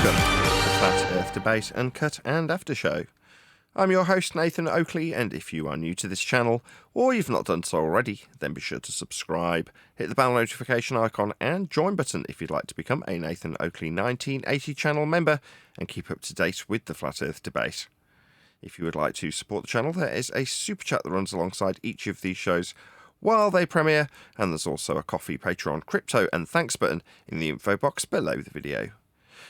welcome to the Flat Earth Debate Uncut and After Show. I'm your host Nathan Oakley, and if you are new to this channel, or you've not done so already, then be sure to subscribe, hit the bell notification icon and join button if you'd like to become a Nathan Oakley 1980 channel member and keep up to date with the Flat Earth Debate. If you would like to support the channel, there is a super chat that runs alongside each of these shows while they premiere, and there's also a Coffee, Patreon, Crypto and Thanks button in the info box below the video.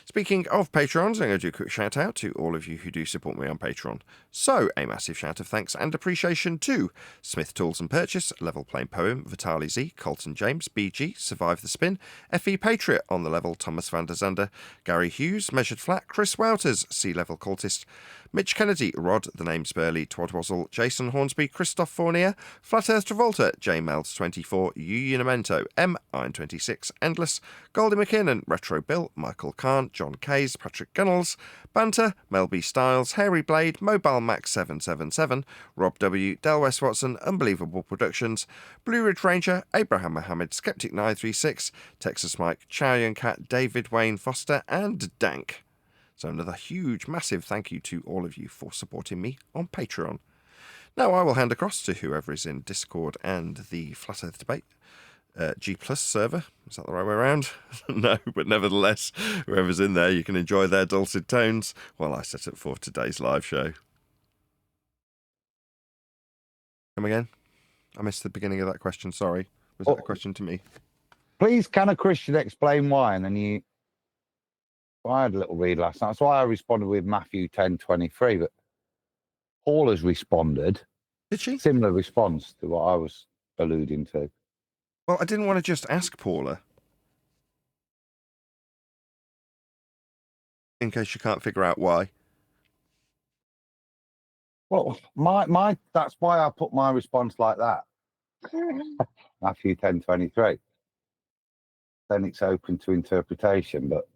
Speaking of Patrons, I'm going to do a quick shout out to all of you who do support me on Patreon. So, a massive shout of thanks and appreciation to Smith Tools and Purchase, Level Plain Poem, Vitali Z, Colton James, BG, Survive the Spin, FE Patriot on the level, Thomas van der Zander, Gary Hughes, Measured Flat, Chris Wouters, Sea Level Cultist, Mitch Kennedy, Rod, The Name's Burley, Twadwazzle, Jason Hornsby, Christoph Fournier, Flat Earth Travolta, J Melds 24, U Unimento, M Iron 26, Endless, Goldie McKinnon, Retro Bill, Michael Kahn, John Kays, Patrick Gunnels, Banter, Mel B Styles, Hairy Blade, Mobile Max 777, Rob W, Del West Watson, Unbelievable Productions, Blue Ridge Ranger, Abraham Mohammed, Skeptic 936, Texas Mike, Chow Yun Cat, David Wayne Foster, and Dank. So another huge, massive thank you to all of you for supporting me on Patreon. Now I will hand across to whoever is in Discord and the Flat Earth Debate G Plus server. Is that the right way around? No, but nevertheless, whoever's in there, you can enjoy their dulcet tones while I set up for today's live show. Come again? I missed the beginning of that question, sorry. Was that a question to me? Please, can a Christian explain why? And then I had a little read last night. That's why I responded with Matthew 10:23. But Paul has responded. Did she? Similar response to what I was alluding to. Well, I didn't want to just ask Paula. In case you can't figure out why. Well, that's why I put my response like that. Matthew 10:23. Then it's open to interpretation, but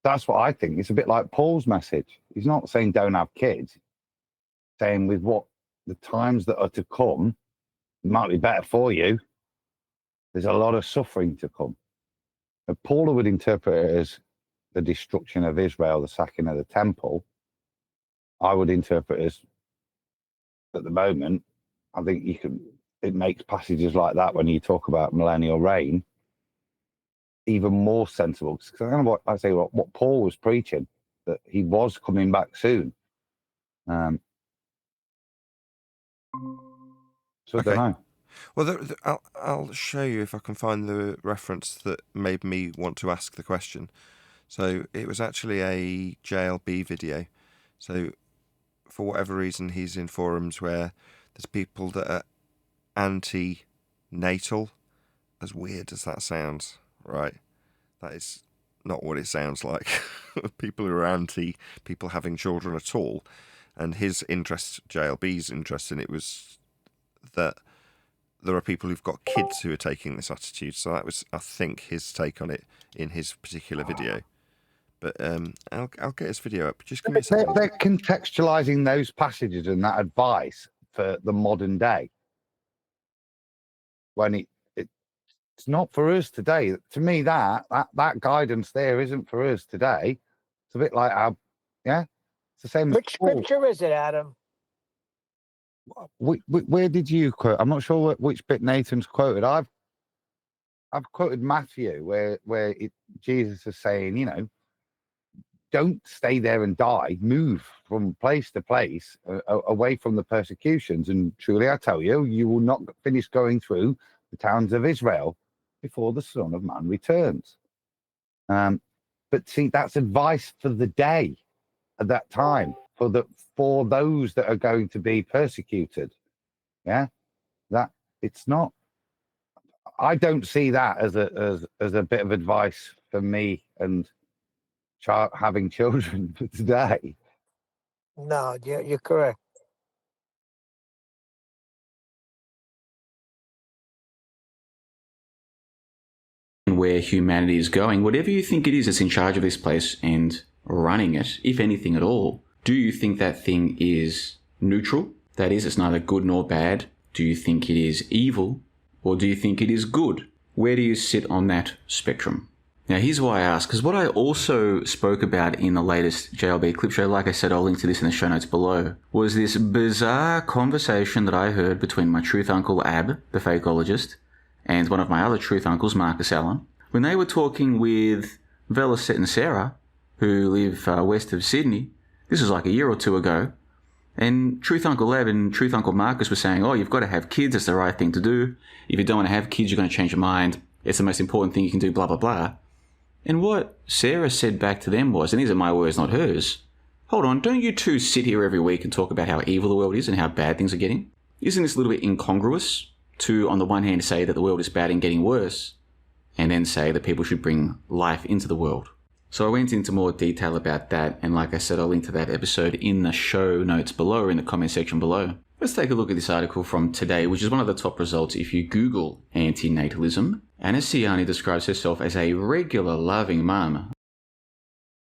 that's what I think. It's a bit like Paul's message. He's not saying don't have kids. He's saying with what the times that are to come, it might be better for you. There's a lot of suffering to come. And Paul would interpret it as the destruction of Israel, the sacking of the temple. I would interpret it as, at the moment, I think it makes passages like that when you talk about millennial reign even more sensible. Because I don't know what Paul was preaching, that he was coming back soon. So okay. I don't know. Well, I'll show you if I can find the reference that made me want to ask the question. So it was actually a JLB video. So for whatever reason, he's in forums where there's people that are anti-natal, as weird as that sounds. Right, that is not what it sounds like. People who are anti people having children at all, and his interest, JLB's interest in it, was that there are people who've got kids who are taking this attitude. So that was, I think, his take on it in his particular video. But I'll get his video up. Just give me a second. They're contextualizing those passages and that advice for the modern day. When it's not for us today. To me, that guidance there isn't for us today. It's a bit like it's the same. Which scripture is it, Adam? Where did you quote? I'm not sure which bit Nathan's quoted. I've quoted Matthew where Jesus is saying, don't stay there and die. Move from place to place away from the persecutions. And truly, I tell you, you will not finish going through the towns of Israel before the Son of Man returns. But see, that's advice for the day at that time, for those that are going to be persecuted. Yeah, that it's not. I don't see that as a bit of advice for me and having children for today. No, you're correct. Where humanity is going, whatever you think it is that's in charge of this place and running it, if anything at all, do you think that thing is neutral? That is, it's neither good nor bad. Do you think it is evil? Or do you think it is good? Where do you sit on that spectrum? Now, here's why I ask, because what I also spoke about in the latest JLB clip show, like I said, I'll link to this in the show notes below, was this bizarre conversation that I heard between my truth uncle, Ab, the fakeologist, and one of my other truth uncles, Marcus Allen, when they were talking with Vela, Set and Sarah, who live west of Sydney. This was like a year or two ago. And Truth Uncle Ab and Truth Uncle Marcus were saying, oh, you've got to have kids. It's the right thing to do. If you don't want to have kids, you're going to change your mind. It's the most important thing you can do, blah, blah, blah. And what Sarah said back to them was, and these are my words, not hers, hold on, don't you two sit here every week and talk about how evil the world is and how bad things are getting? Isn't this a little bit incongruous to, on the one hand, say that the world is bad and getting worse, and then say that people should bring life into the world? So I went into more detail about that, and like I said, I'll link to that episode in the show notes below or in the comment section below. Let's take a look at this article from today, which is one of the top results if you Google anti-natalism. Anna Ciani describes herself as a regular loving mum.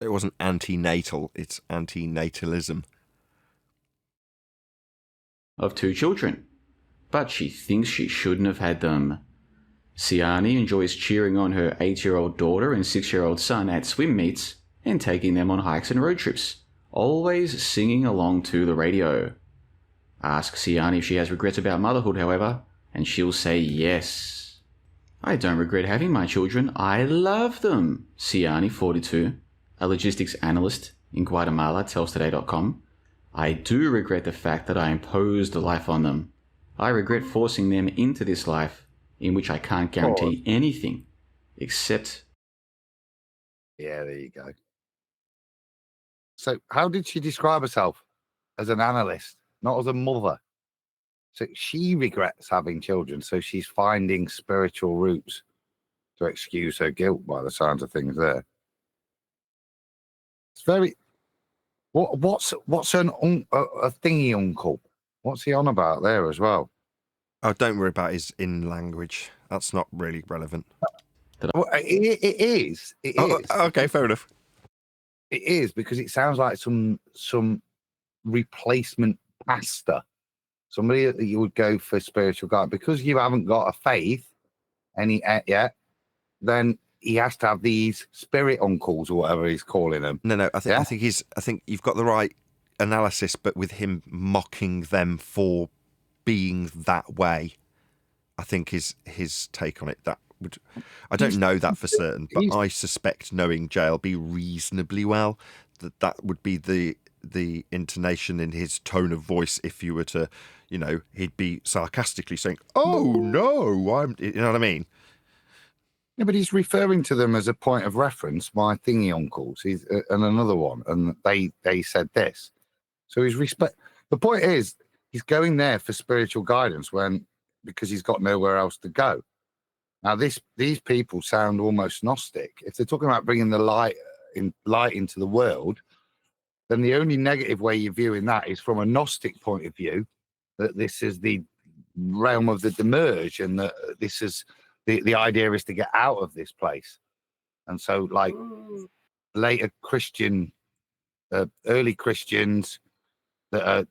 It wasn't anti-natal, it's anti-natalism. Of 2 children, but she thinks she shouldn't have had them. Ciani enjoys cheering on her 8-year-old daughter and 6-year-old son at swim meets and taking them on hikes and road trips, always singing along to the radio. Ask Ciani if she has regrets about motherhood, however, and she'll say yes. I don't regret having my children. I love them, Ciani, 42, a logistics analyst in Guatemala, tells Today.com. I do regret the fact that I imposed a life on them. I regret forcing them into this life in which I can't guarantee anything except... Yeah, there you go. So how did she describe herself? As an analyst, not as a mother. So she regrets having children, so she's finding spiritual roots to excuse her guilt by the sounds of things there. It's very... What's a thingy uncle? What's he on about there as well? Oh, don't worry about his in language. That's not really relevant. Well, it is. It is. Okay, fair enough. It is, because it sounds like some replacement pastor. Somebody that you would go for spiritual guide. Because you haven't got a faith yet, then he has to have these spirit uncles or whatever he's calling them. No. I think you've got the right analysis, but with him mocking them for being that way, I think is his take on it. I don't know that for certain, but I suspect, knowing JLB reasonably well, that would be the intonation in his tone of voice if you were to, he'd be sarcastically saying, "Oh no, you know what I mean?" Yeah, but he's referring to them as a point of reference. My thingy uncles, he's and another one, and they said this. So he's The point is, he's going there for spiritual guidance because he's got nowhere else to go. Now, these people sound almost Gnostic. If they're talking about bringing the light into the world, then the only negative way you're viewing that is from a Gnostic point of view, that this is the realm of the demerge, and that this is the idea is to get out of this place. And so, like later Christian, early Christians that are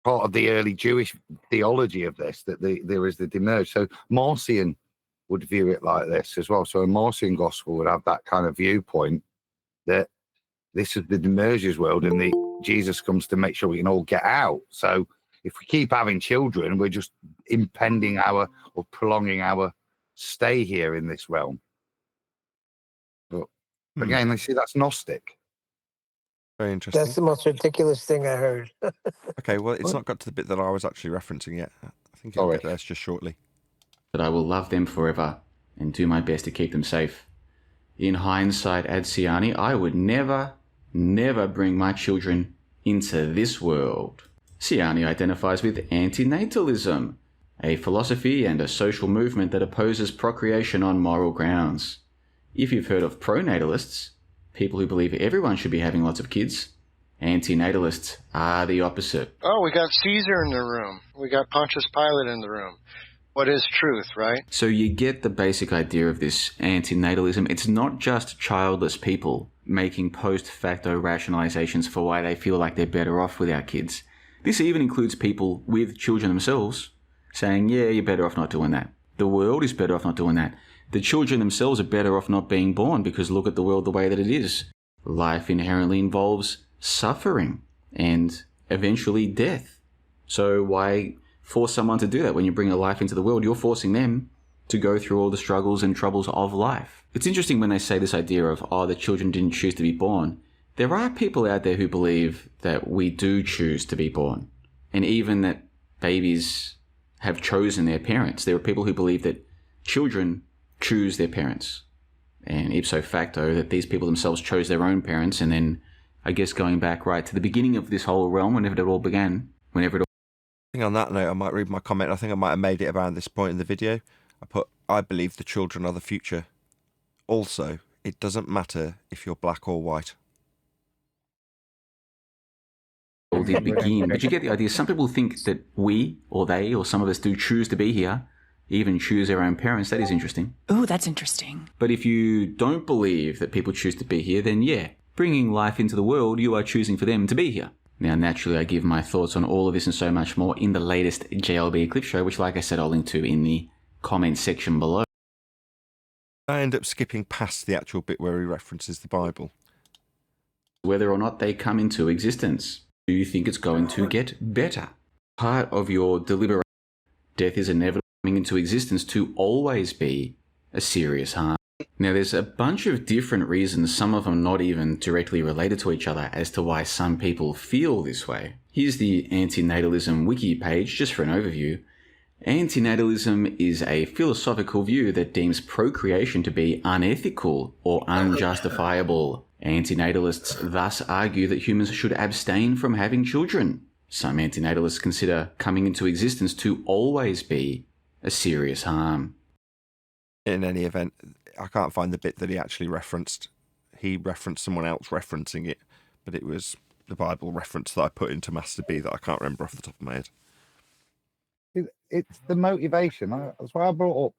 part of the early Jewish theology of this, that there is the demerge. So Marcion would view it like this as well. So a Marcion gospel would have that kind of viewpoint, that this is the demerges world, and Jesus comes to make sure we can all get out. So if we keep having children, we're just impending or prolonging our stay here in this realm. But again, they see that's Gnostic. Very interesting. That's the most ridiculous thing I heard. Okay, well, it's not got to the bit that I was actually referencing yet. I think it'll get there just shortly. That I will love them forever and do my best to keep them safe. In hindsight, adds Ciani, I would never bring my children into this world. Ciani identifies with anti-natalism, a philosophy and a social movement that opposes procreation on moral grounds. If you've heard of pronatalists, people who believe everyone should be having lots of kids, anti-natalists are the opposite. Oh, we got Caesar in the room. We got Pontius Pilate in the room. What is truth, right? So you get the basic idea of this anti-natalism. It's not just childless people making post-facto rationalizations for why they feel like they're better off without kids. This even includes people with children themselves saying, yeah, you're better off not doing that. The world is better off not doing that. The children themselves are better off not being born because look at the world the way that it is. Life inherently involves suffering and eventually death. So why force someone to do that? When you bring a life into the world, you're forcing them to go through all the struggles and troubles of life. It's interesting when they say this idea of, oh, the children didn't choose to be born. There are people out there who believe that we do choose to be born, and even that babies have chosen their parents. There are people who believe that children choose their parents, and ipso facto that these people themselves chose their own parents. And then I guess going back right to the beginning of this whole realm, whenever it all began, On that note, I might read my comment. I think I might have made it around this point in the video. I put, I believe the children are the future. Also, it doesn't matter if you're black or white. all did begin. But you get the idea. Some people think that we, or they, or some of us do choose to be here, even choose our own parents. That is interesting. Ooh, that's interesting. But if you don't believe that people choose to be here, then yeah, bringing life into the world, you are choosing for them to be here. Now, naturally, I give my thoughts on all of this and so much more in the latest JLB clip show, which, like I said, I'll link to in the comment section below. I end up skipping past the actual bit where he references the Bible. Whether or not they come into existence. Do you think it's going to get better? Part of your deliberation, death is inevitable coming into existence to always be a serious harm. Now, there's a bunch of different reasons, some of them not even directly related to each other, as to why some people feel this way. Here's the Anti-natalism wiki page, just for an overview. Anti-natalism is a philosophical view that deems procreation to be unethical or unjustifiable. Anti-natalists thus argue that humans should abstain from having children. Some anti-natalists consider coming into existence to always be a serious harm. In any event, I can't find the bit that he actually referenced. He referenced someone else referencing it, but it was the Bible reference that I put into Master B that I can't remember off the top of my head. It's the motivation. That's why I brought up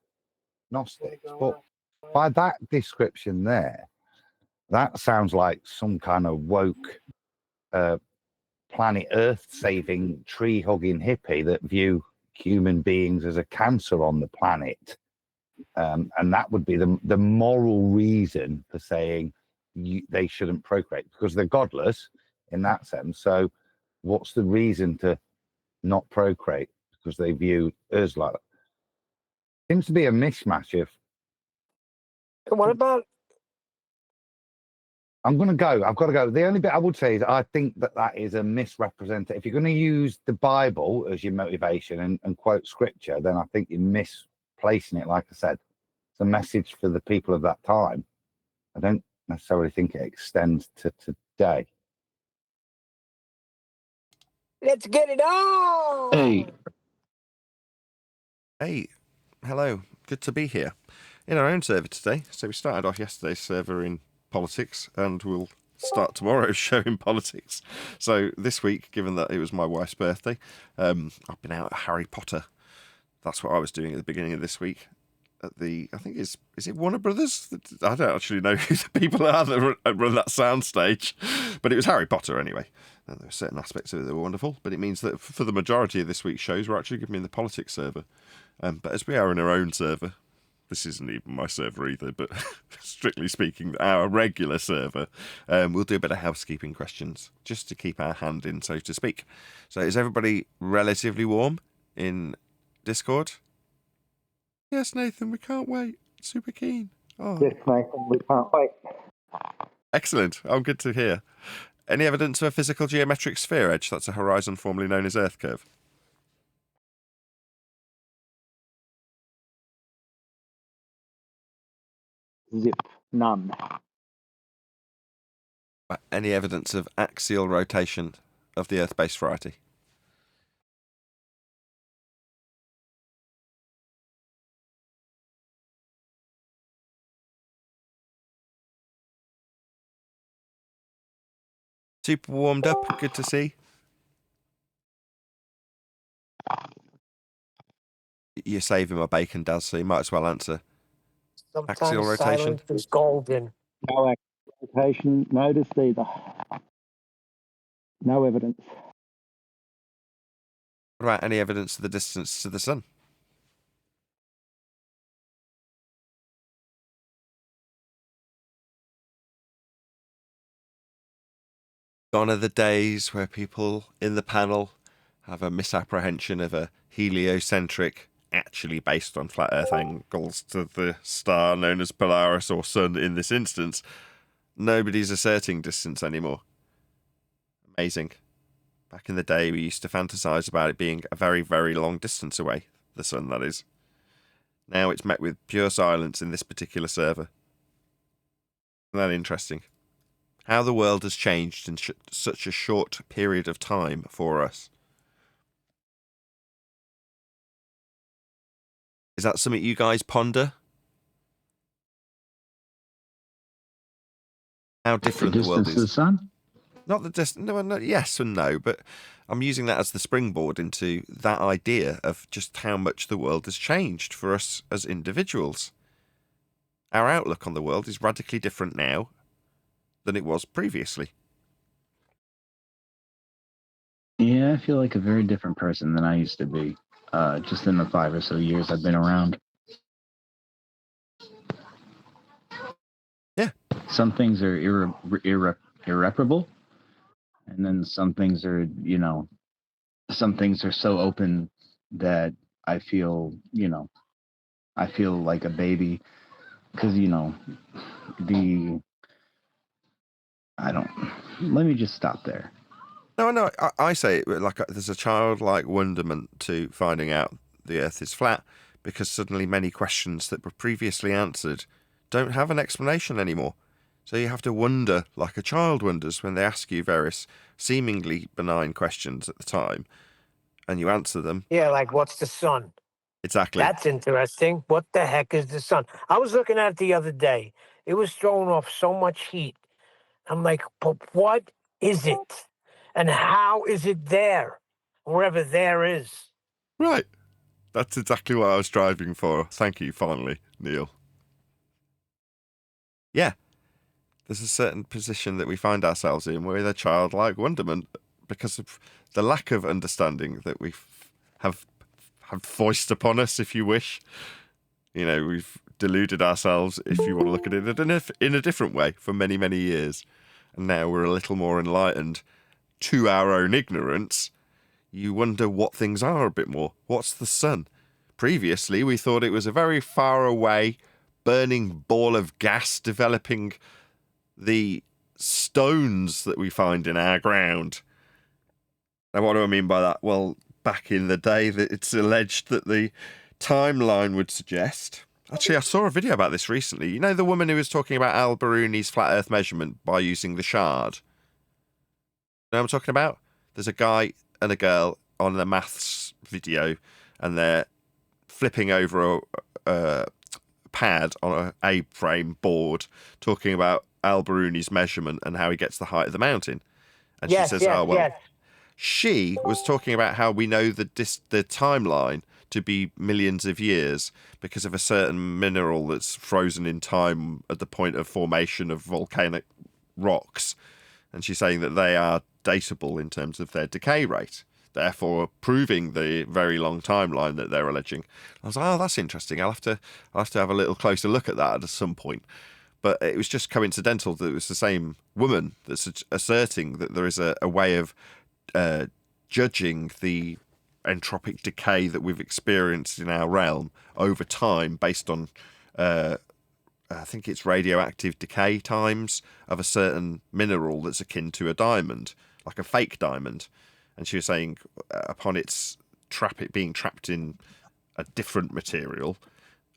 Gnostics. But by that description there, that sounds like some kind of woke planet Earth saving, tree hugging hippie that view human beings as a cancer on the planet. And that would be the moral reason for saying they shouldn't procreate, because they're godless in that sense. So what's the reason to not procreate? Because they view us like that. Seems to be a mismatch of. What about? I've got to go. The only bit I would say is I think that is a misrepresentation. If you're going to use the Bible as your motivation and quote scripture, then I think you're misplacing it. Like I said, it's a message for the people of that time. I don't necessarily think it extends to today. Let's get it on. Hey, hello. Good to be here. In our own server today. So we started off yesterday's server in politics, and we'll start tomorrow's show in politics. So this week, given that it was my wife's birthday, I've been out at Harry Potter. That's what I was doing at the beginning of this week. At the, I think is it Warner Brothers? I don't actually know who the people are that run that soundstage, but it was Harry Potter anyway. And there were certain aspects of it that were wonderful, but it means that for the majority of this week's shows, we're actually giving me the politics server. But as we are in our own server, this isn't even my server either, but strictly speaking, our regular server, we'll do a bit of housekeeping questions, just to keep our hand in, so to speak. So is everybody relatively warm in Discord? Yes, Nathan, we can't wait. Super keen. Oh. Yes, Nathan, we can't wait. Excellent. Oh, good to hear. Any evidence of a physical geometric sphere edge? That's a horizon formerly known as Earth curve. Zip, none. Any evidence of axial rotation of the Earth-based variety? Super warmed up. Good to see. You're saving my bacon, Daz, so you might as well answer. Sometimes Axial rotation. silence is golden. No axial rotation, noticed either. No evidence. What about any evidence of the distance to the sun? Gone are the days where people in the panel have a misapprehension of a heliocentric, actually based on flat Earth angles, to the star known as Polaris or Sun in this instance. Nobody's asserting distance anymore. Amazing. Back in the day, we used to fantasize about it being a very, very long distance away, the Sun, that is. Now it's met with pure silence in this particular server. Isn't that interesting? How the world has changed in such a short period of time for us. Is that something you guys ponder? How different the world is. The sun? Not the distance. No, yes and no, but I'm using that as the springboard into that idea of just how much the world has changed for us as individuals. Our outlook on the world is radically different now than it was previously. Yeah, I feel like a very different person than I used to be. Just in the 5 or so years I've been around. Yeah. Some things are irreparable, and then some things are, some things are so open that I feel like a baby, because let me just stop there. No, I say it like there's a childlike wonderment to finding out the Earth is flat, because suddenly many questions that were previously answered don't have an explanation anymore. So you have to wonder like a child wonders when they ask you various seemingly benign questions at the time, and you answer them. Yeah, like what's the sun? Exactly. That's interesting. What the heck is the sun? I was looking at it the other day. It was throwing off so much heat. I'm like, but what is it? And how is it there? Wherever there is. Right. That's exactly what I was striving for. Thank you, finally, Neil. Yeah. There's a certain position that we find ourselves in with a childlike wonderment because of the lack of understanding that we have foisted upon us, if you wish. We've deluded ourselves, if you want to look at it in a different way, for many, many years. And now we're a little more enlightened to our own ignorance. You wonder what things are a bit more. What's the sun? Previously, we thought it was a very far away, burning ball of gas developing the stones that we find in our ground. Now, what do I mean by that? Well, back in the day, that it's alleged that the timeline would suggest... Actually, I saw a video about this recently. You know the woman who was talking about Al-Biruni's flat Earth measurement by using the shard? You know what I'm talking about? There's a guy and a girl on the maths video, and they're flipping over a pad on an A-frame board, talking about Al-Biruni's measurement and how he gets the height of the mountain. And Yes, she says, yes. She was talking about how we know the timeline to be millions of years because of a certain mineral that's frozen in time at the point of formation of volcanic rocks. And she's saying that they are datable in terms of their decay rate, therefore proving the very long timeline that they're alleging. I was like, that's interesting. I'll have to have a little closer look at that at some point. But it was just coincidental that it was the same woman that's asserting that there is a way of judging the entropic decay that we've experienced in our realm over time based on I think it's radioactive decay times of a certain mineral that's akin to a diamond, like a fake diamond. And she was saying upon its being trapped in a different material,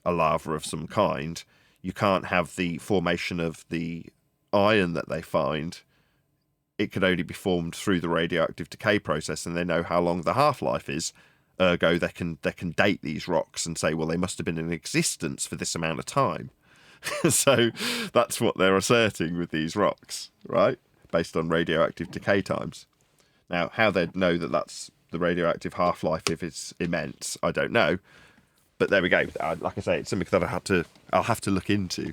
a lava of some kind, you can't have the formation of the iron that they find. It could only be formed through the radioactive decay process, and they know how long the half-life is. Ergo, they can date these rocks and say, well, they must have been in existence for this amount of time. So that's what they're asserting with these rocks, right? Based on radioactive decay times. Now, how they'd know that that's the radioactive half-life if it's immense, I don't know. But there we go. Like I say, it's something that I'll have to look into.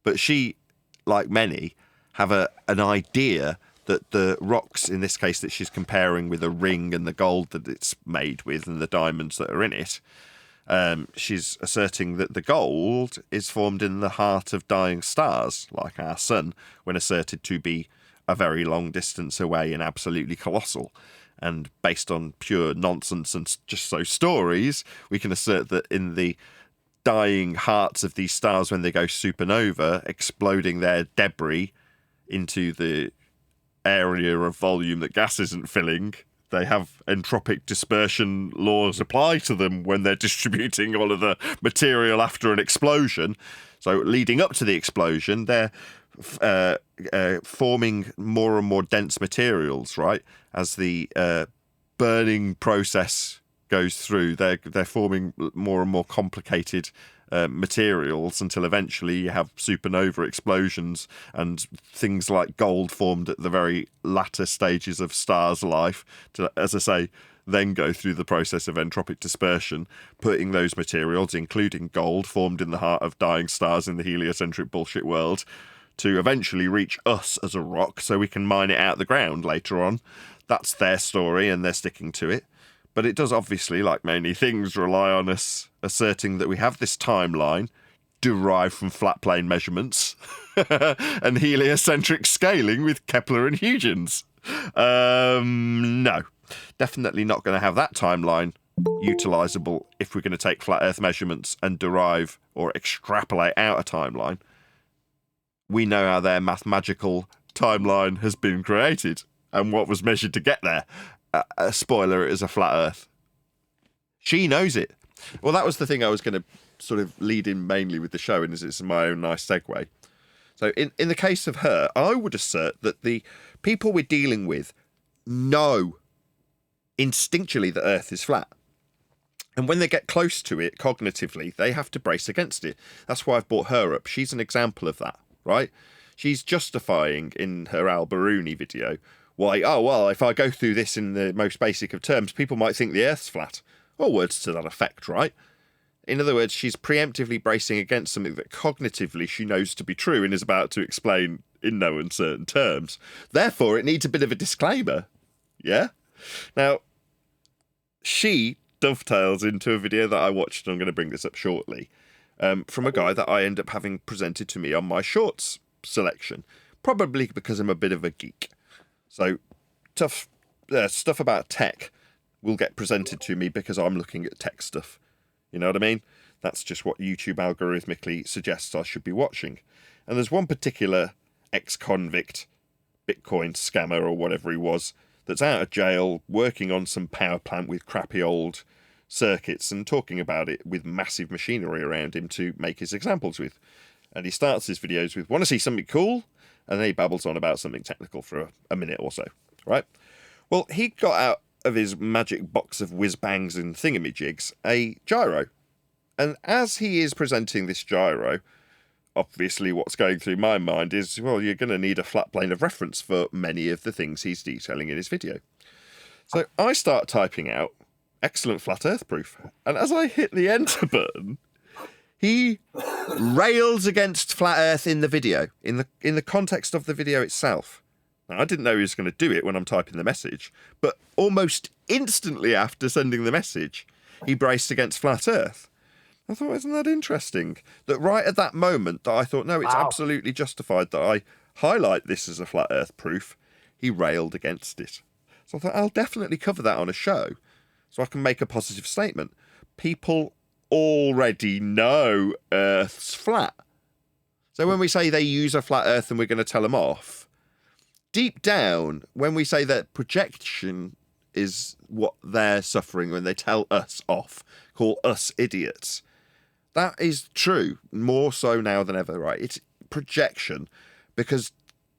But she, like many, have an idea that the rocks, in this case, that she's comparing with a ring and the gold that it's made with and the diamonds that are in it, she's asserting that the gold is formed in the heart of dying stars, like our sun, when asserted to be a very long distance away and absolutely colossal. And based on pure nonsense and just so stories, we can assert that in the dying hearts of these stars when they go supernova, exploding their debris into the area of volume that gas isn't filling, they have entropic dispersion laws apply to them when they're distributing all of the material after an explosion. So leading up to the explosion, they're forming more and more dense materials, right? As the burning process goes through, they're forming more and more complicated materials until eventually you have supernova explosions and things like gold formed at the very latter stages of stars' life to, as I say, then go through the process of entropic dispersion, putting those materials, including gold formed in the heart of dying stars in the heliocentric bullshit world, to eventually reach us as a rock so we can mine it out of the ground later on. That's their story and they're sticking to it. But it does obviously, like many things, rely on us asserting that we have this timeline derived from flat plane measurements and heliocentric scaling with Kepler and Huygens. No, definitely not going to have that timeline utilisable if we're going to take flat Earth measurements and derive or extrapolate out a timeline. We know how their mathematical timeline has been created and what was measured to get there. A spoiler, it is a flat Earth. She knows it. Well, that was the thing I was going to sort of lead in mainly with the show, and it's my own nice segue. So in the case of her, I would assert that the people we're dealing with know instinctually that Earth is flat. And when they get close to it cognitively, they have to brace against it. That's why I've brought her up. She's an example of that, right? She's justifying in her Al Biruni video why, oh, well, if I go through this in the most basic of terms, people might think the Earth's flat. Or words to that effect, right? In other words, she's preemptively bracing against something that cognitively she knows to be true and is about to explain in no uncertain terms. Therefore, it needs a bit of a disclaimer. Yeah? Now, she dovetails into a video that I watched, and I'm going to bring this up shortly, from a guy that I end up having presented to me on my shorts selection, probably because I'm a bit of a geek. So, tough stuff about tech will get presented to me because I'm looking at tech stuff. You know what I mean? That's just what YouTube algorithmically suggests I should be watching. And there's one particular ex-convict Bitcoin scammer or whatever he was that's out of jail working on some power plant with crappy old circuits and talking about it with massive machinery around him to make his examples with. And he starts his videos with, want to see something cool? And then he babbles on about something technical for a minute or so, right? Well, he got out of his magic box of whiz-bangs and thingamajigs a gyro. And as he is presenting this gyro, obviously what's going through my mind is, well, you're going to need a flat plane of reference for many of the things he's detailing in his video. So I start typing out, excellent flat earth proof. And as I hit the enter button, he rails against flat earth in the video, in the context of the video itself. Now, I didn't know he was going to do it when I'm typing the message, but almost instantly after sending the message, he braced against flat earth. I thought, isn't that interesting? That right at that moment that I thought, no, it's absolutely justified that I highlight this as a flat earth proof, he railed against it. So I thought, I'll definitely cover that on a show so I can make a positive statement. People already know Earth's flat. So when we say they use a flat Earth and we're going to tell them off, deep down, when we say that projection is what they're suffering when they tell us off, call us idiots, that is true, more so now than ever, right? It's projection because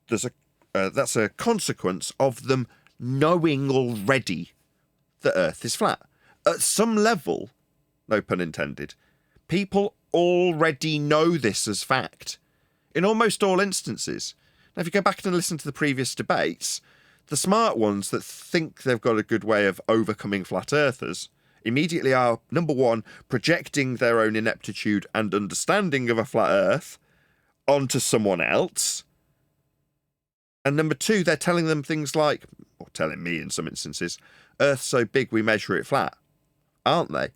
there's that's a consequence of them knowing already that Earth is flat. At some level, no pun intended, people already know this as fact in almost all instances. Now, if you go back and listen to the previous debates, the smart ones that think they've got a good way of overcoming flat earthers immediately are, number one, projecting their own ineptitude and understanding of a flat earth onto someone else. And number two, they're telling them things like, or telling me in some instances, Earth's so big we measure it flat. Aren't they?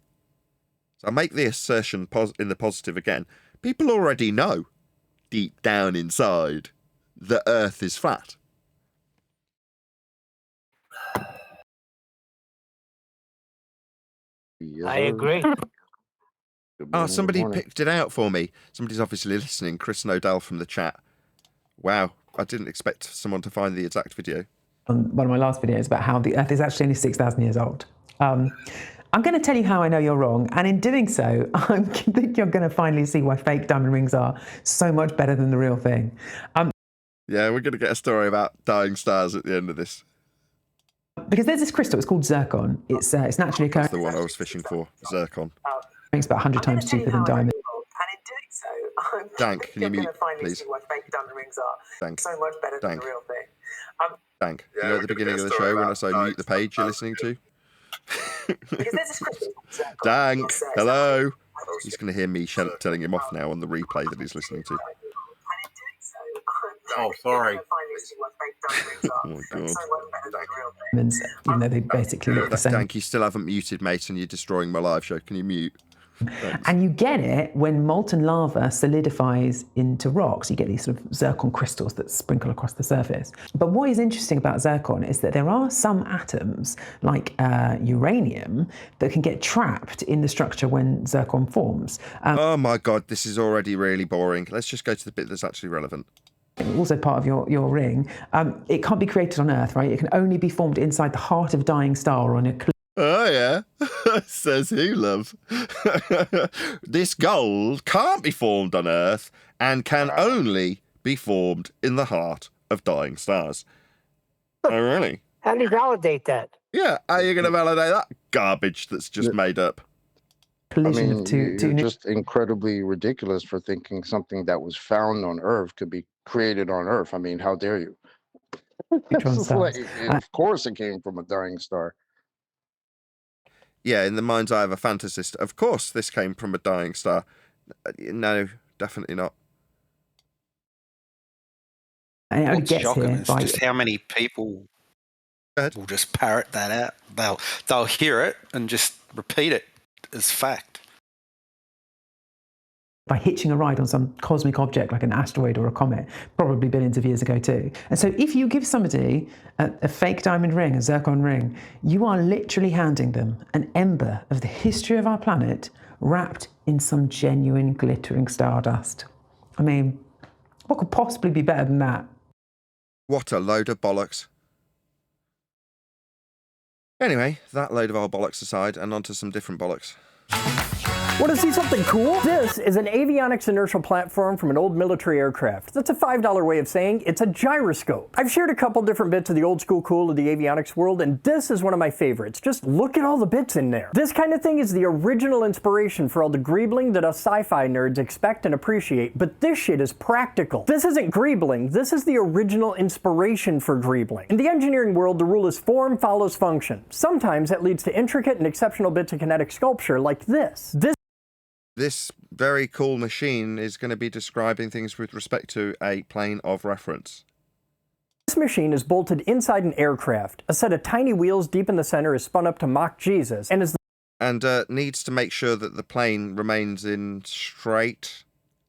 So I make the assertion in the positive again. People already know, deep down inside, that Earth is flat. Yes, I sir. agree. Good Oh, morning, somebody good morning. picked it out for me. Somebody's obviously listening. Chris Nodell from the chat. Wow, I didn't expect someone to find the exact video. On one of my last videos about how the Earth is actually only 6,000 years old. I'm going to tell you how I know you're wrong, and in doing so, I think you're going to finally see why fake diamond rings are so much better than the real thing. Yeah, we're going to get a story about dying stars at the end of this. Because there's this crystal, it's called zircon. It's naturally occurring. That's the one I was fishing for, zircon. It's about 100 times cheaper than diamond. And in doing so, Dank, can you mute, please? Dank. So much better than the real thing. Dank, you know at the beginning of the show when I say mute the page you're listening to? Dank, hello. He's going to hear me telling him off now on the replay that he's listening to. Oh, sorry. Oh my god. Even though they basically look the same. Dank, you still haven't muted, mate, and you're destroying my live show. Can you mute? Thanks. And you get it when molten lava solidifies into rocks. You get these sort of zircon crystals that sprinkle across the surface. But what is interesting about zircon is that there are some atoms, like uranium, that can get trapped in the structure when zircon forms. Oh my god, this is already really boring. Let's just go to the bit that's actually relevant. Also part of your ring. It can't be created on Earth, right? It can only be formed inside the heart of a dying star or on a Oh yeah, says who, love? This gold can't be formed on Earth and can only be formed in the heart of dying stars. Oh really? How do you validate that? Yeah, how are you going to validate that garbage that's just made up? collision of two you're new just incredibly ridiculous for thinking something that was found on Earth could be created on Earth. I mean, how dare you? neutron stars. Of course it came from a dying star. Yeah, in the mind's eye of a fantasist, of course this came from a dying star. No, definitely not. And it only What's gets shocking here is by just how many people Go ahead. will just parrot that out. They'll hear it and just repeat it as fact. hitching a ride on some cosmic object like an asteroid or a comet, probably billions of years ago too. And so if you give somebody a fake diamond ring, a zircon ring, you are literally handing them an ember of the history of our planet wrapped in some genuine glittering stardust. I mean, what could possibly be better than that? What a load of bollocks. Anyway, that load of old bollocks aside, and onto some different bollocks. Want to see something cool? This is an avionics inertial platform from an old military aircraft. That's a $5 way of saying it's a gyroscope. I've shared a couple different bits of the old school cool of the avionics world, and this is one of my favorites. Just look at all the bits in there. This kind of thing is the original inspiration for all the greebling that us sci-fi nerds expect and appreciate, but this shit is practical. This isn't greebling, this is the original inspiration for greebling. In the engineering world, the rule is form follows function. Sometimes that leads to intricate and exceptional bits of kinetic sculpture like this. This very cool machine is going to be describing things with respect to a plane of reference. This machine is bolted inside an aircraft. A set of tiny wheels deep in the center is spun up to mock Jesus and needs to make sure that the plane remains in straight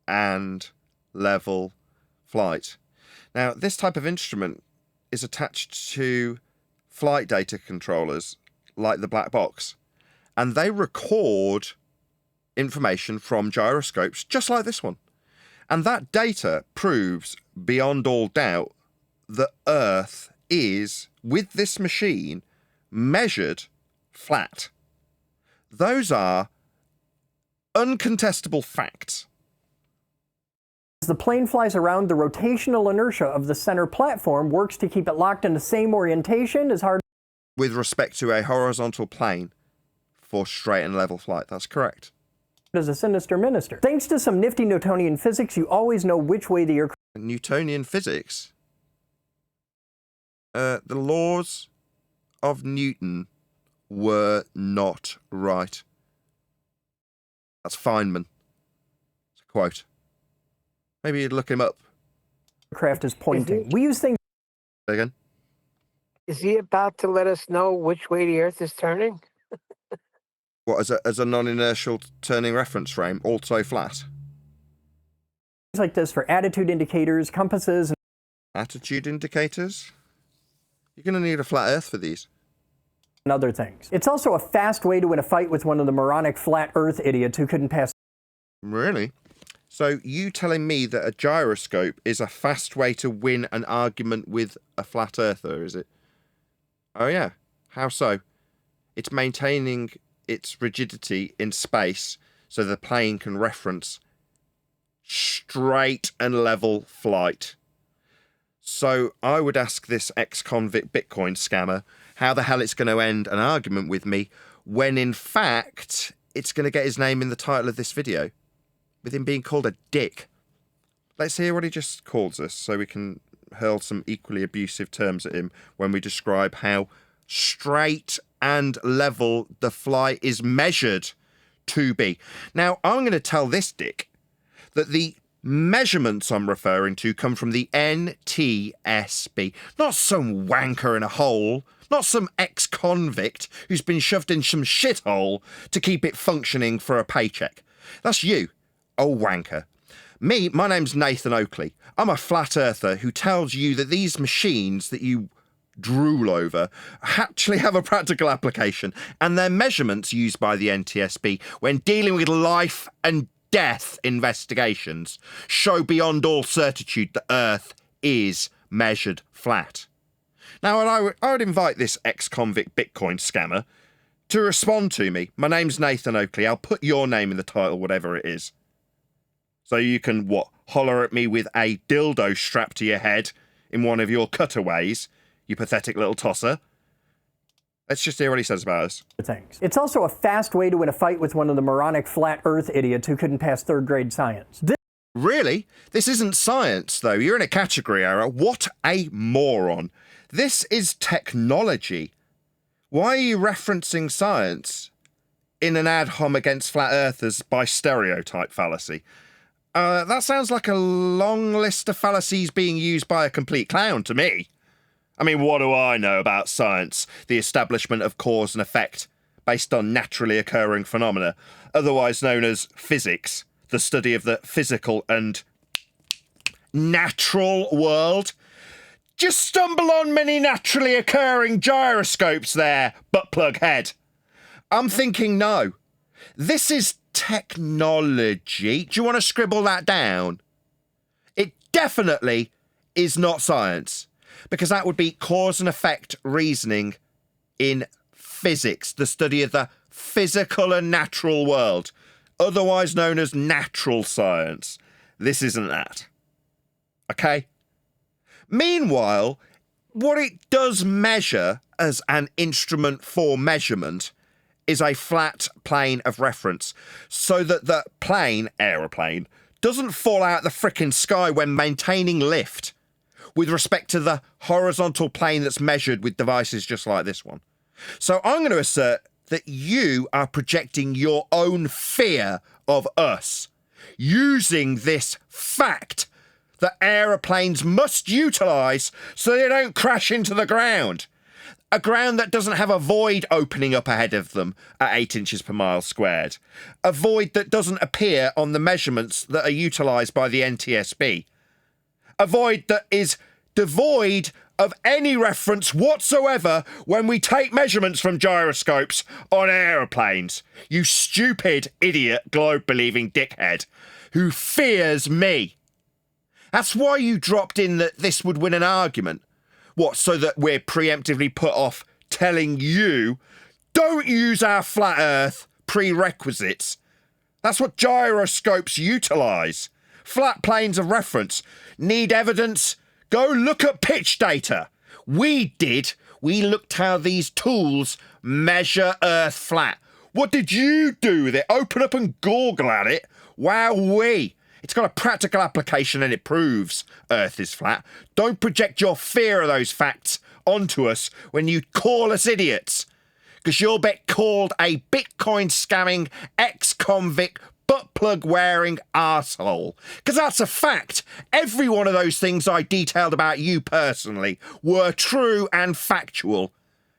and level flight. Now, this type of instrument is attached to flight data controllers like the black box, and they record information from gyroscopes just like this one. And that data proves beyond all doubt that Earth is, with this machine, measured flat. Those are uncontestable facts. As the plane flies around, the rotational inertia of the center platform works to keep it locked in the same orientation as hard with respect to a horizontal plane for straight and level flight. That's correct. as a sinister minister. Thanks to some nifty Newtonian physics, you always know which way the aircraft Newtonian physics? The laws of Newton were not right. That's Feynman. It's a quote. Maybe you'd look him up. aircraft is pointing. We use things Say again? Is he about to let us know which way the Earth is turning? What, as a non-inertial turning reference frame, also flat? like this for attitude indicators, compasses, Attitude indicators? You're going to need a flat Earth for these. other things. It's also a fast way to win a fight with one of the moronic flat earth idiots who couldn't pass. Really? So you telling me that a gyroscope is a fast way to win an argument with a flat earther, is it? Oh yeah. How so? It's maintaining its rigidity in space so the plane can reference straight and level flight. So I would ask this ex-convict Bitcoin scammer how the hell it's going to end an argument with me when in fact it's going to get his name in the title of this video, with him being called a dick. Let's hear what he just calls us so we can hurl some equally abusive terms at him when we describe how straight and level the flight is measured to be. Now, I'm going to tell this dick that the measurements I'm referring to come from the NTSB, not some wanker in a hole, not some ex-convict who's been shoved in some shithole to keep it functioning for a paycheck. That's you, old wanker. Me, my name's Nathan Oakley. I'm a flat earther who tells you that these machines that you drool over actually have a practical application, and their measurements used by the NTSB when dealing with life and death investigations show beyond all certitude that Earth is measured flat. Now, I would invite this ex-convict Bitcoin scammer to respond to me. My name's Nathan Oakley. I'll put your name in the title, whatever it is. So you can, holler at me with a dildo strapped to your head in one of your cutaways, you pathetic little tosser. Let's just hear what he says about us. Things. It's also a fast way to win a fight with one of the moronic flat earth idiots who couldn't pass third grade science. Really? This isn't science, though. You're in a category error. What a moron. This is technology. Why are you referencing science in an ad hom against flat earthers by stereotype fallacy? That sounds like a long list of fallacies being used by a complete clown to me. I mean, what do I know about science? The establishment of cause and effect based on naturally occurring phenomena, otherwise known as physics, the study of the physical and natural world. Just stumble on many naturally occurring gyroscopes there, butt plug head. I'm thinking no. This is technology. Do you want to scribble that down? It definitely is not science, because that would be cause and effect reasoning in physics, the study of the physical and natural world, otherwise known as natural science. This isn't that. Okay? Meanwhile, what it does measure as an instrument for measurement is a flat plane of reference, so that the plane, aeroplane, doesn't fall out the frickin' sky when maintaining lift with respect to the horizontal plane that's measured with devices just like this one. So I'm going to assert that you are projecting your own fear of us using this fact that aeroplanes must utilise so they don't crash into the ground. A ground that doesn't have a void opening up ahead of them at 8 inches per mile squared. A void that doesn't appear on the measurements that are utilised by the NTSB. A void that is devoid of any reference whatsoever when we take measurements from gyroscopes on aeroplanes. You stupid, idiot, globe-believing dickhead who fears me. That's why you dropped in that this would win an argument. What, so that we're preemptively put off telling you, don't use our flat earth prerequisites. That's what gyroscopes utilise. Flat planes of reference. Need evidence? Go look at pitch data. We did. We looked how these tools measure Earth flat. What did you do with it? Open up and Google at it? Wowee. It's got a practical application and it proves Earth is flat. Don't project your fear of those facts onto us when you call us idiots. Because you'll be called a Bitcoin scamming ex-convict butt plug wearing arsehole. Because that's a fact. Every one of those things I detailed about you personally were true and factual.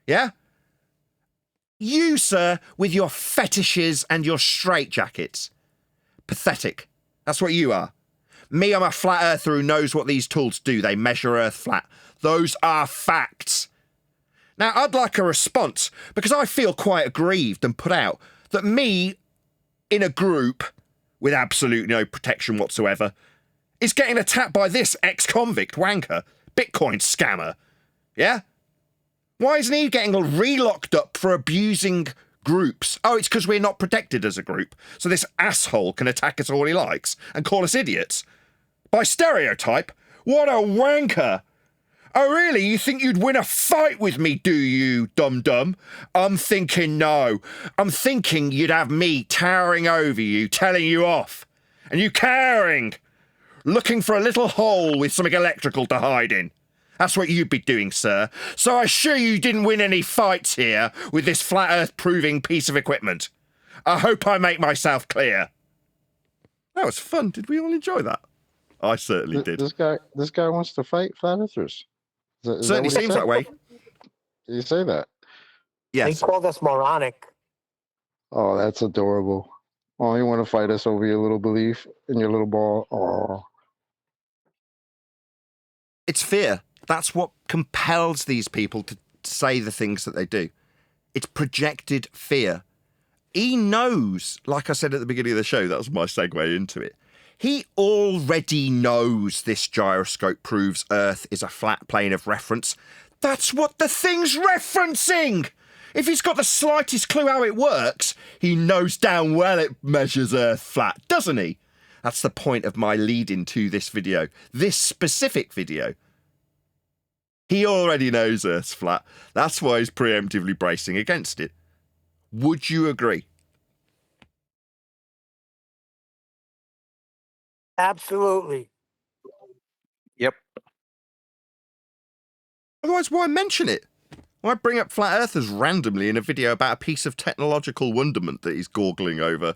Yeah? You, sir, with your fetishes and your straitjackets. Pathetic. That's what you are. Me, I'm a flat earther who knows what these tools do. They measure Earth flat. Those are facts. Now, I'd like a response, because I feel quite aggrieved and put out that me, in a group with absolutely no protection whatsoever, is getting attacked by this ex-convict wanker, Bitcoin scammer. Yeah? Why isn't he getting re-locked up for abusing groups? Oh, it's because we're not protected as a group, so this asshole can attack us all he likes and call us idiots. By stereotype, what a wanker! Oh, really? You think you'd win a fight with me, do you, dum-dum? I'm thinking no. I'm thinking you'd have me towering over you, telling you off. And you cowering, looking for a little hole with something electrical to hide in. That's what you'd be doing, sir. So I assure you didn't win any fights here with this flat earth-proving piece of equipment. I hope I make myself clear. That was fun. Did we all enjoy that? I certainly did. This guy wants to fight flat earthers. Is Certainly that what he seems said? that way. Did you say that? They Yes. called us moronic. Oh, that's adorable. Oh, you want to fight us over your little belief and your little ball? Oh, It's fear. That's what compels these people to say the things that they do. It's projected fear. He knows, like I said at the beginning of the show, that was my segue into it. He already knows this gyroscope proves Earth is a flat plane of reference. That's what the thing's referencing! If he's got the slightest clue how it works, he knows damn well it measures Earth flat, doesn't he? That's the point of my lead into this video. This specific video. He already knows Earth's flat. That's why he's preemptively bracing against it. Would you agree? Absolutely. Yep. Otherwise, why mention it? Why bring up flat earthers randomly in a video about a piece of technological wonderment that he's goggling over?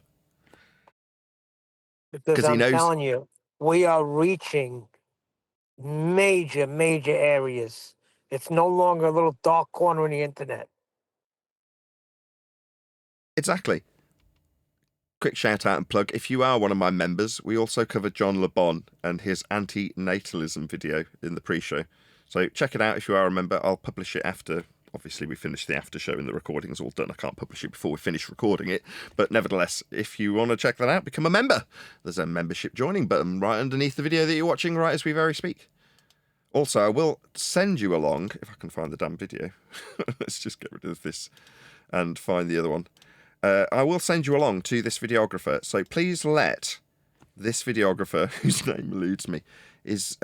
Because he I'm knows- telling you, we are reaching major, major areas. It's no longer a little dark corner in the internet. Exactly. Quick shout out and plug. If you are one of my members, we also covered John Le Bon and his anti-natalism video in the pre-show. So check it out if you are a member. I'll publish it after, obviously, we finish the after show and the recording's all done. I can't publish it before we finish recording it. But nevertheless, if you want to check that out, become a member. There's a membership joining button right underneath the video that you're watching right as we very speak. Also, I will send you along, if I can find the damn video. Let's just get rid of this and find the other one. I will send you along to this videographer. So please let this videographer, whose name eludes me, is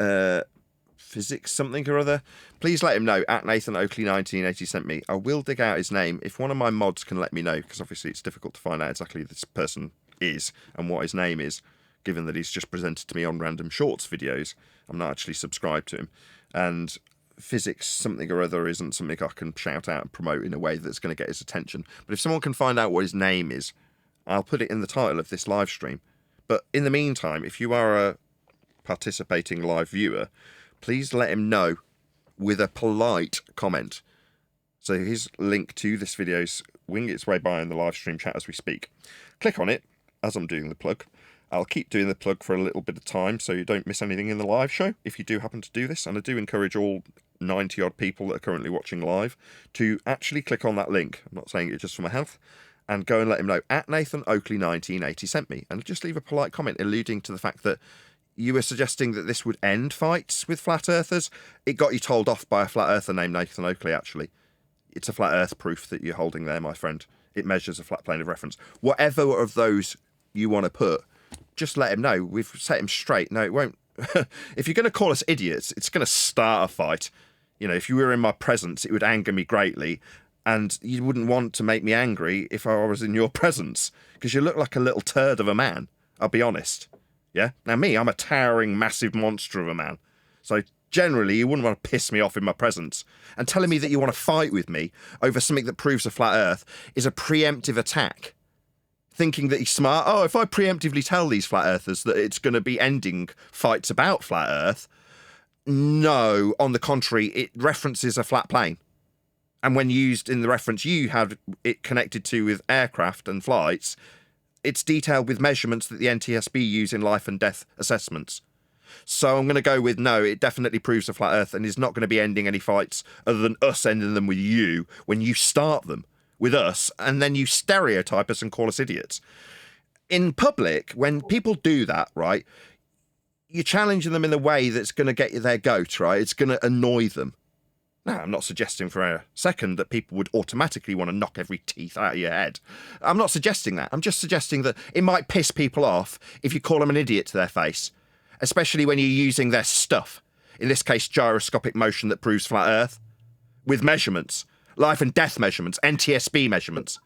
physics something or other. Please let him know at Nathan Oakley 1980 sent me. I will dig out his name if one of my mods can let me know, because obviously it's difficult to find out exactly who this person is and what his name is, given that he's just presented to me on random shorts videos. I'm not actually subscribed to him. And physics something or other isn't something I can shout out and promote in a way that's going to get his attention. But if someone can find out what his name is, I'll put it in the title of this live stream. But in the meantime, if you are a participating live viewer, please let him know with a polite comment. So his link to this video's winging its way by in the live stream chat as we speak. Click on it as I'm doing the plug. I'll keep doing the plug for a little bit of time so you don't miss anything in the live show if you do happen to do this. And I do encourage all 90 odd people that are currently watching live to actually click on that link. I'm not saying it just for my health. And go and let him know at Nathan Oakley 1980 sent me. And just leave a polite comment alluding to the fact that you were suggesting that this would end fights with flat earthers. It got you told off by a flat earther named Nathan Oakley, actually. It's a flat earth proof that you're holding there, my friend. It measures a flat plane of reference. Whatever of those you want to put, just let him know. We've set him straight. No, it won't. If you're going to call us idiots, it's going to start a fight. You know, if you were in my presence, it would anger me greatly. And you wouldn't want to make me angry if I was in your presence. Because you look like a little turd of a man. I'll be honest. Yeah? Now me, I'm a towering, massive monster of a man. So generally, you wouldn't want to piss me off in my presence. And telling me that you want to fight with me over something that proves a flat earth is a preemptive attack. Thinking that he's smart. Oh, if I preemptively tell these flat earthers that it's going to be ending fights about flat earth. No, on the contrary, it references a flat plane. And when used in the reference you have it connected to with aircraft and flights, it's detailed with measurements that the NTSB use in life and death assessments. So I'm going to go with no, it definitely proves a flat earth and is not going to be ending any fights other than us ending them with you when you start them with us and then you stereotype us and call us idiots. In public, when people do that, right, you're challenging them in a way that's going to get you their goat, right? It's going to annoy them. Now, I'm not suggesting for a second that people would automatically want to knock every teeth out of your head. I'm not suggesting that. I'm just suggesting that it might piss people off if you call them an idiot to their face, especially when you're using their stuff. In this case, gyroscopic motion that proves flat Earth, with measurements, life and death measurements, NTSB measurements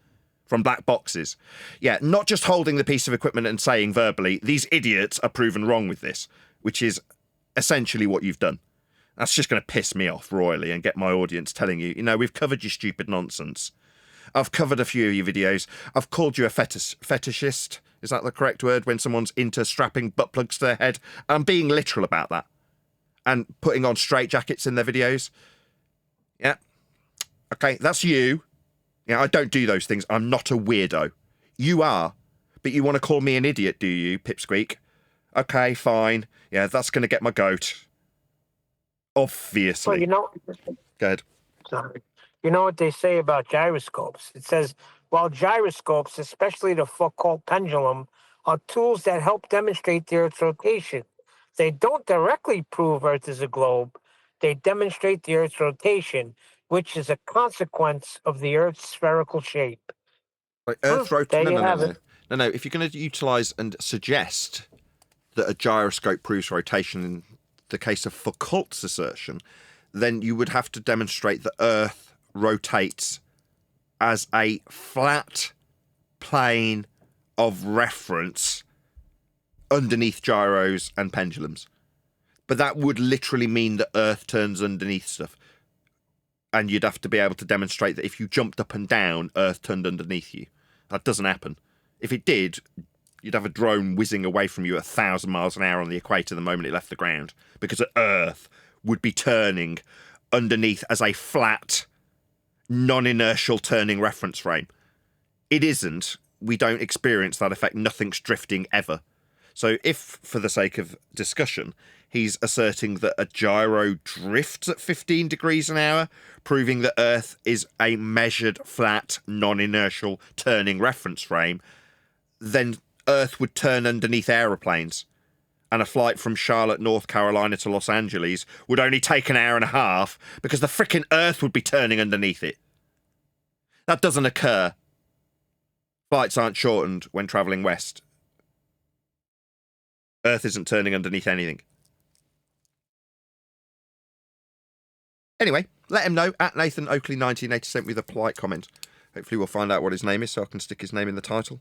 from black boxes. Yeah, not just holding the piece of equipment and saying verbally, these idiots are proven wrong with this, which is essentially what you've done. That's just going to piss me off royally and get my audience telling you, we've covered your stupid nonsense. I've covered a few of your videos. I've called you a fetishist. Is that the correct word when someone's into strapping butt plugs to their head? I'm being literal about that. And putting on straitjackets in their videos. Yeah. Okay, that's you. Yeah, I don't do those things. I'm not a weirdo. You are. But you want to call me an idiot, do you, Pipsqueak? Okay, fine. Yeah, that's going to get my goat. Obviously. Well, Go ahead. Sorry. You know what they say about gyroscopes? It says, while gyroscopes, especially the Foucault pendulum, are tools that help demonstrate the Earth's rotation. They don't directly prove Earth is a globe. They demonstrate the Earth's rotation, which is a consequence of the Earth's spherical shape. Like Earth rotation. No. If you're going to utilise and suggest that a gyroscope proves rotation in the case of Foucault's assertion, then you would have to demonstrate that Earth rotates as a flat plane of reference underneath gyros and pendulums. But that would literally mean that Earth turns underneath stuff. And you'd have to be able to demonstrate that if you jumped up and down, Earth turned underneath you. That doesn't happen. If it did, you'd have a drone whizzing away from you at 1,000 miles an hour on the equator the moment it left the ground, because Earth would be turning underneath as a flat, non-inertial turning reference frame. It isn't. We don't experience that effect. Nothing's drifting ever. So if, for the sake of discussion, he's asserting that a gyro drifts at 15 degrees an hour, proving that Earth is a measured, flat, non-inertial turning reference frame, then Earth would turn underneath aeroplanes, and a flight from Charlotte, North Carolina to Los Angeles would only take an hour and a half because the frickin' Earth would be turning underneath it. That doesn't occur. Flights aren't shortened when travelling west. Earth isn't turning underneath anything. Anyway, let him know at Nathan Oakley 1980 sent me the polite comment. Hopefully we'll find out what his name is so I can stick his name in the title.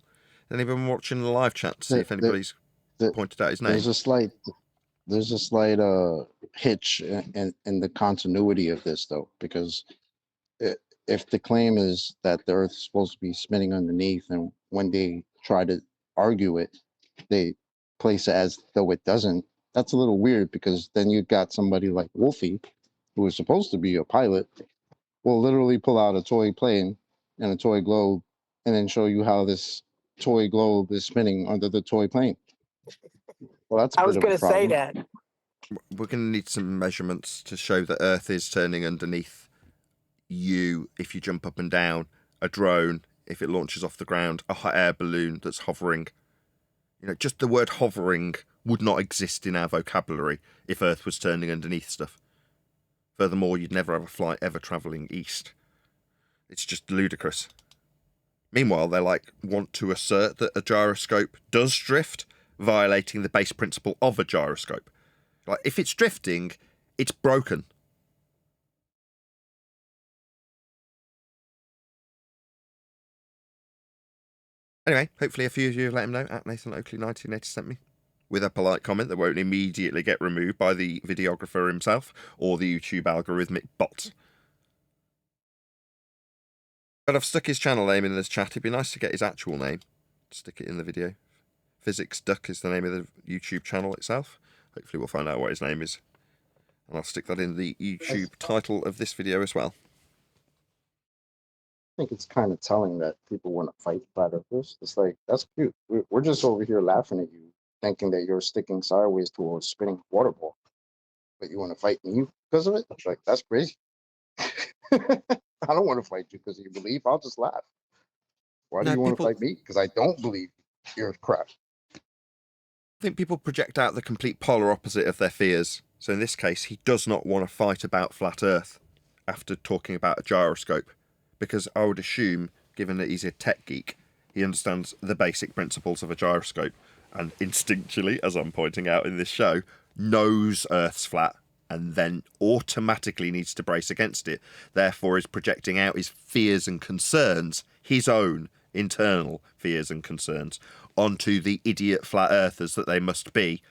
Anyone watching the live chat to see if anybody's pointed out his name. There's a slight hitch in the continuity of this, though, because if the claim is that the Earth's supposed to be spinning underneath, and when they try to argue it, they place it as though it doesn't. That's a little weird, because then you've got somebody like Wolfie, who is supposed to be a pilot, will literally pull out a toy plane and a toy globe and then show you how this toy globe is spinning under the toy plane. Well, that's I was going to say that. We're going to need some measurements to show that Earth is turning underneath you if you jump up and down, a drone if it launches off the ground, a hot air balloon that's hovering. Just the word hovering would not exist in our vocabulary if Earth was turning underneath stuff. Furthermore, you'd never have a flight ever travelling east. It's just ludicrous. Meanwhile, they want to assert that a gyroscope does drift, violating the base principle of a gyroscope. If it's drifting, it's broken. Anyway, hopefully a few of you have let him know at Nathan Oakley 1980 sent me with a polite comment that won't immediately get removed by the videographer himself or the YouTube algorithmic bot. But I've stuck his channel name in this chat. It'd be nice to get his actual name. Stick it in the video. Physics Duck is the name of the YouTube channel itself. Hopefully we'll find out what his name is. And I'll stick that in the YouTube title of this video as well. I think it's kind of telling that people want to fight flat earthers. It's like, that's cute. We're just over here laughing at you thinking that you're sticking sideways to a spinning water ball, but you want to fight me because of it? It's like, that's crazy. I don't want to fight you because of your belief. I'll just laugh. Why do No, you want to people- fight me? Because I don't believe you're crap. I think people project out the complete polar opposite of their fears. So in this case, he does not want to fight about flat Earth after talking about a gyroscope, because I would assume, given that he's a tech geek, he understands the basic principles of a gyroscope, and instinctually, as I'm pointing out in this show, knows Earth's flat and then automatically needs to brace against it, therefore is projecting out his fears and concerns, his own internal fears and concerns, onto the idiot flat earthers that they must be,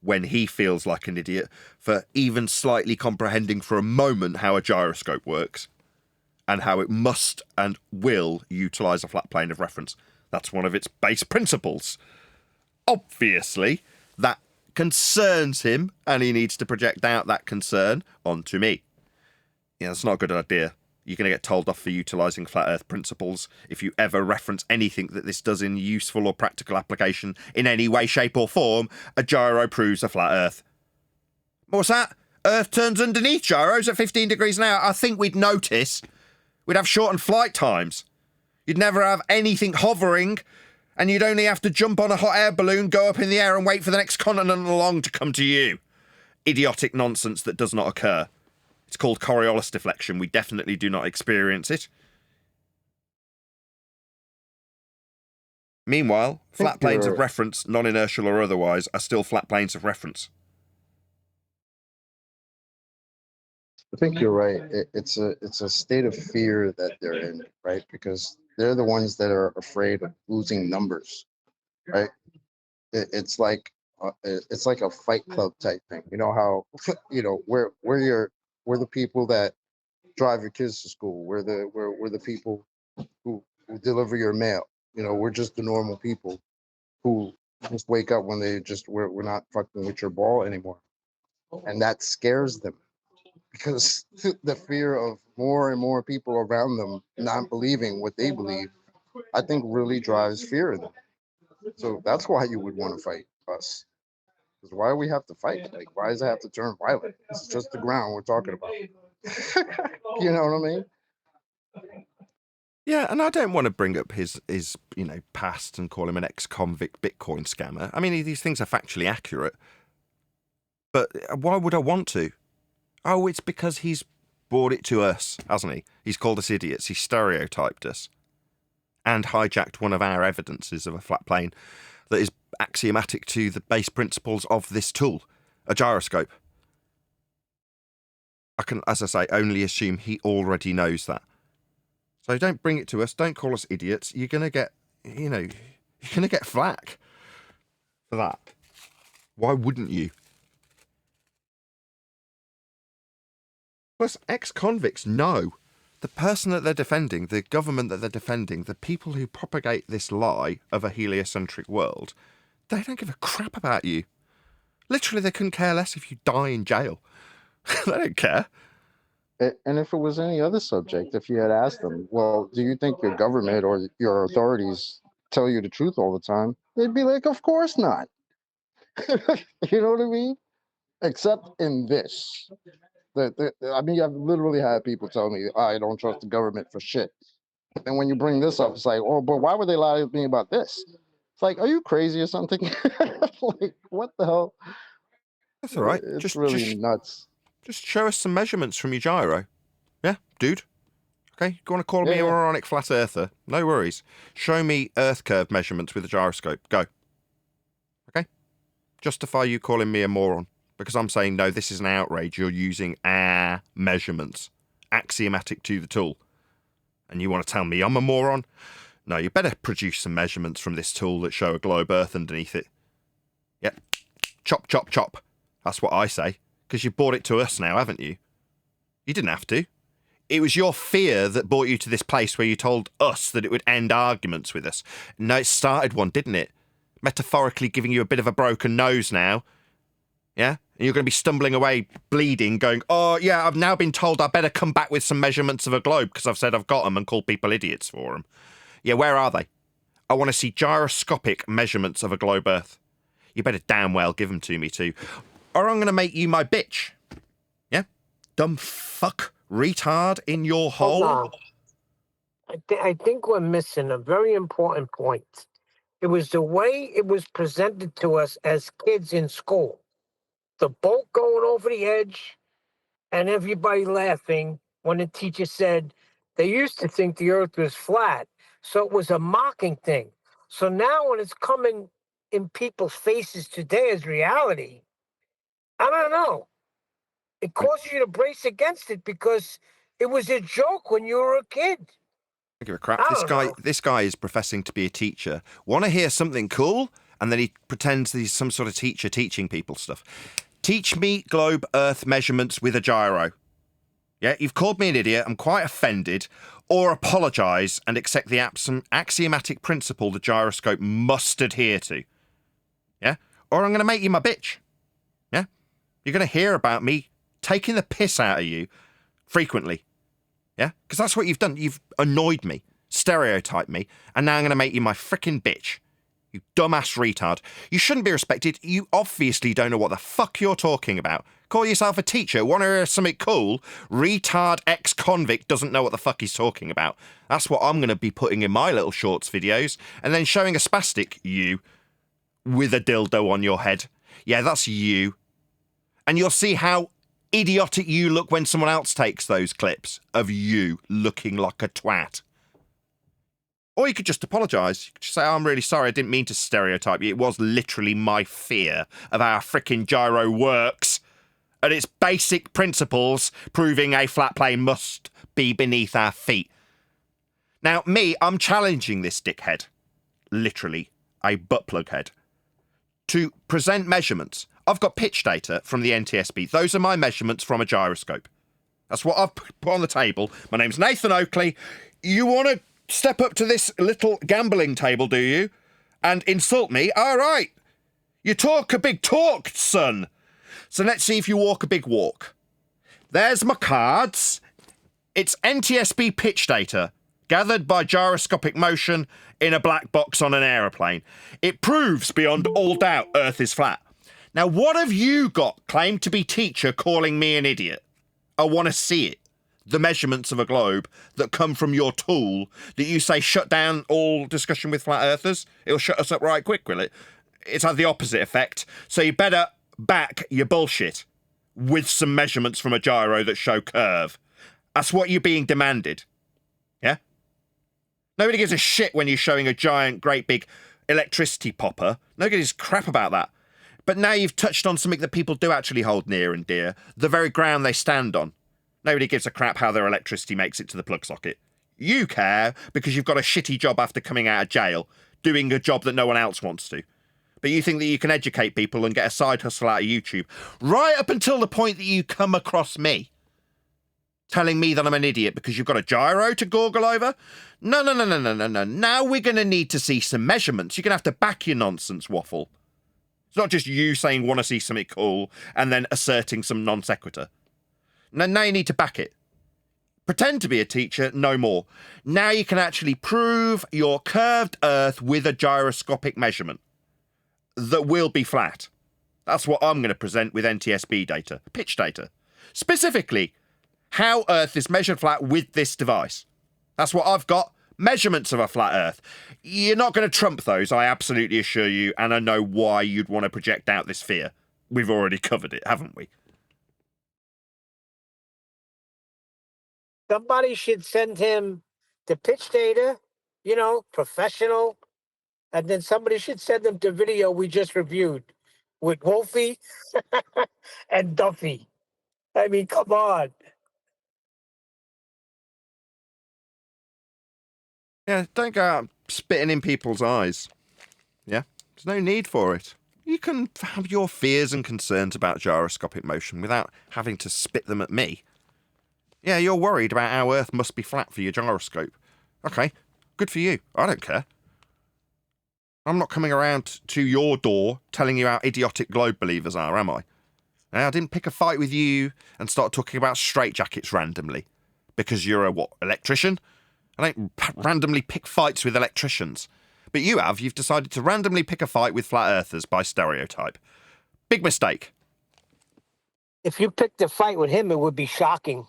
when he feels like an idiot for even slightly comprehending for a moment how a gyroscope works and how it must and will utilise a flat plane of reference. That's one of its base principles. Obviously, that concerns him, and he needs to project out that concern onto me. Yeah, that's not a good idea. You're going to get told off for utilising flat earth principles if you ever reference anything that this does in useful or practical application in any way, shape or form. A gyro proves a flat earth. What's that? Earth turns underneath gyros at 15 degrees an hour. I think we'd notice. We'd have shortened flight times. You'd never have anything hovering, and you'd only have to jump on a hot air balloon, go up in the air and wait for the next continent along to come to you. Idiotic nonsense that does not occur. It's called Coriolis deflection. We definitely do not experience it. Meanwhile, flat planes of reference, non-inertial or otherwise, are still flat planes of reference. I think you're right. It's a state of fear that they're in, right? Because they're the ones that are afraid of losing numbers, right? It's like a Fight Club type thing. You know how we're the people that drive your kids to school. We're the people who deliver your mail. You know, we're just the normal people who just wake up when we're not fucking with your ball anymore, and that scares them. Because the fear of more and more people around them not believing what they believe, I think really drives fear in them. So that's why you would want to fight us. Because why do we have to fight? Like, why does it have to turn violent? It's just the ground we're talking about. You know what I mean? Yeah, and I don't want to bring up his past and call him an ex-convict Bitcoin scammer. I mean, these things are factually accurate. But why would I want to? Oh, it's because he's brought it to us, hasn't he? He's called us idiots. He's stereotyped us. And hijacked one of our evidences of a flat plane that is axiomatic to the base principles of this tool, a gyroscope. I can, as I say, only assume he already knows that. So don't bring it to us. Don't call us idiots. You're going to get, you're going to get flack for that. Why wouldn't you? Plus, ex-convicts know the person that they're defending, the government that they're defending, the people who propagate this lie of a heliocentric world, they don't give a crap about you. Literally, they couldn't care less if you die in jail. They don't care. And if it was any other subject, if you had asked them, well, do you think your government or your authorities tell you the truth all the time? They'd be like, of course not. You know what I mean? Except in this. I mean, I've literally had people tell me, I don't trust the government for shit. And when you bring this up, it's like, oh, but why would they lie to me about this? It's like, are you crazy or something? Like, what the hell? That's all right. It's really nuts. Just show us some measurements from your gyro. Yeah, dude. Okay, you want to call me a moronic flat earther? No worries. Show me Earth curve measurements with a gyroscope. Go. Okay? Justify you calling me a moron. Because I'm saying, no, this is an outrage. You're using our measurements, axiomatic to the tool. And you want to tell me I'm a moron? No, you better produce some measurements from this tool that show a globe Earth underneath it. Yep. Chop, chop, chop. That's what I say. Because you brought it to us now, haven't you? You didn't have to. It was your fear that brought you to this place where you told us that it would end arguments with us. No, it started one, didn't it? Metaphorically giving you a bit of a broken nose now. Yeah? And you're going to be stumbling away, bleeding, going, oh, yeah, I've now been told I better come back with some measurements of a globe because I've said I've got them and called people idiots for them. Yeah, where are they? I want to see gyroscopic measurements of a globe Earth. You better damn well give them to me too, or I'm going to make you my bitch. Yeah? Dumb fuck retard in your hole. Hold on. I think we're missing a very important point. It was the way it was presented to us as kids in school. The boat going over the edge and everybody laughing when the teacher said they used to think the earth was flat. So it was a mocking thing. So now when it's coming in people's faces today as reality, I don't know. It causes you to brace against it because it was a joke when you were a kid. I don't give a crap. This guy is professing to be a teacher. Want to hear something cool? And then he pretends that he's some sort of teacher teaching people stuff. Teach me globe Earth measurements with a gyro. Yeah, you've called me an idiot. I'm quite offended. Or apologise and accept the axiomatic principle the gyroscope must adhere to. Yeah? Or I'm going to make you my bitch. Yeah? You're going to hear about me taking the piss out of you frequently. Yeah? Because that's what you've done. You've annoyed me, stereotyped me, and now I'm going to make you my frickin' bitch. You dumbass retard. You shouldn't be respected. You obviously don't know what the fuck you're talking about. Call yourself a teacher. Want to hear something cool? Retard ex-convict doesn't know what the fuck he's talking about. That's what I'm going to be putting in my little shorts videos. And then showing a spastic, you, with a dildo on your head. Yeah, that's you. And you'll see how idiotic you look when someone else takes those clips of you looking like a twat. Or you could just apologise. You could just say, oh, I'm really sorry, I didn't mean to stereotype you. It was literally my fear of how frickin' gyro works and its basic principles proving a flat plane must be beneath our feet. Now, I'm challenging this dickhead, literally a butt plug head, to present measurements. I've got pitch data from the NTSB. Those are my measurements from a gyroscope. That's what I've put on the table. My name's Nathan Oakley. You want to step up to this little gambling table, do you? And insult me? All right. You talk a big talk, son. So let's see if you walk a big walk. There's my cards. It's NTSB pitch data, gathered by gyroscopic motion in a black box on an aeroplane. It proves beyond all doubt Earth is flat. Now, what have you got claimed to be teacher calling me an idiot? I want to see it. The measurements of a globe that come from your tool that you say shut down all discussion with flat earthers. It'll shut us up right quick, will it? It's had the opposite effect. So you better back your bullshit with some measurements from a gyro that show curve. That's what you're being demanded. Yeah? Nobody gives a shit when you're showing a giant, great big electricity popper. Nobody gives crap about that. But now you've touched on something that people do actually hold near and dear, the very ground they stand on. Nobody gives a crap how their electricity makes it to the plug socket. You care because you've got a shitty job after coming out of jail, doing a job that no one else wants to. But you think that you can educate people and get a side hustle out of YouTube, right up until the point that you come across me, telling me that I'm an idiot because you've got a gyro to goggle over? No. Now we're going to need to see some measurements. You're going to have to back your nonsense waffle. It's not just you saying want to see something cool and then asserting some non sequitur. Now you need to back it. Pretend to be a teacher, no more. Now you can actually prove your curved Earth with a gyroscopic measurement that will be flat. That's what I'm going to present with NTSB data, pitch data. Specifically, how Earth is measured flat with this device. That's what I've got, measurements of a flat Earth. You're not going to trump those, I absolutely assure you, and I know why you'd want to project out this fear. We've already covered it, haven't we? Somebody should send him the pitch data, professional, and then somebody should send him the video we just reviewed with Wolfie and Duffy. I mean, come on. Yeah, don't go out spitting in people's eyes. Yeah, there's no need for it. You can have your fears and concerns about gyroscopic motion without having to spit them at me. Yeah, you're worried about how Earth must be flat for your gyroscope. Okay, good for you. I don't care. I'm not coming around to your door telling you how idiotic globe believers are, am I? Now, I didn't pick a fight with you and start talking about straitjackets randomly. Because you're a, electrician? I don't randomly pick fights with electricians. But you've decided to randomly pick a fight with flat earthers by stereotype. Big mistake. If you picked a fight with him, it would be shocking.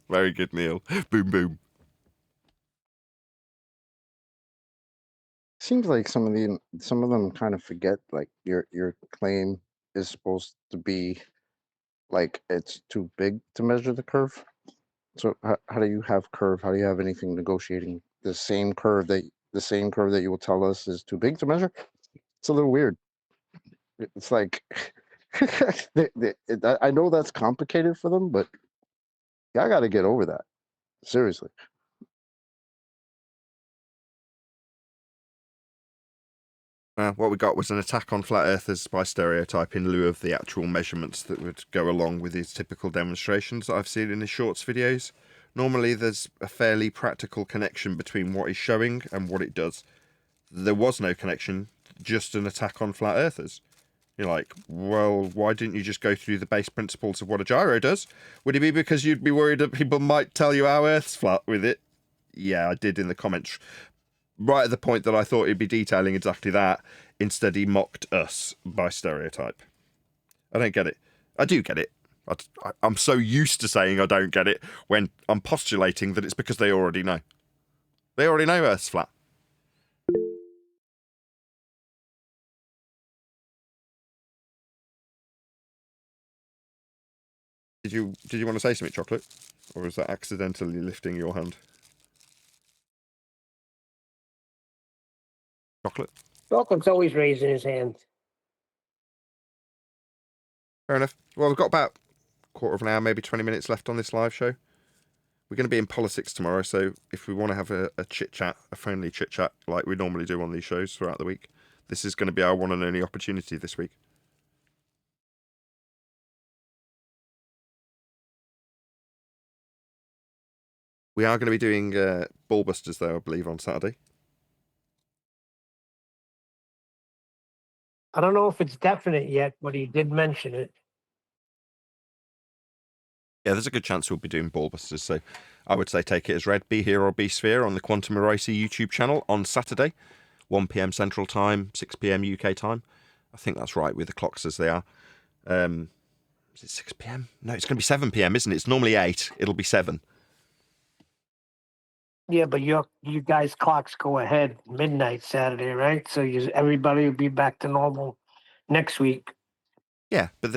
Very good, Neil. Boom, boom. Seems like some of them kind of forget, like, your claim is supposed to be like it's too big to measure the curve. So how do you have curve? How do you have anything negotiating the same curve that you will tell us is too big to measure? It's a little weird. It's like I know that's complicated for them, but y'all got to get over that. Seriously. What we got was an attack on flat earthers by stereotype in lieu of the actual measurements that would go along with his typical demonstrations that I've seen in his shorts videos. Normally there's a fairly practical connection between what he's showing and what it does. There was no connection, just an attack on flat earthers. You're like, well, why didn't you just go through the base principles of what a gyro does? Would it be because you'd be worried that people might tell you how Earth's flat with it? Yeah, I did in the comments. Right at the point that I thought he'd be detailing exactly that. Instead, he mocked us by stereotype. I don't get it. I do get it. I'm so used to saying I don't get it when I'm postulating that it's because they already know. They already know Earth's flat. Did you want to say something, Chocolate? Or was that accidentally lifting your hand? Chocolate? Chocolate's always raising his hand. Fair enough. Well, we've got about a quarter of an hour, maybe 20 minutes left on this live show. We're going to be in politics tomorrow, so if we want to have a chit-chat, a friendly chit-chat, like we normally do on these shows throughout the week, this is going to be our one and only opportunity this week. We are going to be doing Ballbusters, though, I believe, on Saturday. I don't know if it's definite yet, but he did mention it. Yeah, there's a good chance we'll be doing Ballbusters, so I would say take it as read. Be here or be sphere on the Quantum Eraser YouTube channel on Saturday, 1 p.m. Central Time, 6 p.m. UK time. I think that's right with the clocks as they are. Is it 6 p.m? No, it's going to be 7 p.m, isn't it? It's normally 8. It'll be 7. Yeah, but you guys' clocks go ahead midnight Saturday, right? So everybody will be back to normal next week. Yeah, but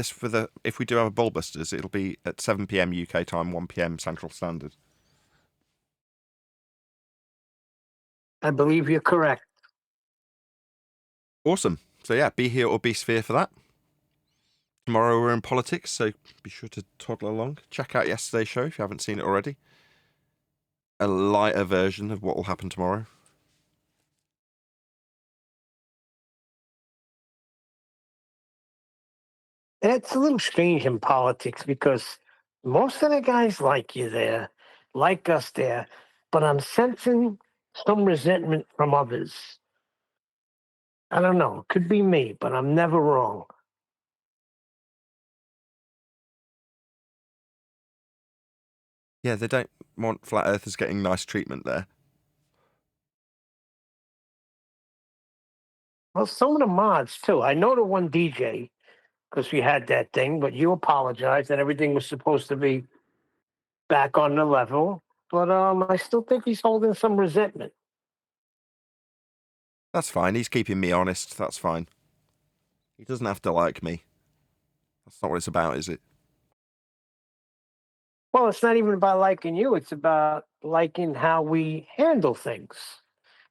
if we do have a Ballbusters, it'll be at 7 p.m. UK time, 1 p.m. Central Standard. I believe you're correct. Awesome. So yeah, be here or be sphere for that. Tomorrow we're in politics, so be sure to toddle along. Check out yesterday's show if you haven't seen it already. A lighter version of what will happen tomorrow. It's a little strange in politics because most of the guys like you there, like us there, but I'm sensing some resentment from others. I don't know. It could be me, but I'm never wrong. Yeah, they don't want flat earthers getting nice treatment there. Well, some of the mods, too. I know the one DJ, because we had that thing, but you apologized and everything was supposed to be back on the level. But I still think he's holding some resentment. That's fine. He's keeping me honest. That's fine. He doesn't have to like me. That's not what it's about, is it? Well, it's not even about liking you. It's about liking how we handle things.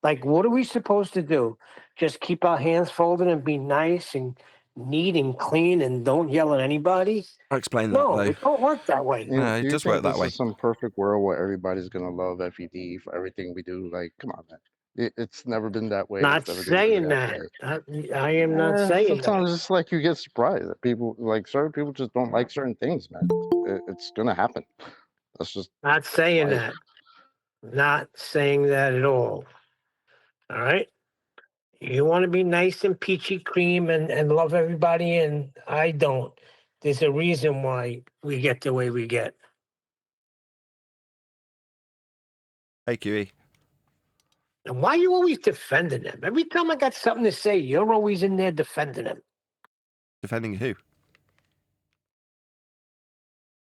Like, what are we supposed to do? Just keep our hands folded and be nice and neat and clean and don't yell at anybody? I'll explain that, No, though. it don't work that way. No, it Do you does think work that this way. is some perfect world where everybody's gonna love FED for everything we do? Like, come on, man. It's never been that way. Not It's never gonna be saying that that. way. I am not saying Sometimes that. it's like you get surprised that people, like, certain people just don't like certain things, man. It's gonna happen. That's just Not saying life. that. Not saying that at all. All right? You want to be nice and peachy cream and love everybody, and I don't. There's a reason why we get the way we get. Hey, QE. And why are you always defending them? Every time I got something to say, you're always in there defending them. Defending who?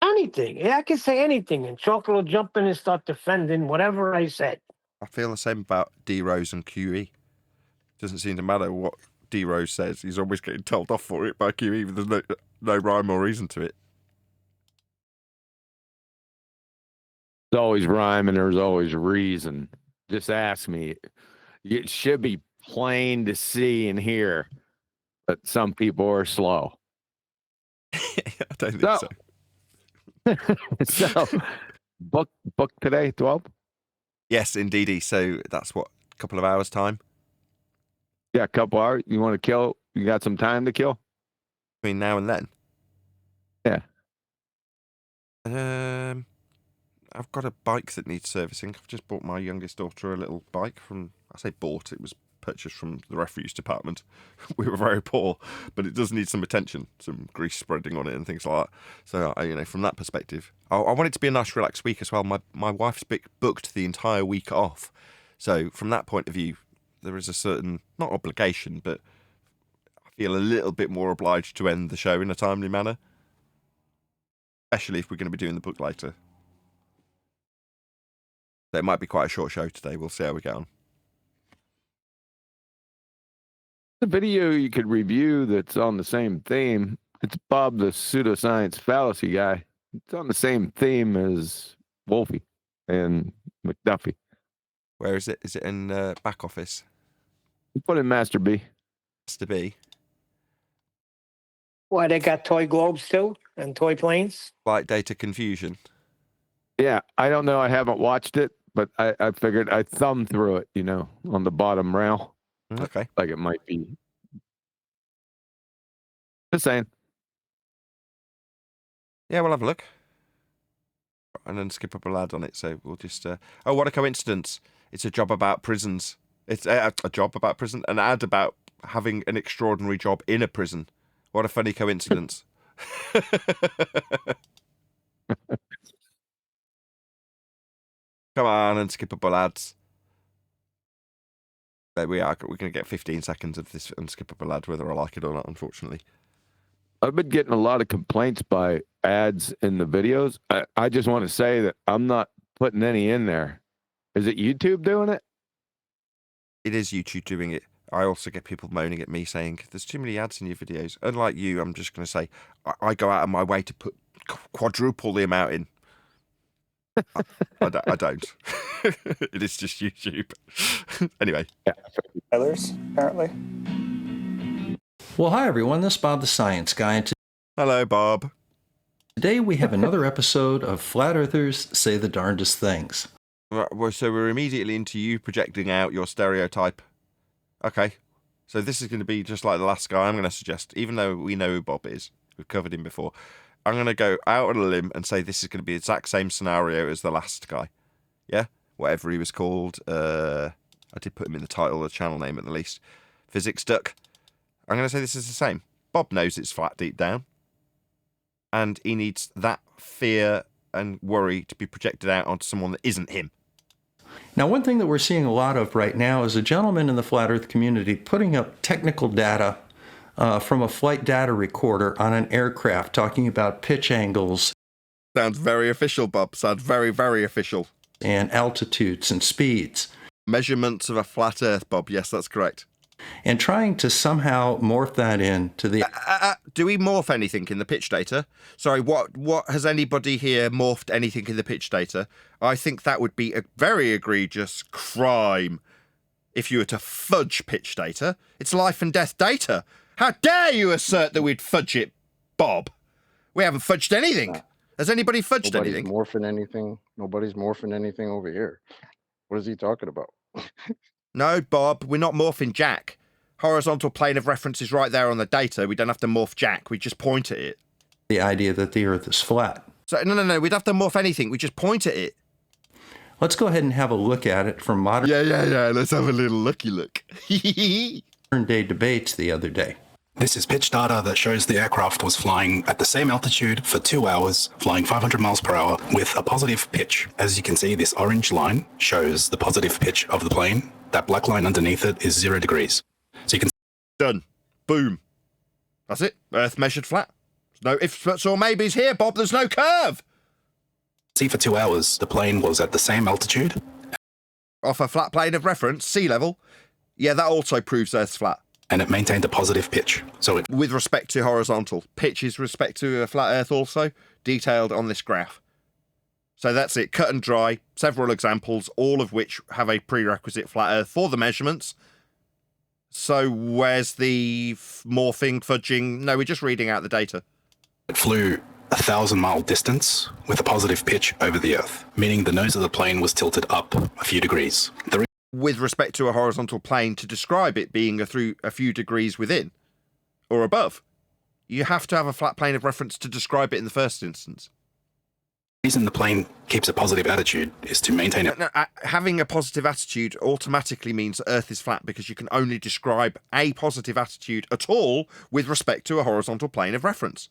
Anything. Yeah, I can say anything, and Chocolate will jump in and start defending whatever I said. I feel the same about D Rose and QE. Doesn't seem to matter what D Rose says. He's always getting told off for it by QE. There's no rhyme or reason to it. There's always rhyme and there's always reason. Just ask me. It should be plain to see and hear, but some people are slow. I don't think so. So, book today, 12? Yes, indeedy. So that's what, a couple of hours time? Yeah, a couple hours. You want to kill? You got some time to kill? Between now and then? Yeah. I've got a bike that needs servicing. I've just bought my youngest daughter a little bike from, I say bought, it was purchased from the refuse department. We were very poor, but it does need some attention, some grease spreading on it and things like that. So, from that perspective, I want it to be a nice relaxed week as well. My wife's booked the entire week off. So from that point of view, there is a certain, not obligation, but I feel a little bit more obliged to end the show in a timely manner. Especially if we're going to be doing the book later. So it might be quite a short show today. We'll see how we get on. The video you could review that's on the same theme. It's Bob the pseudoscience fallacy guy. It's on the same theme as Wolfie and McDuffie. Where is it? Is it in back office? You put in Master B. Master B. Why, they got toy globes too and toy planes? Flight data confusion. Yeah, I don't know. I haven't watched it, but I figured I'd thumb through it, on the bottom rail. Okay. Like it might be. Just saying. Yeah, we'll have a look. And then skip up a lad on it, so we'll just... Oh, what a coincidence. It's a job about prisons. It's a job about prison. An ad about having an extraordinary job in a prison. What a funny coincidence. Come on and skip up a lads. There we are. We're going to get 15 seconds of this unskippable ad, whether I like it or not, unfortunately. I've been getting a lot of complaints by ads in the videos. I just want to say that I'm not putting any in there. Is it YouTube doing it? It is YouTube doing it. I also get people moaning at me saying, there's too many ads in your videos. Unlike you, I'm just going to say, I go out of my way to put quadruple the amount in. I don't. It is just YouTube. Anyway. Yeah. Others, apparently. Well, hi, everyone. This is Bob the Science Guy. And hello, Bob. Today we have another episode of Flat Earthers Say the Darndest Things. Right, well, so we're immediately into you projecting out your stereotype. Okay. So this is going to be just like the last guy. I'm going to suggest, even though we know who Bob is, we've covered him before, I'm going to go out on a limb and say this is going to be the exact same scenario as the last guy. Yeah? Whatever he was called. I did put him in the title, the channel name at the least. Physics Duck. I'm going to say this is the same. Bob knows it's flat deep down. And he needs that fear and worry to be projected out onto someone that isn't him. Now, one thing that we're seeing a lot of right now is a gentleman in the Flat Earth community putting up technical data from a flight data recorder on an aircraft, talking about pitch angles. Sounds very official, Bob. Sounds very, very official. And altitudes and speeds. Measurements of a flat Earth, Bob. Yes, that's correct. And trying to somehow morph that into the... do we morph anything in the pitch data? Sorry, what has anybody here morphed anything in the pitch data? I think that would be a very egregious crime if you were to fudge pitch data. It's life and death data. How dare you assert that we'd fudge it, Bob? We haven't fudged anything. Has anybody fudged anything? Nobody's morphing anything over here. What is he talking about? No, Bob, we're not morphing Jack. Horizontal plane of reference is right there on the data. We don't have to morph Jack. We just point at it. The idea that the Earth is flat. So, no. We'd have to morph anything. We just point at it. Let's go ahead and have a look at it from modern... Yeah. Let's have a little looky look. modern-day debates the other day. This is pitch data that shows the aircraft was flying at the same altitude for 2 hours, flying 500 miles per hour with a positive pitch. As you can see, this orange line shows the positive pitch of the plane. That black line underneath it is 0 degrees. So you can... Done. Boom. That's it. Earth measured flat. There's no ifs, buts, or maybes here, Bob. There's no curve. See, for 2 hours, the plane was at the same altitude. Off a flat plane of reference, sea level. Yeah, that also proves Earth's flat. And it maintained a positive pitch. So it... With respect to horizontal. Pitch is respect to a flat Earth also, detailed on this graph. So that's it. Cut and dry. Several examples, all of which have a prerequisite flat Earth for the measurements. So where's the morphing, fudging? No, we're just reading out the data. It flew 1,000-mile distance with a positive pitch over the Earth, meaning the nose of the plane was tilted up a few degrees. With respect to a horizontal plane, to describe it being a few degrees within or above, you have to have a flat plane of reference to describe it in the first instance. The reason the plane keeps a positive attitude is to maintain it. Having a positive attitude automatically means Earth is flat because you can only describe a positive attitude at all with respect to a horizontal plane of reference.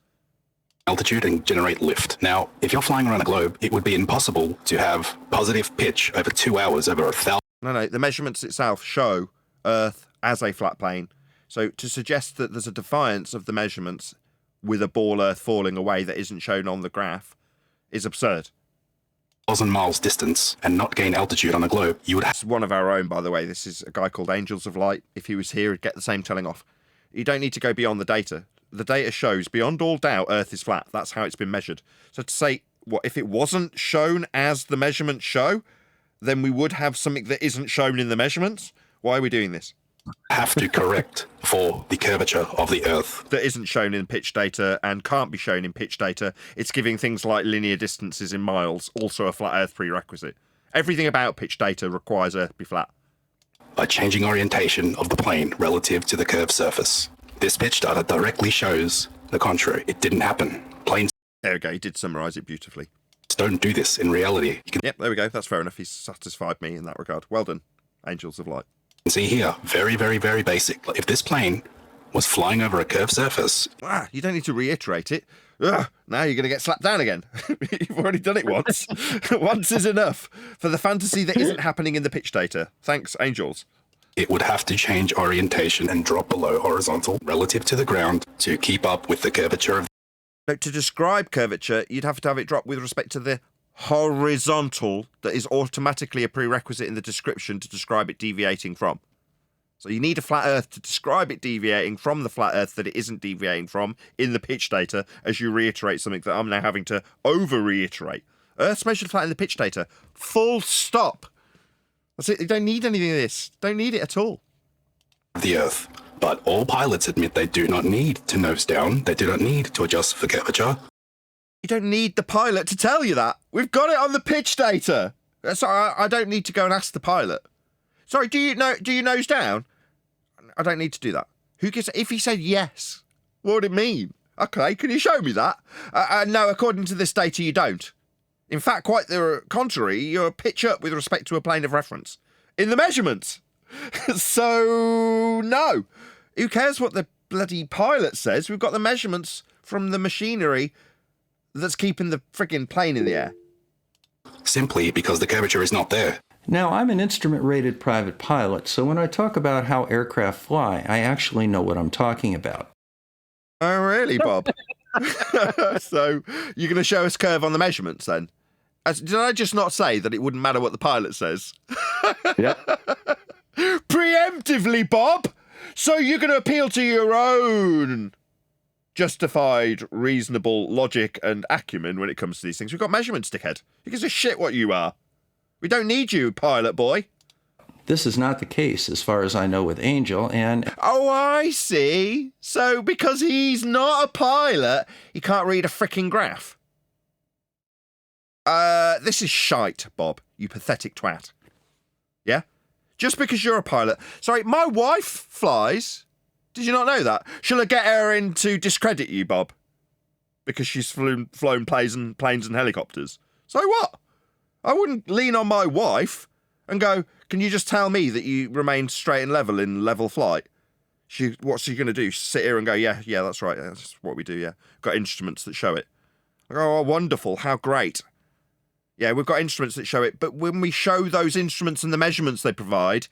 Altitude and generate lift. Now, if you're flying around a globe, it would be impossible to have positive pitch over 2 hours over 1,000. No, the measurements itself show Earth as a flat plane. So to suggest that there's a defiance of the measurements with a ball Earth falling away that isn't shown on the graph is absurd. 1,000 miles distance and not gain altitude on a globe, you would have... It's one of our own, by the way. This is a guy called Angels of Light. If he was here, he'd get the same telling off. You don't need to go beyond the data. The data shows, beyond all doubt, Earth is flat. That's how it's been measured. So to say, what if it wasn't shown as the measurements show, then we would have something that isn't shown in the measurements? Why are we doing this? Have to correct for the curvature of the Earth. That isn't shown in pitch data and can't be shown in pitch data. It's giving things like linear distances in miles also a flat Earth prerequisite. Everything about pitch data requires Earth be flat. By changing orientation of the plane relative to the curved surface. This pitch data directly shows the contrary. It didn't happen. Planes... There we go. He did summarise it beautifully. Don't do this in reality. Yep, there we go. That's fair enough. He's satisfied me in that regard. Well done, Angels of Light. See here, very, very, very basic. If this plane was flying over a curved surface... You don't need to reiterate it. Now you're going to get slapped down again. You've already done it once. Once is enough for the fantasy that isn't happening in the pitch data. Thanks, Angels. It would have to change orientation and drop below horizontal relative to the ground to keep up with the curvature of... No, to describe curvature, you'd have to have it drop with respect to the horizontal that is automatically a prerequisite in the description to describe it deviating from. So you need a flat Earth to describe it deviating from the flat Earth that it isn't deviating from in the pitch data as you reiterate something that I'm now having to over-reiterate. Earth's measured flat in the pitch data. Full stop. That's it. You don't need anything of this. Don't need it at all. The Earth. But all pilots admit they do not need to nose down. They do not need to adjust for curvature. You don't need the pilot to tell you that. We've got it on the pitch data. Sorry, I don't need to go and ask the pilot. Sorry, do you nose down? I don't need to do that. Who gives? If he said yes, what would it mean? Okay, can you show me that? No, according to this data, you don't. In fact, quite the contrary, you're pitch up with respect to a plane of reference in the measurements. So, no. Who cares what the bloody pilot says? We've got the measurements from the machinery that's keeping the frigging plane in the air. Simply because the curvature is not there. Now, I'm an instrument-rated private pilot, so when I talk about how aircraft fly, I actually know what I'm talking about. Oh, really, Bob? So, you're going to show us curve on the measurements, then? Did I just not say that it wouldn't matter what the pilot says? Yeah. Preemptively, Bob! So you're going to appeal to your own justified, reasonable logic and acumen when it comes to these things. We've got measurements, dickhead. Who gives a shit what you are? We don't need you, pilot boy. This is not the case, as far as I know, with Angel, and... Oh, I see. So because he's not a pilot, he can't read a frickin' graph. This is shite, Bob, you pathetic twat. Yeah? Just because you're a pilot. Sorry, my wife flies. Did you not know that? Shall I get her in to discredit you, Bob? Because she's flown planes and helicopters. So what? I wouldn't lean on my wife and go, can you just tell me that you remain straight and level in level flight? What's she going to do? Sit here and go, yeah, that's right. That's what we do, yeah. Got instruments that show it. I go, oh, wonderful. How great. Yeah, we've got instruments that show it. But when we show those instruments and the measurements they provide,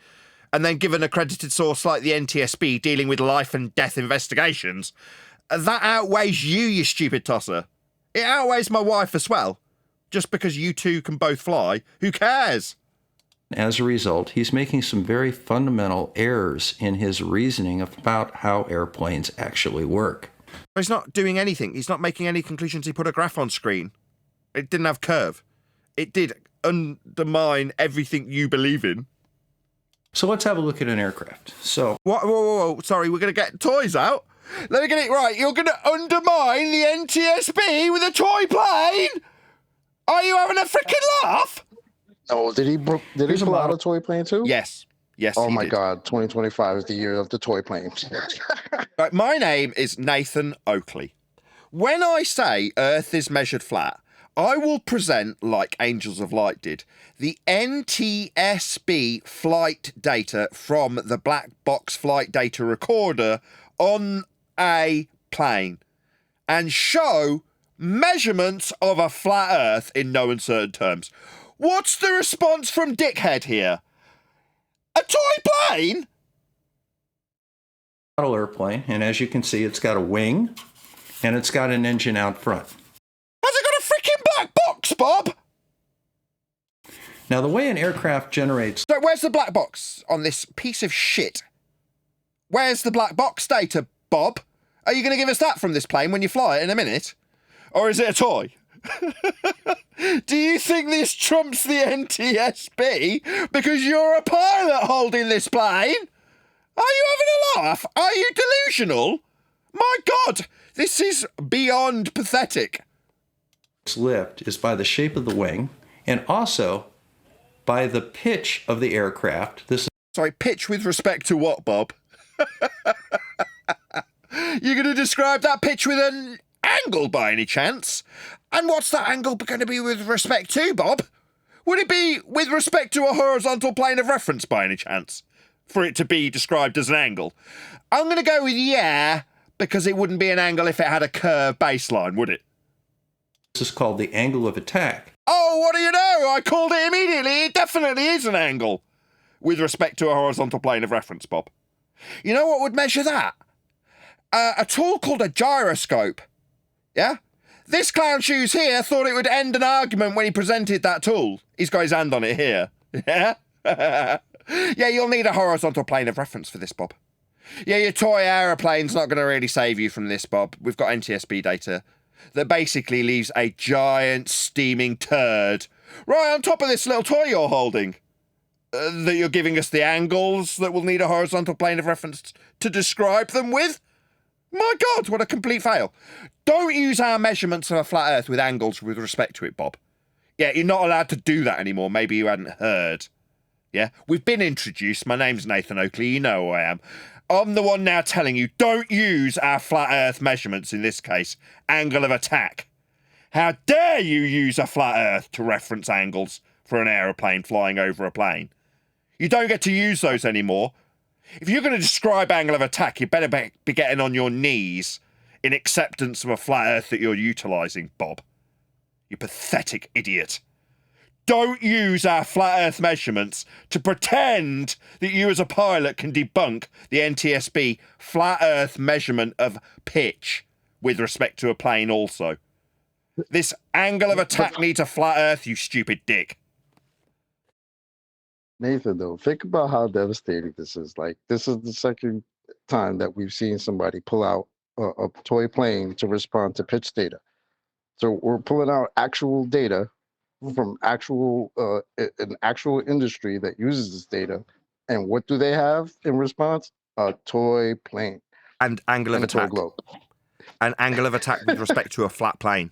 and then give an accredited source like the NTSB dealing with life and death investigations, that outweighs you stupid tosser. It outweighs my wife as well. Just because you two can both fly, who cares? As a result, he's making some very fundamental errors in his reasoning about how airplanes actually work. He's not doing anything. He's not making any conclusions. He put a graph on screen. It didn't have curve. It did undermine everything you believe in. So let's have a look at an aircraft. So, Whoa. Sorry, we're going to get toys out? Let me get it right. You're going to undermine the NTSB with a toy plane? Are you having a freaking laugh? Oh, did he pull out a toy plane too? Yes. Yes. Oh my God, 2025 is the year of the toy plane. Right, my name is Nathan Oakley. When I say Earth is measured flat, I will present, like Angels of Light did, the NTSB flight data from the black box flight data recorder on a plane and show measurements of a flat Earth in no uncertain terms. What's the response from Dickhead here? A toy plane? model airplane, and as you can see, it's got a wing and it's got an engine out front. Has it got a freaking black box, Bob? Now, the way an aircraft generates... So where's the black box on this piece of shit? Where's the black box data, Bob? Are you going to give us that from this plane when you fly it in a minute? Or is it a toy? Do you think this trumps the NTSB because you're a pilot holding this plane? Are you having a laugh? Are you delusional? My God, this is beyond pathetic. Lift is by the shape of the wing and also by the pitch of the aircraft. Sorry, pitch with respect to what, Bob? You're going to describe that pitch with an angle by any chance? And what's that angle going to be with respect to, Bob? Would it be with respect to a horizontal plane of reference by any chance? For it to be described as an angle? I'm going to go with yeah, because it wouldn't be an angle if it had a curved baseline, would it? This is called the angle of attack. Oh, what do you know? I called it immediately. It definitely is an angle with respect to a horizontal plane of reference, Bob. You know what would measure that? A tool called a gyroscope. Yeah? This clown shoes here thought it would end an argument when he presented that tool. He's got his hand on it here. Yeah? Yeah, you'll need a horizontal plane of reference for this, Bob. Yeah, your toy aeroplane's not going to really save you from this, Bob. We've got NTSB data that basically leaves a giant steaming turd right on top of this little toy you're holding. That you're giving us the angles that we'll need a horizontal plane of reference to describe them with? My God, what a complete fail. Don't use our measurements of a flat Earth with angles with respect to it, Bob. Yeah, you're not allowed to do that anymore. Maybe you hadn't heard. Yeah, we've been introduced. My name's Nathan Oakley. You know who I am. I'm the one now telling you, don't use our flat Earth measurements in this case. Angle of attack. How dare you use a flat Earth to reference angles for an aeroplane flying over a plane? You don't get to use those anymore. If you're going to describe angle of attack, you better be getting on your knees in acceptance of a flat Earth that you're utilising, Bob. You pathetic idiot. Don't use our flat Earth measurements to pretend that you as a pilot can debunk the NTSB flat Earth measurement of pitch with respect to a plane also. This angle of attack needs a flat Earth, you stupid dick. Nathan, though, think about how devastating this is. Like, this is the second time that we've seen somebody pull out a toy plane to respond to pitch data. So we're pulling out actual data from an actual industry that uses this data. And what do they have in response? A toy plane. And angle of attack. An angle of attack with respect to a flat plane.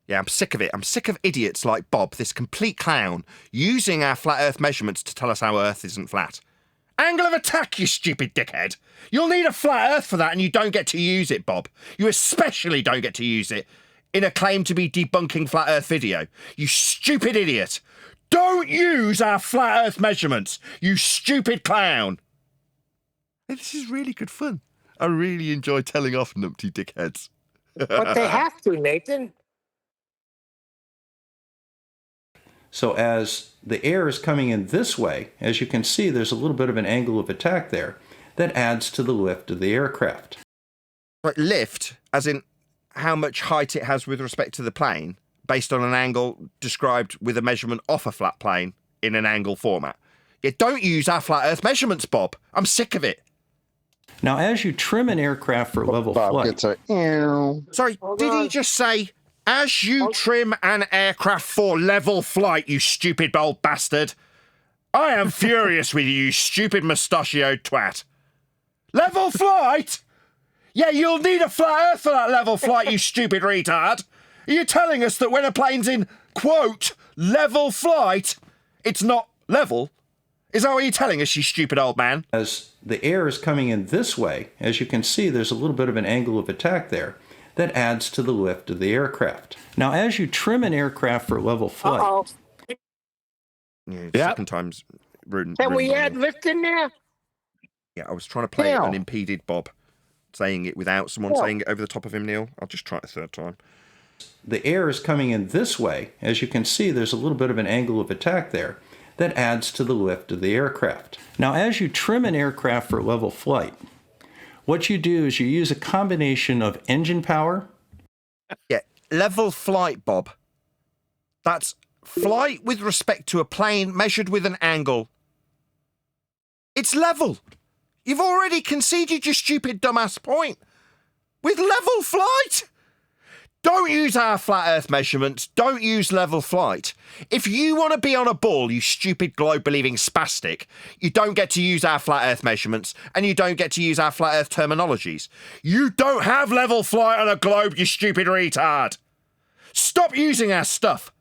Yeah, I'm sick of it. I'm sick of idiots like Bob, this complete clown, using our flat Earth measurements to tell us our Earth isn't flat. Angle of attack, you stupid dickhead. You'll need a flat Earth for that and you don't get to use it, Bob. You especially don't get to use it in a claim to be debunking flat Earth video. You stupid idiot. Don't use our flat Earth measurements, you stupid clown. Hey, this is really good fun. I really enjoy telling off numpty dickheads. But they have to, Nathan. So as the air is coming in this way, as you can see, there's a little bit of an angle of attack there that adds to the lift of the aircraft. Like lift, as in how much height it has with respect to the plane, based on an angle described with a measurement off a flat plane in an angle format. Yeah, don't use our flat Earth measurements, Bob. I'm sick of it. Now, as you trim an aircraft for level flight... Sorry, did he just say, as you trim an aircraft for level flight, you stupid old bastard? I am furious with you stupid mustachioed twat. Level flight? Yeah, you'll need a flat Earth for that level flight, you stupid retard. Are you telling us that when a plane's in, quote, level flight, it's not level? Is that what you're telling us, you stupid old man? As the air is coming in this way, as you can see, there's a little bit of an angle of attack there that adds to the lift of the aircraft. Now, as you trim an aircraft for level flight... Yeah, second time's ruined. Can we add lift in there? Yeah, I was trying to play it unimpeded, Bob. Saying it without someone saying it over the top of him, Neil. I'll just try it a third time. The air is coming in this way. As you can see, there's a little bit of an angle of attack there that adds to the lift of the aircraft. Now, as you trim an aircraft for level flight, what you do is you use a combination of engine power. Yeah, level flight, Bob. That's flight with respect to a plane measured with an angle. It's level. You've already conceded your stupid dumbass point. With level flight? Don't use our flat Earth measurements. Don't use level flight. If you want to be on a ball, you stupid globe-believing spastic, you don't get to use our flat Earth measurements, and you don't get to use our flat Earth terminologies. You don't have level flight on a globe, you stupid retard. Stop using our stuff.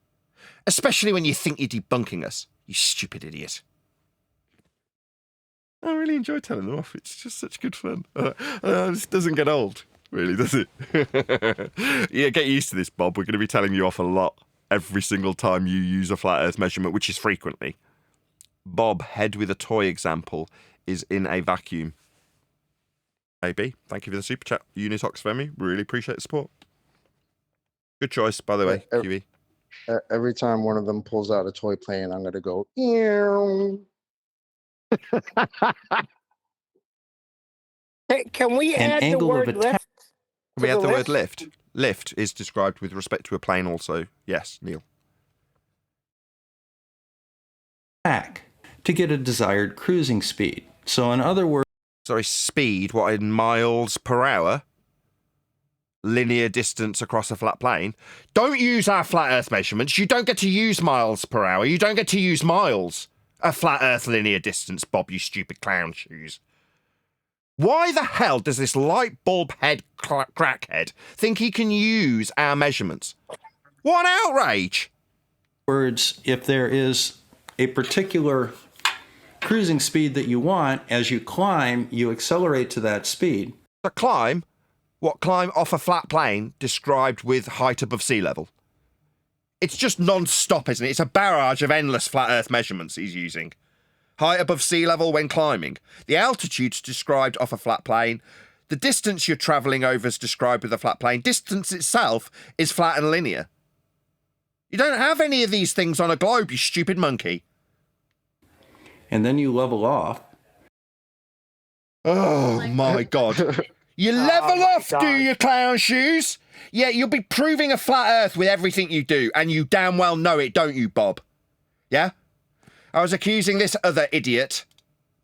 Especially when you think you're debunking us, you stupid idiot. I really enjoy telling them off. It's just such good fun. This doesn't get old, really, does it? Yeah, get used to this, Bob. We're going to be telling you off a lot every single time you use a flat Earth measurement, which is frequently. Bob, head with a toy example, is in a vacuum. AB, thank you for the super chat. Unitox Femi, really appreciate the support. Good choice, by the way, QE. Every time one of them pulls out a toy plane, I'm going to go, ew. Can we add the word lift? Can we add the word lift? Lift is described with respect to a plane also. Yes, Neil. Back to get a desired cruising speed. So in other words... Sorry, speed, what, in miles per hour? Linear distance across a flat plane? Don't use our flat Earth measurements. You don't get to use miles per hour. You don't get to use miles. A flat Earth linear distance, Bob, you stupid clown shoes. Why the hell does this light bulb head crackhead think he can use our measurements? What an outrage! Words, if there is a particular cruising speed that you want, as you climb, you accelerate to that speed. A climb? What, climb off a flat plane described with height above sea level? It's just non-stop, isn't it? It's a barrage of endless flat Earth measurements he's using. Height above sea level when climbing. The altitude's described off a flat plane. The distance you're travelling over is described with a flat plane. Distance itself is flat and linear. You don't have any of these things on a globe, you stupid monkey. And then you level off. Oh my God. You level off, do you, clown shoes? Yeah, you'll be proving a flat Earth with everything you do, and you damn well know it, don't you, Bob? Yeah? I was accusing this other idiot,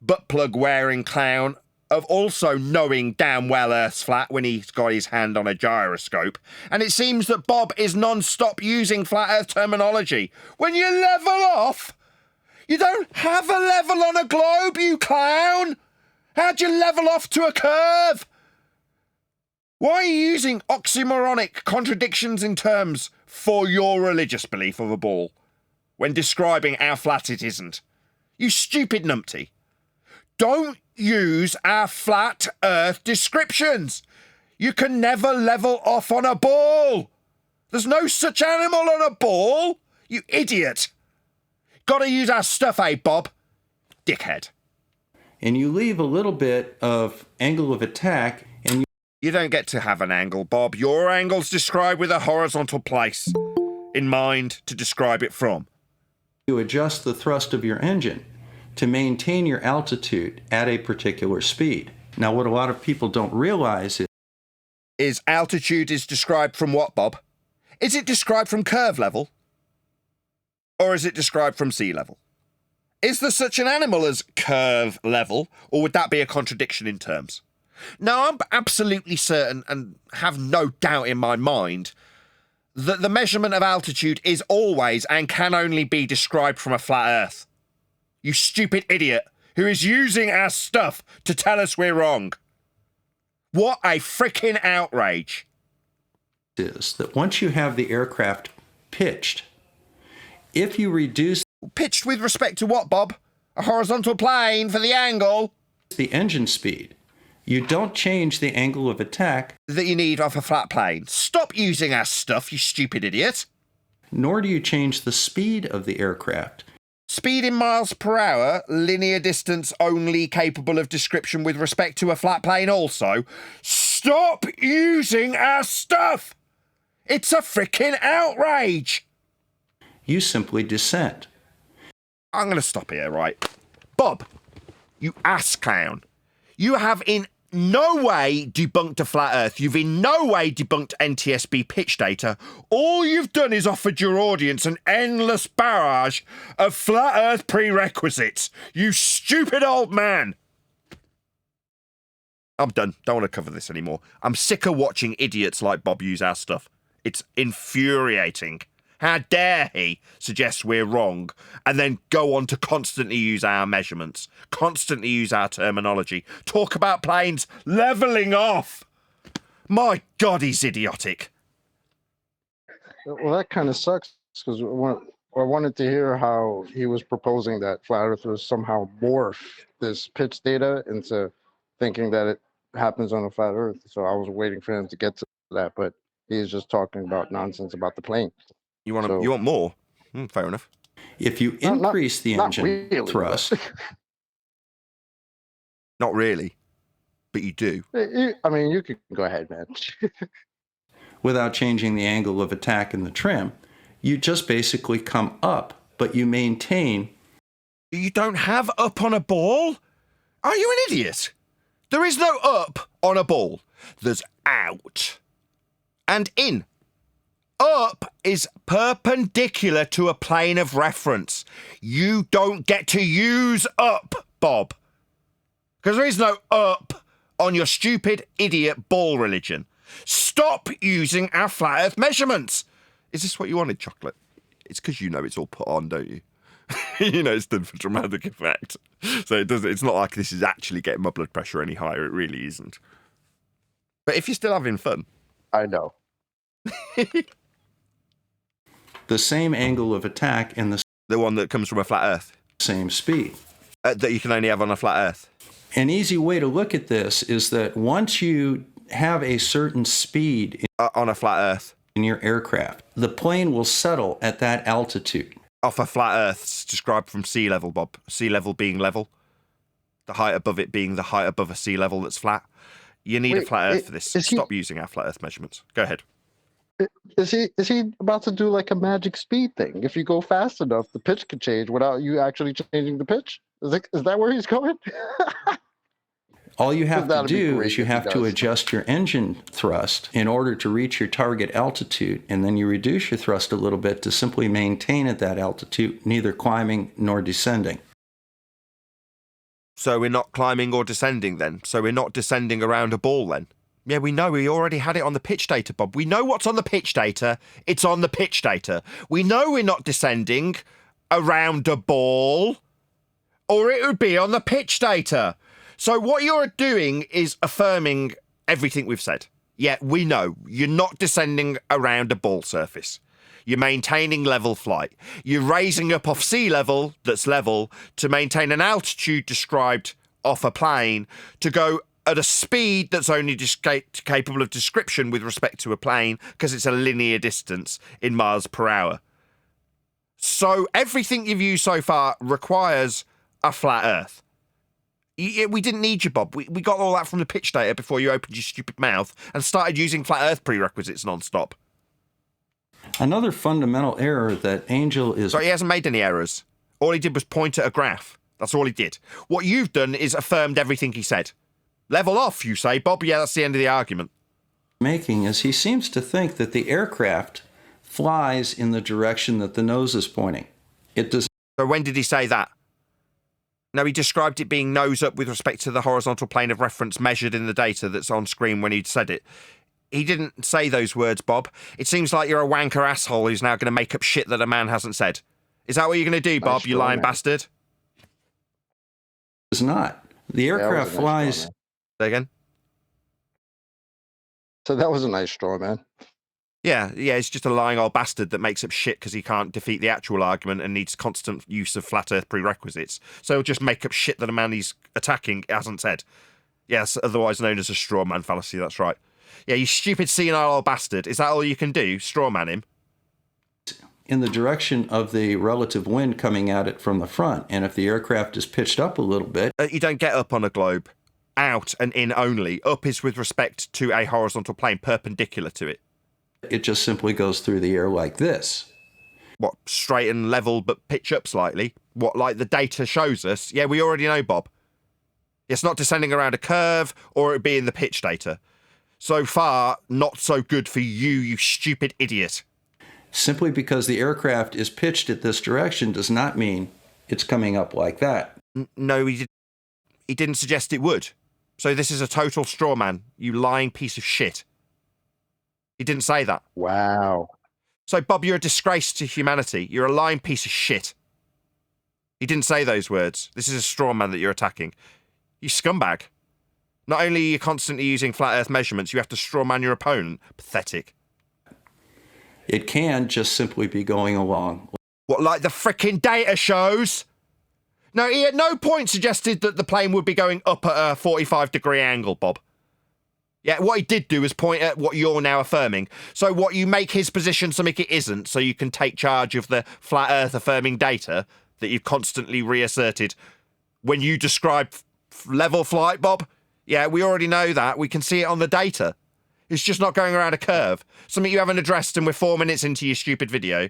butt plug wearing clown, of also knowing damn well Earth's flat when he's got his hand on a gyroscope, and it seems that Bob is non-stop using flat Earth terminology. When you level off, you don't have a level on a globe, you clown! How'd you level off to a curve? Why are you using oxymoronic contradictions in terms for your religious belief of a ball when describing how flat it isn't? You stupid numpty. Don't use our flat Earth descriptions. You can never level off on a ball. There's no such animal on a ball, you idiot. Gotta use our stuff, eh, Bob? Dickhead. And you leave a little bit of angle of attack, and you don't get to have an angle, Bob. Your angle's described with a horizontal place in mind to describe it from. You adjust the thrust of your engine to maintain your altitude at a particular speed. Now, what a lot of people don't realize is altitude is described from what, Bob? Is it described from curve level? Or is it described from sea level? Is there such an animal as curve level, or would that be a contradiction in terms? Now, I'm absolutely certain and have no doubt in my mind that the measurement of altitude is always and can only be described from a flat Earth. You stupid idiot who is using our stuff to tell us we're wrong. What a freaking outrage. Is that once you have the aircraft pitched, if you reduce... Pitched with respect to what, Bob? A horizontal plane for the angle? The engine speed. You don't change the angle of attack that you need off a flat plane. Stop using our stuff, you stupid idiot. Nor do you change the speed of the aircraft. Speed in miles per hour, linear distance only capable of description with respect to a flat plane also. Stop using our stuff! It's a frickin' outrage! You simply descend. I'm going to stop here, right? Bob, you ass clown. You have in no way debunked a flat Earth. You've in no way debunked NTSB pitch data. All you've done is offered your audience an endless barrage of flat Earth prerequisites. You stupid old man. I'm done. Don't want to cover this anymore. I'm sick of watching idiots like Bob use our stuff. It's infuriating. How dare he suggest we're wrong and then go on to constantly use our measurements, constantly use our terminology, talk about planes levelling off. My God, he's idiotic. Well, that kind of sucks because I wanted to hear how he was proposing that flat earthers somehow morph this pitch data into thinking that it happens on a flat earth. So I was waiting for him to get to that, but he's just talking about nonsense about the plane. You want more? Fair enough. If you increase the engine thrust... Not really, but you do. I mean, you can go ahead, man. Without changing the angle of attack in the trim, you just basically come up, but you maintain... You don't have up on a ball? Are you an idiot? There is no up on a ball. There's out. And in. Up is perpendicular to a plane of reference. You don't get to use up, Bob. Because there is no up on your stupid idiot ball religion. Stop using our flat earth measurements. Is this what you wanted, Chocolate? It's because you know it's all put on, don't you? You know it's done for dramatic effect. So it's not like this is actually getting my blood pressure any higher. It really isn't. But if you're still having fun. I know. The same angle of attack and the one that comes from a flat earth. Same speed. That you can only have on a flat earth. An easy way to look at this is that once you have a certain speed on a flat earth in your aircraft, the plane will settle at that altitude. Off a flat earth described from sea level, Bob. Sea level being level. The height above it being the height above a sea level that's flat. You need a flat earth for this. Stop using our flat earth measurements. Go ahead. Is he about to do like a magic speed thing? If you go fast enough, the pitch can change without you actually changing the pitch? Is that where he's going? All you have to do is you have to adjust your engine thrust in order to reach your target altitude, and then you reduce your thrust a little bit to simply maintain at that altitude, neither climbing nor descending. So we're not climbing or descending then? So we're not descending around a ball then? Yeah, we know. We already had it on the pitch data, Bob. We know what's on the pitch data. It's on the pitch data. We know we're not descending around a ball, or it would be on the pitch data. So what you're doing is affirming everything we've said. Yeah, we know. You're not descending around a ball surface. You're maintaining level flight. You're raising up off sea level, that's level, to maintain an altitude described off a plane, to go at a speed that's only capable of description with respect to a plane, because it's a linear distance in miles per hour. So everything you've used so far requires a flat earth. We didn't need you, Bob. We got all that from the pitch data before you opened your stupid mouth and started using flat earth prerequisites non-stop. Another fundamental error that Angel is... So he hasn't made any errors. All he did was point at a graph. That's all he did. What you've done is affirmed everything he said. Level off, you say, Bob? Yeah, that's the end of the argument. Making is he seems to think that the aircraft flies in the direction that the nose is pointing. It does. So when did he say that? No, he described it being nose up with respect to the horizontal plane of reference measured in the data that's on screen when he'd said it. He didn't say those words, Bob. It seems like you're a wanker asshole who's now going to make up shit that a man hasn't said. Is that what you're going to do, Bob, you lying bastard? It's not. The aircraft flies... Say again? So that was a nice straw, man. Yeah, it's just a lying old bastard that makes up shit because he can't defeat the actual argument and needs constant use of flat earth prerequisites. So he'll just make up shit that a man he's attacking hasn't said. Yes, otherwise known as a straw man fallacy, that's right. Yeah, you stupid senile old bastard. Is that all you can do? Straw man him? In the direction of the relative wind coming at it from the front. And if the aircraft is pitched up a little bit... You don't get up on a globe. Out and in only. Up is with respect to a horizontal plane perpendicular to it. It just simply goes through the air like this. What, straight and level but pitch up slightly? What, like the data shows us? Yeah, we already know, Bob. It's not descending around a curve or it be in the pitch data. So far, not so good for you, you stupid idiot. Simply because the aircraft is pitched at this direction does not mean it's coming up like that. No, he didn't suggest it would. So this is a total straw man, you lying piece of shit. He didn't say that. Wow. So, Bob, you're a disgrace to humanity. You're a lying piece of shit. He didn't say those words. This is a straw man that you're attacking. You scumbag. Not only are you constantly using flat earth measurements, you have to straw man your opponent. Pathetic. It can just simply be going along. What, like the frickin' data shows? No, he at no point suggested that the plane would be going up at a 45-degree angle, Bob. Yeah, what he did do is point at what you're now affirming. So what, you make his position something it isn't, so you can take charge of the flat earth affirming data that you've constantly reasserted when you describe level flight, Bob? Yeah, we already know that. We can see it on the data. It's just not going around a curve. Something you haven't addressed and we're 4 minutes into your stupid video.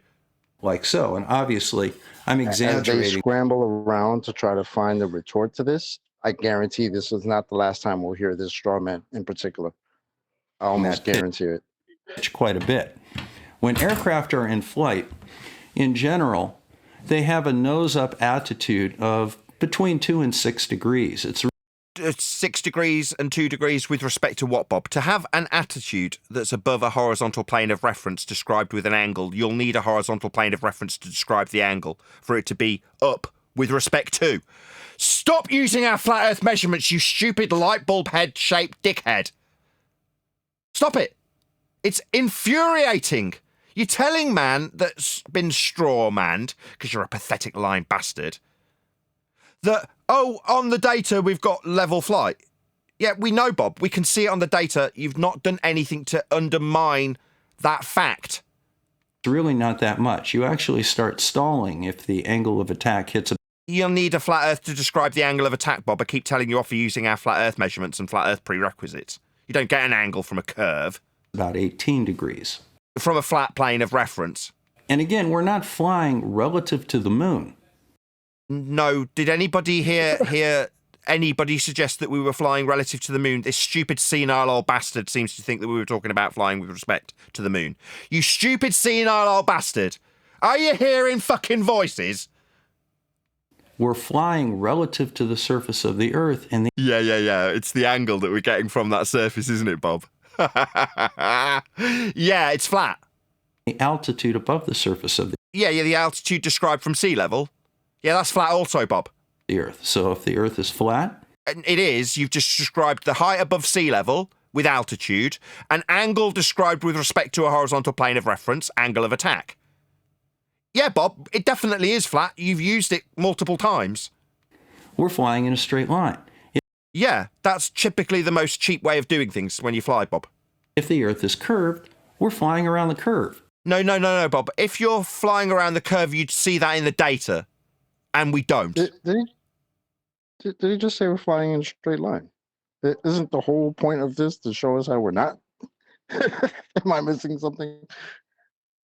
Like so, and obviously I'm exaggerating. As they scramble around to try to find the retort to this, I guarantee this is not the last time we'll hear this straw man in particular. I almost guarantee it. Quite a bit. When aircraft are in flight, in general, they have a nose-up attitude of between 2 and 6 degrees. It's 6 degrees and 2 degrees with respect to what, Bob? To have an attitude that's above a horizontal plane of reference described with an angle, you'll need a horizontal plane of reference to describe the angle for it to be up with respect to. Stop using our flat earth measurements, you stupid light bulb head-shaped dickhead. Stop it. It's infuriating. You're telling man that's been straw-manned, because you're a pathetic lying bastard, that, oh, on the data we've got level flight. Yeah, we know, Bob. We can see it on the data. You've not done anything to undermine that fact. It's really not that much. You actually start stalling if the angle of attack hits a... You'll need a flat earth to describe the angle of attack, Bob. I keep telling you off for using our flat earth measurements and flat earth prerequisites. You don't get an angle from a curve. About 18 degrees. From a flat plane of reference. And again, we're not flying relative to the moon. No, did anybody hear anybody suggest that we were flying relative to the moon? This stupid senile old bastard seems to think that we were talking about flying with respect to the moon. You stupid senile old bastard. Are you hearing fucking voices? We're flying relative to the surface of the Earth. And Yeah. It's the angle that we're getting from that surface, isn't it, Bob? Yeah, it's flat. The altitude above the surface of the... Yeah, the altitude described from sea level. Yeah, that's flat also, Bob. The Earth. So if the Earth is flat... It is. You've just described the height above sea level with altitude, an angle described with respect to a horizontal plane of reference, angle of attack. Yeah, Bob, it definitely is flat. You've used it multiple times. We're flying in a straight line. Yeah, that's typically the most cheap way of doing things when you fly, Bob. If the Earth is curved, we're flying around the curve. No, Bob. If you're flying around the curve, you'd see that in the data, and we don't. Did he just say we're flying in a straight line? Isn't the whole point of this to show us how we're not? Am I missing something?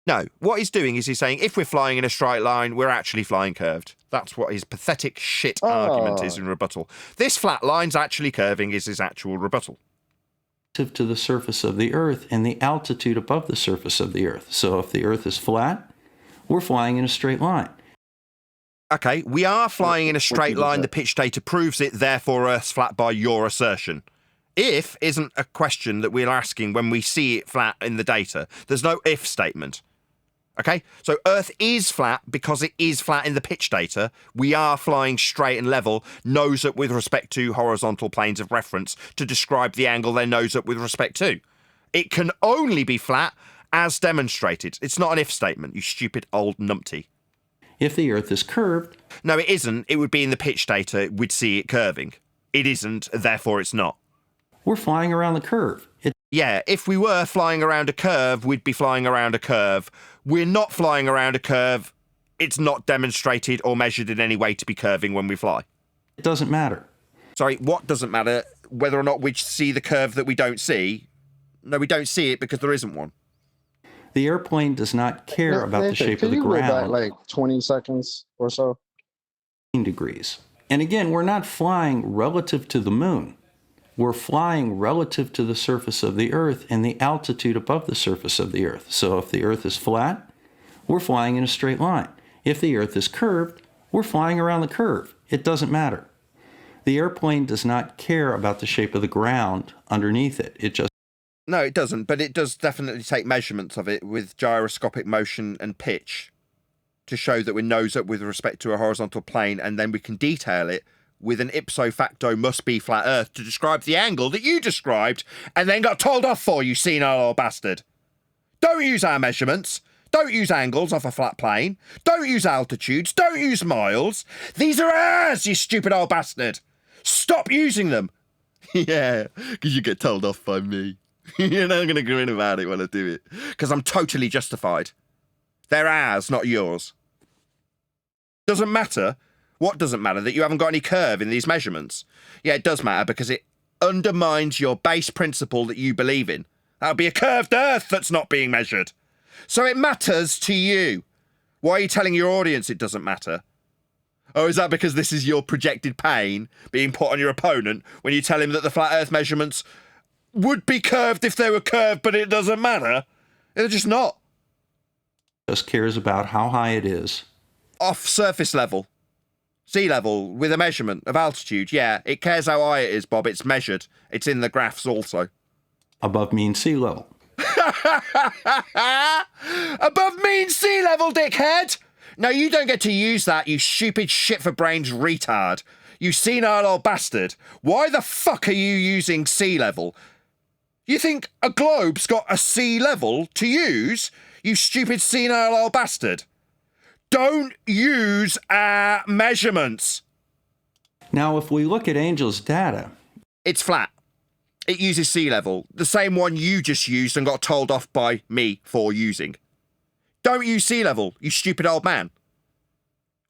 No, what he's doing is he's saying if we're flying in a straight line, we're actually flying curved. That's what his pathetic shit argument is in rebuttal. This flat line's actually curving is his actual rebuttal. To the surface of the Earth and the altitude above the surface of the Earth. So if the Earth is flat, we're flying in a straight line. Okay, we are flying in a straight line. The pitch data proves it, therefore Earth's flat by your assertion. If isn't a question that we're asking when we see it flat in the data. There's no if statement. Okay, so Earth is flat because it is flat in the pitch data. We are flying straight and level, nose up with respect to horizontal planes of reference to describe the angle they're nose up with respect to. It can only be flat as demonstrated. It's not an if statement, you stupid old numpty. If the Earth is curved... No, it isn't. It would be in the pitch data. We'd see it curving. It isn't, therefore it's not. We're flying around the curve. Yeah, if we were flying around a curve, we'd be flying around a curve. We're not flying around a curve. It's not demonstrated or measured in any way to be curving when we fly. It doesn't matter. Sorry, what doesn't matter? Whether or not we see the curve that we don't see? No, we don't see it because there isn't one. The airplane does not care about the shape of the Can you go back ground. like 20 seconds or so? Degrees. And again, we're not flying relative to the moon. We're flying relative to the surface of the Earth and the altitude above the surface of the Earth. So if the Earth is flat, we're flying in a straight line. If the Earth is curved, we're flying around the curve. It doesn't matter. The airplane does not care about the shape of the ground underneath it. It just... No, it doesn't, but it does definitely take measurements of it with gyroscopic motion and pitch to show that we're nose up with respect to a horizontal plane, and then we can detail it with an ipso facto must be flat Earth to describe the angle that you described and then got told off for, you senile old bastard. Don't use our measurements. Don't use angles off a flat plane. Don't use altitudes. Don't use miles. These are ours, you stupid old bastard. Stop using them. Yeah, because you get told off by me. You're not going to grin about it when I do it. Because I'm totally justified. They're ours, not yours. Doesn't matter. What doesn't matter? That you haven't got any curve in these measurements. Yeah, it does matter because it undermines your base principle that you believe in. That would be a curved Earth that's not being measured. So it matters to you. Why are you telling your audience it doesn't matter? Oh, is that because this is your projected pain being put on your opponent when you tell him that the flat Earth measurements would be curved if they were curved, but it doesn't matter? They're just not. Just cares about how high it is. Off surface level. Sea level with a measurement of altitude. Yeah, it cares how high it is, Bob. It's measured. It's in the graphs also. Above mean sea level. Above mean sea level, dickhead! No, you don't get to use that, you stupid shit for brains retard. You senile old bastard. Why the fuck are you using sea level? You think a globe's got a sea level to use? You stupid senile old bastard. Don't use our measurements. Now, if we look at Angel's data... It's flat. It uses sea level. The same one you just used and got told off by me for using. Don't use sea level, you stupid old man.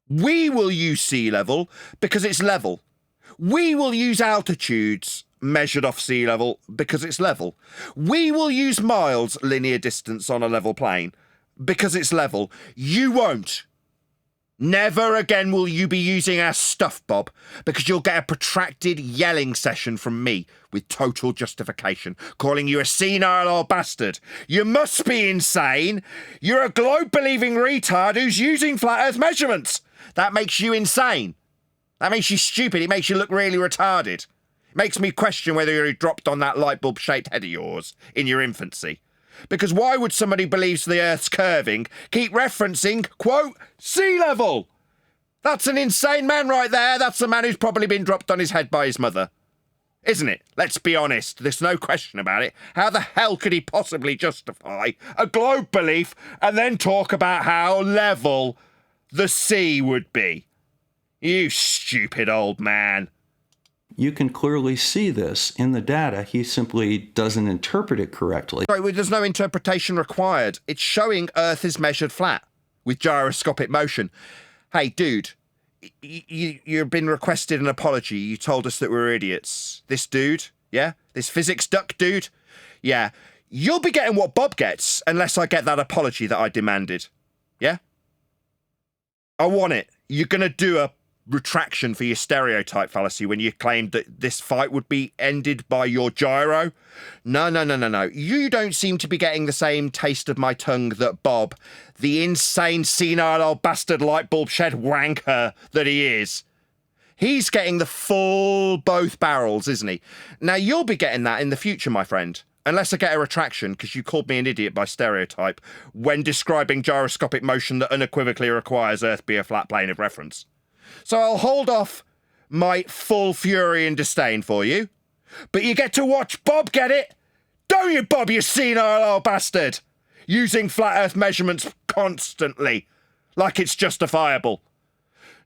We will use sea level because it's level. We will use altitudes measured off sea level because it's level. We will use miles, linear distance on a level plane, because it's level. You won't. Never again will you be using our stuff, Bob, because you'll get a protracted yelling session from me with total justification, calling you a senile old bastard. You must be insane. You're a globe-believing retard who's using flat Earth measurements. That makes you insane. That makes you stupid. It makes you look really retarded. It makes me question whether you dropped on that light bulb-shaped head of yours in your infancy. Because why would somebody who believes the Earth's curving keep referencing, quote, sea level? That's an insane man right there. That's a man who's probably been dropped on his head by his mother. Isn't it? Let's be honest. There's no question about it. How the hell could he possibly justify a globe belief and then talk about how level the sea would be? You stupid old man. You can clearly see this in the data. He simply doesn't interpret it correctly. Sorry, well, there's no interpretation required. It's showing Earth is measured flat with gyroscopic motion. Hey, dude, you've been requested an apology. You told us that we're idiots. This dude, yeah? This physics duck dude? Yeah. You'll be getting what Bob gets unless I get that apology that I demanded. Yeah? I want it. You're going to do a retraction for your stereotype fallacy when you claimed that this fight would be ended by your gyro. No. You don't seem to be getting the same taste of my tongue that Bob, the insane, senile old bastard light bulb shed wanker that he is. He's getting the full both barrels, isn't he? Now, you'll be getting that in the future, my friend. Unless I get a retraction because you called me an idiot by stereotype when describing gyroscopic motion that unequivocally requires Earth be a flat plane of reference. So I'll hold off my full fury and disdain for you. But you get to watch Bob get it. Don't you, Bob, you senile old bastard? Using flat Earth measurements constantly, like it's justifiable.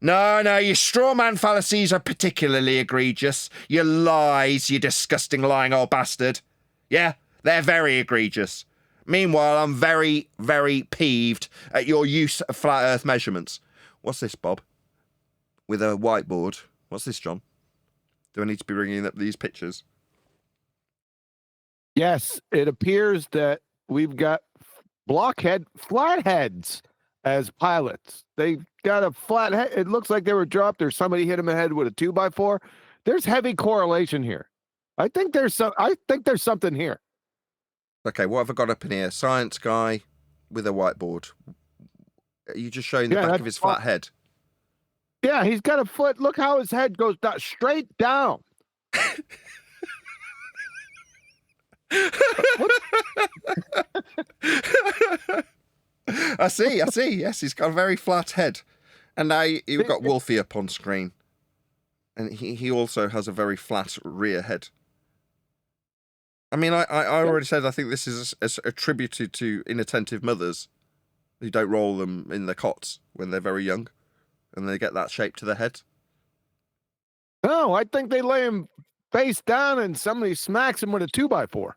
No, your straw man fallacies are particularly egregious. Your lies, you disgusting lying old bastard. Yeah, they're very egregious. Meanwhile, I'm very, very peeved at your use of flat Earth measurements. What's this, Bob? With a whiteboard. What's this, John? Do I need to be bringing up these pictures? Yes, it appears that we've got flatheads as pilots. They got a flat head. It looks like they were dropped or somebody hit them in the head with a 2x4. There's heavy correlation here. I think there's something here. Okay, what have I got up in here? Science guy with a whiteboard. Are you just showing the back of his flat head? Yeah, he's got a foot. Look how his head goes down, straight down. I see. Yes, he's got a very flat head. And now you've got Wolfie up on screen. And he also has a very flat rear head. I mean, I already said I think this is attributed to inattentive mothers who don't roll them in their cots when they're very young. And they get that shape to their head. No, I think they lay him face down and somebody smacks him with a 2x4.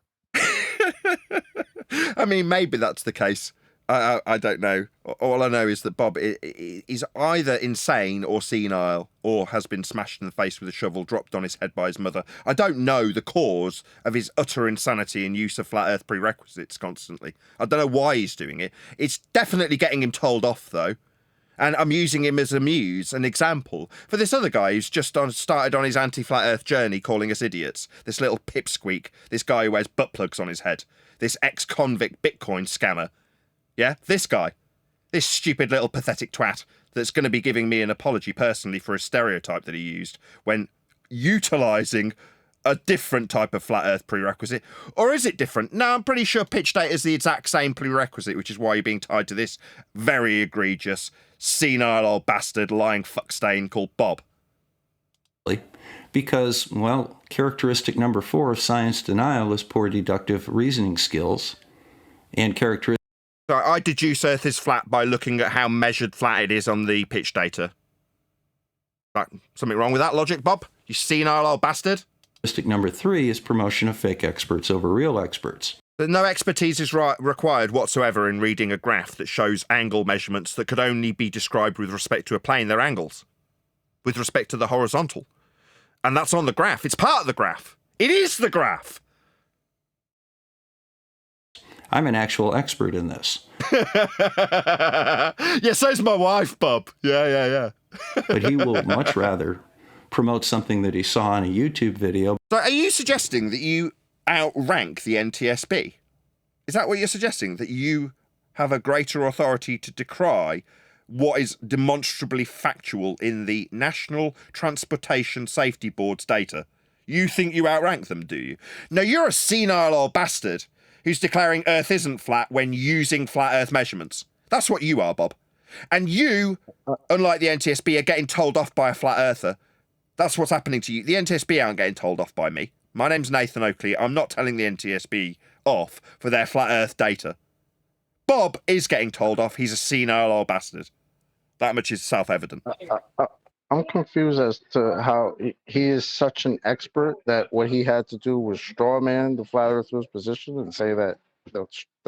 I mean, maybe that's the case. I don't know. All I know is that Bob is either insane or senile or has been smashed in the face with a shovel dropped on his head by his mother. I don't know the cause of his utter insanity and use of flat Earth prerequisites constantly. I don't know why he's doing it. It's definitely getting him told off, though. And I'm using him as a muse, an example, for this other guy who's just started on his anti-flat Earth journey calling us idiots. This little pipsqueak, this guy who wears butt plugs on his head, this ex-convict Bitcoin scammer. Yeah, this guy. This stupid little pathetic twat that's going to be giving me an apology personally for a stereotype that he used when utilising a different type of flat Earth prerequisite. Or is it different? No, I'm pretty sure pitch data is the exact same prerequisite, which is why you're being tied to this very egregious, senile old bastard lying fuck stain called Bob. Because, well, characteristic number 4 of science denial is poor deductive reasoning skills. And characteristic... So I deduce Earth is flat by looking at how measured flat it is on the pitch data. Something wrong with that logic, Bob? You senile old bastard? Characteristic number 3 is promotion of fake experts over real experts. But no expertise is required whatsoever in reading a graph that shows angle measurements that could only be described with respect to a plane, their angles. With respect to the horizontal. And that's on the graph. It's part of the graph. It is the graph. I'm an actual expert in this. Yeah, so's my wife, Bob. Yeah. But he will much rather promote something that he saw in a YouTube video. So are you suggesting that you outrank the NTSB? Is that what you're suggesting? That you have a greater authority to decry what is demonstrably factual in the National Transportation Safety Board's data? You think you outrank them, do you? No, you're a senile old bastard who's declaring Earth isn't flat when using flat Earth measurements. That's what you are, Bob. And you, unlike the NTSB, are getting told off by a flat earther. That's what's happening to you. The NTSB aren't getting told off by me. My name's Nathan Oakley. I'm not telling the NTSB off for their flat Earth data. Bob is getting told off. He's a senile old bastard. That much is self-evident. I'm confused as to how he is such an expert that what he had to do was strawman the flat earther's position and say that the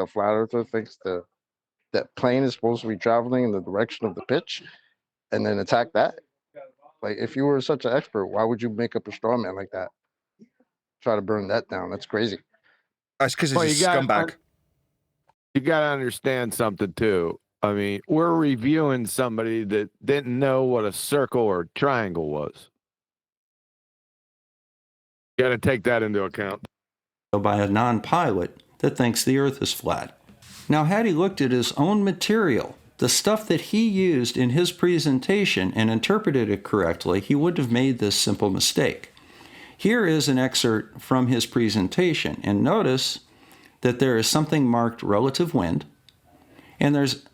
flat earther thinks that plane is supposed to be traveling in the direction of the pitch and then attack that. Like, if you were such an expert, why would you make up a strawman like that? Try to burn that down. That's crazy. It's because he's Well, a scumbag. You got to understand something, too. I mean, we're reviewing somebody that didn't know what a circle or triangle was. You got to take that into account. By a non-pilot that thinks the Earth is flat. Now, had he looked at his own material, the stuff that he used in his presentation, and interpreted it correctly, he wouldn't have made this simple mistake. Here is an excerpt from his presentation, and notice that there is something marked relative wind, and there's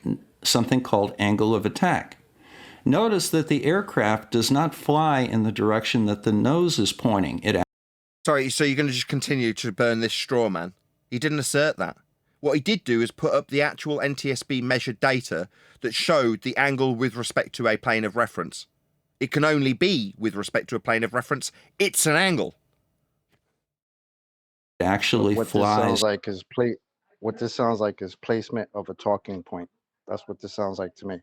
something called angle of attack. Notice that the aircraft does not fly in the direction that the nose is pointing. Sorry, so you're going to just continue to burn this straw man? He didn't assert that. What he did do is put up the actual NTSB measured data that showed the angle with respect to a plane of reference. It can only be with respect to a plane of reference. It's an angle. It actually what flies. This sounds like is what this sounds like is placement of a talking point. That's what this sounds like to me.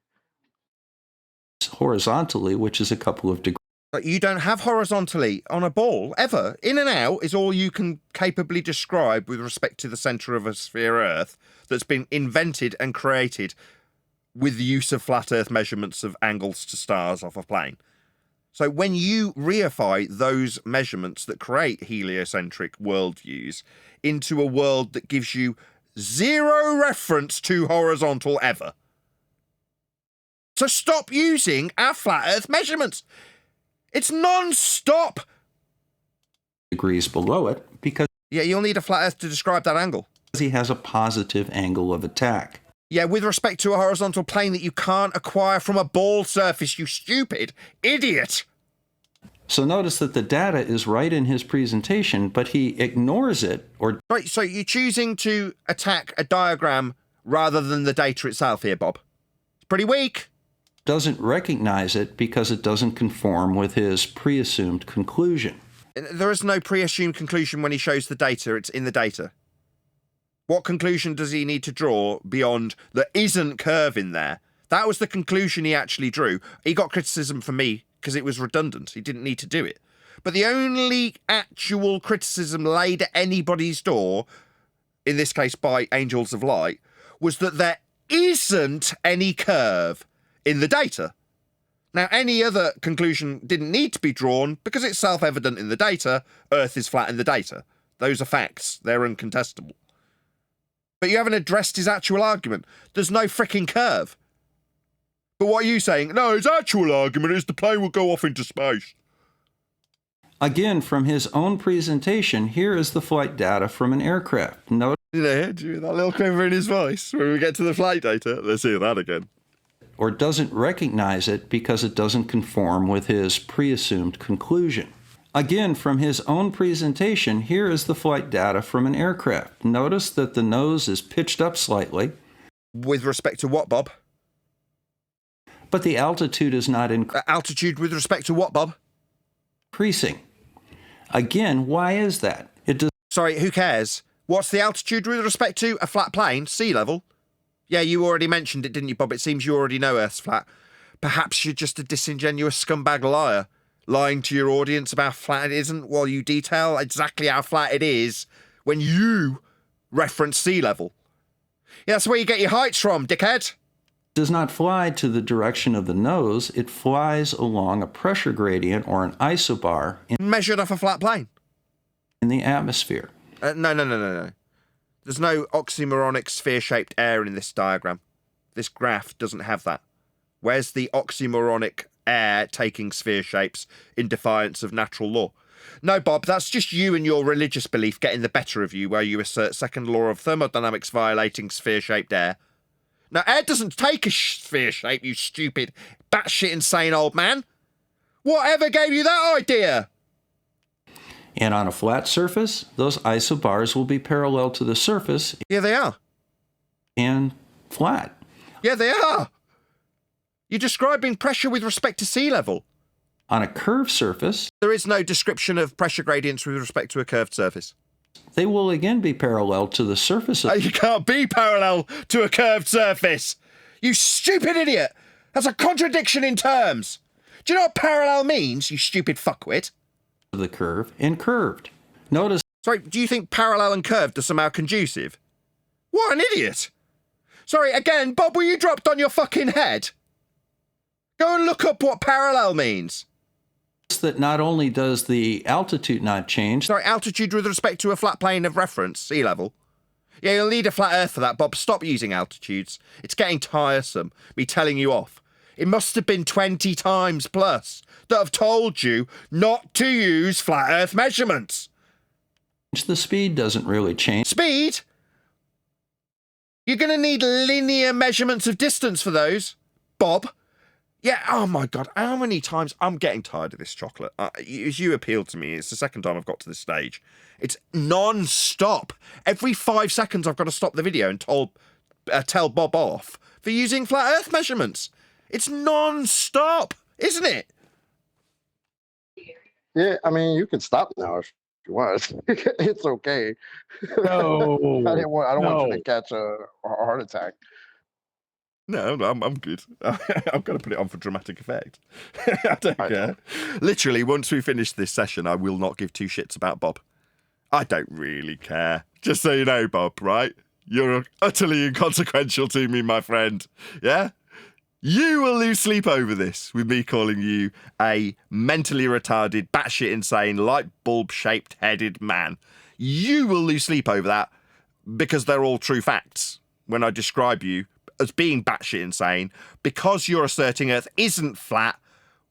Horizontally, which is a couple of degrees. But you don't have horizontally on a ball, ever. In and out is all you can capably describe with respect to the centre of a sphere Earth that's been invented and created with the use of flat Earth measurements of angles to stars off a plane. So when you reify those measurements that create heliocentric worldviews into a world that gives you zero reference to horizontal ever. So stop using our flat Earth measurements. It's non-stop. Degrees below it because... Yeah, you'll need a flat Earth to describe that angle. He has a positive angle of attack. Yeah, with respect to a horizontal plane that you can't acquire from a ball surface, you stupid idiot. So notice that the data is right in his presentation, but he ignores it or... Right, so you're choosing to attack a diagram rather than the data itself here, Bob. It's pretty weak. Doesn't recognize it because it doesn't conform with his pre-assumed conclusion. There is no pre-assumed conclusion when he shows the data. It's in the data. What conclusion does he need to draw beyond there isn't curve in there? That was the conclusion he actually drew. He got criticism from me because it was redundant. He didn't need to do it. But the only actual criticism laid at anybody's door, in this case by Angels of Light, was that there isn't any curve in the data. Now, any other conclusion didn't need to be drawn because it's self-evident in the data. Earth is flat in the data. Those are facts. They're incontestable. But you haven't addressed his actual argument. There's no fricking curve. But what are you saying? No, his actual argument is the plane will go off into space. Again, from his own presentation, here is the flight data from an aircraft. Note, you know, do you hear that little quiver in his voice when we get to the flight data? Let's hear that again. Or doesn't recognize it because it doesn't conform with his pre-assumed conclusion. Again, from his own presentation, here is the flight data from an aircraft. Notice that the nose is pitched up slightly. With respect to what, Bob? But the altitude is not increasing. Altitude with respect to what, Bob? Increasing. Again, why is that? It does. Sorry, who cares? What's the altitude with respect to a flat plane, sea level? Yeah, you already mentioned it, didn't you, Bob? It seems you already know Earth's flat. Perhaps you're just a disingenuous scumbag liar, lying to your audience about how flat it isn't while you detail exactly how flat it is when you reference sea level. Yeah, that's where you get your heights from, dickhead. Does not fly to the direction of the nose. It flies along a pressure gradient or an isobar measured off a flat plane in the atmosphere. No. There's no oxymoronic sphere-shaped air in this diagram. This graph doesn't have that. Where's the oxymoronic air taking sphere shapes in defiance of natural law? No, Bob, that's just you and your religious belief getting the better of you, where you assert second law of thermodynamics violating sphere-shaped air. Now, air doesn't take a sphere shape, you stupid, batshit insane old man. Whatever gave you that idea? And on a flat surface, those isobars will be parallel to the surface. Yeah, they are. And flat. Yeah, they are. You're describing pressure with respect to sea level. On a curved surface, there is no description of pressure gradients with respect to a curved surface. They will again be parallel to the surface of... You can't be parallel to a curved surface. You stupid idiot. That's a contradiction in terms. Do you know what parallel means, you stupid fuckwit? The curve and curved. Notice... Sorry, do you think parallel and curved are somehow conducive? What an idiot! Sorry, again, Bob, were you dropped on your fucking head? Go and look up what parallel means. That not only does the altitude not change... Sorry, altitude with respect to a flat plane of reference, sea level. Yeah, you'll need a flat earth for that, Bob. Stop using altitudes. It's getting tiresome, me telling you off. It must have been 20 times plus that I've told you not to use flat earth measurements. The speed doesn't really change. Speed? You're going to need linear measurements of distance for those, Bob. Yeah, oh my God, how many times... I'm getting tired of this chocolate. As you appealed to me, it's the second time I've got to this stage. It's non-stop. Every 5 seconds I've got to stop the video and tell Bob off for using flat earth measurements. It's non-stop, isn't it? Yeah, I mean, you can stop now if you want. It's okay. No. I don't want you to catch a heart attack. No, I'm good. I'm going to put it on for dramatic effect. I don't care. Literally, once we finish this session, I will not give two shits about Bob. I don't really care. Just so you know, Bob, right? You're utterly inconsequential to me, my friend. Yeah? You will lose sleep over this, with me calling you a mentally retarded, batshit insane, light bulb-shaped headed man. You will lose sleep over that because they're all true facts when I describe you as being batshit insane because you're asserting Earth isn't flat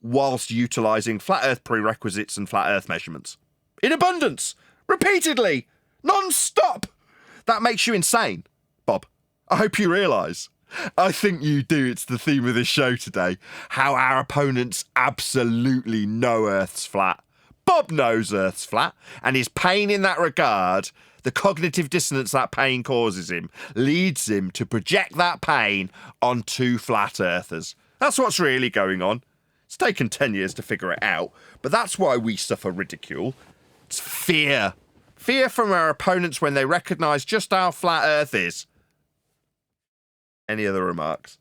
whilst utilising flat Earth prerequisites and flat Earth measurements. In abundance! Repeatedly! Non-stop! That makes you insane, Bob. I hope you realise. I think you do. It's the theme of this show today. How our opponents absolutely know Earth's flat. Bob knows Earth's flat, and his pain in that regard, the cognitive dissonance that pain causes him, leads him to project that pain onto flat earthers. That's what's really going on. It's taken 10 years to figure it out, but that's why we suffer ridicule. It's fear. Fear from our opponents when they recognise just how flat Earth is. Any other remarks?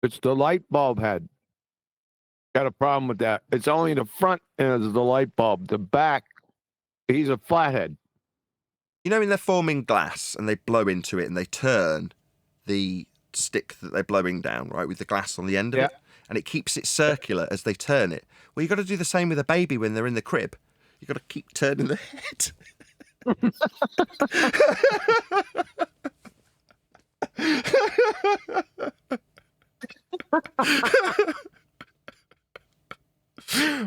It's the light bulb head. Got a problem with that. It's only the front end of the light bulb. The back, he's a flathead. You know when they're forming glass and they blow into it and they turn the stick that they're blowing down, right, with the glass on the end of it, and it keeps it circular as they turn it. Well, you've got to do the same with a baby when they're in the crib. You've got to keep turning the head.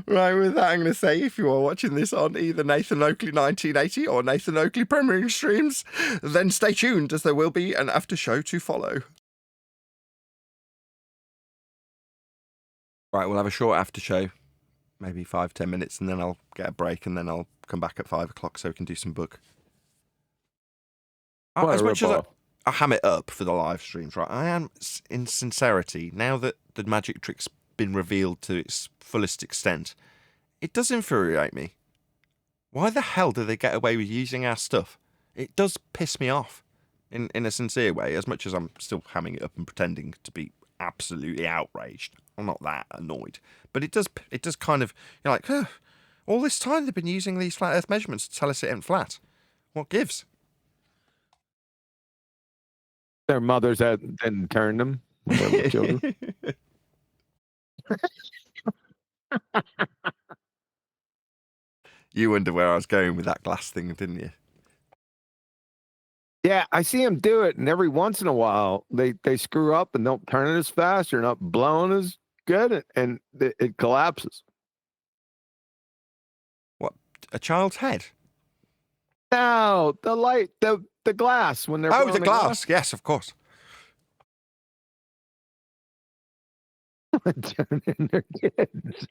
Right, with that, I'm going to say if you are watching this on either Nathan Oakley 1980 or Nathan Oakley Premiering Streams, then stay tuned as there will be an after show to follow. Right, we'll have a short after show, maybe 5-10 minutes, and then I'll get a break, and then I'll come back at 5 o'clock so we can do some book. As much as I ham it up for the live streams, right, I am, in sincerity, now that the magic trick's been revealed to its fullest extent, it does infuriate me. Why the hell do they get away with using our stuff? It does piss me off, in a sincere way, as much as I'm still hamming it up and pretending to be absolutely outraged. I'm not that annoyed, but it does kind of, you're like, all this time they've been using these flat Earth measurements to tell us it ain't flat. What gives? Their mothers hadn't turned them when they were children. You wonder where I was going with that glass thing, didn't you? Yeah, I see them do it, and every once in a while they screw up and don't turn it as fast or not blowing as good, and it collapses. What, a child's head? No, the light, the glass when they're the glass. Yes, of course. Turning their kids.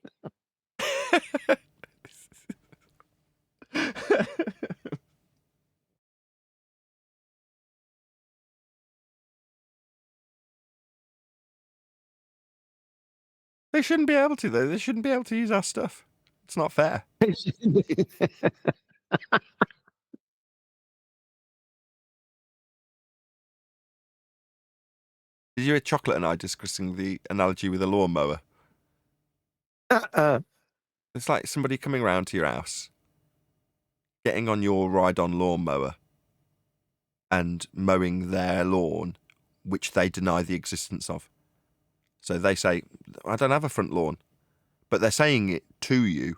They shouldn't be able to, though. They shouldn't be able to use our stuff. It's not fair. Did you hear Chocolate and I discussing the analogy with a lawnmower? It's like somebody coming round to your house, getting on your ride-on lawnmower and mowing their lawn, which they deny the existence of. So they say, I don't have a front lawn. But they're saying it to you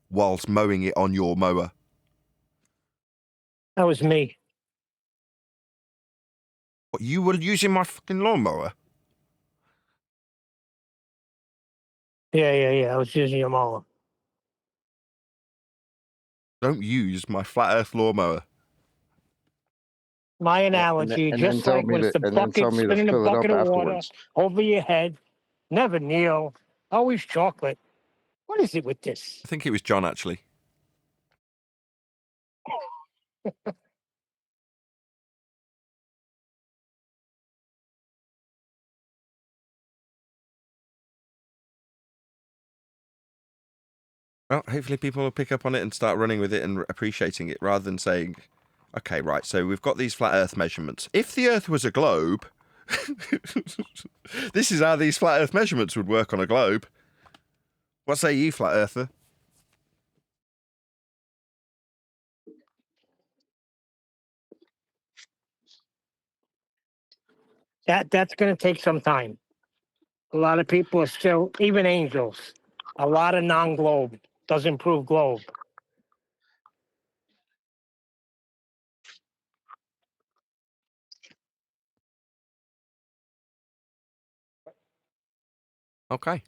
whilst mowing it on your mower. That was me. What, you were using my fucking lawnmower? Yeah. I was using your mower. Don't use my flat earth lawnmower. My analogy, just like when it's the bucket, spinning the bucket of water over your head, never kneel, always chocolate. What is it with this? I think it was John, actually. Well, hopefully people will pick up on it and start running with it and appreciating it rather than saying, okay, right, so we've got these flat earth measurements. If the earth was a globe, this is how these flat earth measurements would work on a globe. What say you, flat earther? That's going to take some time. A lot of people are still, even angels, a lot of non-globe doesn't prove globe. Okay.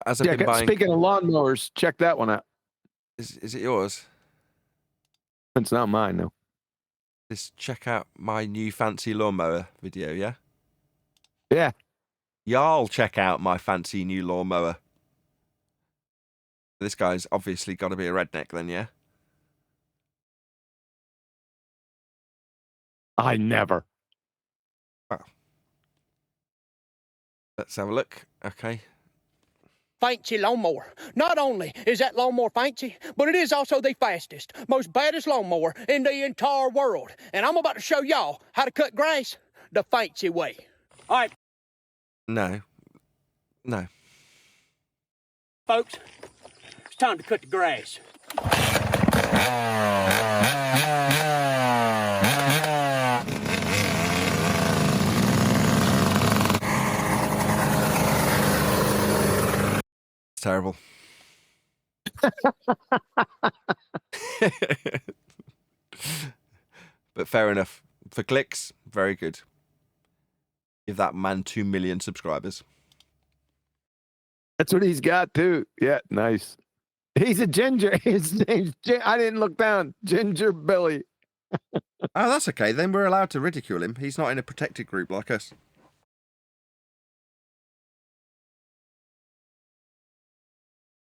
As I've been buying... Speaking of lawnmowers, check that one out. Is it yours? It's not mine, no. Just check out my new fancy lawnmower video, yeah? Yeah. Y'all check out my fancy new lawnmower. This guy's obviously got to be a redneck then, yeah? I never. Well, let's have a look. Okay. Fancy lawnmower. Not only is that lawnmower fancy, but it is also the fastest, most baddest lawnmower in the entire world. And I'm about to show y'all how to cut grass the fancy way. All right, No. folks, it's time to cut the grass. It's terrible. But fair enough. For clicks, very good. Give that man 2 million subscribers. That's what he's got too. Yeah, nice. He's a ginger. His name's I didn't look down. Ginger Billy. Oh, that's okay. Then we're allowed to ridicule him. He's not in a protected group like us.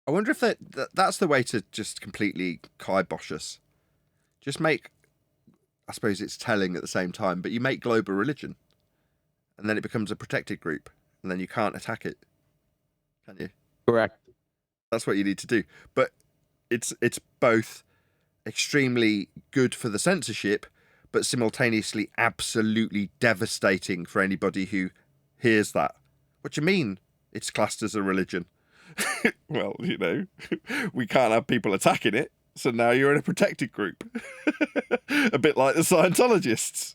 I wonder if that's the way to just completely kibosh us. Just make, I suppose it's telling at the same time, but you make globe a religion. And then it becomes a protected group. And then you can't attack it. Can you? Correct. That's what you need to do. But it's both extremely good for the censorship, but simultaneously absolutely devastating for anybody who hears that. What do you mean it's classed as a religion? Well, you know, we can't have people attacking it, so now you're in a protected group. A bit like the Scientologists.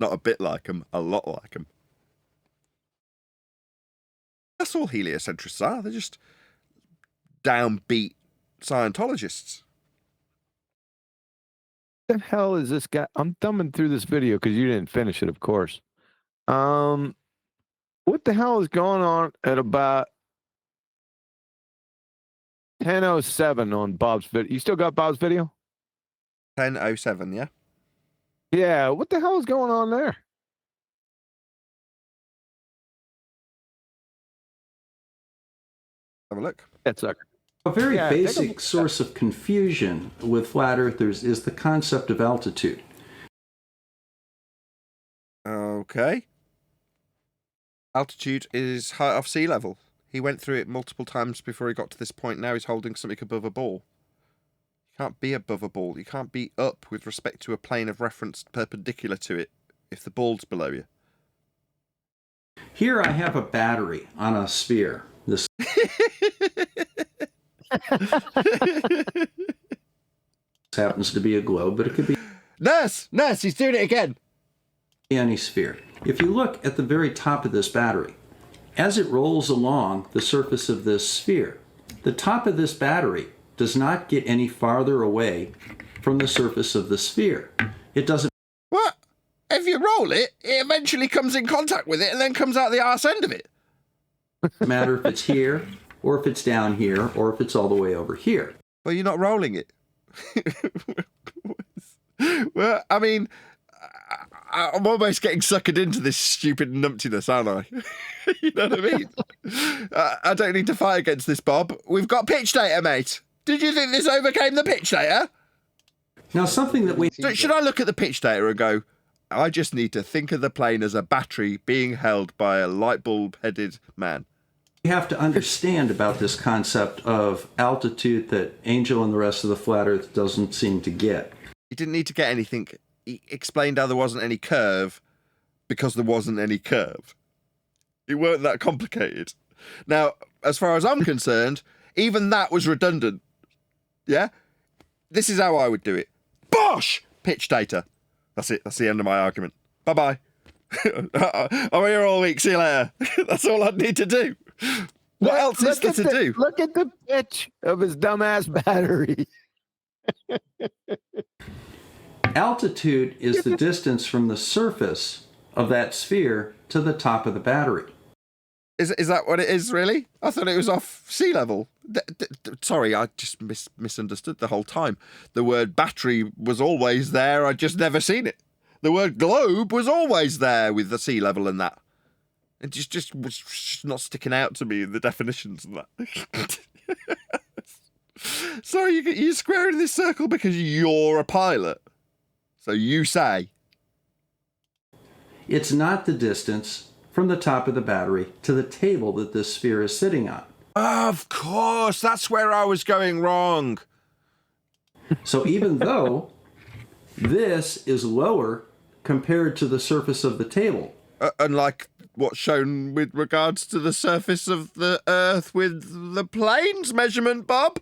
Not a bit like them, a lot like them. That's all heliocentrists are. They're just downbeat Scientologists. What the hell is this guy? I'm thumbing through this video because you didn't finish it, of course. What the hell is going on at about 10:07 on Bob's video? You still got Bob's video? 10:07, yeah? Yeah, what the hell is going on there? Have a look. That sucker. A very basic source of confusion with flat earthers is the concept of altitude. Okay. Altitude is height off sea level. He went through it multiple times before he got to this point. Now he's holding something above a ball. You Can't be above a ball. You can't be up with respect to a plane of reference perpendicular to it if the ball's below you. Here I have a battery on a sphere. This happens to be a globe, but it could be... Nurse, he's doing it again. Any sphere. If you look at the very top of this battery, as it rolls along the surface of this sphere, the top of this battery does not get any farther away from the surface of the sphere. It doesn't... What? If you roll it, it eventually comes in contact with it and then comes out the arse end of it. matter if it's here, or if it's down here, or if it's all the way over here. Well, you're not rolling it. Well, I mean, I'm almost getting suckered into this stupid numptiness, aren't I? You know what I mean? I don't need to fight against this, Bob. We've got pitch data, mate. Did you think this overcame the pitch data? Now, something that we... So should I look at the pitch data and go, I just need to think of the plane as a battery being held by a light bulb-headed man? We have to understand about this concept of altitude that Angel and the rest of the flat Earth doesn't seem to get. He didn't need to get anything. He explained how there wasn't any curve because there wasn't any curve. It weren't that complicated. Now, as far as I'm concerned, even that was redundant. Yeah? This is how I would do it. Bosh! Pitch data. That's it. That's the end of my argument. Bye-bye. I'm here all week. See you later. That's all I need to do. What else is there to do? Look at the pitch of his dumbass battery. Altitude is the distance from the surface of that sphere to the top of the battery. Is that what it is, really? I thought it was off sea level. Sorry, I just misunderstood the whole time. The word battery was always there. I'd just never seen it. The word globe was always there with the sea level and that. It just was just not sticking out to me in the definitions and that. Sorry, you're squaring this circle because you're a pilot. So you say. It's not the distance from the top of the battery to the table that this sphere is sitting on. Of course, that's where I was going wrong. So even though this is lower compared to the surface of the table. Unlike what's shown with regards to the surface of the Earth with the plane's measurement, Bob.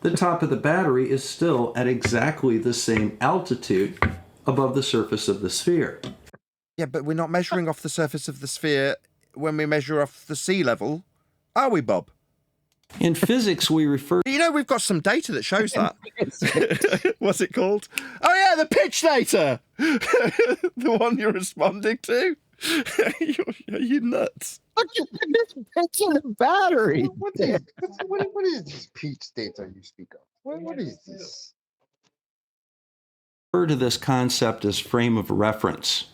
The top of the battery is still at exactly the same altitude above the surface of the sphere. Yeah, but we're not measuring off the surface of the sphere when we measure off the sea level, are we, Bob? In physics, we refer... You know, we've got some data that shows that. What's it called? Oh, yeah, the pitch data! The one you're responding to? You're nuts. Look at this pitch of the battery. What is this pitch data you speak of? What is this? Refer to this concept as frame of reference.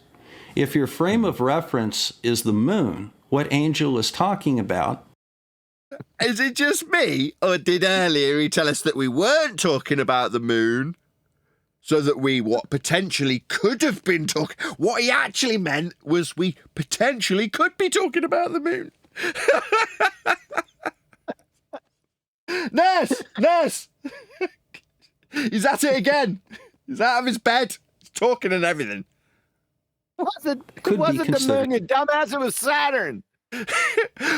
If your frame of reference is the moon, what Angel is talking about... Is it just me, or did earlier he tell us that we weren't talking about the moon, so that we potentially could have been talking... What he actually meant was we potentially could be talking about the moon. Nurse! He's at it again. He's out of his bed. He's talking and everything. It wasn't the moon, you dumbass. It was Saturn.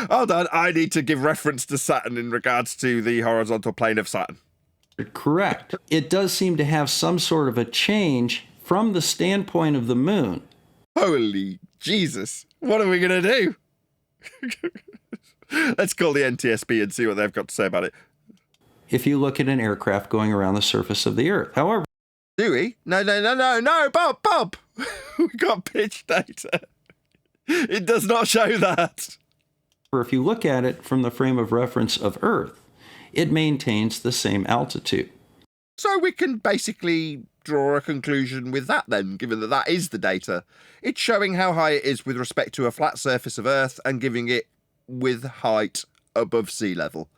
Hold on, I need to give reference to Saturn in regards to the horizontal plane of Saturn. Correct. It does seem to have some sort of a change from the standpoint of the moon. Holy Jesus. What are we going to do? Let's call the NTSB and see what they've got to say about it. If you look at an aircraft going around the surface of the Earth. However... Do we? No, Bob! We got pitch data. It does not show that. Or if you look at it from the frame of reference of Earth, it maintains the same altitude. So we can basically draw a conclusion with that then, given that that is the data. It's showing how high it is with respect to a flat surface of Earth and giving it with height above sea level.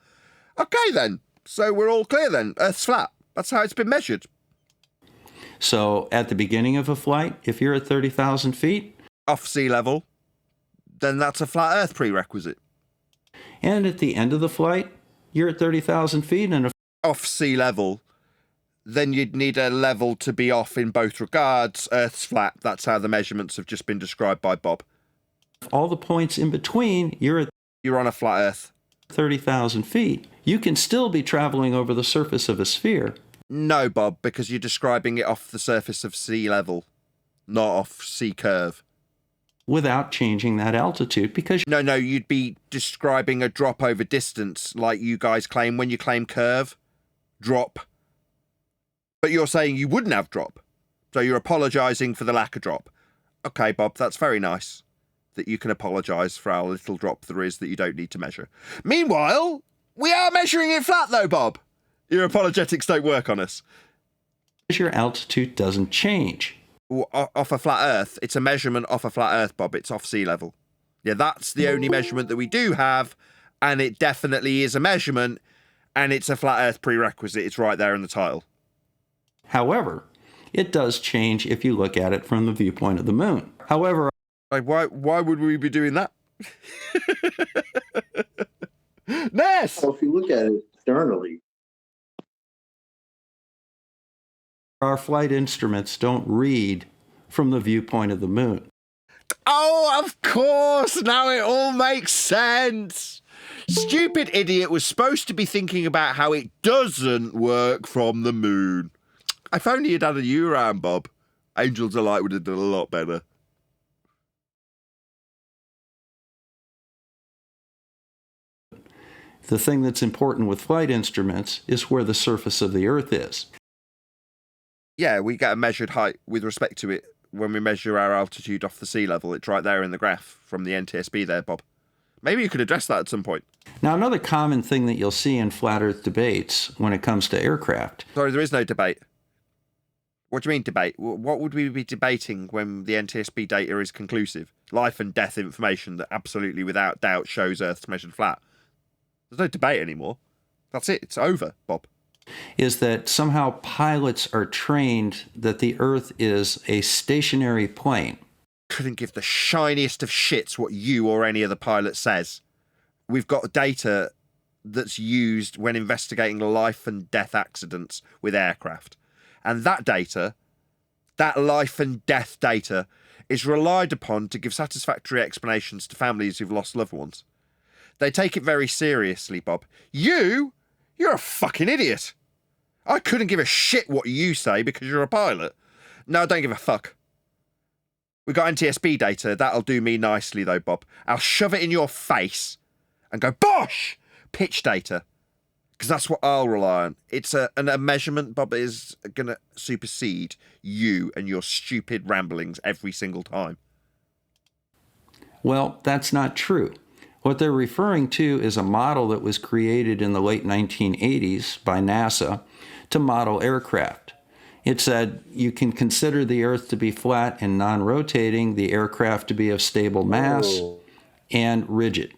Okay then, so we're all clear then. Earth's flat. That's how it's been measured. So at the beginning of a flight, if you're at 30,000 feet... Off sea level, then that's a flat Earth prerequisite. And at the end of the flight, you're at 30,000 feet and... off sea level, then you'd need a level to be off in both regards. Earth's flat. That's how the measurements have just been described by Bob. All the points in between, you're on a flat Earth. 30,000 feet. You can still be traveling over the surface of a sphere. No, Bob, because you're describing it off the surface of sea level, not off sea curve. Without changing that altitude, because... No, you'd be describing a drop over distance, like you guys claim when you claim curve. Drop. But you're saying you wouldn't have drop. So you're apologising for the lack of drop. Okay, Bob, that's very nice that you can apologise for how little drop there is that you don't need to measure. Meanwhile, we are measuring it flat, though, Bob. Your apologetics don't work on us. Your altitude doesn't change. Off a flat Earth, it's a measurement off a flat Earth, Bob. It's off sea level. Yeah, that's the only measurement that we do have, and it definitely is a measurement, and it's a flat Earth prerequisite. It's right there in the title. However, it does change if you look at it from the viewpoint of the moon. However... Why would we be doing that? Ness! Well, if you look at it externally... Our flight instruments don't read from the viewpoint of the moon. Oh, of course! Now it all makes sense! Stupid idiot was supposed to be thinking about how it doesn't work from the moon. If only you'd had a U around, Bob. Angels of Light would have done a lot better. The thing that's important with flight instruments is where the surface of the Earth is. Yeah, we get a measured height with respect to it when we measure our altitude off the sea level. It's right there in the graph from the NTSB there, Bob. Maybe you could address that at some point. Now, another common thing that you'll see in flat Earth debates when it comes to aircraft... Sorry, there is no debate. What do you mean debate? What would we be debating when the NTSB data is conclusive? Life and death information that absolutely without doubt shows Earth's measured flat. There's no debate anymore. That's it. It's over, Bob. Is that somehow pilots are trained that the Earth is a stationary plane. Couldn't give the shiniest of shits what you or any other pilot says. We've got data that's used when investigating life and death accidents with aircraft. And that data, that life and death data, is relied upon to give satisfactory explanations to families who've lost loved ones. They take it very seriously, Bob. You're a fucking idiot. I couldn't give a shit what you say because you're a pilot. No, I don't give a fuck. We got NTSB data. That'll do me nicely, though, Bob. I'll shove it in your face and go, bosh! Pitch data. Because that's what I'll rely on. It's a measurement, Bob, is going to supersede you and your stupid ramblings every single time. Well, that's not true. What they're referring to is a model that was created in the late 1980s by NASA to model aircraft. It said you can consider the Earth to be flat and non-rotating, the aircraft to be of stable mass, and rigid.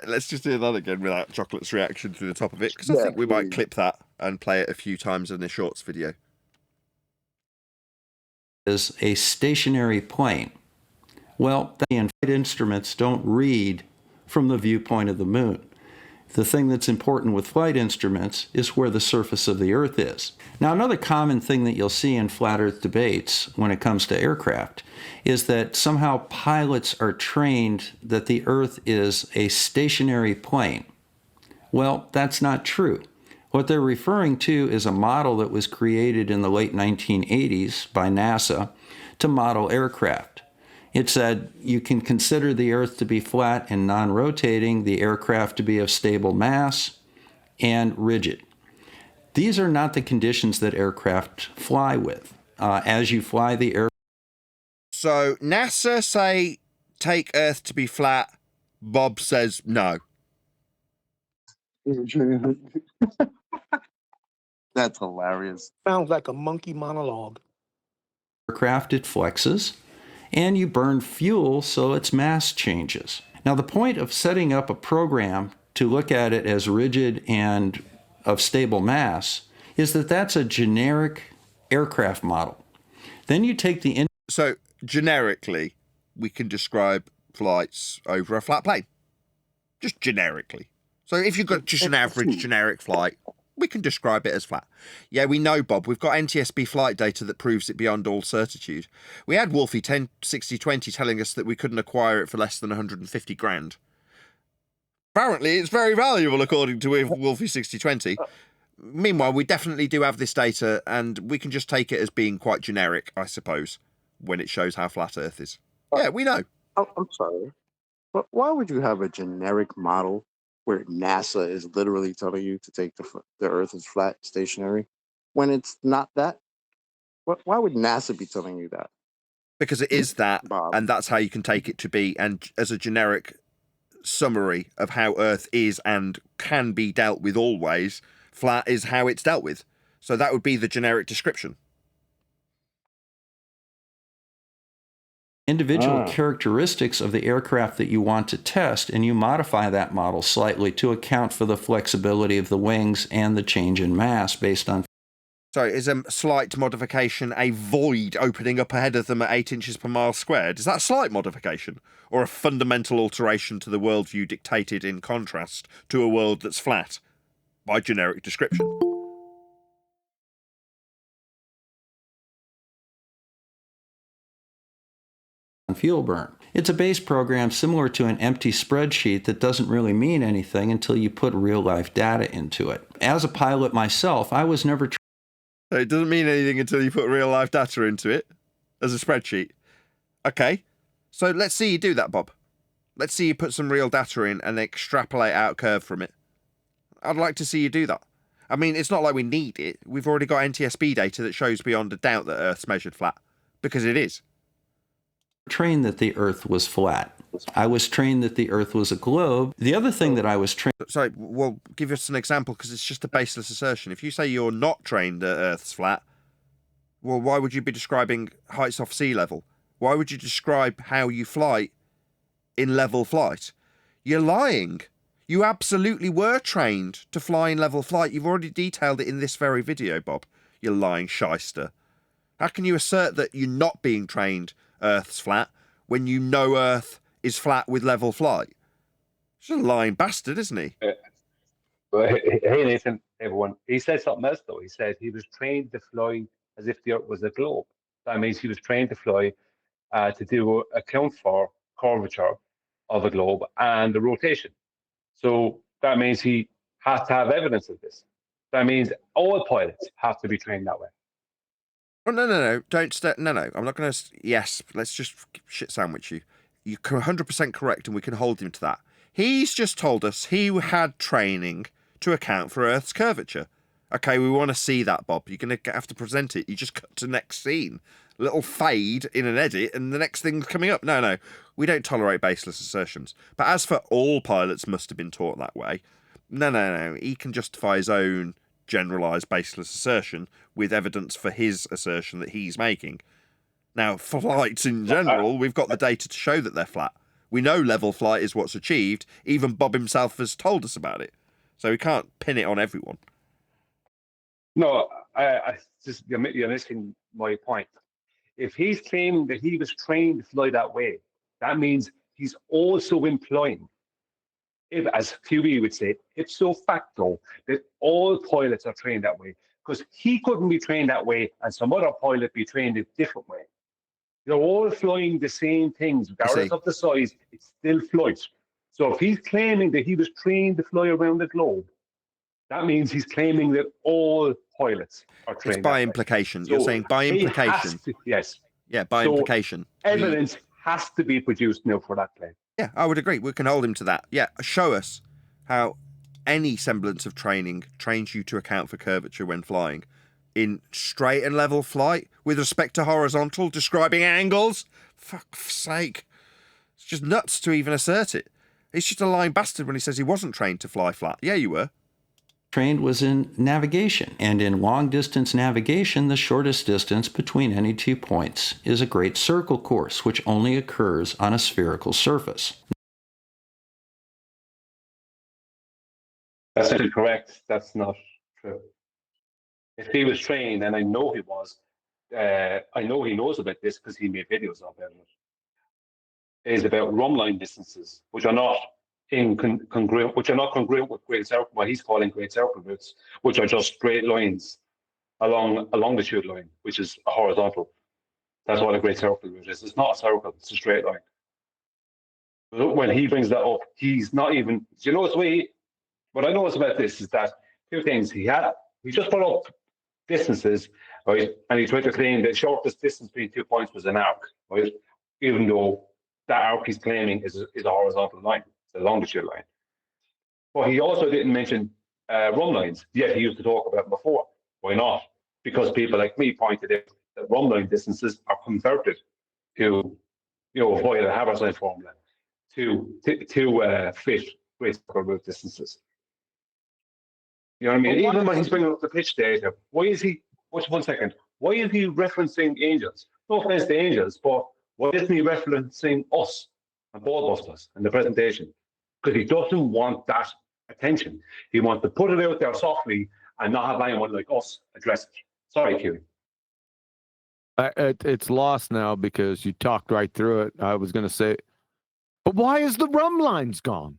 Let's just do that again without Chocolate's reaction to the top of it, because I think we might clip that and play it a few times in the shorts video. Is a stationary plane. Well, the flight instruments don't read from the viewpoint of the moon. The thing that's important with flight instruments is where the surface of the Earth is. Now, another common thing that you'll see in flat Earth debates when it comes to aircraft is that somehow pilots are trained that the Earth is a stationary plane. Well, that's not true. What they're referring to is a model that was created in the late 1980s by NASA to model aircraft. It said you can consider the Earth to be flat and non-rotating, the aircraft to be of stable mass, and rigid. These are not the conditions that aircraft fly with. As you fly the aircraft... So NASA say take Earth to be flat. Bob says no. That's hilarious. Sounds like a monkey monologue. Aircraft, it flexes, and you burn fuel so its mass changes. Now, the point of setting up a program to look at it as rigid and of stable mass is that that's a generic aircraft model. Then you take the... So, generically, we can describe flights over a flat plane. Just generically. So if you've got just an average generic flight, we can describe it as flat. Yeah, we know, Bob. We've got NTSB flight data that proves it beyond all certitude. We had Wolfie 106020 telling us that we couldn't acquire it for less than 150 grand. Apparently, it's very valuable, according to Wolfie 6020. Meanwhile, we definitely do have this data, and we can just take it as being quite generic, I suppose, when it shows how flat Earth is. Yeah, we know. Oh, I'm sorry. But why would you have a generic model where NASA is literally telling you to take the Earth is flat, stationary, when it's not that? Why would NASA be telling you that? Because it is that, Bob. and that's how you can take it to be. And as a generic summary of how Earth is and can be dealt with always, flat is how it's dealt with. So that would be the generic description. Individual characteristics of the aircraft that you want to test, and you modify that model slightly to account for the flexibility of the wings and the change in mass based on. Sorry, is a slight modification a void opening up ahead of them at 8 inches per mile squared? Is that a slight modification? Or a fundamental alteration to the worldview dictated in contrast to a world that's flat? By generic description. Fuel burn. It's a base program similar to an empty spreadsheet that doesn't really mean anything until you put real-life data into it. As a pilot myself, I was never. So it doesn't mean anything until you put real-life data into it as a spreadsheet. Okay, so let's see you do that, Bob. Let's see you put some real data in and extrapolate out a curve from it. I'd like to see you do that. I mean, it's not like we need it. We've already got NTSB data that shows beyond a doubt that Earth's measured flat, because it is. Trained that the Earth was flat. I was trained that the Earth was a globe. The other thing that I was trained. Sorry, well, give us an example, because it's just a baseless assertion. If you say you're not trained that Earth's flat, well, why would you be describing heights off sea level? Why would you describe how you fly in level flight? You're lying. You absolutely were trained to fly in level flight. You've already detailed it in this very video, Bob. You lying shyster. How can you assert that you're not being trained Earth's flat when you know Earth is flat with level flight? He's a lying bastard, isn't he? Hey Nathan, everyone. He said something else though. He said he was trained to fly as if the Earth was a globe. That means he was trained to fly to account for curvature of a globe and the rotation. So that means he has to have evidence of this. That means all pilots have to be trained that way. Oh, no. No. I'm not going to. Yes, let's just shit sandwich you. You're 100% correct, and we can hold him to that. He's just told us he had training to account for Earth's curvature. Okay, we want to see that, Bob. You're going to have to present it. You just cut to next scene. A little fade in an edit, and the next thing's coming up. No. We don't tolerate baseless assertions. But as for all pilots must have been taught that way, no. He can justify his own generalised baseless assertion with evidence for his assertion that he's making. Now, for flights in general, we've got the data to show that they're flat. We know level flight is what's achieved. Even Bob himself has told us about it. So we can't pin it on everyone. No, I just you're missing my point. If he's claiming that he was trained to fly that way, that means he's also implying, if, as QB would say, ipso facto, that all pilots are trained that way. Because he couldn't be trained that way and some other pilot be trained a different way. They're all flying the same things, regardless of the size, it's still flight. So if he's claiming that he was trained to fly around the globe, that means he's claiming that all pilots are trained. It's by implication. You're saying by implication. Yes. Yeah, by implication. Evidence has to be produced now for that claim. Yeah, I would agree. We can hold him to that. Yeah, show us how any semblance of training trains you to account for curvature when flying. In straight and level flight, with respect to horizontal, describing angles? Fuck's sake. It's just nuts to even assert it. He's just a lying bastard when he says he wasn't trained to fly flat. Yeah, you were. Trained was in navigation, and in long-distance navigation, the shortest distance between any 2 points is a great circle course, which only occurs on a spherical surface. That's incorrect. That's not true. If he was trained, and I know he was, I know he knows about this because he made videos of it. It's about run line distances, which are not congruent, which are not congruent with great circle, what he's calling great circle routes, which are just straight lines along a longitude line, which is a horizontal. That's what a great circle route is. It's not a circle, it's a straight line. When he brings that up, he's not even, you know, what I notice about this is that two things. He just brought up distances, right? And he tried to claim the shortest distance between 2 points was an arc, right? Even though that arc he's claiming is a horizontal line, it's a longitude line. But he also didn't mention run lines, yet he used to talk about them before. Why not? Because people like me pointed out that run line distances are converted to, you know, via the Habermas formula to fit great circle route distances. You know what I mean? Even when he's bringing up the pitch data, why is he referencing angels? No offense to angels, but why isn't he referencing us and Ballbusters in the presentation? Because he doesn't want that attention. He wants to put it out there softly and not have anyone like us address it. Sorry, Kieran. It's lost now because you talked right through it. I was going to say, but why is the rum lines gone?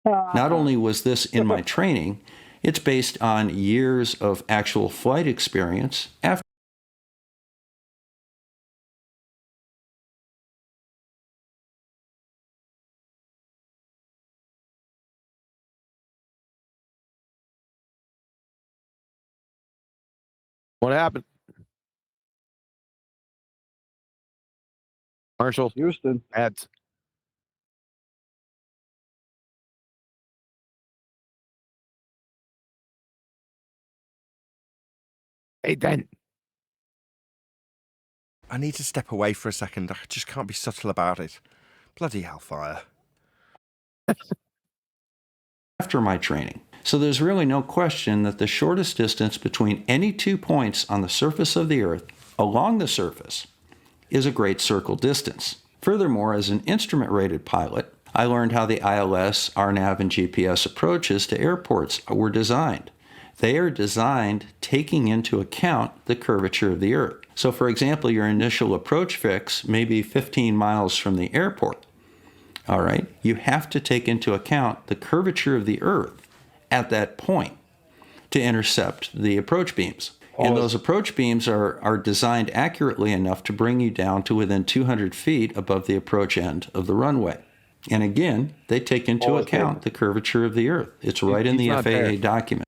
Not only was this in my training, it's based on years of actual flight experience. What happened? Marshall. Houston. Ads. Hey, Dan. I need to step away for a second. I just can't be subtle about it. Bloody hellfire. After my training. So there's really no question that the shortest distance between any 2 points on the surface of the Earth, along the surface, is a great circle distance. Furthermore, as an instrument-rated pilot, I learned how the ILS, RNAV, and GPS approaches to airports were designed. They are designed taking into account the curvature of the Earth. So for example, your initial approach fix may be 15 miles from the airport. All right, you have to take into account the curvature of the Earth at that point to intercept the approach beams. And those approach beams are designed accurately enough to bring you down to within 200 feet above the approach end of the runway. And again, they take into account the curvature of the Earth. It's right in the FAA document.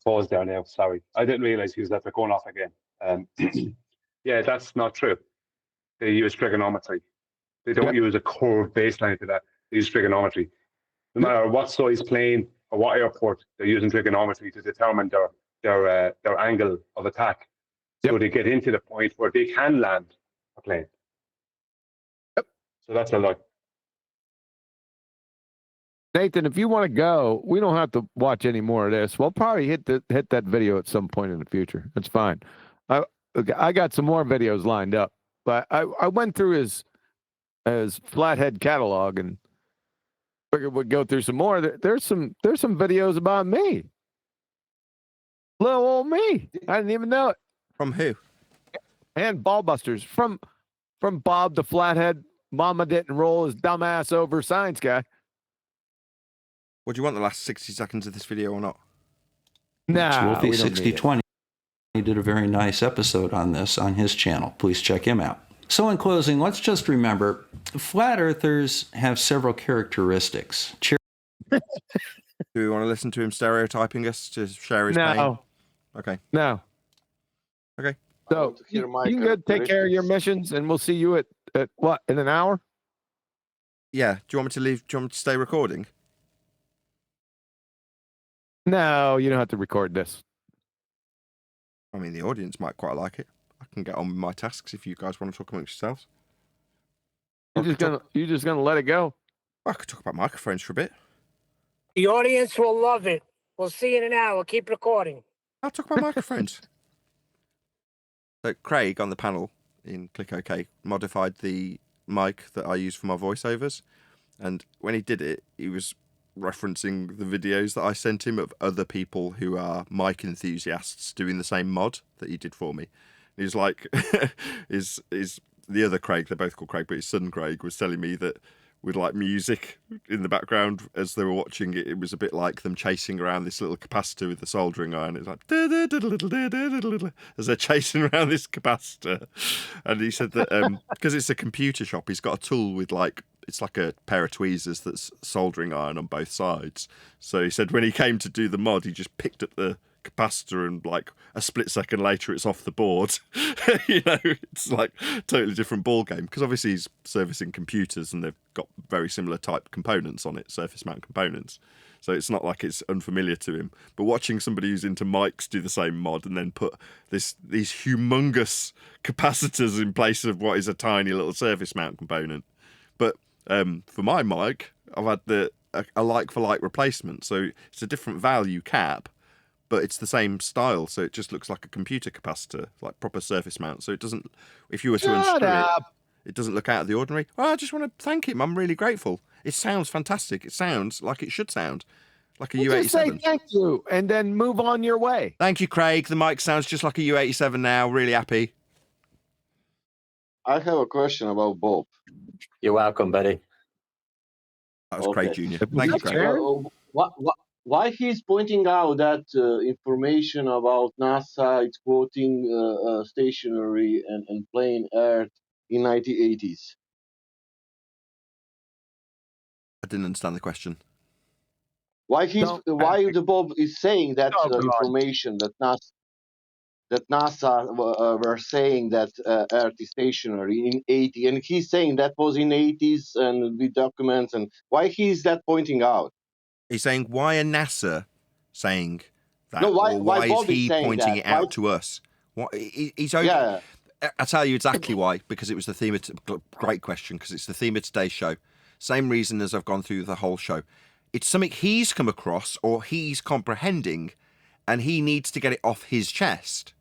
Pause there now, sorry. I didn't realize he was after going off again. Yeah, that's not true. They use trigonometry. They don't use a curved baseline for that. They use trigonometry. No matter what size plane or what airport, they're using trigonometry to determine their angle of attack. So they get into the point where they can land a plane. So that's a lot. Nathan, if you want to go, we don't have to watch any more of this. We'll probably hit that video at some point in the future. That's fine. I got some more videos lined up, but I went through his Flathead catalog and figured we'd go through some more. There's some videos about me, little old me. I didn't even know it. From who? And Ballbusters from Bob the Flathead. Mama didn't roll his dumbass over science guy. Would you want the last 60 seconds of this video or not? Nah, Wolfie 6020 he did a very nice episode on this on his channel. Please check him out. So in closing, let's just remember, flat earthers have several characteristics. Do we want to listen to him stereotyping us to share his pain? Okay. No. Okay. So you can go take care of your missions, and we'll see you at what, in an hour? Yeah. Do you want me to leave? Do you want me to stay recording? No, you don't have to record this. I mean, the audience might quite like it. I can get on with my tasks if you guys want to talk amongst yourselves. You're just gonna let it go? I could talk about microphones for a bit. The audience will love it. We'll see you in an hour. Keep recording. I'll talk about microphones. So Craig on the panel in Click OK modified the mic that I use for my voiceovers. And when he did it, he was referencing the videos that I sent him of other people who are mic enthusiasts doing the same mod that he did for me. He's like, is the other Craig? They're both called Craig, but his son Craig was telling me that with like music in the background as they were watching it, it was a bit like them chasing around this little capacitor with the soldering iron. It's like as they're chasing around this capacitor. And he said that because it's a computer shop, he's got a tool with like, it's like a pair of tweezers that's soldering iron on both sides. So he said when he came to do the mod, he just picked up the capacitor and like a split second later it's off the board. It's like totally different ball game, because obviously he's servicing computers and they've got very similar type components on it, surface mount components, so it's not like it's unfamiliar to him. But watching somebody who's into mics do the same mod and then put these humongous capacitors in place of what is a tiny little surface mount component. But for my mic, I've had a like for like replacement, so it's a different value cap, but it's the same style, so it just looks like a computer capacitor, like proper surface mount. So it doesn't, if you were to unscrew it, it doesn't look out of the ordinary. Well, I just want to thank him. I'm really grateful. It sounds fantastic. It sounds like it should sound, like a U87. Just say thank you and then move on your way. Thank you, Craig. The mic sounds just like a U87 now. Really happy. I have a question about Bob. You're welcome, buddy. That was Craig Jr. Thank you, Craig. Why he's pointing out that information about NASA, it's quoting stationary and plain Earth in 1980s? I didn't understand the question. Why the Bob is saying that information that NASA were saying that Earth is stationary in 80, and he's saying that was in 80s and with documents, and why he's that pointing out? He's saying, why are NASA saying that? No, or why is he saying pointing that? it out to us? I'll tell you exactly why, because it was the theme of great question, because it's the theme of today's show. Same reason as I've gone through the whole show. It's something he's come across or he's comprehending, and he needs to get it off his chest.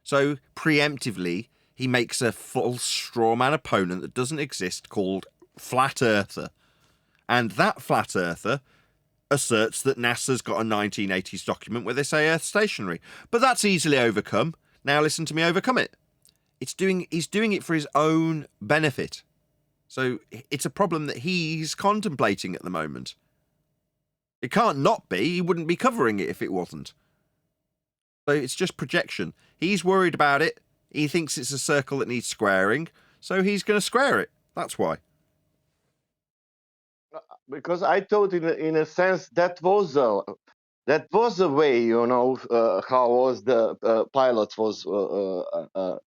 So preemptively, he makes a false straw man opponent that doesn't exist called Flat Earther. And that Flat Earther asserts that NASA's got a 1980s document where they say Earth's stationary. But that's easily overcome. Now listen to me overcome it. He's doing it for his own benefit. So it's a problem that he's contemplating at the moment. It can't not be. He wouldn't be covering it if it wasn't. So it's just projection. He's worried about it. He thinks it's a circle that needs squaring. So he's going to square it. That's why. Because I thought, in a sense, that was a way, how was the pilots was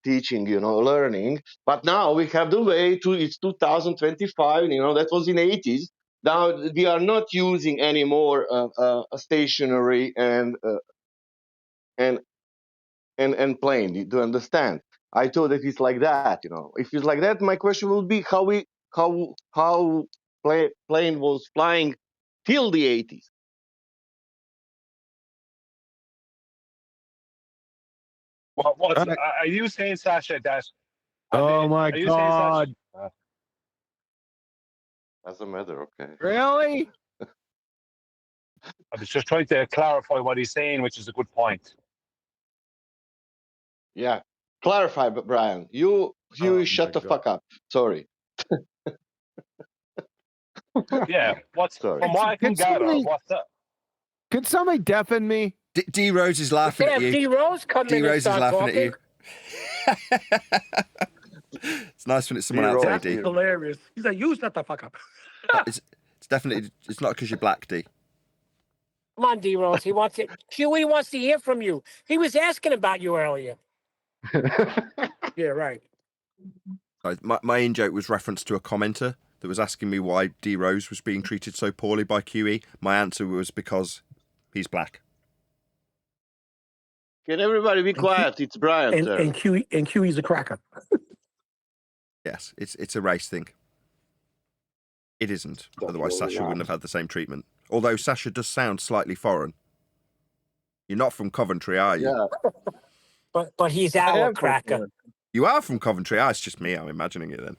teaching, learning. But now we have the way to it's 2025. That was in 80s. Now we are not using anymore stationary and plane. Do you understand? I thought that it's like that. If it's like that, my question would be how plane was flying till the 80s. Are you saying, Sasha, that? Oh my God! Doesn't matter. Okay. Really? I was just trying to clarify what he's saying, which is a good point. Yeah, clarify, but Brian, you shut the fuck up. Sorry. Yeah, Sorry. From what I can gather, what's up? Could somebody deafen me? D Rose is laughing at you. D Rose come in D Rose and is start laughing at talking. you. It's nice when it's someone else. That's D. hilarious. He's like, you shut the fuck up. It's definitely, it's not because you're black, D. Come on, D Rose. He wants it. Huey wants to hear from you. He was asking about you earlier. Yeah, right. My in-joke was reference to a commenter that was asking me why D Rose was being treated so poorly by QE. My answer was because he's black. Can everybody be quiet? It's Brian. And QE's a cracker. Yes, it's a race thing. It isn't. Otherwise, Sasha wouldn't have had the same treatment. Although Sasha does sound slightly foreign. You're not from Coventry, are you? Yeah. But he's our cracker. You are from Coventry. It's just me. I'm imagining it then.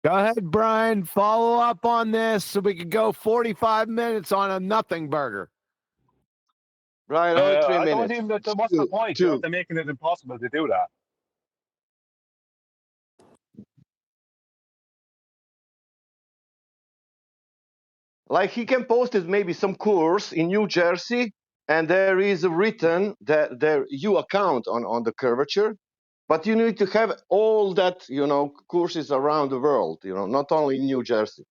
Go ahead, Brian. Follow up on this so we can go 45 minutes on a nothing burger. Brian, only 3 I don't minutes. even know what's the point. They're making it impossible to do that. Like he can post it maybe some course in New Jersey, and there is written that there you account on the curvature, but you need to have all that courses around the world, not only in New Jersey.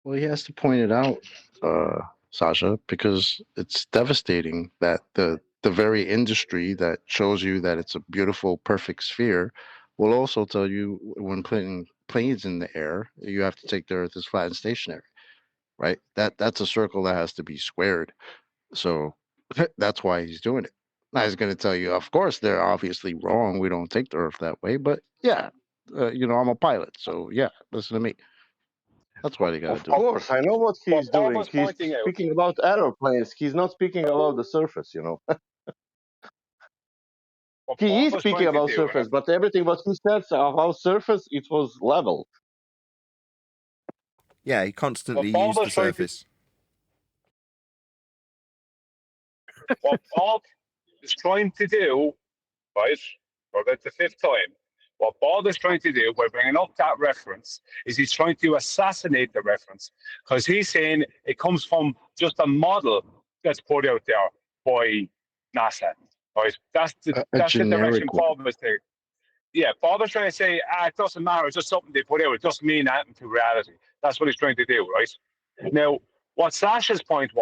Well, he has to point it out, Sasha, because it's devastating that the very industry that shows you that it's a beautiful, perfect sphere will also tell you when putting planes in the air, you have to take the Earth as flat and stationary, right? That's a circle that has to be squared. So that's why he's doing it. Now he's going to tell you, of course, they're obviously wrong. We don't take the Earth that way, but yeah, I'm a pilot, so yeah, listen to me. That's why they got to do it. Of course, I know what he's doing. was He's pointing out. speaking about aeroplanes. He's not speaking about the surface, He is speaking about surface, but everything what he says about surface, it was level. Yeah, he constantly used the surface. What Bob is trying to do, right, for about the fifth time, what Bob is trying to do by bringing up that reference is he's trying to assassinate the reference because he's saying it comes from just a model that's put out there by NASA. Right? That's the direction Bob was taking. Yeah, Bob is trying to say, it doesn't matter, it's just something they put out. It doesn't mean anything to reality. That's what he's trying to do, right? Now, what Sasha's point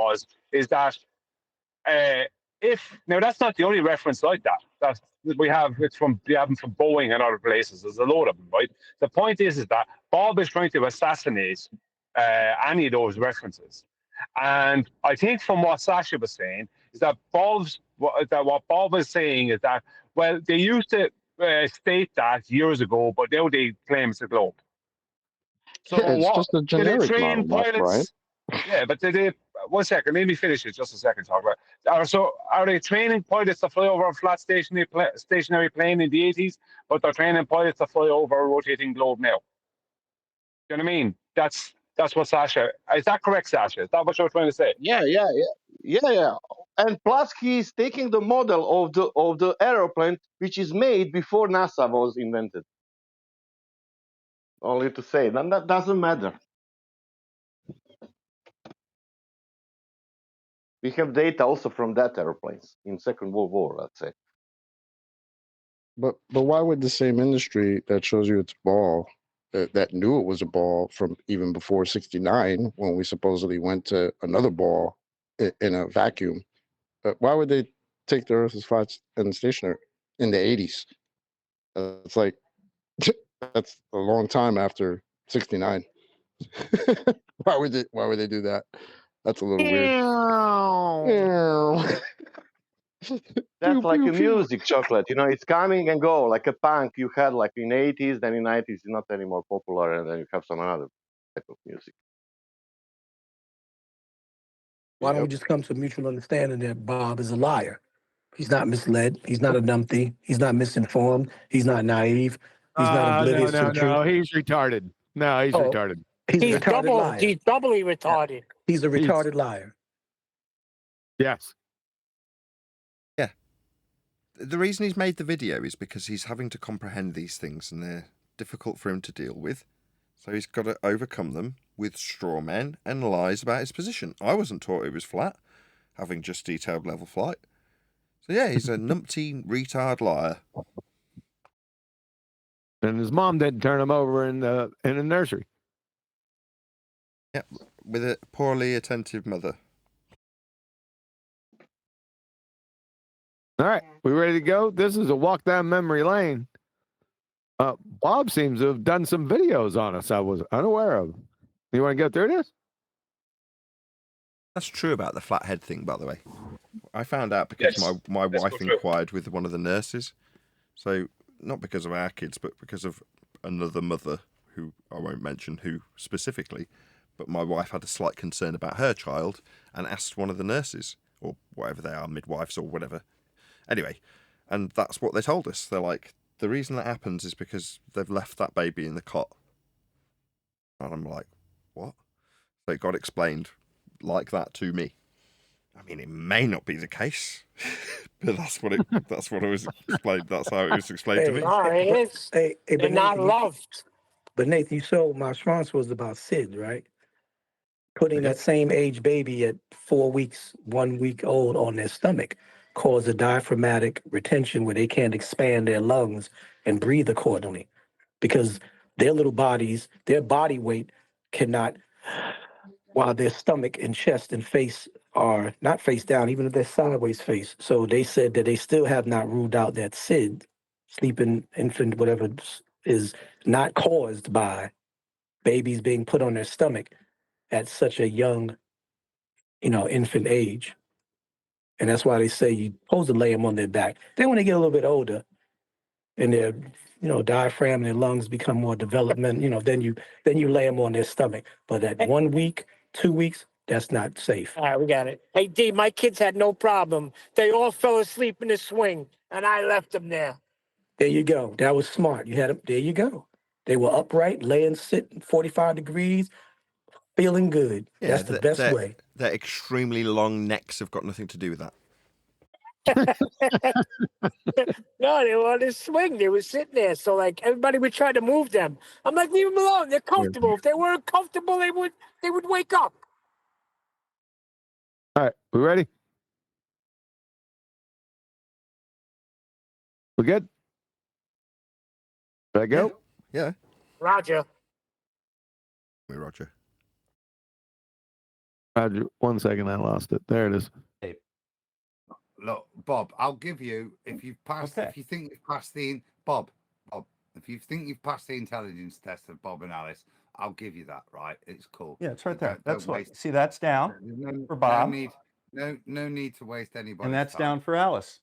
is that now that's not the only reference like that we have from Boeing and other places. There's a load of them, right? The point is that Bob is trying to assassinate any of those references, and I think from what Sasha was saying is that what Bob is saying is that they used to state that years ago, but now they claim it's a globe. So yeah, it's just a generic model, pilots? Yeah, but they 1 second. Let me finish it. Just a second. Talk about. So, are they training pilots to fly over a flat stationary plane in the 80s? But they're training pilots to fly over a rotating globe now. Do you know what I mean? That's what Sasha. Is that correct, Sasha? Is that what you're trying to say? Yeah. And plus, he's taking the model of the aeroplane, which is made before NASA was invented. Only to say that doesn't matter. We have data also from that airplanes in Second World War, let's say. But why would the same industry that shows you it's a ball, that knew it was a ball from even before '69, when we supposedly went to another ball in a vacuum, why would they take the Earth as flat and stationary in the '80s? It's like that's a long time after '69. Why would they do that? That's a little weird. That's like a music, chocolate. It's coming and go. Like a punk you had like in '80s, then in '90s it's not anymore popular, and then you have some another type of music. Why don't we just come to a mutual understanding that Bob is a liar? He's not misled. He's not a numpty. He's not misinformed. He's not naive. He's not oblivious to the truth. No, he's retarded. No, he's retarded. He's a retarded liar. He's doubly retarded. He's a retarded liar. Yes. Yeah. The reason he's made the video is because he's having to comprehend these things and they're difficult for him to deal with. So he's got to overcome them with straw men and lies about his position. I wasn't taught it was flat, having just detailed level flight. So yeah, he's a numpty retard liar. And his mom didn't turn him over in the nursery. Yeah, with a poorly attentive mother. All right, we ready to go? This is a walk down memory lane. Bob seems to have done some videos on us I was unaware of. You want to go through this? That's true about the flathead thing, by the way. I found out because my wife inquired with one of the nurses. So, not because of our kids, but because of another mother, who I won't mention who specifically, but my wife had a slight concern about her child and asked one of the nurses, or whatever they are, midwives or whatever. Anyway, and that's what they told us. They're like, the reason that happens is because they've left that baby in the cot. And I'm like, what? So it got explained like that to me. I mean, it may not be the case, but that's what it was explained. That's how it was explained to me. They're not loved. But Nathan, you saw my response was about Sid, right? Putting that same age baby at 4 weeks, 1 week old on their stomach cause a diaphragmatic retention where they can't expand their lungs and breathe accordingly because their little bodies, their body weight cannot, while their stomach and chest and face are not face down, even if they're sideways face. So they said that they still have not ruled out that SID, sleeping infant, whatever, is not caused by babies being put on their stomach at such a young, infant age. And that's why they say you're supposed to lay them on their back. Then when they get a little bit older and their, diaphragm and their lungs become more development, then you lay them on their stomach. But at 1 week, 2 weeks, that's not safe. All right, we got it. Hey, D, my kids had no problem. They all fell asleep in the swing, and I left them there. There you go. That was smart. You had them. There you go. They were upright, laying, sitting, 45 degrees, feeling good. Yeah, that's the best way. Their extremely long necks have got nothing to do with that. No, they were on this swing. They were sitting there. So, like, everybody would try to move them. I'm like, leave them alone. They're comfortable. If they weren't comfortable, they would wake up. All right, we ready? We good? Did I go? Yeah. Roger. Hey, Roger. Roger, 1 second, I lost it. There it is. Look, Bob, I'll give you if you've passed. If you think you've passed the Bob, if you think you've passed the intelligence test of Bob and Alice, I'll give you that. Right? It's cool. Yeah, it's right there. Don't That's what. waste- See, that's down for Bob, No need to waste anybody. and that's down for Alice.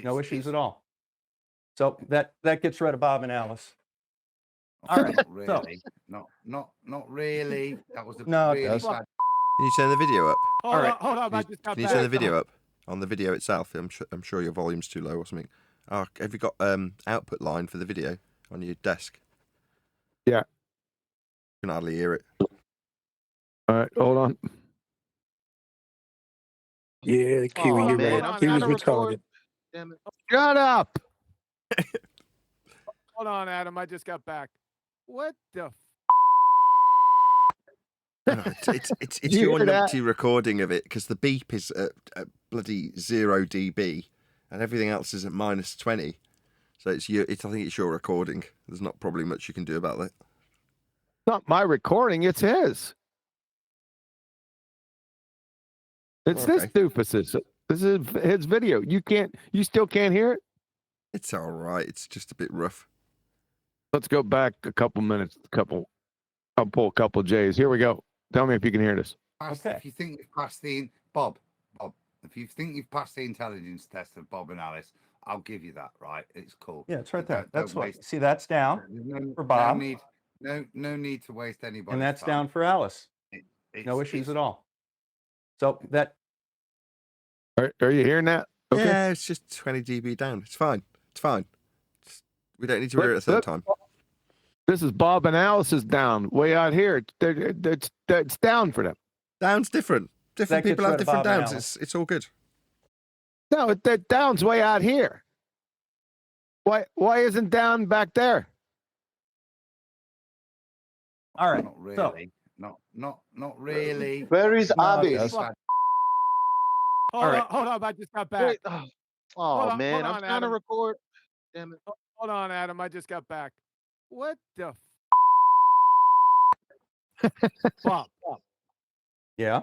No issues at all. So that gets rid of Bob and Alice. All right. Not really. Not really. That was a No, it really does. bad. Can you turn the video up? Hold on. I just got Can you back. turn the video up? On the video itself, I'm sure your volume's too low or something. Oh, have you got output line for the video on your desk? Yeah. You can hardly hear it. All right, hold on. Yeah, Kiwi, you're right. Kiwi's retarded. Damn it. Shut up. Hold on, Adam. I just got back. What the? No, it's your numpty recording of it because the beep is at bloody 0 dB and everything else is at minus 20. So I think it's your recording. There's not probably much you can do about that. Not my recording, it's his. It's this doofus's. This is his video. You still can't hear it? It's all right. It's just a bit rough. Let's go back a couple minutes. I'll pull a couple J's. Here we go. Tell me if you can hear this. If you think you've passed the Bob, if you think you've passed the intelligence test of Bob and Alice, I'll give you that. Right? It's cool. Yeah, it's right there. That's what. waste- See, that's down for Bob, No need to waste anybody. and that's down for Alice. No issues at all. So that. Are you hearing that? Okay. Yeah, it's just 20 dB down. It's fine. We don't need to hear it a third time. This is Bob and Alice's down way out here. It's down for them. Down's different. Different That people gets have rid of different Bob and downs. Alice. It's all good. No, that down's way out here. Why isn't down back there? All right. Not really. Not really. Where is Abby? Hold on. I just got back. Oh, Hold on, man, hold I'm on, trying to Adam. record. Damn it. Hold on, Adam. I just got back. What the? Bob. Yeah.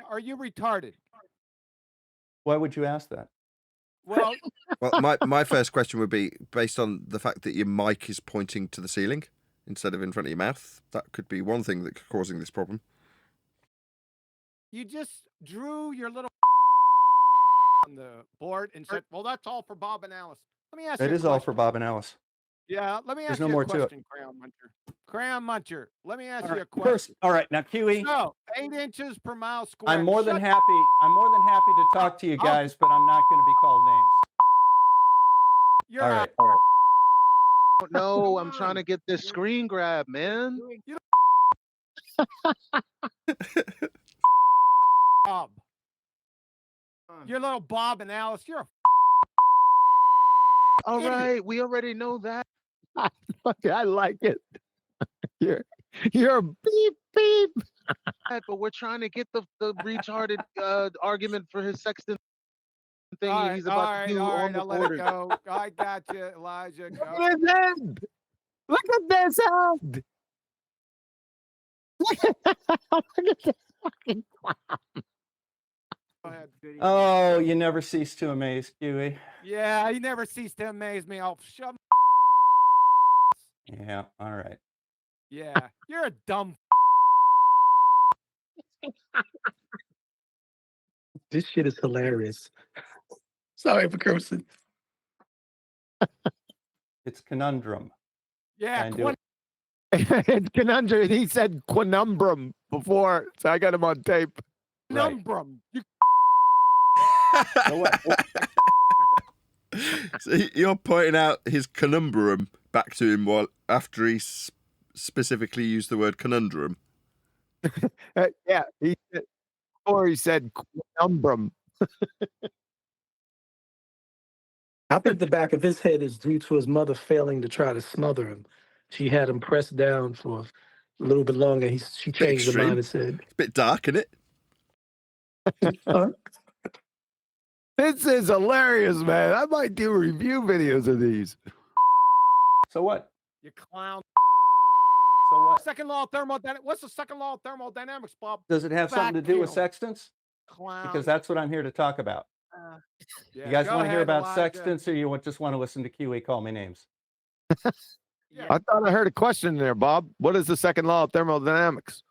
Are you retarded? Why would you ask that? Well, Well, my first question would be based on the fact that your mic is pointing to the ceiling instead of in front of your mouth. That could be one thing that's causing this problem. you just drew your little on the board and said, "Well, that's all for Bob and Alice." Let me ask you. It is all for Bob and Alice. Yeah, let me ask There's you no a more to it. question, Crayon Muncher. Crayon Muncher, let me ask All you a right, question. first, all right, now QE. So, 8 inches per mile square. I'm more than Shut- happy to talk to you guys, but I'm not going to be called names. You're All out. right, all right. No, I'm trying to get this screen grab, man. Bob. Your little Bob and Alice, you're a All right, we already know that. I like it. You're beep beep. But we're trying to get the retarded argument for his sextant thing he's about to do on the I'll let border. it go. I got you, Elijah. Go. Look at his head. Look at this head. Look at this fucking clown. Oh, you never cease to amaze, Huey. Yeah, you never cease to amaze me. I'll shove. Yeah, all right. Yeah, you're a dumb. This shit is hilarious. Sorry for cursing. It's conundrum. Yeah, It's conundrum. He said quanumbrum before, so I got him on tape. Quanumbrum. So you're pointing out his conundrum back to him while after he specifically used the word conundrum. Yeah, he said quanumbrum. I think the back of his head is due to his mother failing to try to smother him. She had him pressed down for a little bit longer. She changed her mind and said, "It's a bit dark, isn't it?" This is hilarious, man. I might do review videos of these. So what? You clown. So what? Second law of thermodynamics. What's the second law of thermodynamics, Bob? Does it have something to do with sextants? Clown. Because that's what I'm here to talk about. Yeah, You guys go want to hear ahead, about Elijah. sextants, or you just want to listen to QE call me names? I thought I heard a question there, Bob. What is the second law of thermodynamics?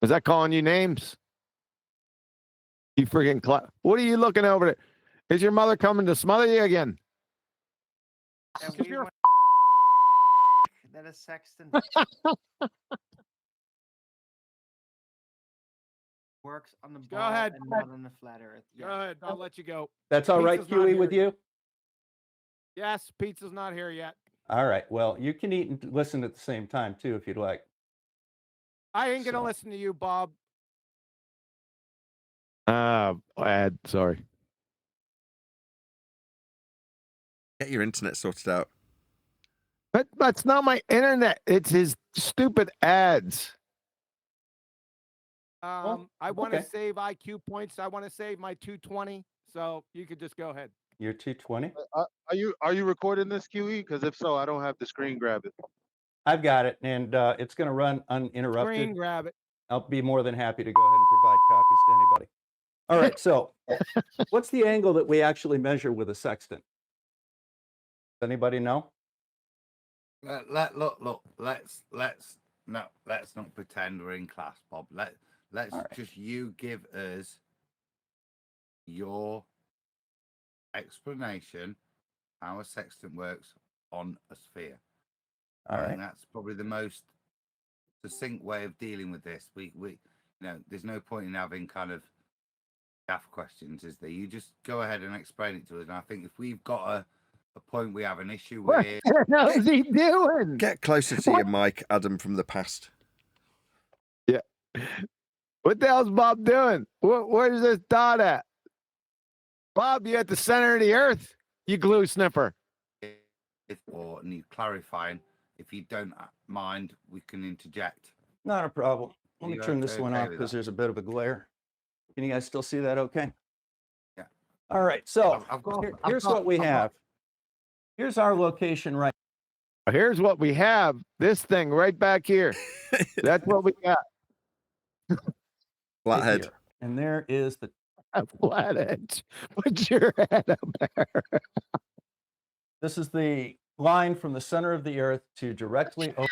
Is that calling you names? You freaking what are you looking over there? Is your mother coming to smother you again? That is sextant. Works on the ball ahead. and not on the flat earth. Go ahead. I'll let you go. That's all right, Pizza's not QE, with here. you? Yes, pizza's not here yet. All right. Well, you can eat and listen at the same time, too, if you'd like. I ain't gonna listen to you, Bob. Ad, sorry. Get your internet sorted out. But that's not my internet. It's his stupid ads. I want to okay. save IQ points. I want to save my 220. So you could just go ahead. You're 220? Are you recording this, QE? Because if so, I don't have the screen grab it. I've got it, and it's going to run uninterrupted. Screen grab it. I'll be more than happy to go ahead and provide copies to anybody. All right, so what's the angle that we actually measure with a sextant? Does anybody know? Look. Let's not pretend we're in class, Bob. Let's just you give us your explanation how a sextant works on a sphere. All right. I think that's probably the most succinct way of dealing with this. We there's no point in having kind of daft questions, is there? You just go ahead and explain it to us. And I think if we've got a point we have an issue What with, the hell is he doing? Get closer to your mic, Adam, from the past. Yeah. What the hell's Bob doing? Where's this dot at? Bob, you at the center of the earth, you glue sniffer. or need clarifying, if you don't mind, we can interject. Not a problem. Let me You turn this one okay off with because that? there's a bit of a glare. Can you guys still see that okay? Yeah. All right, so I've here's got- what we I've got- have. Here's our location right. Here's what we have. This thing right back here. That's what we got. Flathead. here. And there is the flat edge. Put your head up there. This is the line from the center of the earth to directly over.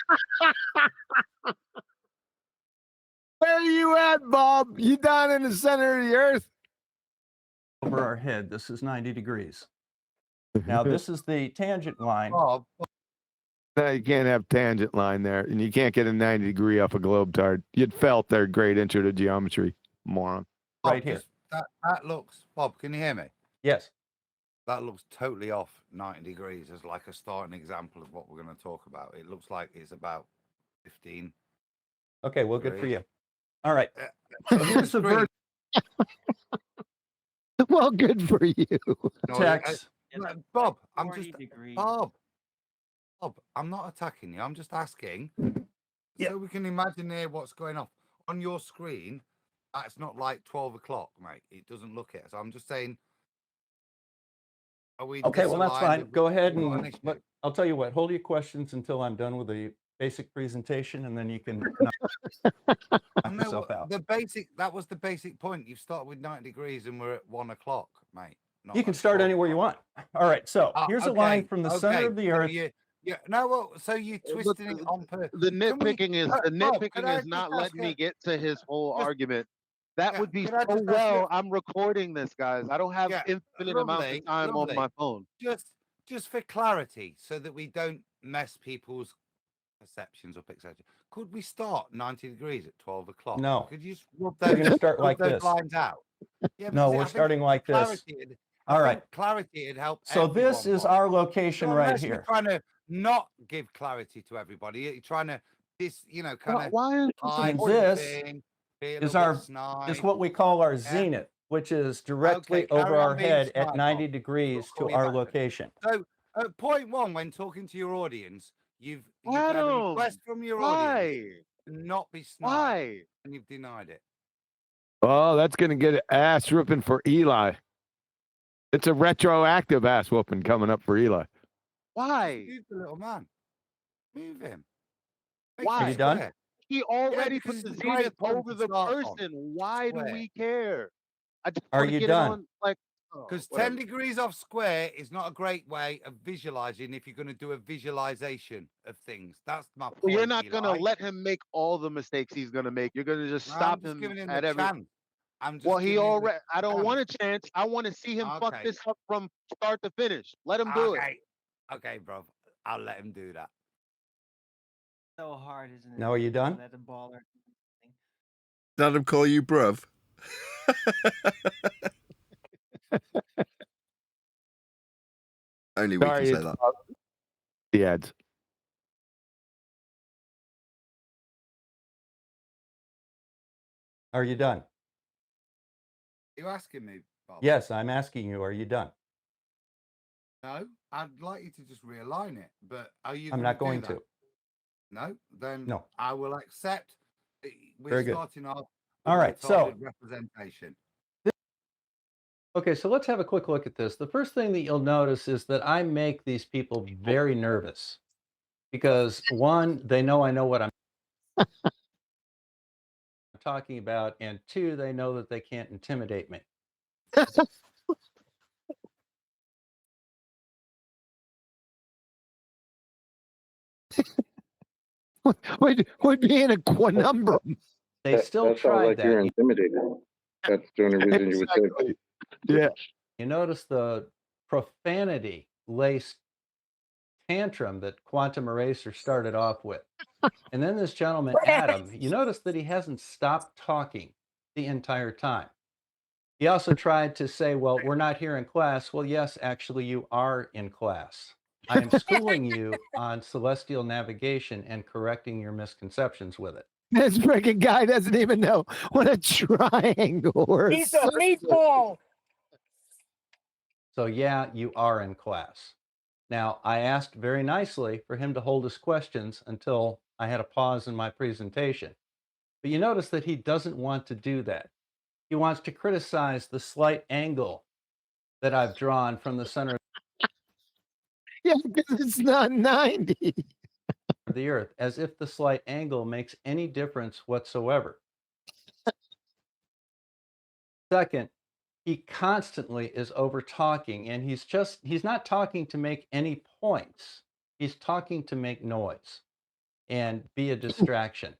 Where are you at, Bob? You down in the center of the earth? Over our head. This is 90 degrees. Now, this is the tangent line. No, you can't have tangent line there, and you can't get a 90 degree off a globe tard. You'd felt their great intro to geometry, moron. Right here. That looks, Bob, can you hear me? Yes. that looks totally off 90 degrees as like a starting example of what we're going to talk about. It looks like it's about 15. Okay, well, good for degrees. you. All right. So here's the verdict. Well, good for you. Text. Bob, I'm 40 just degrees. Bob, I'm not attacking you. I'm just asking so we can imagine here what's going on on your screen. That's not like 12 o'clock, mate. It doesn't look it. So I'm just saying. Are we Okay, well, that's disaligned fine. with- Go ahead we've got an and issue? but I'll tell you what, hold your questions until I'm done with the basic presentation, and then you can knock No, yourself out. that was the basic point. You've started with 90 degrees and we're at 1 o'clock, mate. Not You can at start 12 anywhere you o'clock. want. All right, so here's a line Okay, from the center of the so earth. so you're twisting it on purpose. The nitpicking is just not ask letting me a- get to his whole argument. That would be could I so just ask you- well. I'm recording this, guys. I don't have infinite amounts lovely, of time on my lovely. phone. Just for clarity, so that we don't mess people's perceptions up, etc. Could we start 90 degrees at 12 o'clock? No. Could you just rub We're those, going to start rub like those this. lines out? Yeah, No, because I we're think starting like this. clarity, All right. Clarity would help. So this everyone, is Bob. our location So right unless here. You're trying to not give clarity to everybody. You're trying to kind of. Why And this is what we call our zenith, which is directly carry over on our being head smart, at 90 Bob. degrees We'll to call you our back. location. So, at point one, when talking to your audience, you've had a Adam, request from your why? audience to not be snide, Why? and you've denied it. Oh, that's going to get an ass whooping for Eli. It's a retroactive ass whooping coming up for Eli. Why? Move the little man. Move him. Why? Are you done? He already because put the it's a great zenith point over to the start on. person. Why do Square. we care? I just Are want to you get done? it on like Because 10 whatever. degrees off square is not a great way of visualizing if you're going to do a visualization of things. That's my point. Well, you're not gonna Eli. let him make all the mistakes he's gonna make. You're gonna just No, stop I'm just him giving him at the every. chance. I'm just Well, he giving him the already. I don't chance. want a chance. I want to see him fuck Okay. this up from start to finish. Let him do it. Okay, bro. I'll let him do that. So hard, isn't it? Now, are you done? Let a baller. Let him call you bruv. Only we Sorry, can say it's that. the ads. Are you done? You asking me, Bob? Yes, I'm asking you, are you done? No, I'd like you to just realign it, but are you? I'm gonna not do going that? to. No, then No. I will accept. We're Very good. starting off. All with right, so retarded representation. okay, so let's have a quick look at this. The first thing that you'll notice is that I make these people very nervous because one, they know I know what I'm talking about, and two, they know that they can't intimidate me. Would be in a conundrum. They still tried that. You're intimidated. That's the only reason you would say. Yeah. You notice the profanity laced tantrum that Quantum Eraser started off with. And then this gentleman, Adam, you notice that he hasn't stopped talking the entire time. He also tried to say, well, we're not here in class. Well, yes, actually, you are in class. I am schooling you on celestial navigation and correcting your misconceptions with it. This freaking guy doesn't even know what a triangle or He's a meatball. So yeah, you are in class. Now, I asked very nicely for him to hold his questions until I had a pause in my presentation. But you notice that he doesn't want to do that. He wants to criticize the slight angle that I've drawn from the center Yeah, because it's not 90. of the earth, as if the slight angle makes any difference whatsoever. Second, he constantly is over talking, and he's not talking to make any points. He's talking to make noise and be a distraction.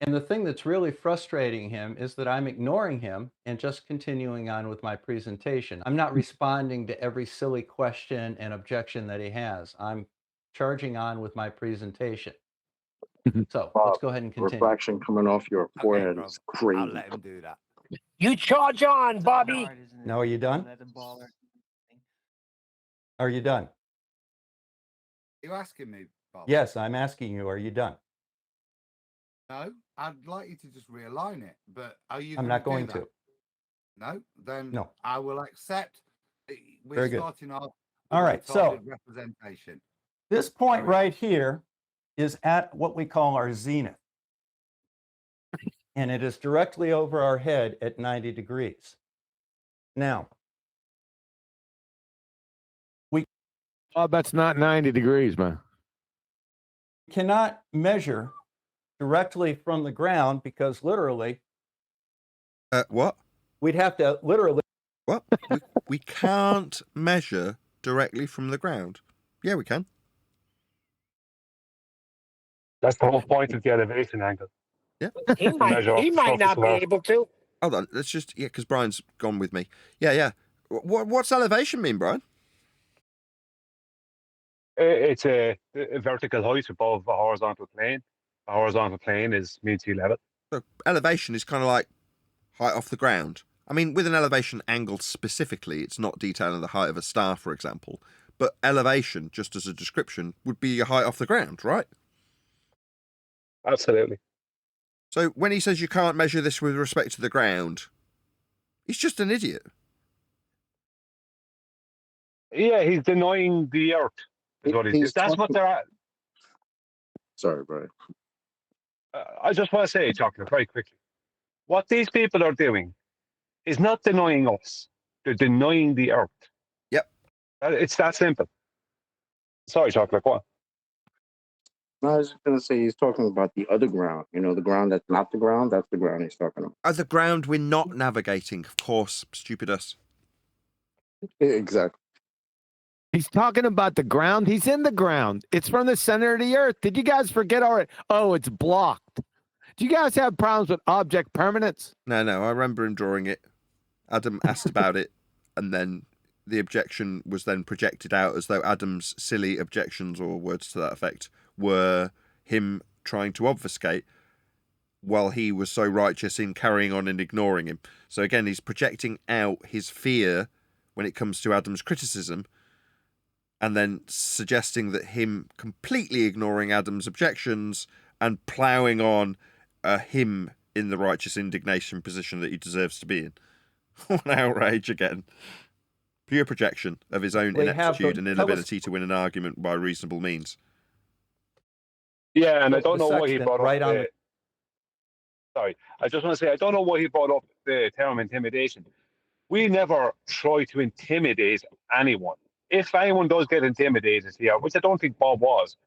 And the thing that's really frustrating him is that I'm ignoring him and just continuing on with my presentation. I'm not responding to every silly question and objection that he has. I'm charging on with my presentation. So let's go ahead and continue. Reflection coming off your forehead is crazy. I'll let him do that. You charge on, Bobby. Now, are you done? Let a baller. Are you done? Are you asking me, Bob? Yes, I'm asking you, are you done? No, I'd like you to just realign it, but are you? I'm not going do to. that? No, then No. I will accept. We're Very good. starting off. All right, so representation. this point right here is at what we call our zenith. And it is directly over our head at 90 degrees. Now, Oh, that's not 90 degrees, man. we cannot measure directly from the ground because literally. What? We'd have to literally. What? we can't measure directly from the ground. Yeah, we can. That's the whole point of the elevation angle. Yeah. He might not be able to. Hold on, let's just, because Brian's gone with me. Yeah. What's elevation mean, Brian? It's a vertical height above a horizontal plane. A horizontal plane is mean sea level. So elevation is kind of like height off the ground. I mean, with an elevation angle specifically, it's not detailing the height of a star, for example. But elevation, just as a description, would be a height off the ground, right? Absolutely. So when he says you can't measure this with respect to the ground, he's just an idiot. Yeah, he's denying the Earth. Is what he's that's what they're at. Sorry, Brian. I just want to say, Chocolate, very quickly. What these people are doing is not denying us. They're denying the Earth. Yep. It's that simple. Sorry, Chocolate, go on. No, I was just going to say he's talking about the other ground. You know, the ground that's not the ground, that's the ground he's talking about. The ground we're not navigating, of course. Stupid us. Exactly. He's talking about the ground. He's in the ground. It's from the center of the earth. Did you guys forget already? Oh, it's blocked. Do you guys have problems with object permanence? No, I remember him drawing it. Adam asked about it, and then the objection was then projected out as though Adam's silly objections, or words to that effect, were him trying to obfuscate while he was so righteous in carrying on and ignoring him. So again, he's projecting out his fear when it comes to Adam's criticism, and then suggesting that him completely ignoring Adam's objections and ploughing on him in the righteous indignation position that he deserves to be in. What an outrage again. Pure projection of his own ineptitude and inability to win an argument by reasonable means. Yeah, and I don't know why he brought up on Sorry, I just want to say, I don't know why he brought up the term intimidation. We never try to intimidate anyone. If anyone does get intimidated here, which I don't think Bob was,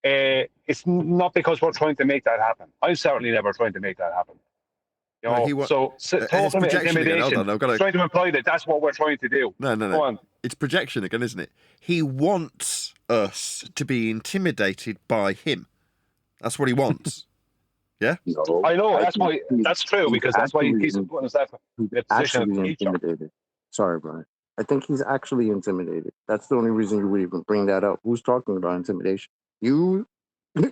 it's not because we're trying to make that happen. I'm certainly never trying to make that happen. You know, talking about intimidation, trying to imply that that's what we're trying to do. No. Go on. It's projection again, isn't it? He wants us to be intimidated by him. That's what he wants. Yeah? No, I know, that's true, because that's why he keeps putting himself in a position of teacher. Intimidated. Sorry, Brian. I think he's actually intimidated. That's the only reason you would even bring that up. Who's talking about intimidation? You?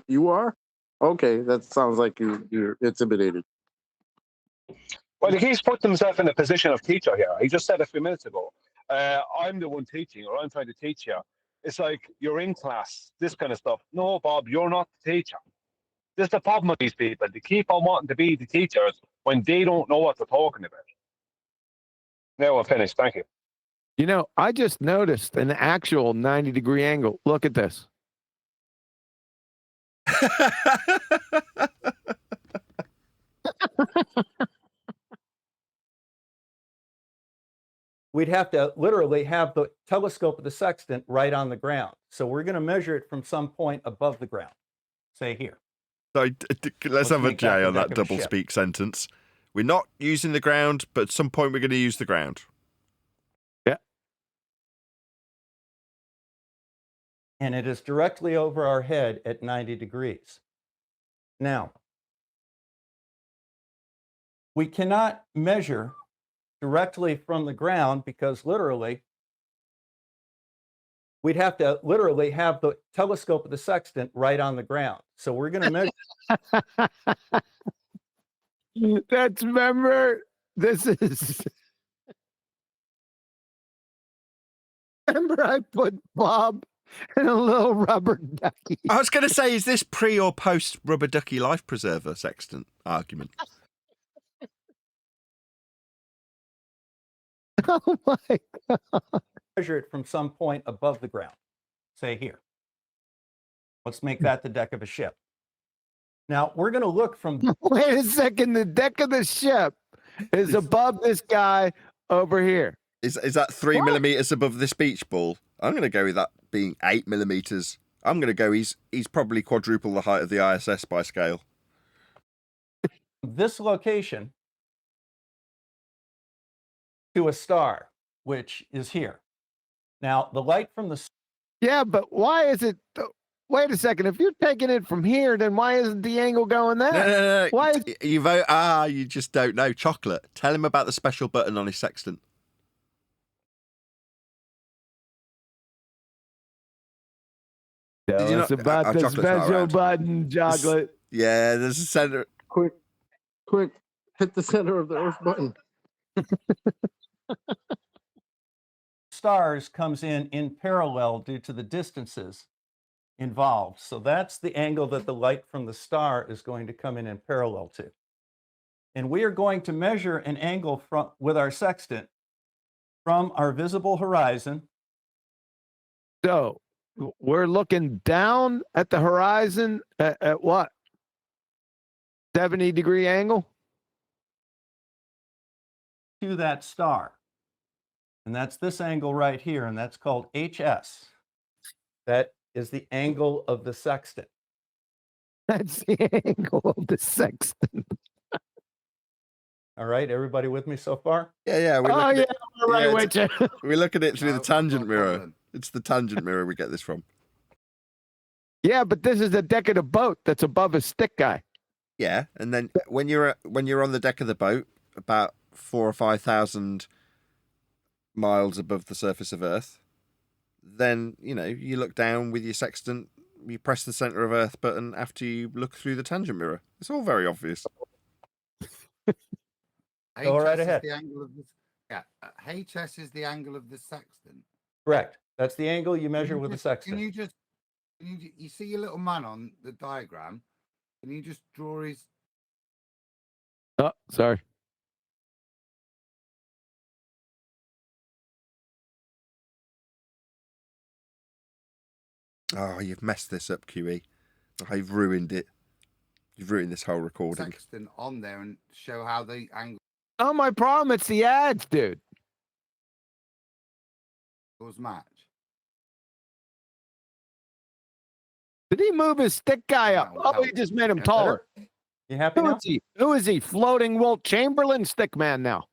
You are? Okay, that sounds like you're intimidated. Well, he's put himself in a position of teacher here. He just said a few minutes ago, I'm the one teaching, or I'm trying to teach here. It's like, you're in class, this kind of stuff. No, Bob, you're not the teacher. This is the problem with these people. They keep on wanting to be the teachers when they don't know what they're talking about. Now I'm finished. Thank you. You know, I just noticed an actual 90-degree angle. Look at this. We'd have to literally have the telescope of the sextant right on the ground. So we're going to measure it from some point above the ground. Say here. So let's have a J on that double speak sentence. We're not using the ground, but at some point we're going to use the ground. Yeah. And it is directly over our head at 90 degrees. Now, we cannot measure directly from the ground because literally we'd have to literally have the telescope of the sextant right on the ground. So we're going to measure. That's, remember, this is Remember, I put Bob in a little rubber ducky. I was going to say, is this pre or post rubber ducky life preserver sextant argument? Oh my God. Measure it from some point above the ground. Say here. Let's make that the deck of a ship. Now, we're going to look from... Wait a second. The deck of the ship is above this guy over here. Is that 3 millimeters above this beach ball? I'm going to go with that being 8 millimeters. I'm going to go he's probably quadruple the height of the ISS by scale. This location to a star, which is here. Now, the light from the... Yeah, but why is it... Wait a second. If you're taking it from here, then why isn't the angle going there? No. Why is... You vote... you just don't know. Chocolate. Tell him about the special button on his sextant. Tell us about the special button, Chocolate. Yeah, there's a center. Quick, hit the center of the Earth button. Stars comes in parallel due to the distances involved. So that's the angle that the light from the star is going to come in parallel to. And we are going to measure an angle with our sextant from our visible horizon. So we're looking down at the horizon at what? 70-degree angle? To that star. And that's this angle right here, and that's called HS. That is the angle of the sextant. That's the angle of the sextant. All right, everybody with me so far? Yeah. We're right with you. We're looking at it through the tangent mirror. It's the tangent mirror we get this from. Yeah, but this is the deck of the boat that's above a stick guy. Yeah, and then when you're on the deck of the boat, about 4,000 or 5,000 miles above the surface of Earth, then you look down with your sextant, you press the center of Earth button after you look through the tangent mirror. It's all very obvious. Go right ahead. HS is the angle of the sextant. Correct. That's the angle you measure with the sextant. You see your little man on the diagram? Can you just draw his... Oh, sorry. Oh, you've messed this up, QE. I've ruined it. You've ruined this whole recording. Sextant on there and show how the angle... Oh, my problem. It's the ads, dude. Those match. Did he move his stick guy up? Oh, he just made him taller. You happy now? Who is he? Floating Wilt Chamberlain stick man now.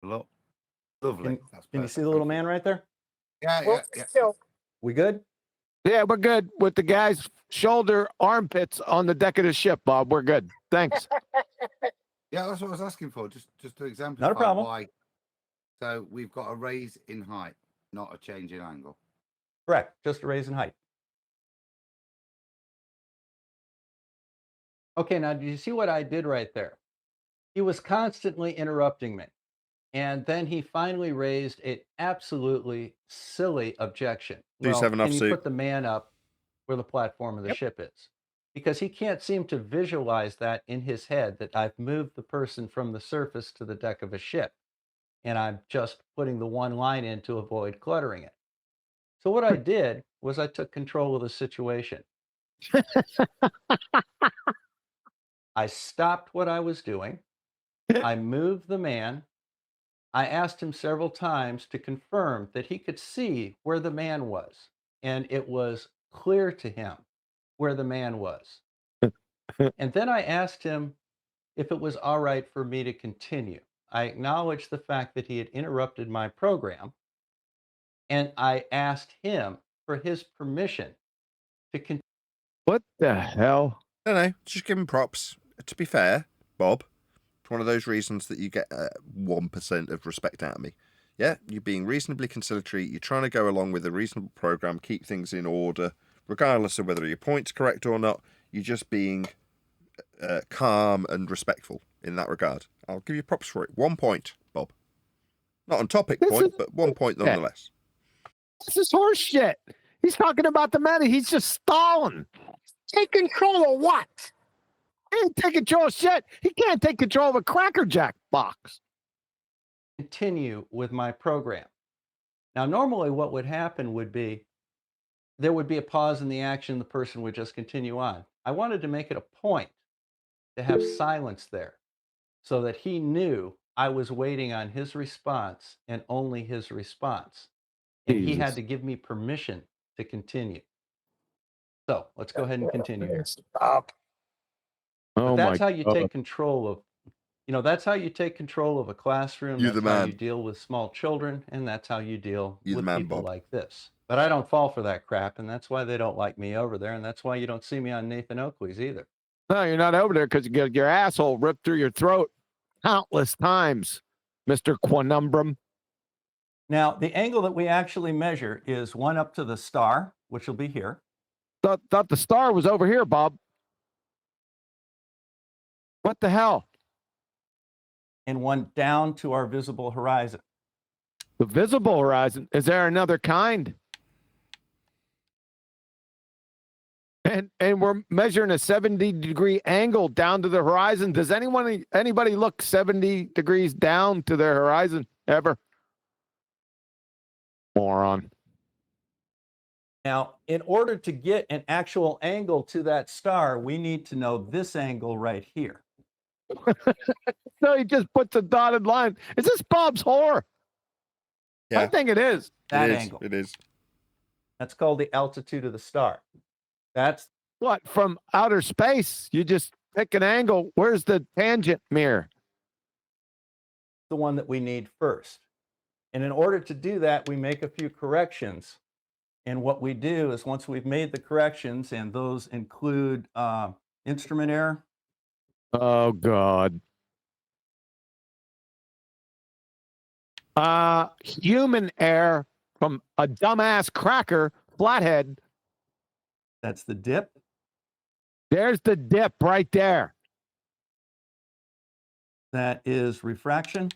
Lovely. Can you see the little man right there? Yeah. We good? Yeah, we're good with the guy's shoulder armpits on the deck of the ship, Bob. We're good. Thanks. Yeah, that's what I was asking for. Just to exemplify Not a problem. why. So we've got a raise in height, not a change in angle. Correct. Just a raise in height. Okay, now do you see what I did right there? He was constantly interrupting me. And then he finally raised an absolutely silly objection. Can you put the man up where the platform of the ship is? Because he can't seem to visualize that in his head, that I've moved the person from the surface to the deck of a ship. And I'm just putting the one line in to avoid cluttering it. So what I did was I took control of the situation. I stopped what I was doing. I moved the man. I asked him several times to confirm that he could see where the man was. And it was clear to him where the man was. And then I asked him if it was all right for me to continue. I acknowledged the fact that he had interrupted my program. And I asked him for his permission to continue. What the hell? No, just give him props. To be fair, Bob, it's one of those reasons that you get 1% of respect out of me. Yeah, you're being reasonably conciliatory. You're trying to go along with a reasonable program, keep things in order, regardless of whether your point's correct or not. You're just being calm and respectful in that regard. I'll give you props for it. 1 point, Bob. Not on topic This point, is but 1 point bullshit. nonetheless. This is horse shit. He's talking about the matter. He's just stalling. Take control of what? He ain't take control of shit. He can't take control of a Cracker Jack box. Continue with my program. Now, normally what would happen would be there would be a pause in the action. The person would just continue on. I wanted to make it a point to have silence there so that he knew I was waiting on his response and only his response. And he had Jesus. to give me permission to continue. So let's go ahead and continue here. Stop. But Oh that's my how you God. take control of, that's how you take control of a classroom. You're That's the how man. you deal with small children, and that's how you deal You're the with man, people Bob. like this. But I don't fall for that crap, and that's why they don't like me over there, and that's why you don't see me on Nathan Oakley's either. No, you're not over there because you get your asshole ripped through your throat countless times, Mr. Quanumbrum. Now, the angle that we actually measure is 1 up to the star, which will be here. Thought the star was over here, Bob. What the hell? And 1 down to our visible horizon. The visible horizon. Is there another kind? And we're measuring a 70-degree angle down to the horizon. Does anybody look 70 degrees down to their horizon ever? Moron. Now, in order to get an actual angle to that star, we need to know this angle right here. No, he just puts a dotted line. Is this Bob's whore? Yeah. I think it is. That It is. angle. It is. That's called the altitude of the star. That's What, from outer space? You just pick an angle. Where's the tangent mirror? the one that we need first. And in order to do that, we make a few corrections. And what we do is once we've made the corrections, and those include instrument error. Oh, God. Human error from a dumbass cracker, flathead. That's the dip. There's the dip right there. That is refraction.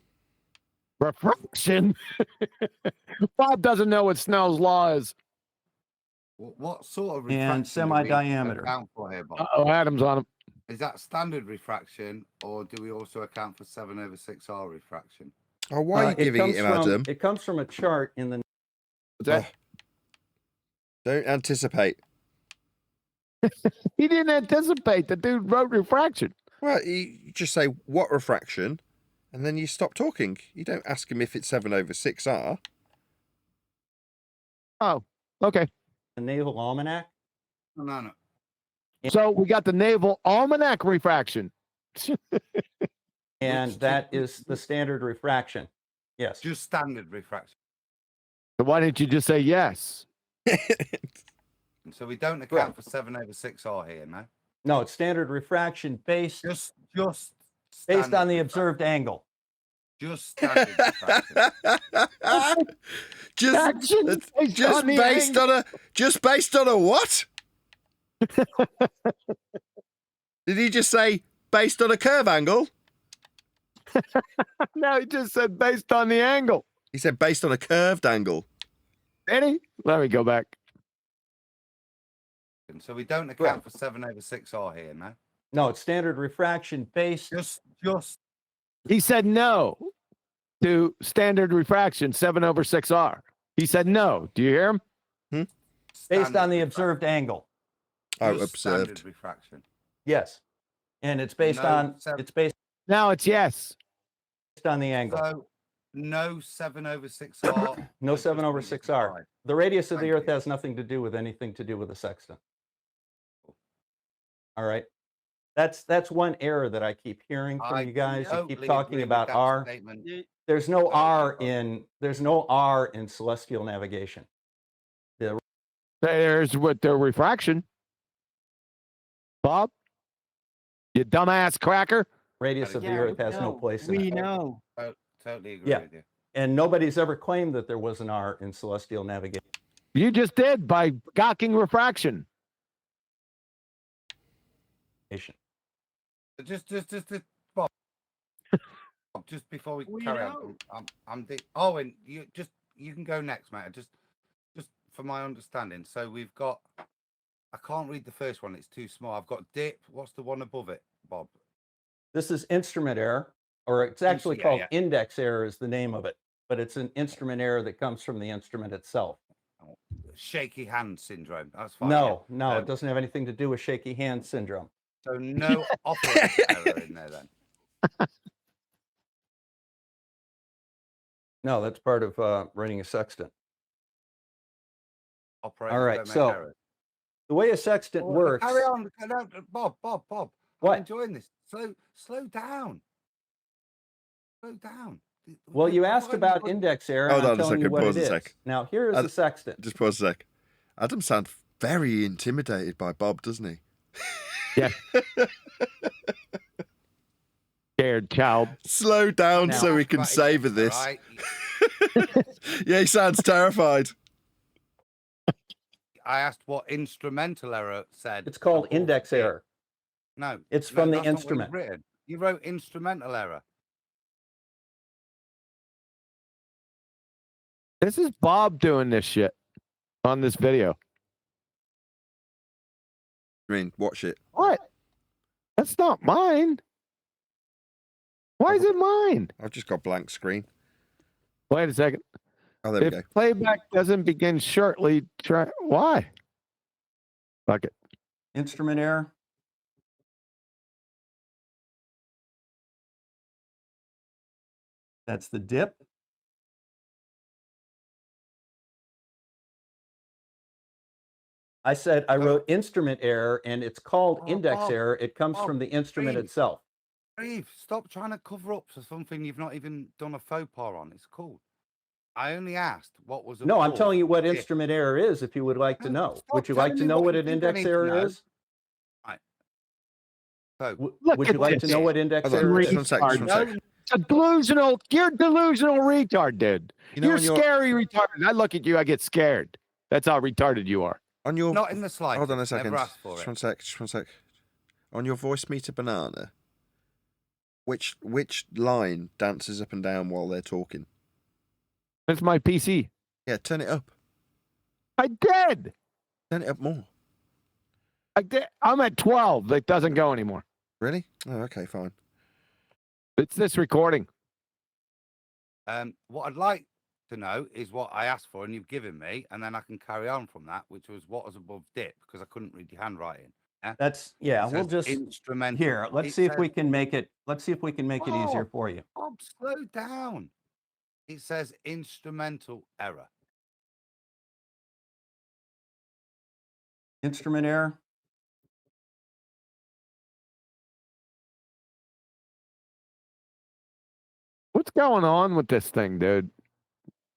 Refraction? Bob doesn't know what Snell's law is. What sort of And refraction do we semi-diameter. account for here, Bob? Uh-oh, Adam's on him. Is that standard refraction, or do we also account for 7/6R refraction? Oh, why are you giving it him, Adam? It comes from a chart in the. What's that? Don't anticipate. He didn't anticipate. The dude wrote refraction. Well, you just say, what refraction? And then you stop talking. You don't ask him if it's 7/6R. Oh, okay. The Naval Almanac. No. So we got the Naval Almanac refraction. And that is the standard refraction. Yes. Just standard refraction. So why didn't you just say yes? So we don't account for 7/6R here, no? No, it's standard refraction based Just based on the observed angle. Just standard refraction. Just based on a what? Did he just say based on a curve angle? No, he just said based on the angle. He said based on a curved angle. Did he? Let me go back. So we don't account for 7/6R here, no? No, it's standard refraction based. Just. He said no to standard refraction 7/6R. He said no. Do you hear him? Based on the observed angle. Oh, Just observed. standard refraction. Yes. And it's based it's based Now it's yes. on the angle. So no 7/6R. No 7/6R. The radius of the Thank Earth you. has nothing to do with anything to do with the sextant. All right. That's one error that I keep hearing from I you guys. You totally keep talking agree about with that R. statement. There's no Totally R agree. there's no R in celestial navigation. There's what the refraction. Bob, you dumbass cracker. Radius of the Earth has no place in We it. know. Totally agree Yeah. with you. And nobody's ever claimed that there was an R in celestial navigation. You just did by gawking refraction. Just Bob. Just before we carry on, Owen, you can go next, mate. Just for my understanding. So we've got. I can't read the first one; it's too small. I've got dip. What's the one above it, Bob? This is instrument error, or it's actually called index error is the name of it, but it's an instrument error that comes from the instrument itself. Shaky hand syndrome. That's fine. No, it doesn't have anything to do with shaky hand syndrome. So no operator error in there then. No, that's part of writing a sextant. Operators All right, don't make so errors. the way a sextant works. Carry on, Bob. What? I'm enjoying this. Slow down. Slow down. Well, you asked about index error. Hold and on I'm telling a you second. what Pause it a is. sec. Now, here is the sextant. Just pause a sec. Adam sounds very intimidated by Bob, doesn't he? Yeah. Scared child. Slow down Now, so we can savor this. Right? Yeah, he sounds terrified. I asked what instrumental error said. It's called index error. No, it's from the that's not what instrument. you've written. You wrote instrumental error. This is Bob doing this shit on this video. I mean, watch it. What? That's not mine. Why is it mine? I've just got blank screen. Wait a second. Oh, there we If go. playback doesn't begin shortly, try. Why? Fuck it. Instrument error. That's the dip. I said I wrote instrument error, and it's called index error. It comes from the instrument itself. Steve, stop trying to cover up for something you've not even done a faux pas on. It's cool. I only asked what was. No, I'm telling you what instrument error is. If you would like to know, would you like to know what an index error is? Right. So, would you like to know what index error is? It's a delusional. You're a delusional retard, dude. You know, you're when you're- scary retarded. I look at you, I get scared. That's how retarded you are. On your not in the slide. Hold on a second. Never asked for Just it. one sec. Just one sec. On your voice meter banana, which line dances up and down while they're talking? That's my PC. Yeah, turn it up. I did. Turn it up more. I did. I'm at 12. It doesn't go anymore. Really? Oh, okay, fine. It's this recording. What I'd like to know is what I asked for and you've given me, and then I can carry on from that, which was what was above dip, because I couldn't read your handwriting. Yeah? That's we'll says just instrumental. here. Let's It see if we says- can make it. Let's see if we can make it easier for you. Bob, slow down. It says instrumental error. Instrument error. What's going on with this thing, dude?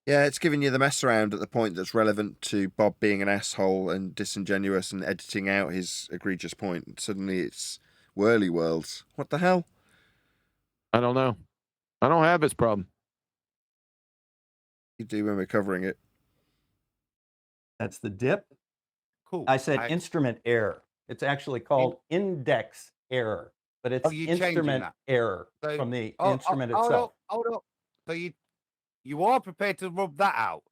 Yeah, it's giving you the mess around at the point that's relevant to Bob being an asshole and disingenuous and editing out his egregious point. Suddenly it's whirly worlds. What the hell? I don't know. I don't have this problem. You do when we're covering it. That's the dip. Cool. I said instrument error. It's actually called index error, but it's you're changing instrument that. error So- from the Oh, instrument hold itself. up, hold up. So you are prepared to rub that out.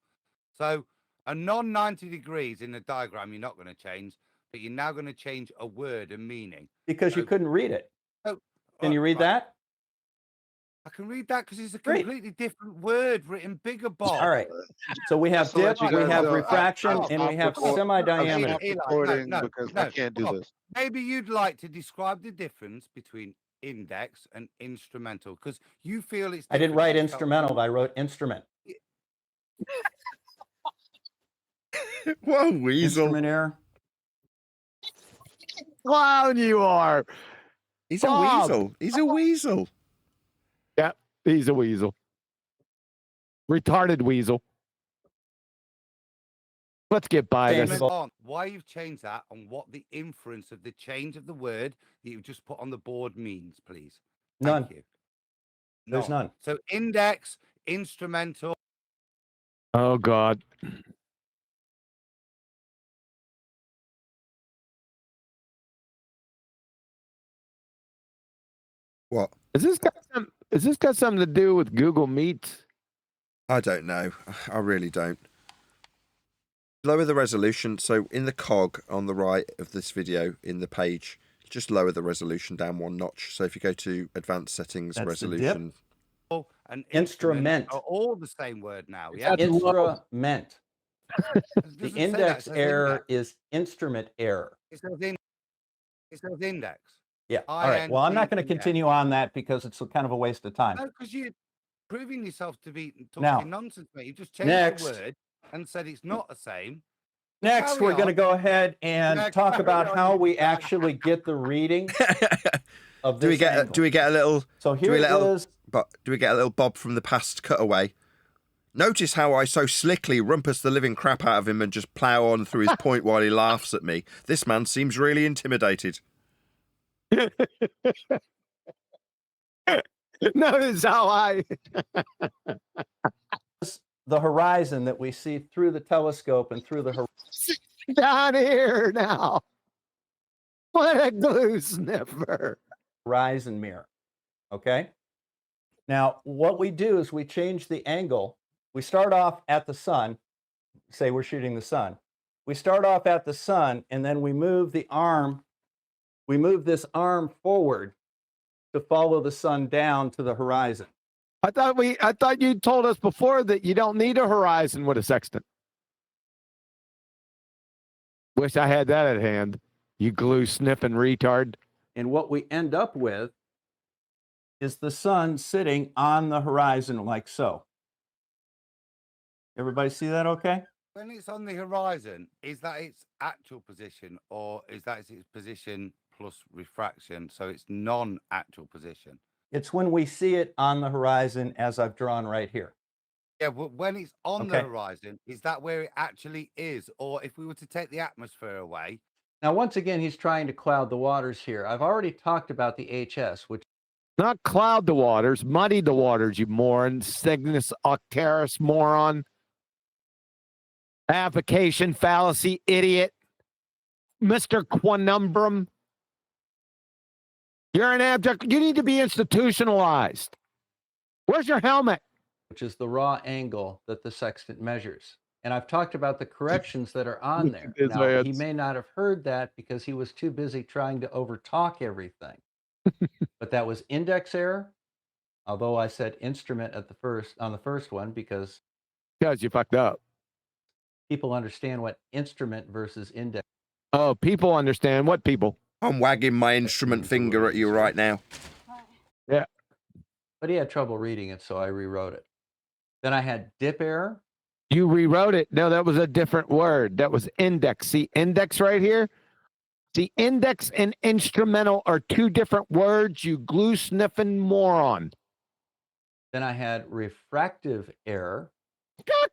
So a non-90 degrees in the diagram you're not going to change, but you're now going to change a word and meaning. Because you couldn't read it. Oh, Can you read that? I can read that because it's a Great. completely different word written bigger, Bob. All right. So we have Just to let dip, you we guys have know, refraction, I'll and we stop have recording. semi-diameter. I'll stop recording because I can't do Bob, this. Maybe you'd like to describe the difference between index and instrumental because you feel it's. I didn't different. write You felt- instrumental. I wrote instrument. What a weasel. Instrument error. Clown you are. He's Bob. a weasel. He's a weasel. Yep, he's a weasel. Retarded weasel. Let's get by this. Comment on why you've changed that and what the inference of the change of the word that you've just put on the board means, please. None. Thank you. There's none. So index, instrumental. Oh, God. What? Is this guy some Has this got something to do with Google Meet? I don't know. I really don't. Lower the resolution. So in the cog on the right of this video, in the page, just lower the resolution down one notch. So if you go to advanced settings, That's the resolution. And Instrument. are all the same word now. Yeah. Instrument. The doesn't say that, it index says error is instrument error. It says index. Yeah. All right. Well, I'm not going to continue on that because it's kind of a waste of time. No, because you're proving yourself to be talking Now, nonsense, mate. You just changed next. the word and said it's not the same. Next, Carry we're going to on. go ahead and talk carry about on, how you we guys. actually get the reading of this Do we get angle. a little? So do we here let is. Do we get a little Bob from the past cutaway? Notice how I so slickly rumpus the living crap out of him and just plough on through his point while he laughs at me. This man seems really intimidated. Notice how I the horizon that we see through the telescope and through the horizon. down here now. What a glue sniffer. Horizon mirror. Okay. Now, what we do is we change the angle. We start off at the sun. Say we're shooting the sun. We start off at the sun, and then we move the arm. We move this arm forward to follow the sun down to the horizon. I thought you told us before that you don't need a horizon with a sextant. Wish I had that at hand. You glue sniffing retard. And what we end up with is the sun sitting on the horizon like so. Everybody see that okay? When it's on the horizon, is that its actual position or is that its position plus refraction? So it's non-actual position. It's when we see it on the horizon as I've drawn right here. Yeah, but when it's on the Okay. horizon, is that where it actually is? Or if we were to take the atmosphere away? Now, once again, he's trying to cloud the waters here. I've already talked about the HS, which Not cloud the waters, muddy the waters, you moron. Cygnus octaris moron. Avocation fallacy idiot. Mr. Quanumbrum. You're an abject. You need to be institutionalized. Where's your helmet? which is the raw angle that the sextant measures. And I've talked about the corrections that are on there. His Now, he ads. may not have heard that because he was too busy trying to overtalk everything. But that was index error, although I said instrument at the on the first one because you fucked up. People understand what instrument versus index. Oh, people understand. What people? I'm wagging my instrument finger at you right now. Yeah. But he had trouble reading it, so I rewrote it. Then I had dip error. You rewrote it. No, that was a different word. That was index. See, index right here? See, index and instrumental are two different words, you glue sniffing moron. Then I had refractive error.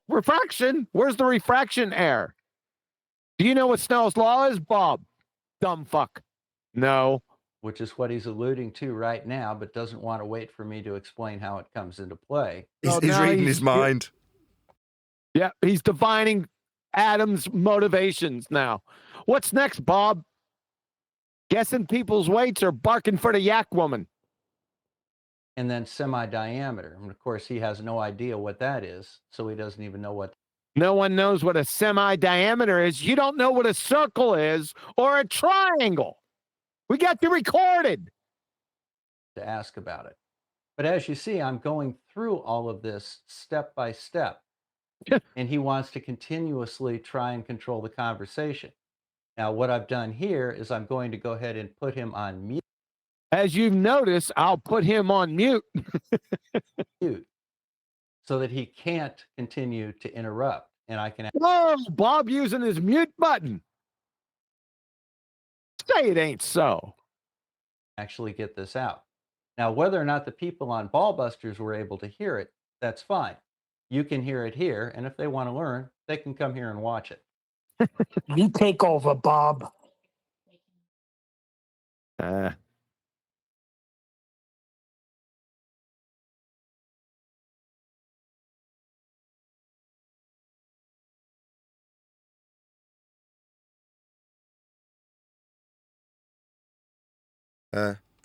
Refraction? Where's the refraction error? Do you know what Snell's law is, Bob? Dumb fuck. No. Which is what he's alluding to right now, but doesn't want to wait for me to explain how it comes into play. He's reading his mind. Yeah, he's divining Adam's motivations now. What's next, Bob? Guessing people's weights or barking for the yak woman? And then semi-diameter. And of course, he has no idea what that is, so he doesn't even know what. No one knows what a semi-diameter is. You don't know what a circle is or a triangle. We got you recorded. To ask about it. But as you see, I'm going through all of this step by step. And he wants to continuously try and control the conversation. Now, what I've done here is I'm going to go ahead and put him on mute. As you've noticed, I'll put him on mute. Mute. So that he can't continue to interrupt. And I can. Whoa, Bob using his mute button. Say it ain't so. Actually get this out. Now, whether or not the people on Ballbusters were able to hear it, that's fine. You can hear it here, and if they want to learn, they can come here and watch it. You take over, Bob.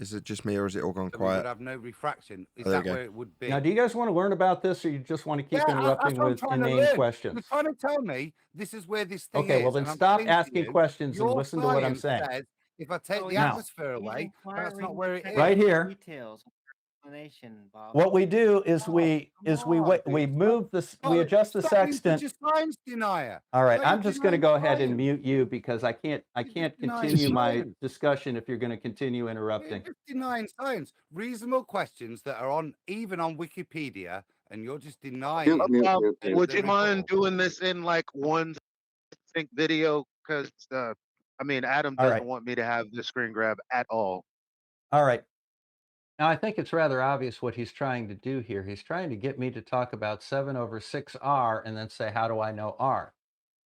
Is it just me, or is it all gone So we would quiet? have no refraction. Is Oh, there that you go. where it would be? Now, do you guys want to learn about this, or you just want to keep interrupting that's what I'm with trying to inane learn. questions? You're trying to tell me this is where this thing Okay, is. well then and I'm stop saying to asking you, questions and your listen to what I'm science saying. says if I take the Now- atmosphere away, that's not where it is. Right here. Details. Explanation, Bob. What we do is we move this, we adjust the Stop being sextant. such a science denier. All right, Why are you I'm just going to denying go ahead and science? mute you because I can't denying continue my science. discussion if you're going to continue You're interrupting. just denying science. Reasonable questions that are on even on Wikipedia, and you're just denying. Would you mind doing this in like one sync video? Because I mean, Adam All doesn't right. want me to have the screen grab at all. All right. Now, I think it's rather obvious what he's trying to do here. He's trying to get me to talk about 7 over 6R and then say, how do I know R?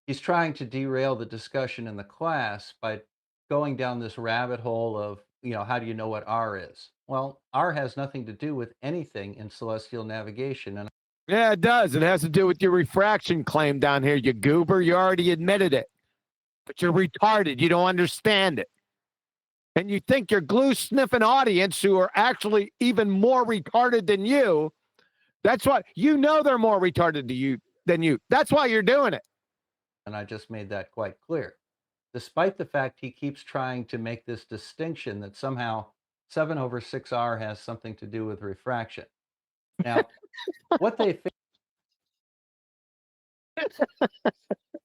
He's trying to derail the discussion in the class by going down this rabbit hole of, how do you know what R is? Well, R has nothing to do with anything in celestial navigation. And Yeah, it does. It has to do with your refraction claim down here, you goober. You already admitted it. But you're retarded. You don't understand it. And you think your glue-sniffing audience, who are actually even more retarded than you, that's why you know they're more retarded than you. That's why you're doing it. I just made that quite clear. Despite the fact he keeps trying to make this distinction that somehow 7 over 6R has something to do with refraction. Now, what they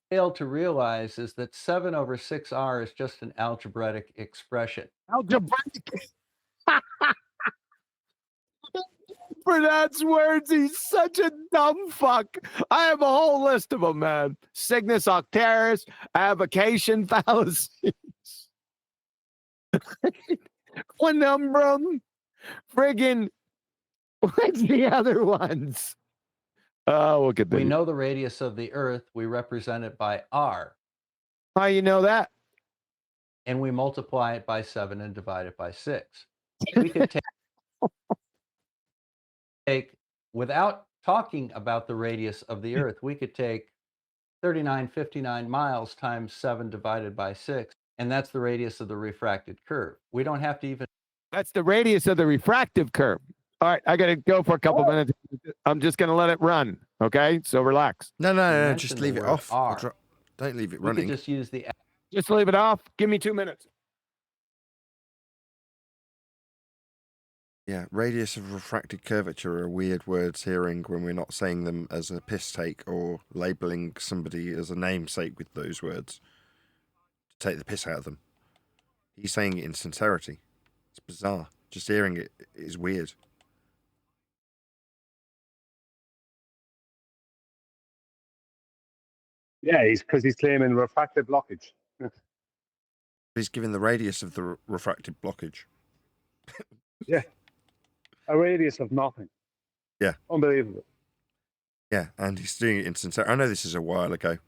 fail to realize is that 7 over 6R is just an algebraic expression. Algebraic. Pronounce words. He's such a dumb fuck. I have a whole list of them, man. Cygnus octaris, avocation fallacies, quanumbrum, friggin', what's the other ones? Oh, we'll get We know the radius of the Earth. We represent it by R. How you know that? And we multiply it by 7 and divide it by 6. We could take, without talking about the radius of the Earth, we could take 3959 miles times 7 divided by 6, and that's the radius of the refracted curve. We don't have to even... That's the radius of the refractive curve. All right, I got to go for a couple minutes. I'm just going to let it run, okay? So relax. No, just leave it off. Don't leave it running. We could just use the... Just leave it off. Give me 2 minutes. Yeah, radius of refracted curvature are weird words hearing when we're not saying them as a piss take or labelling somebody as a namesake with those words to take the piss out of them. He's saying it in sincerity. It's bizarre. Just hearing it is weird. Yeah, because he's claiming refractive blockage. He's giving the radius of the refractive blockage. Yeah. A radius of nothing. Yeah. Unbelievable. Yeah, and he's doing it in sincerity. I know this is a while ago.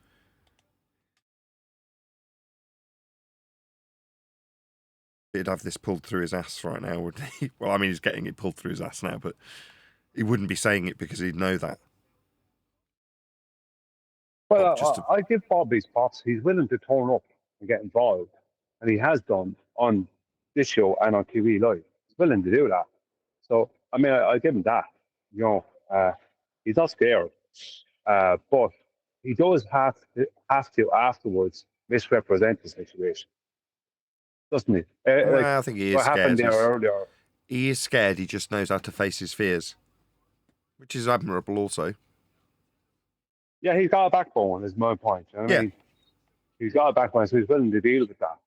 He'd have this pulled through his ass right now, wouldn't he? Well, I mean, he's getting it pulled through his ass now, but he wouldn't be saying it because he'd know that. Well, I give Bob these props. He's willing to turn up and get involved, and he has done on this show and on TV Live. He's willing to do that. So, I mean, I give him that. He's not scared, but he does have to afterwards misrepresent the situation, doesn't he? I think he is what happened scared. there earlier. He is scared. He just knows how to face his fears, which is admirable also. Yeah, he's got a backbone, is my point. You know what I mean? He's got a backbone, so he's willing to deal with that.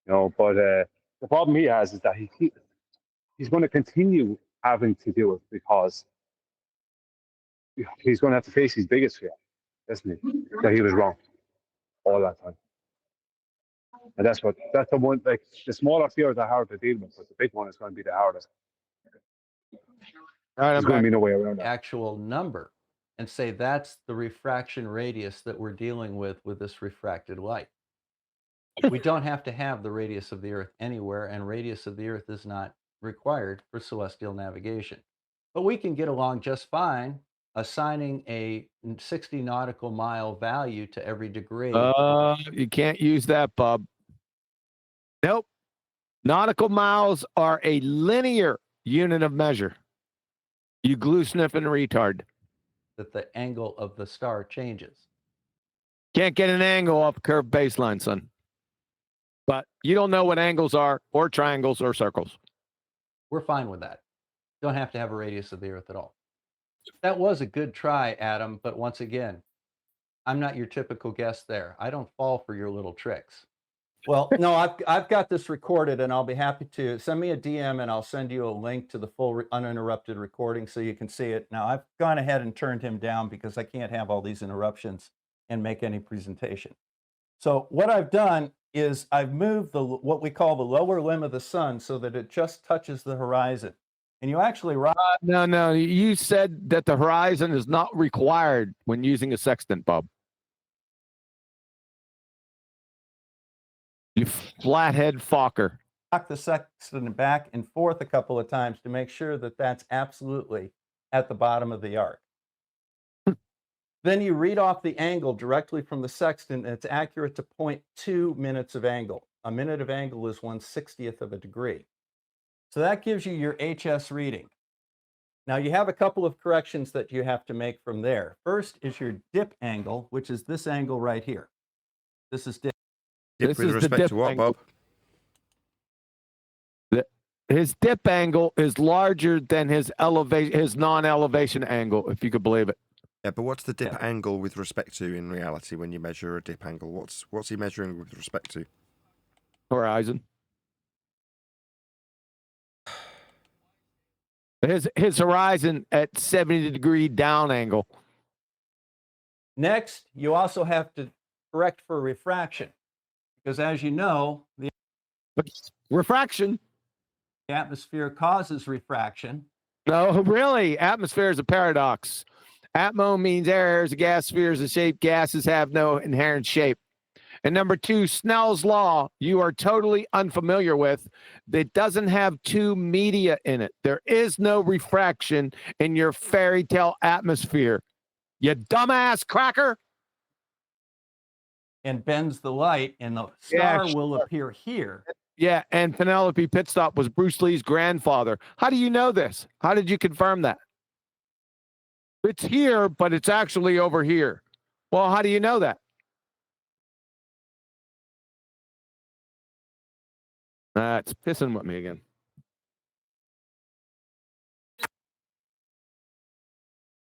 But the problem he has is that he's going to continue having to do it because he's going to have to face his biggest fear, isn't he? That he was wrong all that time. And that's the one, like, the smaller fears are hard to deal with, but the big one is going to be the hardest. There's going to be no way around that. Actual number and say that's the refraction radius that we're dealing with this refracted light. We don't have to have the radius of the Earth anywhere, and radius of the Earth is not required for celestial navigation. But we can get along just fine assigning a 60 nautical mile value to every degree. You can't use that, Bob. Nope. Nautical miles are a linear unit of measure. You glue sniffing retard. That the angle of the star changes. Can't get an angle off a curved baseline, son. But you don't know what angles are, or triangles, or circles. We're fine with that. Don't have to have a radius of the Earth at all. That was a good try, Adam, but once again, I'm not your typical guest there. I don't fall for your little tricks. Well, no, I've got this recorded, and I'll be happy to send me a DM, and I'll send you a link to the full uninterrupted recording so you can see it. Now, I've gone ahead and turned him down because I can't have all these interruptions and make any presentation. So what I've done is I've moved what we call the lower limb of the sun so that it just touches the horizon. And you actually No, you said that the horizon is not required when using a sextant, Bob. You flathead fucker. rock the sextant back and forth a couple of times to make sure that that's absolutely at the bottom of the arc. Then you read off the angle directly from the sextant, and it's accurate to 0.2 minutes of angle. A minute of angle is 1/60th of a degree. So that gives you your HS reading. Now you have a couple of corrections that you have to make from there. First is your dip angle, which is this angle right here. This is dip. Dip with respect to what, Bob? His dip angle is larger than his elevation, his non-elevation angle, if you could believe it. Yeah, but what's the dip angle with respect to in reality when you measure a dip angle? What's he measuring with respect to? Horizon. His horizon at 70-degree down angle. Next, you also have to correct for refraction, because as you know, the refraction, the atmosphere causes refraction. No, really, atmosphere is a paradox. Atmo means air is a gas, sphere is a shape. Gases have no inherent shape. And number two, Snell's law, you are totally unfamiliar with. It doesn't have two media in it. There is no refraction in your fairy tale atmosphere. You dumbass cracker. And bends the light, and the star will appear here. Yeah, and Penelope Pitstop was Bruce Lee's grandfather. How do you know this? How did you confirm that? It's here, but it's actually over here. Well, how do you know that? It's pissing with me again.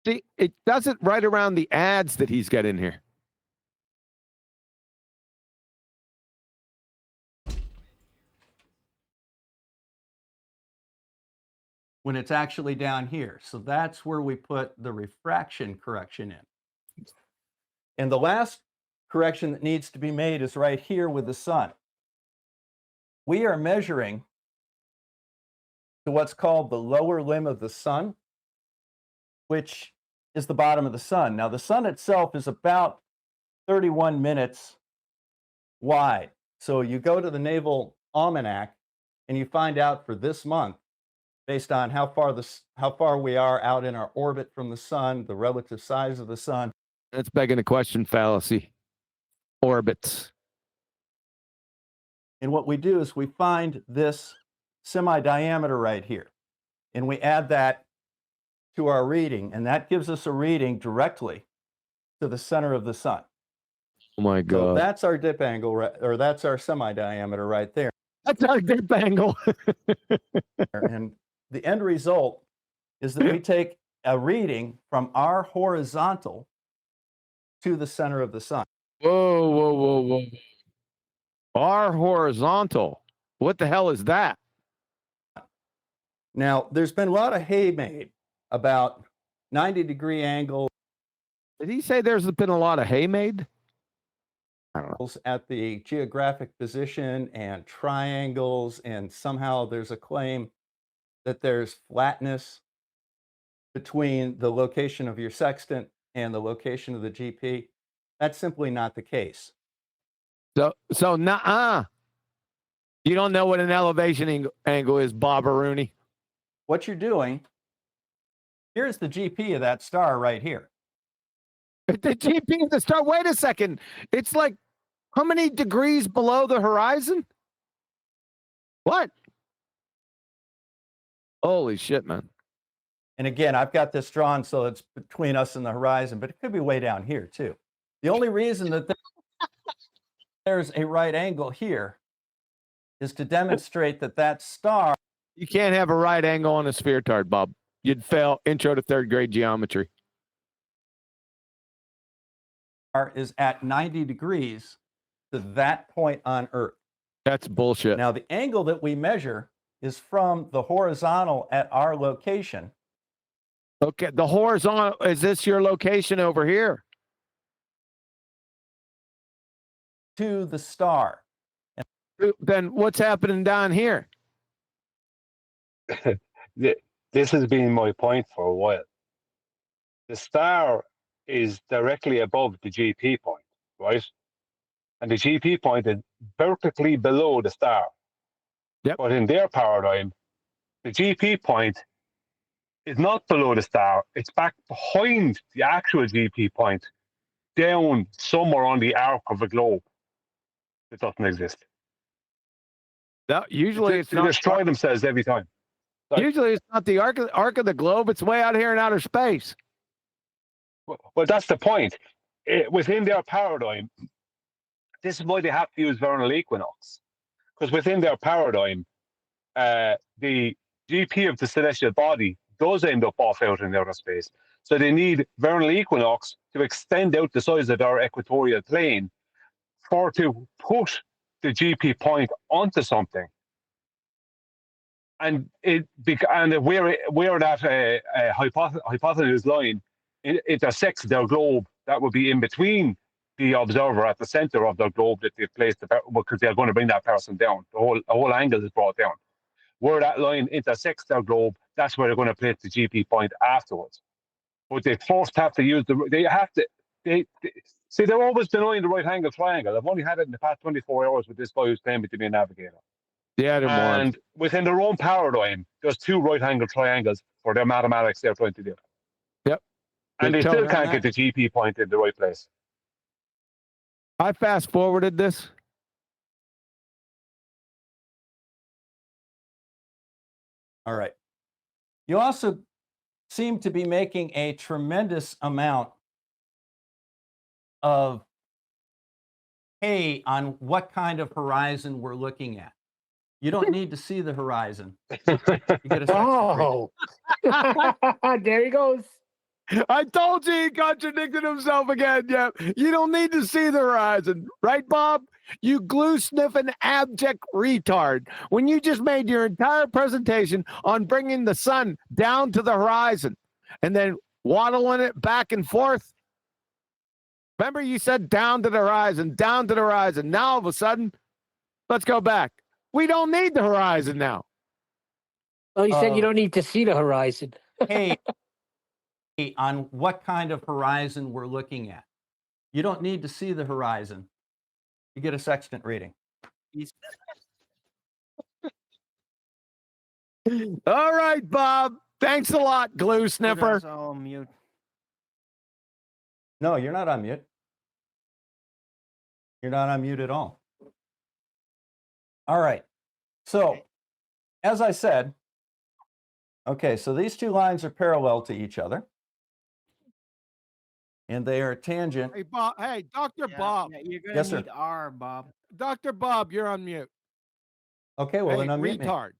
See, it does it right around the ads that he's got in here. When it's actually down here. So that's where we put the refraction correction in. And the last correction that needs to be made is right here with the sun. We are measuring to what's called the lower limb of the sun, which is the bottom of the sun. Now, the sun itself is about 31 minutes wide. So you go to the Naval Almanac and you find out for this month, based on how far we are out in our orbit from the sun, the relative size of the sun. That's begging a question fallacy. Orbits. And what we do is we find this semi-diameter right here, and we add that to our reading, and that gives us a reading directly to the center of the sun. Oh my God. So that's our dip angle, or that's our semi-diameter right there. That's our dip angle. And the end result is that we take a reading from our horizontal to the center of the sun. Whoa. Our horizontal. What the hell is that? Now, there's been a lot of hay made about 90-degree angle. Did he say there's been a lot of hay made? I don't know. At the geographic position and triangles, and somehow there's a claim that there's flatness between the location of your sextant and the location of the GP. That's simply not the case. So nuh-uh. You don't know what an elevation angle is, Bob Rooney. What you're doing, here's the GP of that star right here. The GP of the star, wait a second. It's like how many degrees below the horizon? What? Holy shit, man. And again, I've got this drawn so it's between us and the horizon, but it could be way down here too. The only reason that there's a right angle here is to demonstrate that that star. You can't have a right angle on a sphere-tard, Bob. You'd fail intro to third grade geometry. Is at 90 degrees to that point on Earth. That's bullshit. Now, the angle that we measure is from the horizontal at our location. Okay, the horizontal, is this your location over here? To the star. Then what's happening down here? This has been my point for a while. The star is directly above the GP point, right? And the GP point is vertically below the star. Yep. But in their paradigm, the GP point is not below the star. It's back behind the actual GP point, down somewhere on the arc of a globe. It doesn't exist. No, usually it's they not. destroy themselves every time. Usually it's not the arc of the globe. It's way out here in outer space. Well, that's the point. Within their paradigm, this is why they have to use vernal equinox. Because within their paradigm, the GP of the celestial body does end up off out in outer space. So they need vernal equinox to extend out the size of our equatorial plane to put the GP point onto something. And where that hypotenuse line intersects their globe, that would be in between the observer at the center of their globe that they've placed, because they're going to bring that person down. The whole angle is brought down. Where that line intersects their globe, that's where they're going to place the GP point afterwards. But they first have to use see, they're always denying the right angle triangle. I've only had it in the past 24 hours with this guy who's claiming to be a navigator. Yeah, they're morons. And within their own paradigm, there's two right angle triangles for their mathematics they're trying to do. Yep. And they still can't get the GP point in the right place. I fast forwarded this. All right. You also seem to be making a tremendous amount of hay on what kind of horizon we're looking at. You don't need to see the horizon. You get a There he goes. I told you he contradicted himself again. Yeah, you don't need to see the horizon, right, Bob? You glue sniffing abject retard. When you just made your entire presentation on bringing the sun down to the horizon and then waddling it back and forth. Remember, you said down to the horizon, down to the horizon. Now all of a sudden, let's go back. We don't need the horizon now. Oh, you said you don't need to see the horizon. Hey, on what kind of horizon we're looking at. You don't need to see the horizon. You get a sextant reading. All right, Bob. Thanks a lot, glue sniffer. Mute. No, you're not on mute. You're not on mute at all. All right. So, as I said, okay, so these two lines are parallel to each other. And they are tangent. Hey, Bob. Hey, Dr. Bob. Yeah, you're going to Yes, sir. need R, Bob. Dr. Bob, you're on mute. Okay, well, hey, then unmute me. retard.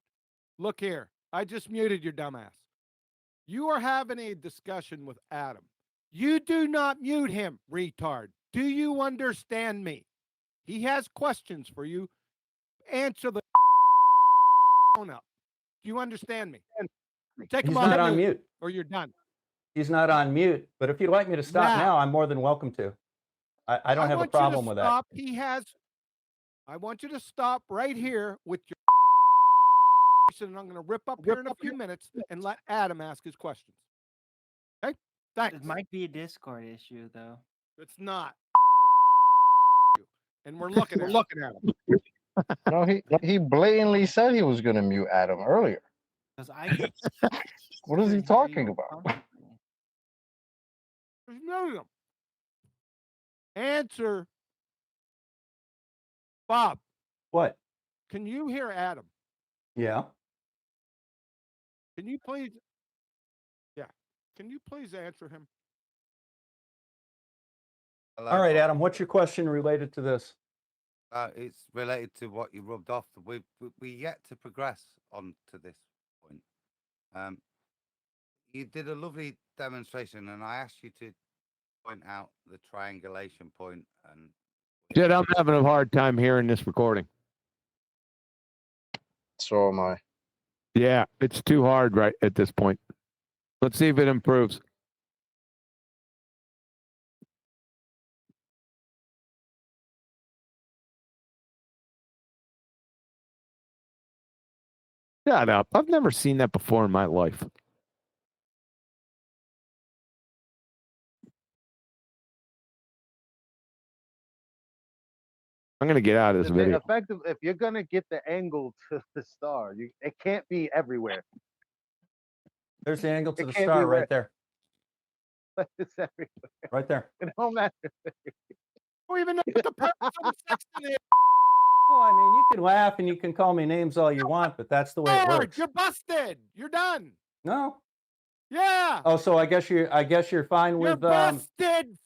Look here. I just muted your dumbass. You are having a discussion with Adam. You do not mute him, retard. Do you understand me? He has questions for you. Answer the phone up. Do you understand me? Take him He's not on mute. or you're done. He's not on mute. But if you'd like me to stop now, I'm more than welcome to. I don't have a problem with that. I want you to stop right here with your and I'm going to rip up here in a few minutes and let Adam ask his questions. Okay? Thanks. It might be a Discord issue, though. It's not. And we're looking at him. No, he blatantly said he was going to mute Adam earlier. What is he talking about? Answer. Bob. What? Can you hear Adam? Yeah. Can you please? Yeah. Can you please answer him? All right, Adam, what's your question related to this? It's related to what you rubbed off. We yet to progress on to this point. You did a lovely demonstration, and I asked you to point out the triangulation point. And Shit, I'm having a hard time hearing this recording. So am I. Yeah, it's too hard right at this point. Let's see if it improves. Shut up. I've never seen that before in my life. I'm going to get out of this video. Effective, if you're gonna get the angle to the star, it can't be everywhere. There's the angle to It the can't star be right there. It's everywhere. Right there. It don't matter. Don't even know what the purpose of the sextant is. Well, I mean, you can laugh and you can call me names all you want, but that's the way it works. You're busted. You're done. No. Yeah. Oh, so I guess you're fine You're with busted.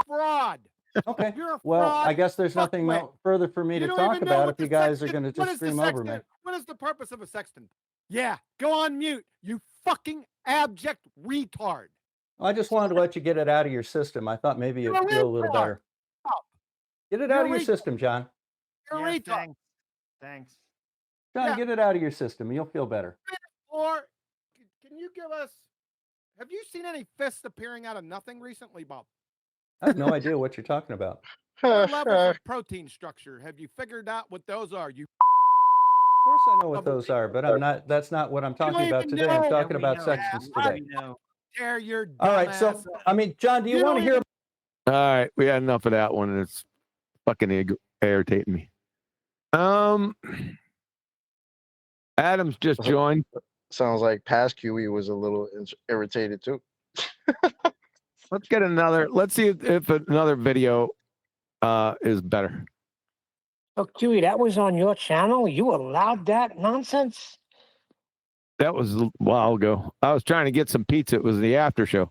Fraud. Okay. You're a Well, fraud. I guess there's nothing fuckwit. further for me You to don't talk even know about what if you the guys are sextant- going to what just is the scream over me. sextant? What is the purpose of a sextant? Yeah, go on mute, you fucking abject retard. I just wanted to let you get it out of your system. I thought maybe You're you'd a feel a little retard. better. Get it You're out a of your retard. system, John. You're a Yeah, retard. Thanks. John, Yeah. get it out of your system and you'll feel better. Or can you give us? Have you seen any fists appearing out of nothing recently, Bob? I have no idea what you're talking about. What levels of protein structure? Have you figured out what those are? You. Of course I know what those are, but I'm not. That's not what I'm don't talking about even today. I'm know. talking we about know. sextants Yeah, today. we know. Tear your All right. So, dumbass up. I mean, John, do you want to hear? All right, we had enough of that one. It's fucking irritating me. Adam's just joined. Sounds like past QE was a little irritated too. Let's get another. Let's see if another video is better. Oh, Huey, that was on your channel? You allowed that nonsense? That was a while ago. I was trying to get some pizza. It was the after show.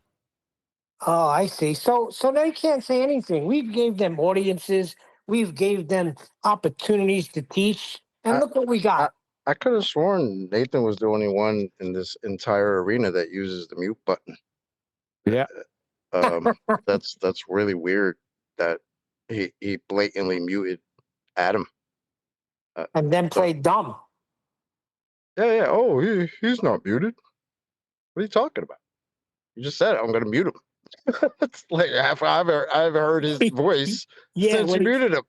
Oh, I see. So they can't say anything. We've gave them audiences. We've gave them opportunities to teach. And look what we got. I could have sworn Nathan was the only one in this entire arena that uses the mute button. Yeah. That's really weird that he blatantly muted Adam. And then played dumb. Yeah. Oh, he's not muted. What are you talking about? You just said it. I'm going to mute him. It's like I've heard his voice since you muted him.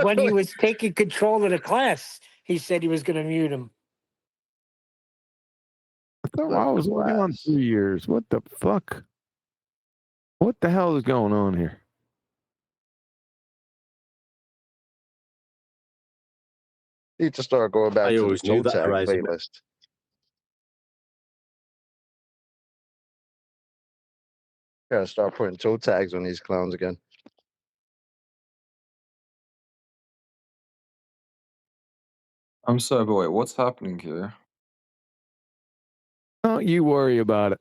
when he was taking control of the class, he said he was going to mute him. I thought I was only on 2 years. What the fuck? What the hell is going on here? Need to start going back to the always knew toe that tag Horizon. playlist. Gotta start putting toe tags on these clowns again. I'm sorry, but wait, what's happening here? Don't you worry about it.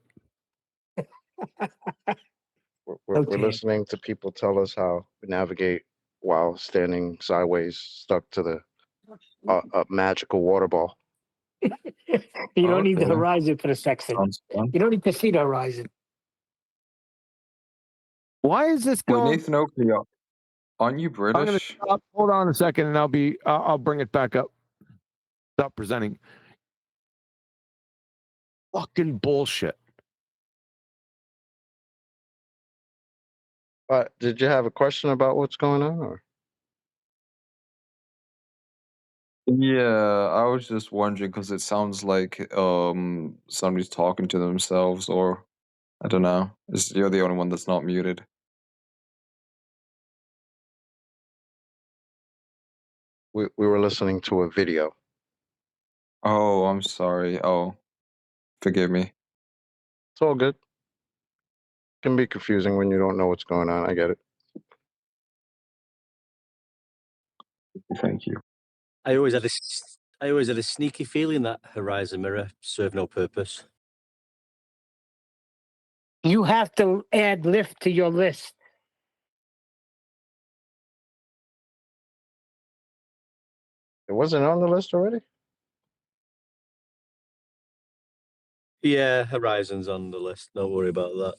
We're listening to people tell us how to navigate while standing sideways, stuck to the a magical water ball. You don't need the horizon for the sextant. You don't need to see the horizon. Why is this Wait, going? Nathan Oakley, aren't you I'm going to British? stop. Hold on a second, and I'll bring it back up. Stop presenting. Fucking bullshit. Did you have a question about what's going on? Or? Yeah, I was just wondering because it sounds like somebody's talking to themselves, or I don't know. You're the only one that's not muted. We were listening to a video. Oh, I'm sorry. Oh, forgive me. It's all good. Can be confusing when you don't know what's going on. I get it. Thank you. I always have this. I always had a sneaky feeling that horizon mirror served no purpose. You have to add lift to your list. It wasn't on the list already? Yeah, horizon's on the list. Don't worry about that.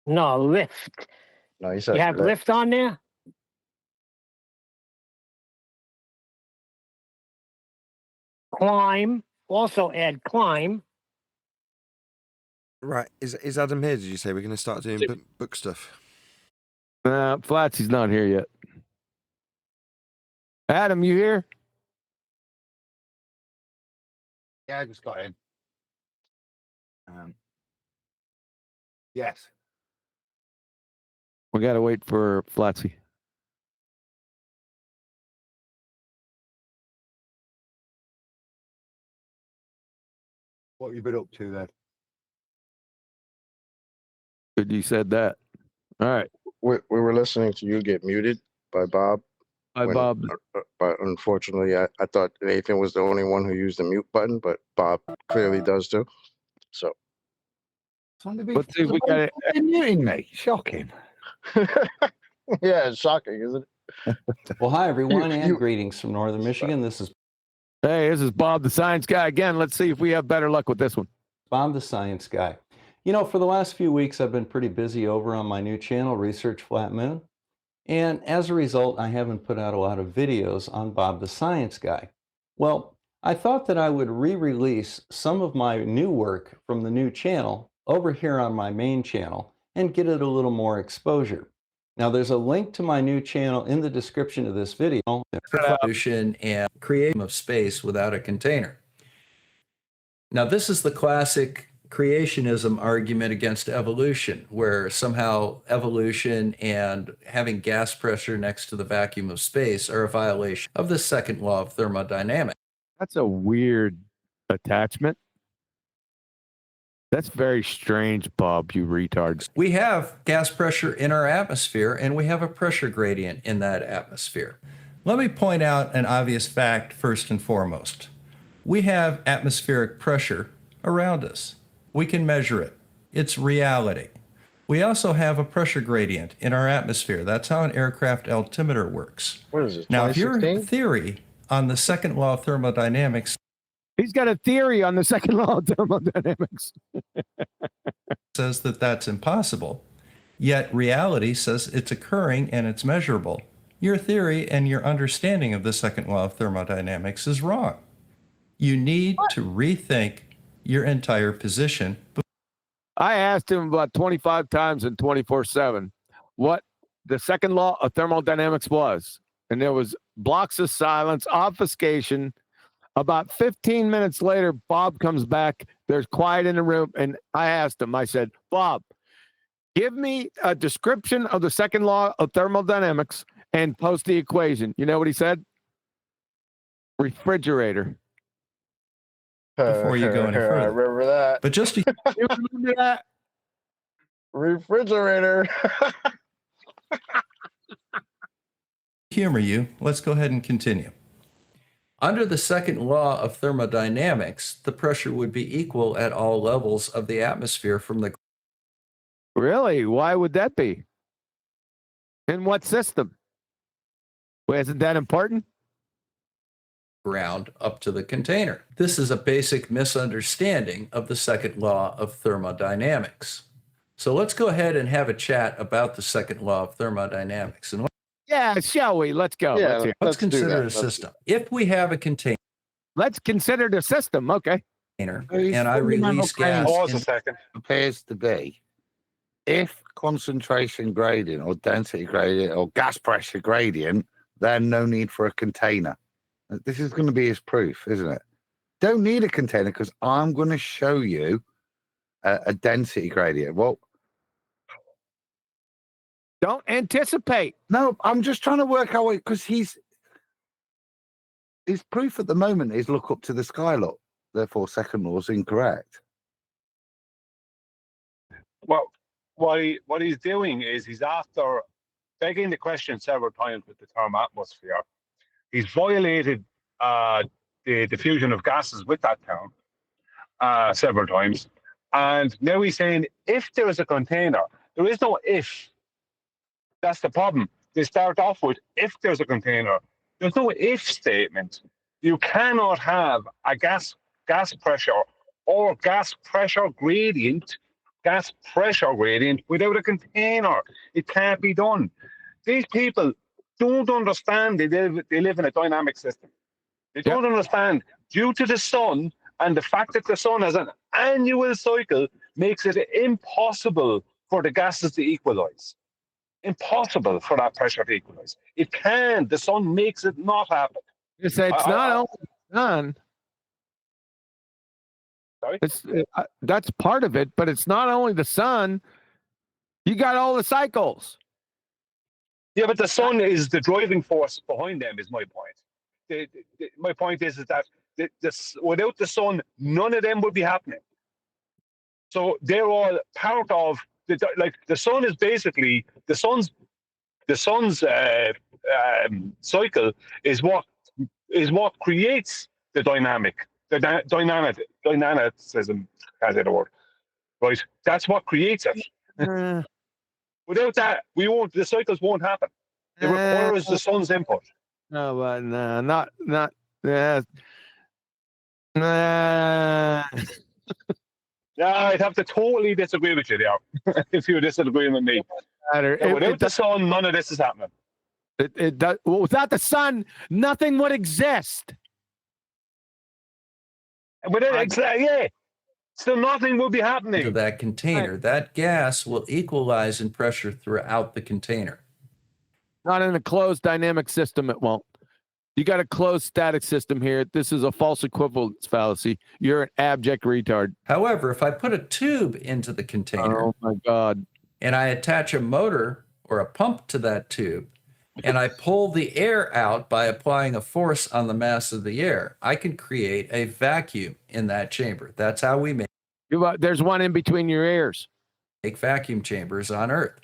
No, lift. No, you You said have lift on there? Climb. Also add climb. Right, is Adam here? Did you say we're going to start doing book stuff? Flatsy's not here yet. Adam, you here? Yeah, I just got in. Yes. We got to wait for Flatsy. What have you been up to then? Good you said that. All right. We were listening to you get muted by Bob. Bob. But unfortunately, I thought Nathan was the only one who used the mute button, but Bob clearly does too. So. Let's see if we got it. Muting me. Shocking. Yeah, it's shocking, isn't it? Well, hi, everyone, and greetings from Northern Michigan. This is Bob the Science Guy again. Let's see if we have better luck with this one. Bob the Science Guy. You know, for the last few weeks, I've been pretty busy over on my new channel, Research Flat Moon. And as a result, I haven't put out a lot of videos on Bob the Science Guy. Well, I thought that I would re-release some of my new work from the new channel over here on my main channel and get it a little more exposure. Now, there's a link to my new channel in the description of this video. Evolution and creation of space without a container. Now, this is the classic creationism argument against evolution, where somehow evolution and having gas pressure next to the vacuum of space are a violation of the second law of thermodynamics. That's a weird attachment. That's very strange, Bob, you retard. We have gas pressure in our atmosphere, and we have a pressure gradient in that atmosphere. Let me point out an obvious fact first and foremost. We have atmospheric pressure around us. We can measure it. It's reality. We also have a pressure gradient in our atmosphere. That's how an aircraft altimeter works. What is it? Now, if your theory on the second law of thermodynamics... He's got a theory on the second law of thermodynamics. says that that's impossible, yet reality says it's occurring and it's measurable. Your theory and your understanding of the second law of thermodynamics is wrong. You need to rethink your entire position. I asked him about 25 times in 24/7 what the second law of thermodynamics was. And there was blocks of silence, obfuscation. About 15 minutes later, Bob comes back. There's quiet in the room. And I asked him, I said, Bob, give me a description of the second law of thermodynamics and post the equation. You know what he said? Refrigerator. Before you go any further. I remember that. But just to You remember that? Refrigerator. humor you, let's go ahead and continue. Under the second law of thermodynamics, the pressure would be equal at all levels of the atmosphere from the... Really? Why would that be? In what system? Well, isn't that important? ground up to the container. This is a basic misunderstanding of the second law of thermodynamics. So let's go ahead and have a chat about the second law of thermodynamics. And yeah, shall we? Let's go. Yeah, let's consider a system. If we have a container. Let's consider the system. Okay. And I release gas. Pause a second. Appears to be if concentration gradient or density gradient or gas pressure gradient, then no need for a container. This is going to be his proof, isn't it? Don't need a container because I'm going to show you a density gradient. Well, don't anticipate. No, I'm just trying to work out because his proof at the moment is look up to the sky, look. Therefore, second law is incorrect. Well, what he's doing is he's after begging the question several times with the term atmosphere. He's violated the diffusion of gases with that term several times. And now he's saying if there is a container, there is no if. That's the problem. They start off with if there's a container. There's no if statement. You cannot have a gas pressure or gas pressure gradient without a container. It can't be done. These people don't understand they live in a dynamic system. They don't understand due to the sun and the fact that the sun has an annual cycle makes it impossible for the gases to equalize. Impossible for that pressure to equalize. It can. The sun makes it not happen. It's not only the sun. Sorry? That's part of it, but it's not only the sun. You got all the cycles. Yeah, but the sun is the driving force behind them, is my point. My point is that without the sun, none of them would be happening. So they're all part of the sun is basically the sun's cycle is what creates the dynamicism, as it were, right? That's what creates it. Without that, the cycles won't happen. It requires the sun's input. No, but no, not. Yeah, I'd have to totally disagree with you there if you're disagreeing with me. Without the sun, none of this is happening. Well, without the sun, nothing would exist. So nothing will be happening. To that container, that gas will equalize in pressure throughout the container. Not in a closed dynamic system, it won't. You got a closed static system here. This is a false equivalence fallacy. You're an abject retard. However, if I put a tube into the container, oh my God, and I attach a motor or a pump to that tube, and I pull the air out by applying a force on the mass of the air, I can create a vacuum in that chamber. That's how we make. There's one in between your ears. Make vacuum chambers on Earth.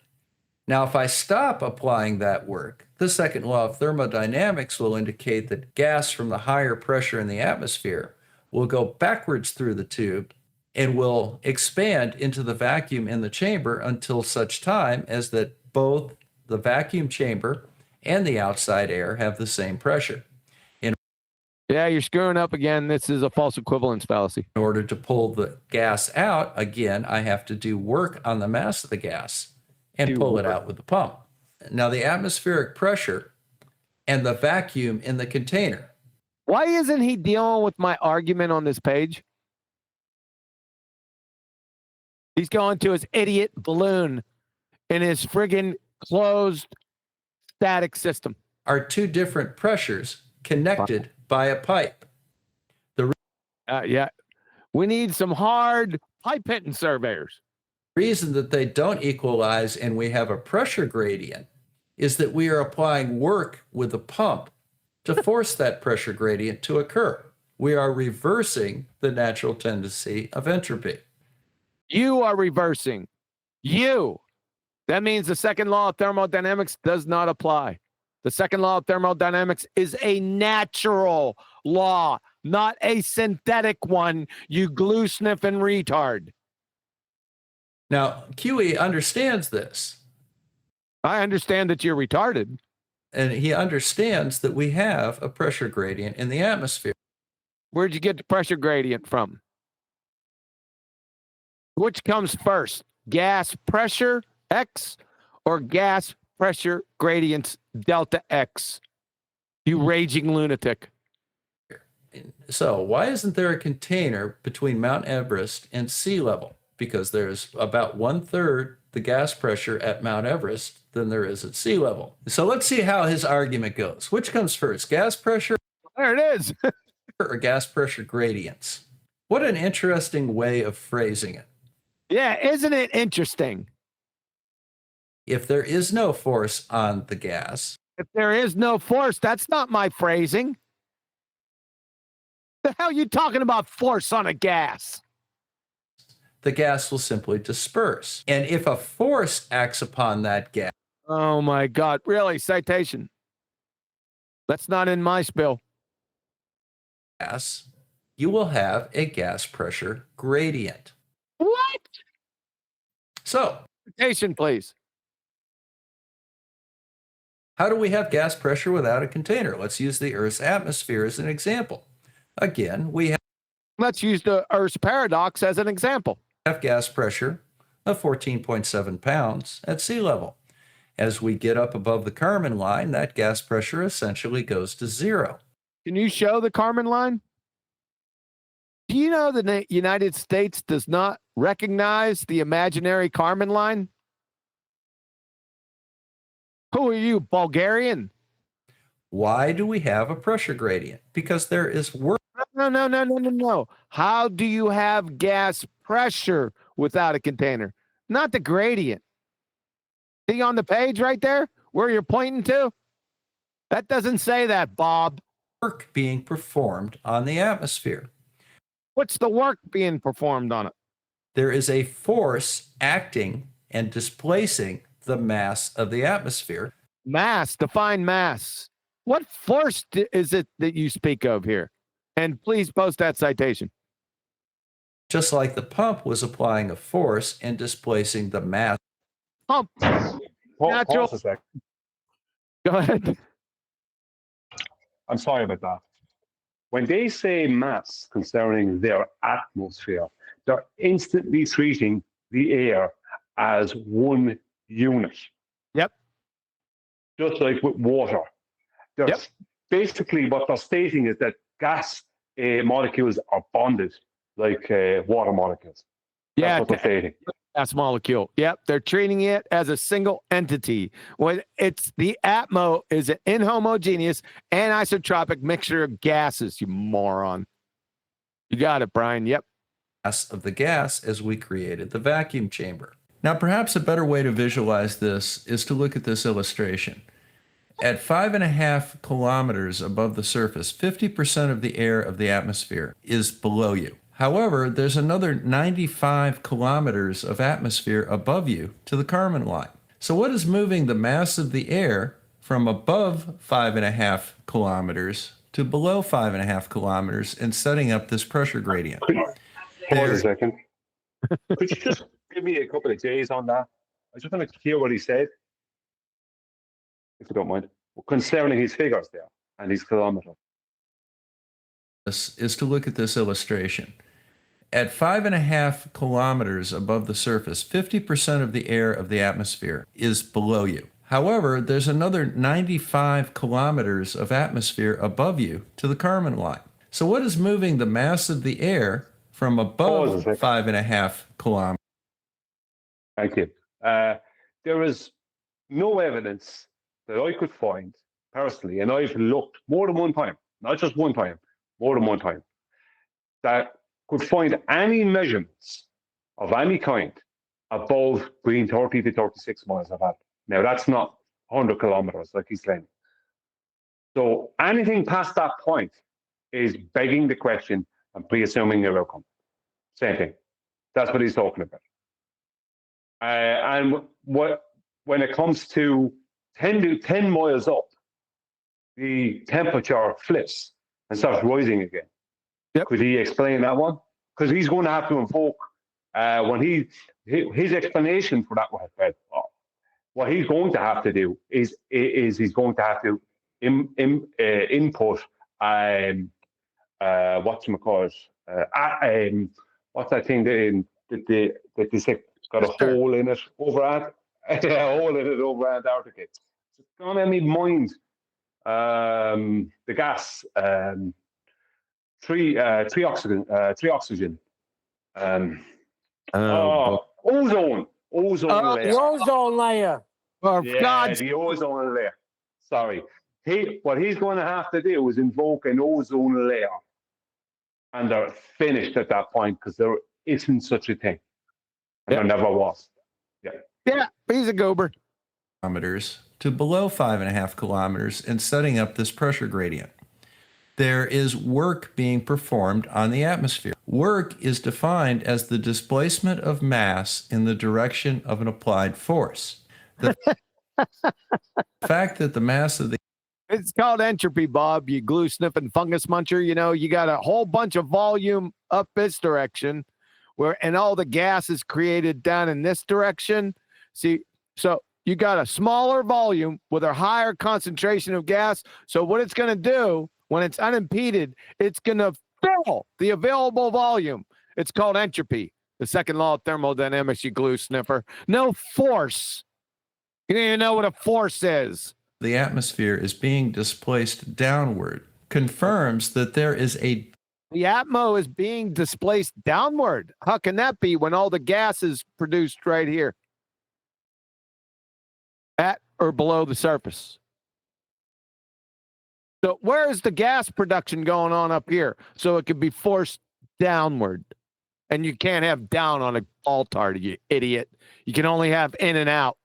Now, if I stop applying that work, the second law of thermodynamics will indicate that gas from the higher pressure in the atmosphere will go backwards through the tube and will expand into the vacuum in the chamber until such time as that both the vacuum chamber and the outside air have the same pressure. Yeah, you're screwing up again. This is a false equivalence fallacy. In order to pull the gas out, again, I have to do work on the mass of the gas and pull it out with the pump. Now, the atmospheric pressure and the vacuum in the container. Why isn't he dealing with my argument on this page? He's going to his idiot balloon in his friggin' closed static system. Are two different pressures connected by a pipe. Yeah, we need some hard pipe hitting surveyors. The reason that they don't equalize and we have a pressure gradient is that we are applying work with a pump to force that pressure gradient to occur. We are reversing the natural tendency of entropy. You are reversing. You. That means the second law of thermodynamics does not apply. The second law of thermodynamics is a natural law, not a synthetic one, you glue sniffing retard. Now, QE understands this. I understand that you're retarded. And he understands that we have a pressure gradient in the atmosphere. Where'd you get the pressure gradient from? Which comes first, gas pressure X or gas pressure gradients delta X? You raging lunatic. So why isn't there a container between Mount Everest and sea level? Because there's about 1/3 the gas pressure at Mount Everest than there is at sea level. So let's see how his argument goes. Which comes first, gas pressure? There it is. Or gas pressure gradients? What an interesting way of phrasing it. Yeah, isn't it interesting? If there is no force on the gas. If there is no force, that's not my phrasing. The hell are you talking about force on a gas? The gas will simply disperse. And if a force acts upon that gas. Oh my God, really? Citation. That's not in my spill. gas, you will have a gas pressure gradient. What? So, Station, please. how do we have gas pressure without a container? Let's use the Earth's atmosphere as an example. Again, we have Let's use the Earth's paradox as an example. gas pressure of 14.7 pounds at sea level. As we get up above the Kármán line, that gas pressure essentially goes to zero. Can you show the Kármán line? Do you know the United States does not recognize the imaginary Kármán line? Who are you, Bulgarian? Why do we have a pressure gradient? Because there is work. No. How do you have gas pressure without a container? Not the gradient. See on the page right there where you're pointing to? That doesn't say that, Bob. Work being performed on the atmosphere. What's the work being performed on it? There is a force acting and displacing the mass of the atmosphere. Mass, define mass. What force is it that you speak of here? And please post that citation. Just like the pump was applying a force and displacing the mass. Pump. Natural. Pause a sec. Go ahead. I'm sorry about that. When they say mass concerning their atmosphere, they're instantly treating the air as one unit. Yep. Just like with water. Basically, what they're stating is that gas molecules are bonded like water molecules. That's what they're stating. Gas molecule. Yep, they're treating it as a single entity. When it's the atmo is an inhomogeneous, anisotropic mixture of gases, you moron. You got it, Brian. Yep. Of the gas as we created the vacuum chamber. Now, perhaps a better way to visualize this is to look at this illustration. At 5.5 kilometers above the surface, 50% of the air of the atmosphere is below you. However, there's another 95 kilometers of atmosphere above you to the Kármán line. So what is moving the mass of the air from above 5.5 kilometers to below 5.5 kilometers and setting up this pressure gradient? Hold a second. Could you just give me a couple of days on that? I just want to hear what he said, if you don't mind, concerning his figures there and his kilometers. This is to look at this illustration. At 5.5 kilometers above the surface, 50% of the air of the atmosphere is below you. However, there's another 95 kilometers of atmosphere above you to the Kármán line. So what is moving the mass of the air from above 5.5 kilometers? Thank you. There is no evidence that I could find personally, and I've looked more than one time, not just one time, more than one time, that could find any measurements of any kind above between 30 to 36 miles of that. Now, that's not 100 kilometers like he's saying. So anything past that point is begging the question and pre-assuming your outcome. Same thing. That's what he's talking about. And when it comes to 10 miles up, the temperature flips and starts rising again. Yep. Could he explain that one? Because he's going to have to invoke his explanation for that one. What he's going to have to do is he's going to have to input whatchamacallit, what's that thing that they say got a hole in it over at a hole in it over Antarctica. It's going to need mind the gas. Three oxygen. Ozone layer. The ozone layer. The ozone layer. Sorry. What he's going to have to do is invoke an ozone layer, and they're finished at that point because there isn't such a thing, and there never was. Yeah, he's a goober. Kilometers to below 5.5 kilometers and setting up this pressure gradient. There is work being performed on the atmosphere. Work is defined as the displacement of mass in the direction of an applied force. The fact that the mass of the It's called entropy, Bob. You glue sniffing fungus muncher. You know, you got a whole bunch of volume up this direction, and all the gas is created down in this direction. See, so you got a smaller volume with a higher concentration of gas. So what it's going to do when it's unimpeded, it's going to fill the available volume. It's called entropy. The second law of thermodynamics, you glue sniffer. No force. You don't even know what a force is. The atmosphere is being displaced downward confirms that there is a... The atmo is being displaced downward. How can that be when all the gas is produced right here? At or below the surface. So where is the gas production going on up here? So it could be forced downward. And you can't have down on a altard, you idiot. You can only have in and out.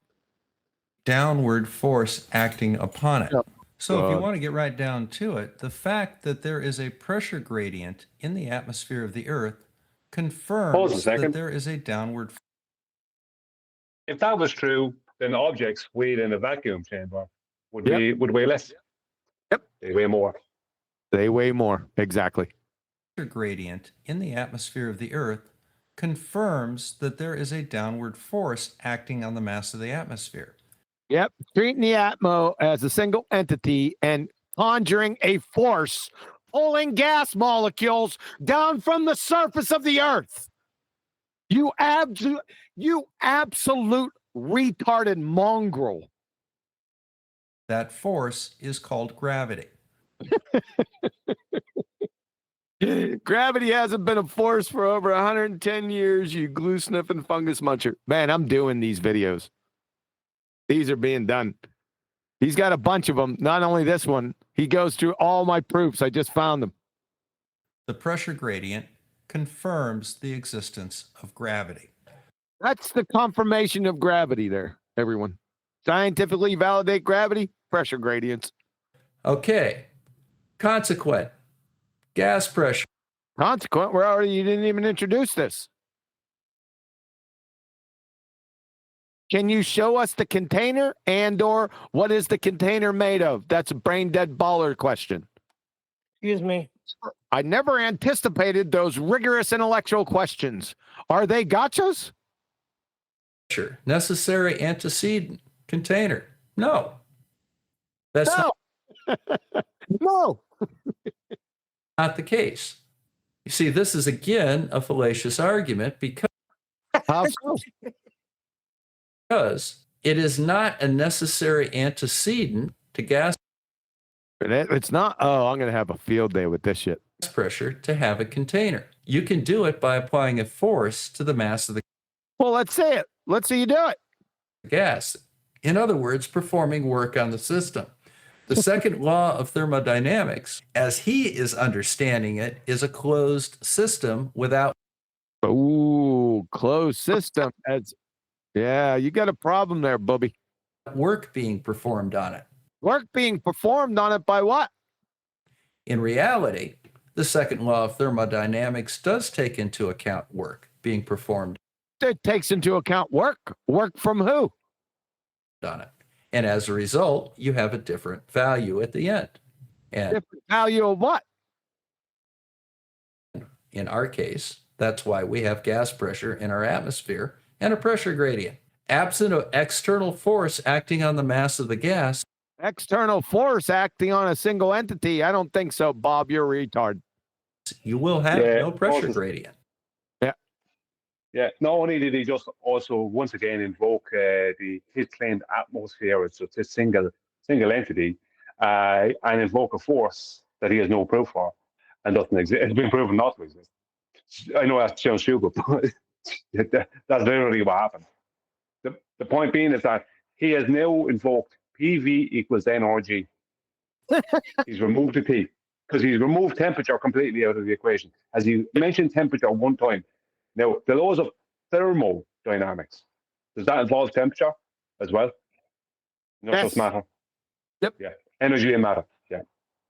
Downward force acting upon it. Yep. So if you want to get right down to it, the fact that there is a pressure gradient in the atmosphere of the Earth confirms that there is a downward. If that was true, then objects weighed in a vacuum chamber would weigh less. Yep. They weigh more. They weigh more. Exactly. Pressure gradient in the atmosphere of the Earth confirms that there is a downward force acting on the mass of the atmosphere. Yep. Treating the atmo as a single entity and conjuring a force pulling gas molecules down from the surface of the Earth. You absolute retarded mongrel. That force is called gravity. Gravity hasn't been a force for over 110 years, you glue sniffing fungus muncher. Man, I'm doing these videos. These are being done. He's got a bunch of them. Not only this one, he goes through all my proofs. I just found them. The pressure gradient confirms the existence of gravity. That's the confirmation of gravity there, everyone. Scientifically validate gravity, pressure gradients. Okay. Consequent. Gas pressure. Consequent? You didn't even introduce this. Can you show us the container or what is the container made of? That's a brain dead baller question. Excuse me. I never anticipated those rigorous intellectual questions. Are they gotchas? Sure. Necessary antecedent container. No. That's no. Not the case. You see, this is again a fallacious argument because it is not a necessary antecedent to gas. It's not. Oh, I'm going to have a field day with this shit. Pressure to have a container. You can do it by applying a force to the mass of the. Well, let's see it. Let's see you do it. Gas. In other words, performing work on the system. The second law of thermodynamics, as he is understanding it, is a closed system without. Ooh, closed system. Yeah, you got a problem there, Bubby. Work being performed on it. Work being performed on it by what? In reality, the second law of thermodynamics does take into account work being performed. It takes into account work. Work from who? On it. And as a result, you have a different value at the end. And different value of what? In our case, that's why we have gas pressure in our atmosphere and a pressure gradient. Absent of external force acting on the mass of the gas. External force acting on a single entity? I don't think so, Bob. You're a retard. You will have no pressure gradient. Yeah. Yeah. Not only did he just also once again invoke his claimed atmosphere as just a single entity, and invoke a force that he has no proof for and doesn't exist. It's been proven not to exist. I know that sounds stupid, but that's literally what happened. The point being is that he has now invoked PV equals NRG. He's removed the P because he's removed temperature completely out of the equation. As he mentioned temperature one time. Now, the laws of thermodynamics, does that involve temperature as well? Not just matter. Yep. Yeah. Energy and matter. Yeah.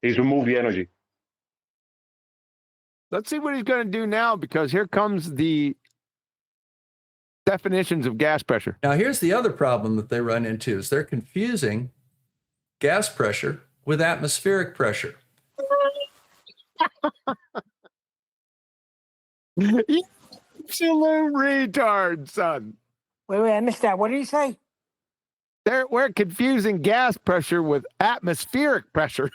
He's removed the energy. Let's see what he's going to do now, because here comes the definitions of gas pressure. Now, here's the other problem that they run into is they're confusing gas pressure with atmospheric pressure. You absolute retard, son. Wait, I missed that. What did he say? We're confusing gas pressure with atmospheric pressure.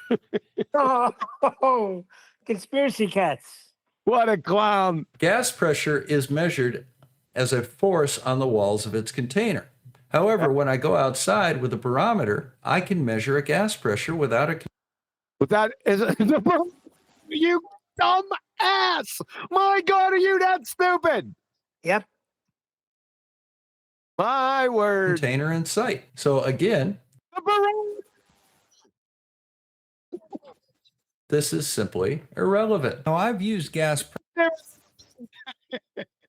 Oh, conspiracy cats. What a clown. Gas pressure is measured as a force on the walls of its container. However, when I go outside with a barometer, I can measure a gas pressure without a... You dumb ass. My God, are you that stupid? Yep. My word. Container in sight. So again, this is simply irrelevant. Now, I've used gas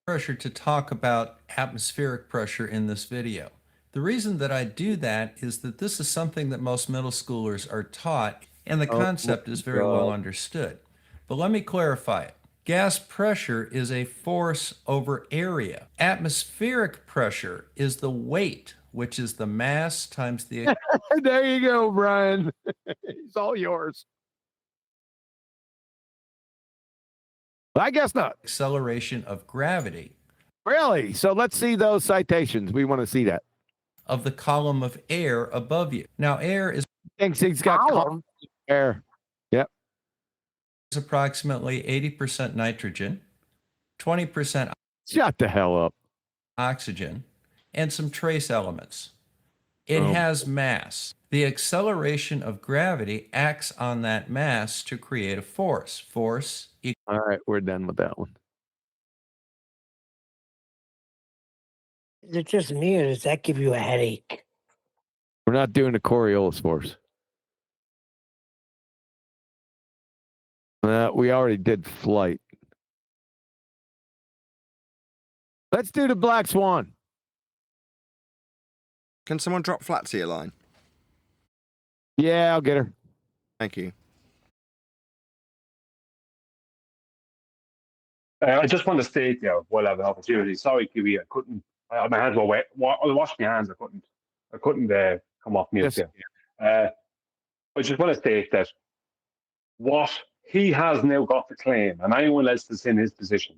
pressure to talk about atmospheric pressure in this video. The reason that I do that is that this is something that most middle schoolers are taught, and the concept is very well understood. But let me clarify it. Gas pressure is a force over area. Atmospheric pressure is the weight, which is the mass times the... There you go, Brian. It's all yours. I guess not. Acceleration of gravity. Really? So let's see those citations. We want to see that. Of the column of air above you. Now, air is... Thinks he's got column air. Yep. Is approximately 80% nitrogen, 20% shut the hell up, oxygen, and some trace elements. It has mass. The acceleration of gravity acts on that mass to create a force. Force equals... All right, we're done with that one. Is it just me, or does that give you a headache? We're not doing the Coriolis force. We already did flight. Let's do the Black Swan. Can someone drop Flatsy a line? Yeah, I'll get her. Thank you. I just want to state there while I have an opportunity. Sorry, Kiwi, I couldn't. My hands were wet. I was washing my hands. I couldn't come off mute there. I just want to state that what he has now got to claim, and anyone else that's in his position,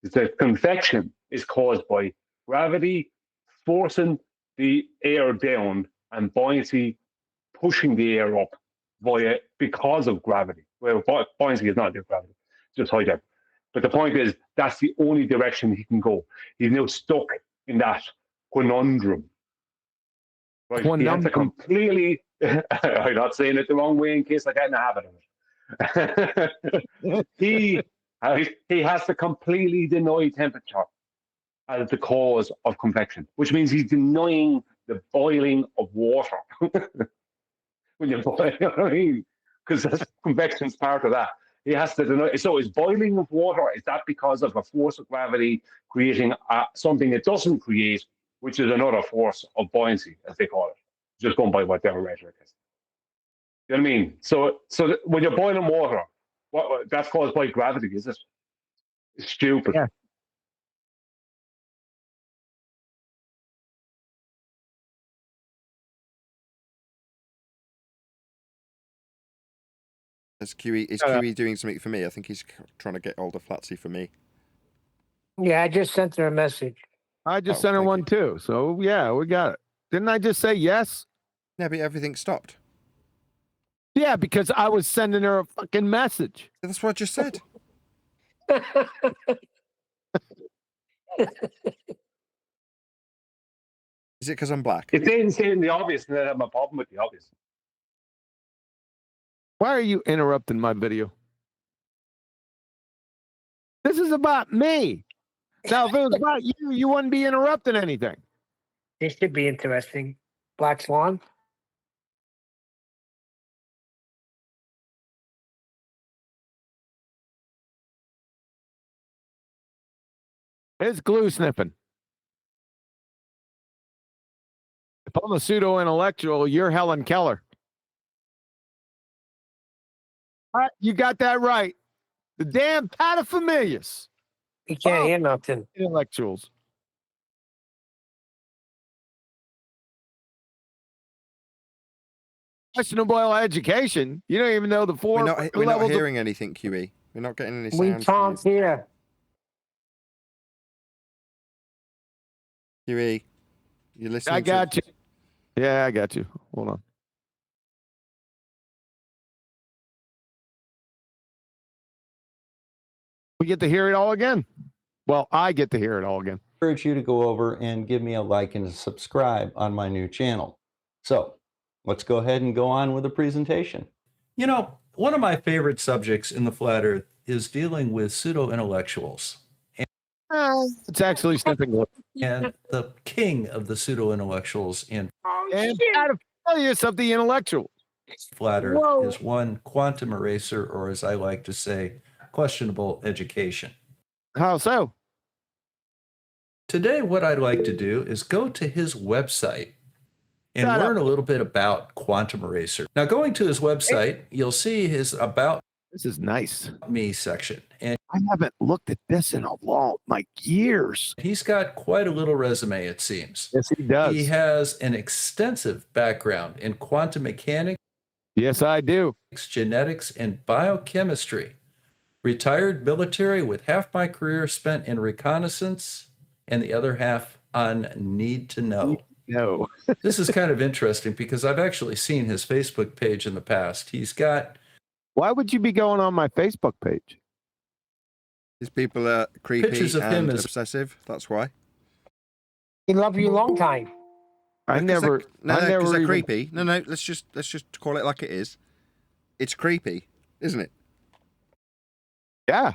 is that convection is caused by gravity forcing the air down and buoyancy pushing the air up because of gravity. Well, buoyancy is not due to gravity, just high jump. But the point is, that's the only direction he can go. He's now stuck in that conundrum. Right? He has to completely, I'm not saying it the wrong way in case I get in the habit of it. He has to completely deny temperature as the cause of convection, which means he's denying the boiling of water. When you boil, you know what I mean? Because convection is part of that. He has to deny. So is boiling of water, is that because of a force of gravity creating something it doesn't create, which is another force of buoyancy, as they call it, just going by what their rhetoric is. You know what I mean? So when you're boiling water, that's caused by gravity, is it? It's stupid. Yeah. Is QE doing something for me? I think he's trying to get hold of Flatsy for me. Yeah, I just sent her a message. I just sent her one too. So yeah, we got it. Didn't I just say yes? Yeah, but everything stopped. Yeah, because I was sending her a fucking message. That's what I just said. Is it because I'm black? If they didn't say it in the obvious, then I have a problem with the obvious. Why are you interrupting my video? This is about me. Now, if it was about you, you wouldn't be interrupting anything. This should be interesting. Black Swan. It's glue sniffing. If I'm a pseudo-intellectual, you're Helen Keller. You got that right. The damn paterfamilias. You can't hear nothing. Intellectuals. questionable education. You don't even know the four We're not levels. hearing anything, QE. We're not getting any We sound. can't hear. QE, you're listening. I got you. Yeah, I got you. Hold on. We get to hear it all again. Well, I get to hear it all again. I encourage you to go over and give me a like and a subscribe on my new channel. So let's go ahead and go on with the presentation. You know, one of my favorite subjects in the flat earth is dealing with pseudo-intellectuals. It's actually something. And the king of the pseudo-intellectuals in And failures of the intellectual. flat earth is one quantum eraser, or as I like to say, questionable education. How so? Today, what I'd like to do is go to his website and learn a little bit about quantum eraser. Now, going to his website, you'll see his About This is nice. Me section. And I haven't looked at this in a long, like years. he's got quite a little resume, it seems. Yes, he does. He has an extensive background in quantum mechanics. Yes, I do. Genetics, and biochemistry. Retired military with half my career spent in reconnaissance and the other half on need to know. No. This is kind of interesting because I've actually seen his Facebook page in the past. He's got. Why would you be going on my Facebook page? These people are creepy Pictures of him and as- obsessive. That's why. He love you long time. I never. Because they're even- creepy. No. Let's just call it like it is. It's creepy, isn't it? Yeah.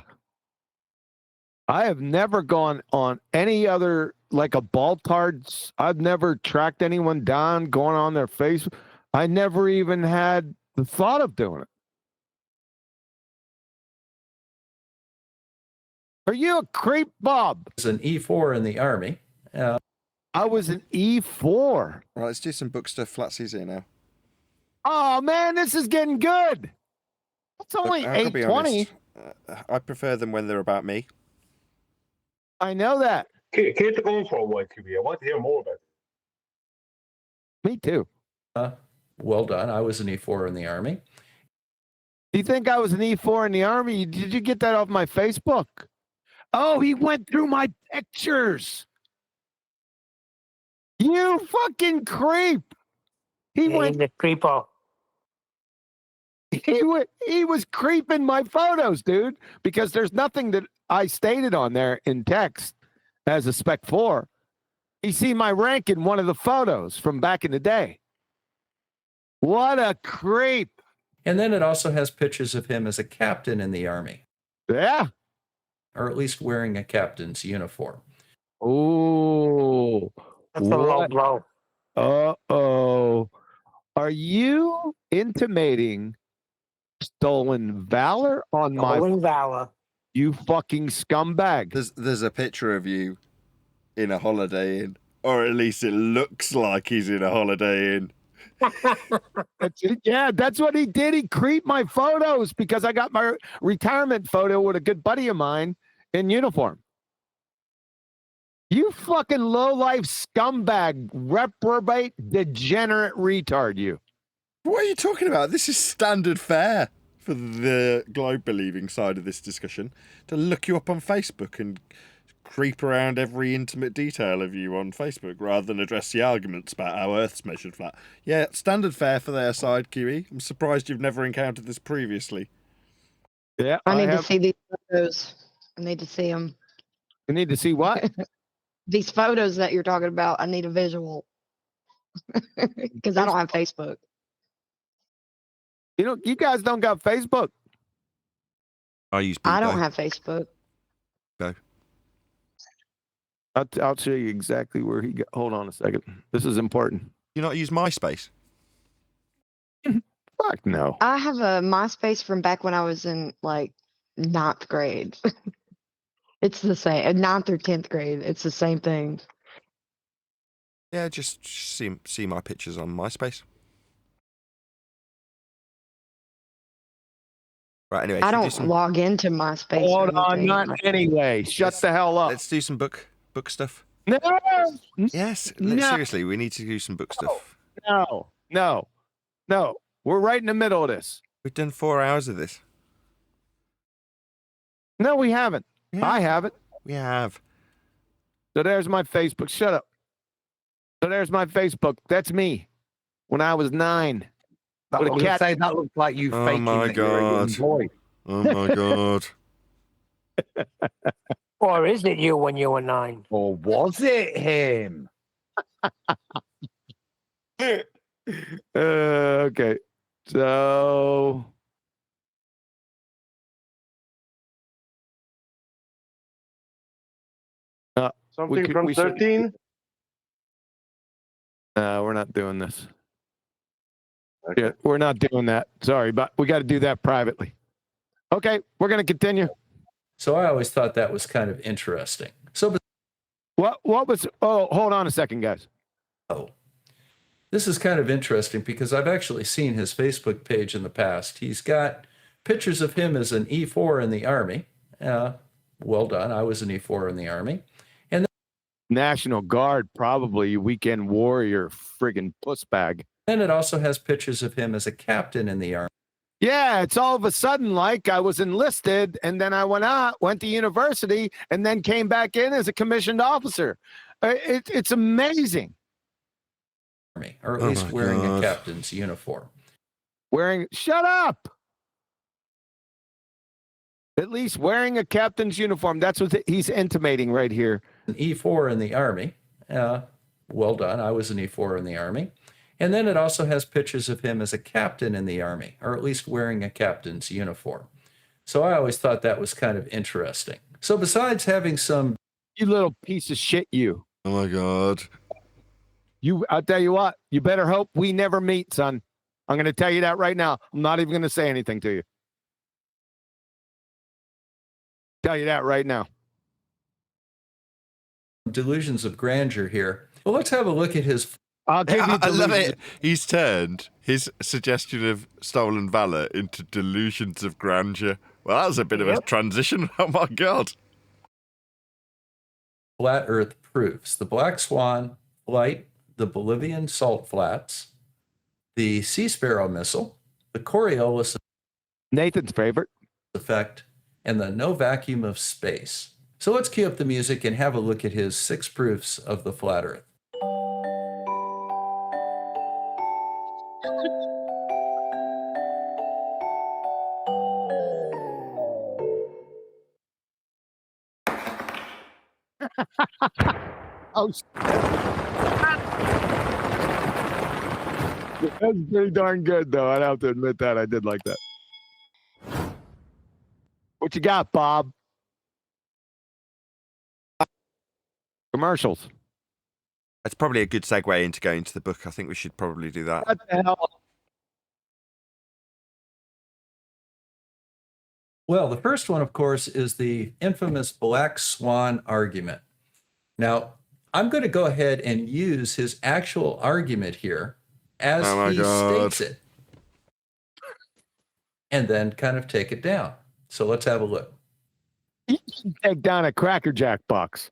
I have never gone on any other, like a ball cards. I've never tracked anyone down going on their face. I never even had the thought of doing it. Are you a creep, Bob? He's an E4 in the Army. I was an E4. Right, let's do some book stuff. Flatsy's here now. Oh, man, this is getting good. It's only Look, I'll be 8:20. honest, I prefer them when they're about me. I know that. Keep it going for a while, QB. I want to hear more about it. Me too. Well done. I was an E4 in the Army. Do you think I was an E4 in the Army? Did you get that off my Facebook? Oh, he went through my pictures. You fucking creep. He went. The creeper. He was creeping my photos, dude, because there's nothing that I stated on there in text as a Spec 4. You see my rank in one of the photos from back in the day. What a creep. And then it also has pictures of him as a captain in the Army. Yeah. Or at least wearing a captain's uniform. Oh. That's a low blow. Uh-oh. Are you intimating stolen valor on Stolen my valor? You fucking scumbag. There's a picture of you in a Holiday Inn, or at least it looks like he's in a Holiday Inn. Yeah, that's what he did. He creeped my photos because I got my retirement photo with a good buddy of mine in uniform. You fucking low-life scumbag, reprobate, degenerate retard, you. What are you talking about? This is standard fare for the globe-believing side of this discussion, to look you up on Facebook and creep around every intimate detail of you on Facebook rather than address the arguments about how Earth's measured flat. Yeah, standard fare for their side, QE. I'm surprised you've never encountered this previously. Yeah, I need to see these photos. I need to see them. You need to see what? These photos that you're talking about. I need a visual because I don't have Facebook. You guys don't got Facebook. I use. I don't have Facebook. Okay. I'll show you exactly where he got. Hold on a second. This is important. You not use MySpace? Fuck no. I have a MySpace from back when I was in like 9th grade. It's the same. 9th or 10th grade. It's the same thing. Yeah, just see my pictures on MySpace. Right, anyway. I don't log into MySpace. Hold or on, anything. not anyway. Shut the hell up. Let's do some book stuff. No. Yes. No. Seriously, we need to do some book stuff. No. We're right in the middle of this. We've done 4 hours of this. No, we haven't. Yeah. I haven't. We have. So there's my Facebook. Shut up. So there's my Facebook. That's me when I was 9. That, With a cat. say, that looks like you Oh faking my that you're a young God. boy. Oh my God. Or is it you when you were 9? Or was it him? Okay. So Something from should- 13? we're not doing this. Yeah, we're not doing that. Sorry, but we got to do that privately. Okay, we're going to continue. So I always thought that was kind of interesting. So What was? Oh, hold on a second, guys. this is kind of interesting because I've actually seen his Facebook page in the past. He's got pictures of him as an E4 in the Army. Well done. I was an E4 in the Army. And National Guard, probably, you weekend warrior, friggin' puss bag. then it also has pictures of him as a captain in the Army. Yeah, it's all of a sudden like I was enlisted and then I went to university and then came back in as a commissioned officer. It's amazing. Or at least wearing a captain's uniform. Shut up. At least wearing a captain's uniform. That's what he's intimating right here. An E4 in the Army. Well done. I was an E4 in the Army. And then it also has pictures of him as a captain in the Army, or at least wearing a captain's uniform. So I always thought that was kind of interesting. So besides having some... You little piece of shit, you. Oh my God. I'll tell you what, you better hope we never meet, son. I'm going to tell you that right now. I'm not even going to say anything to you. Tell you that right now. Delusions of grandeur here. Well, let's have a look at his... I'll give you I love it. He's turned his suggestion of stolen valor into delusions of grandeur. Well, that was a bit of a transition. Oh my God. Flat Earth proofs. The Black Swan, Lite, the Bolivian salt flats, the Sea Sparrow missile, the Coriolis Nathan's favorite effect, and the no vacuum of space. So let's cue up the music and have a look at his 6 proofs of the flat Earth. Oh, that's pretty darn good, though. I'd have to admit that. I did like that. What you got, Bob? Commercials. That's probably a good segue into going to the book. I think we should probably do that. What the hell? Well, the first one, of course, is the infamous Black Swan argument. Now, I'm going to go ahead and use his actual argument here as he states it, and then kind of take it down. So let's have a look. Take down a Cracker Jack box.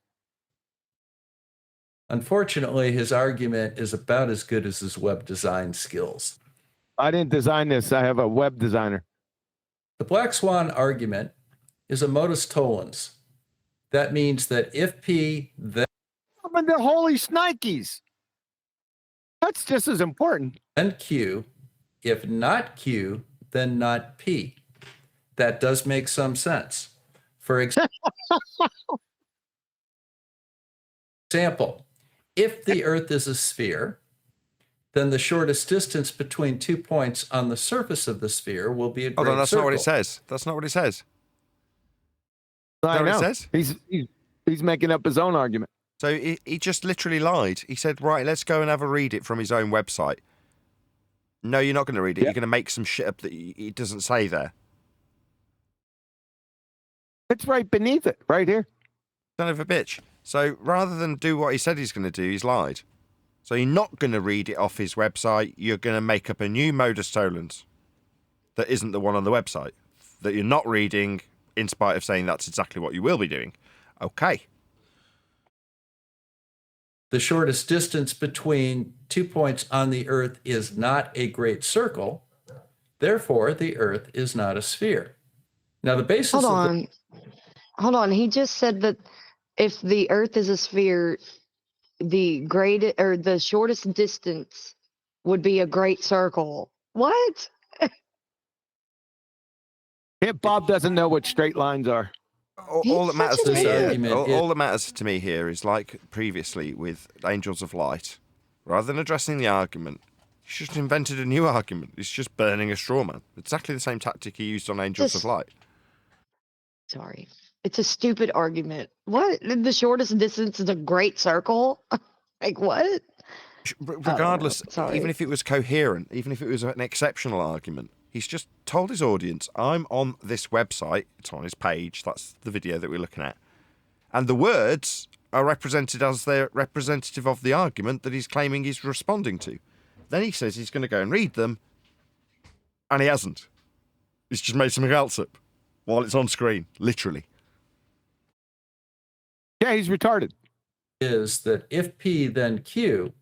Unfortunately, his argument is about as good as his web design skills. I didn't design this. I have a web designer. The Black Swan argument is a modus tollens. That means that if P, then... But the holy snikes. That's just as important. Then Q. If not Q, then not P. That does make some sense. For example, if the Earth is a sphere, then the shortest distance between 2 points on the surface of the sphere will be a great Hold on, that's circle. not what it says. That's not what it says. I know. What it says? He's making up his own argument. So he just literally lied. He said, right, let's go and have a read it from his own website. No, you're not going to read it. Yeah. You're going to make some shit up that he doesn't say there. It's right beneath it, right here. Son of a bitch. So rather than do what he said he's going to do, he's lied. So you're not going to read it off his website. You're going to make up a new modus tollens that isn't the one on the website, that you're not reading in spite of saying that's exactly what you will be doing. Okay. The shortest distance between 2 points on the Earth is not a great circle. Therefore, the Earth is not a sphere. Now, the basis Hold of on. Hold on. He just said that if the Earth is a sphere, the great or the shortest distance would be a great circle. What? Bob doesn't know what straight lines are. All that matters to me This here, argument all that matters to me here is like previously with Angels of Light. Rather than addressing the argument, he's just invented a new argument. He's just burning a straw man. Exactly the same tactic he used on Angels of Light. Sorry. It's a stupid argument. What? The shortest distance is a great circle? Like what? Regardless, sorry. even if it was coherent, even if it was an exceptional argument, he's just told his audience, I'm on this website, it's on his page, that's the video that we're looking at, and the words are represented as they're representative of the argument that he's claiming he's responding to. Then he says he's going to go and read them, and he hasn't. He's just made something else up while it's on screen, literally. Yeah, he's retarded. is that if P, then Q.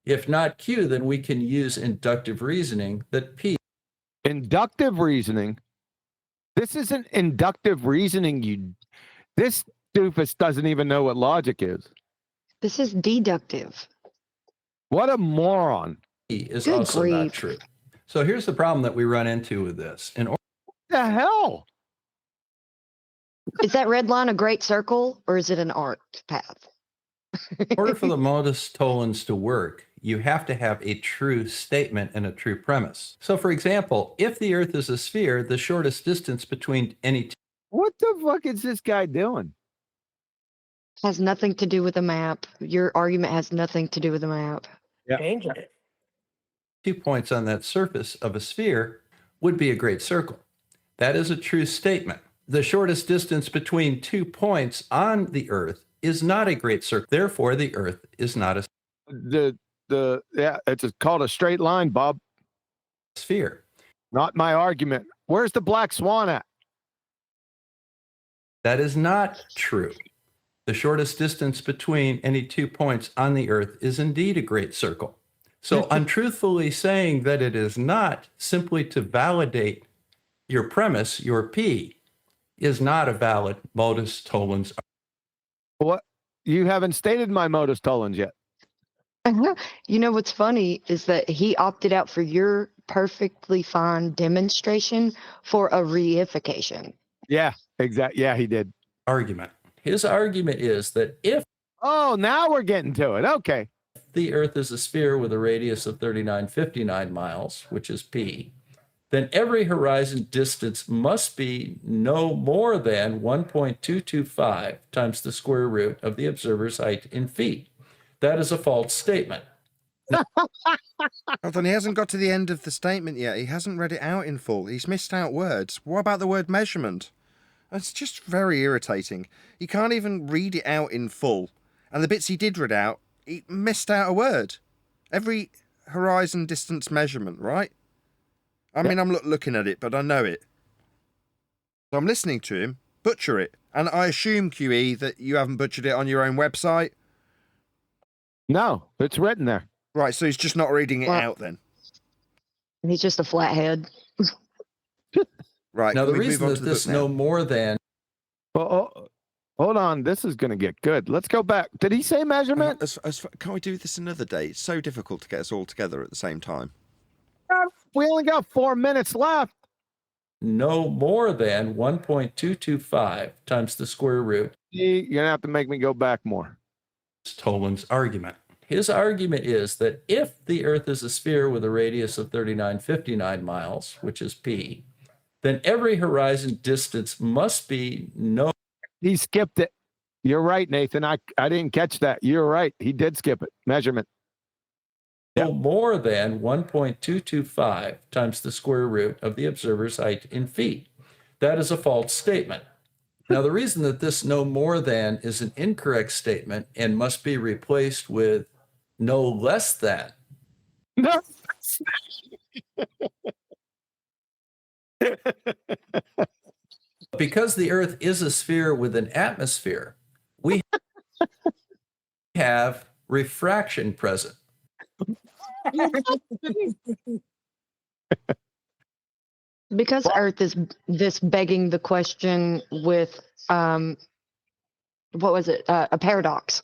If not Q, then we can use inductive reasoning that P. Inductive reasoning? This isn't inductive reasoning. This doofus doesn't even know what logic is. This is deductive. What a moron. P is Good also grief. not true. So here's the problem that we run into with this. What the hell? Is that red line a great circle or is it an arced path? In order for the modus tollens to work, you have to have a true statement and a true premise. So, for example, if the Earth is a sphere, the shortest distance between any What the fuck is this guy doing? Has nothing to do with the map. Your argument has nothing to do with the map. Changing it. 2 points on that surface of a sphere would be a great circle. That is a true statement. The shortest distance between 2 points on the Earth is not a great circle. Therefore, the Earth is not a It's called a straight line, Bob. Sphere. Not my argument. Where's the black swan at? That is not true. The shortest distance between any 2 points on the Earth is indeed a great circle. So untruthfully saying that it is not, simply to validate your premise, your P, is not a valid modus tollens. What? You haven't stated my modus tollens yet. You know what's funny is that he opted out for your perfectly fine demonstration for a reification. Yeah, exactly. Yeah, he did. Argument. His argument is that if now we're getting to it. Okay. the Earth is a sphere with a radius of 3959 miles, which is P, then every horizon distance must be no more than 1.225 times the square root of the observer's height in feet. That is a false statement. Hold on, he hasn't got to the end of the statement yet. He hasn't read it out in full. He's missed out words. What about the word measurement? It's just very irritating. He can't even read it out in full. And the bits he did read out, he missed out a word. Every horizon distance measurement, right? I mean, I'm looking at it, but I know it. So I'm listening to him butcher it. And I assume, QE, that you haven't butchered it on your own website? No, it's written there. Right, so he's just not reading it out then. He's just a flathead. Right. Now, the can we move reason on that to the this book now? no more than Hold on. This is going to get good. Let's go back. Did he say measurement? Can't we do this another day? It's so difficult to get us all together at the same time. We only got 4 minutes left. no more than 1.225 times the square root. You're going to have to make me go back more. Toland's argument. His argument is that if the Earth is a sphere with a radius of 3959 miles, which is P, then every horizon distance must be no. He skipped it. You're right, Nathan. I didn't catch that. You're right. He did skip it. Measurement. No more than 1.225 times the square root of the observer's height in feet. That is a false statement. Now, the reason that this no more than is an incorrect statement and must be replaced with no less than. No. Because the Earth is a sphere with an atmosphere, we have refraction present. Because Earth is this begging the question with what was it? A paradox.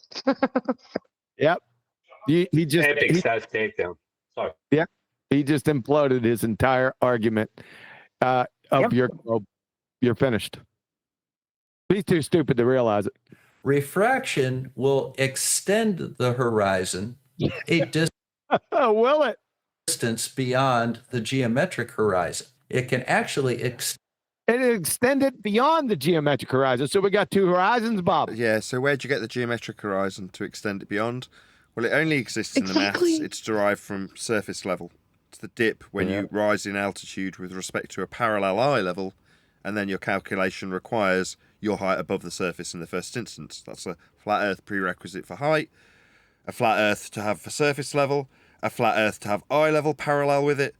Yep. He just Epic he, self-takedown. Sorry. yeah. He just imploded his entire argument of your globe. You're finished. He's too stupid to realize it. Refraction will extend the horizon a will it? distance beyond the geometric horizon. It can actually extend it beyond the geometric horizon. So we got two horizons, Bob. Yeah, so where'd you get the geometric horizon to extend it beyond? Well, it only exists in the maths. It's derived from surface level. It's the dip when you rise in altitude with respect to a parallel eye level, and then your calculation requires your height above the surface in the first instance. That's a flat Earth prerequisite for height, a flat Earth to have for surface level, a flat Earth to have eye level parallel with it.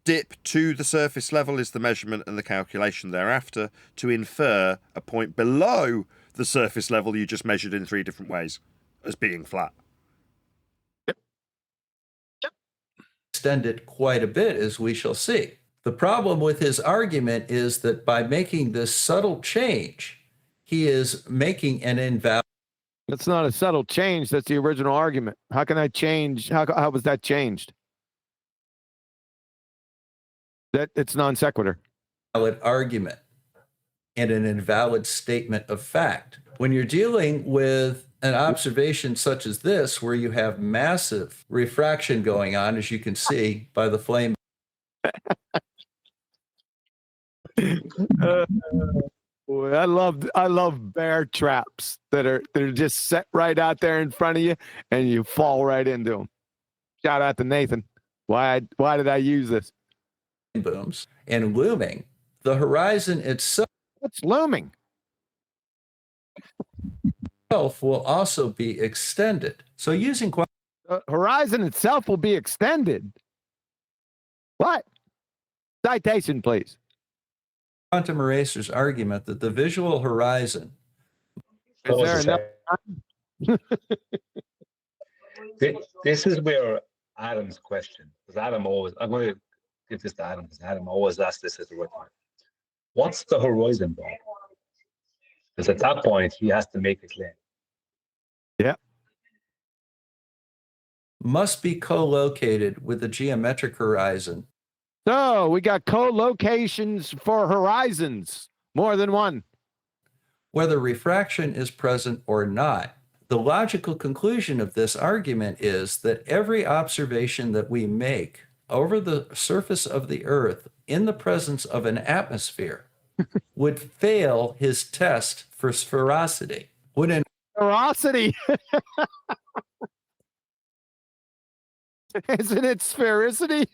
Dip to the surface level is the measurement and the calculation thereafter to infer a point below the surface level you just measured in 3 different ways as being flat. extend it quite a bit, as we shall see. The problem with his argument is that by making this subtle change, he is making an invalid. That's not a subtle change. That's the original argument. How can I change? How was that changed? That it's non sequitur. Valid argument and an invalid statement of fact. When you're dealing with an observation such as this, where you have massive refraction going on, as you can see by the flame. Boy, I love bear traps that are just set right out there in front of you, and you fall right into them. Shout out to Nathan. Why did I use this? Booms and looming. The horizon itself. What's looming? Will also be extended. So using horizon itself will be extended. What? Citation, please. Quantum eraser's argument that the visual horizon. Is there enough? This is where Adam's question, because Adam always, I'm going to give this to Adam, because Adam always asks this at the right time. What's the horizon, Bob? Because at that point, he has to make a claim. Yeah. Must be co-located with the geometric horizon. So we got co-locations for horizons, more than one. Whether refraction is present or not, the logical conclusion of this argument is that every observation that we make over the surface of the Earth in the presence of an atmosphere would fail his test for sphericity. Sphericity? Isn't it sphericity?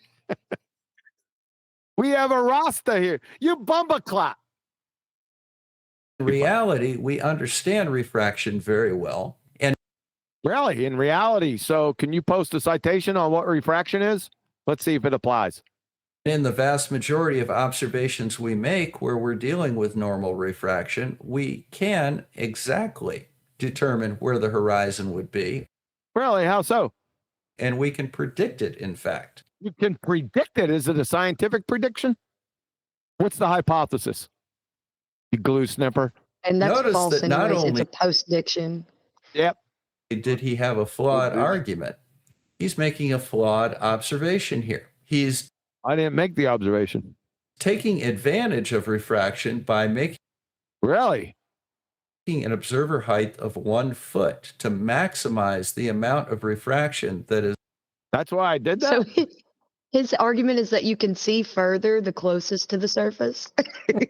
We have a Rasta here. You bumba-clap. In reality, we understand refraction very well. And really, in reality. So can you post a citation on what refraction is? Let's see if it applies. In the vast majority of observations we make where we're dealing with normal refraction, we can exactly determine where the horizon would be. Really? How so? And we can predict it, in fact. You can predict it. Is it a scientific prediction? What's the hypothesis? You glue sniffer. And that's Notice false that not anyways. only It's a post-diction. Yep. Did he have a flawed argument? He's making a flawed observation here. I didn't make the observation. Taking advantage of refraction by making an observer height of 1 foot to maximize the amount of refraction that is. That's why I did that. So his argument is that you can see further the closest to the surface. And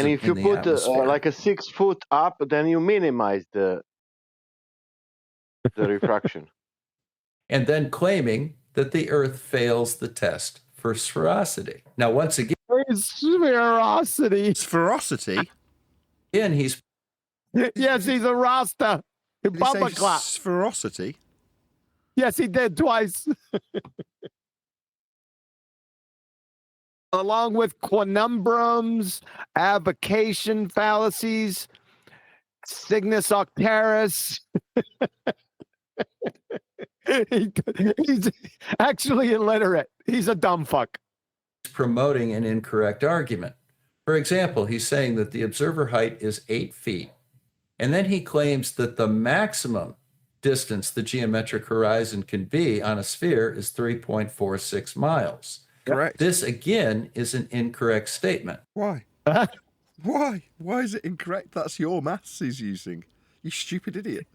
if you put like a 6 foot up, then you minimize the refraction. And then claiming that the Earth fails the test for sphericity. Now, once again, sphericity. Sphericity? Again, he's. Yes, he's a Rasta. Bumba-clap. Sphericity? Yes, he did twice. Along with quanumbrums, avocation fallacies, Cygnus Octaris. He's actually illiterate. He's a dumb fuck. Promoting an incorrect argument. For example, he's saying that the observer height is 8 feet, and then he claims that the maximum distance the geometric horizon can be on a sphere is 3.46 miles. Correct. This, again, is an incorrect statement. Why? Why? Why is it incorrect? That's your maths he's using. You stupid idiot.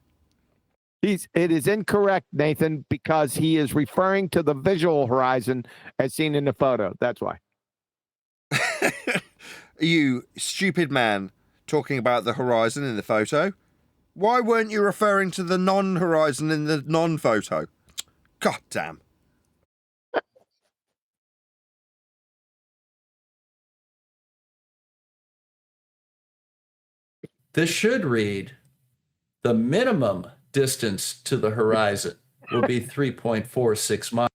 It is incorrect, Nathan, because he is referring to the visual horizon as seen in the photo. That's why. You stupid man talking about the horizon in the photo. Why weren't you referring to the non-horizon in the non-photo? God damn. This should read, the minimum distance to the horizon will be 3.46 miles.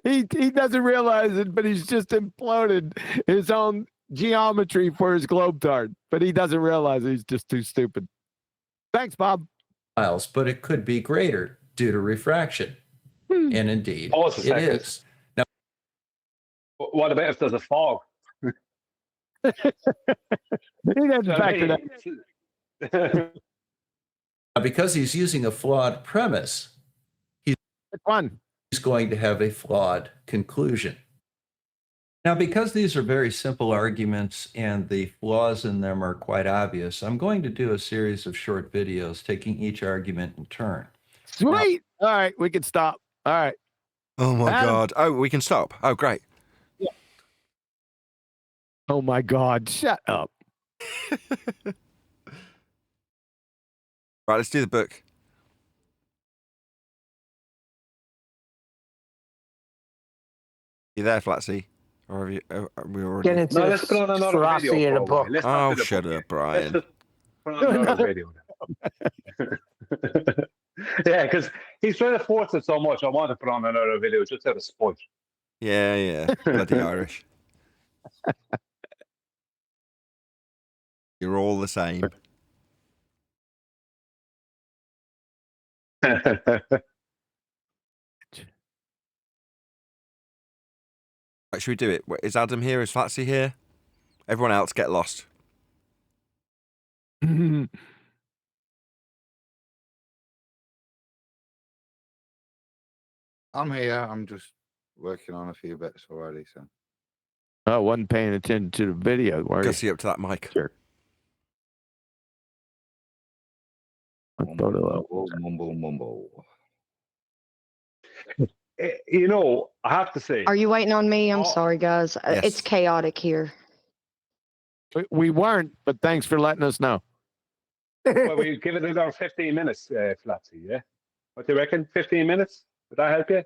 He doesn't realize it, but he's just imploded his own geometry for his globetard. But he doesn't realize it. He's just too stupid. Thanks, Bob. Miles, but it could be greater due to refraction. And indeed, it is. Now, what about if there's a fog? He doesn't factor that. Because he's using a flawed premise, he's going to have a flawed conclusion. Now, because these are very simple arguments and the flaws in them are quite obvious, I'm going to do a series of short videos taking each argument in turn. Sweet. All right, we can stop. All right. Oh my Adam. God. Oh, we can stop. Oh, great. Yeah. Oh my God. Shut up. Right, let's do the book. You there, Flatsy? Or have you? We already. Get into let's put on another philosophy video in for a a while. book. Let's not Oh, do the shut book up, yet. Brian. Let's just put on another video. Yeah, because he's trying to force it so much. I want to put on another video just out of spite. Yeah. Bloody Irish. You're all the same. Right, should we do it? Is Adam here? Is Flatsy here? Everyone else get lost. I'm here. I'm just working on a few bits already. So. I wasn't paying attention to the video. Go see up to that mic. Sure. Mumble. You know, I have to say. Are you waiting on me? I'm sorry, guys. Yes. It's chaotic here. We weren't, but thanks for letting us know. Well, we give it another 15 minutes, Flatsy, yeah? What do you reckon? 15 minutes? Would that help you?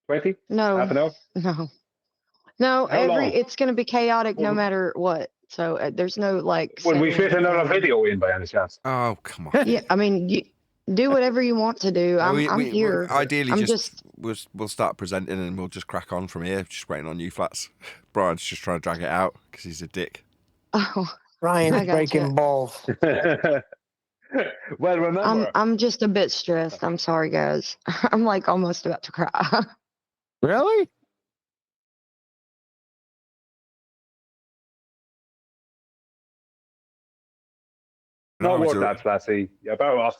20? No. Half an hour? No, How long? it's going to be chaotic no matter what. So there's no like. Would we setting fit another anything. video in by any chance? Oh, come on. Yeah, I mean, you do whatever you want to do. I'm here. Ideally, I'm we'll start presenting and we'll just crack on from here. Just waiting on you, Flats. Brian's just trying to drag it out because he's a dick. Oh, Ryan's I gotcha. breaking balls. Well, remember. I'm just a bit stressed. I'm sorry, guys. I'm like almost about to cry. Really? Not worth that, Flatsy. You're better off.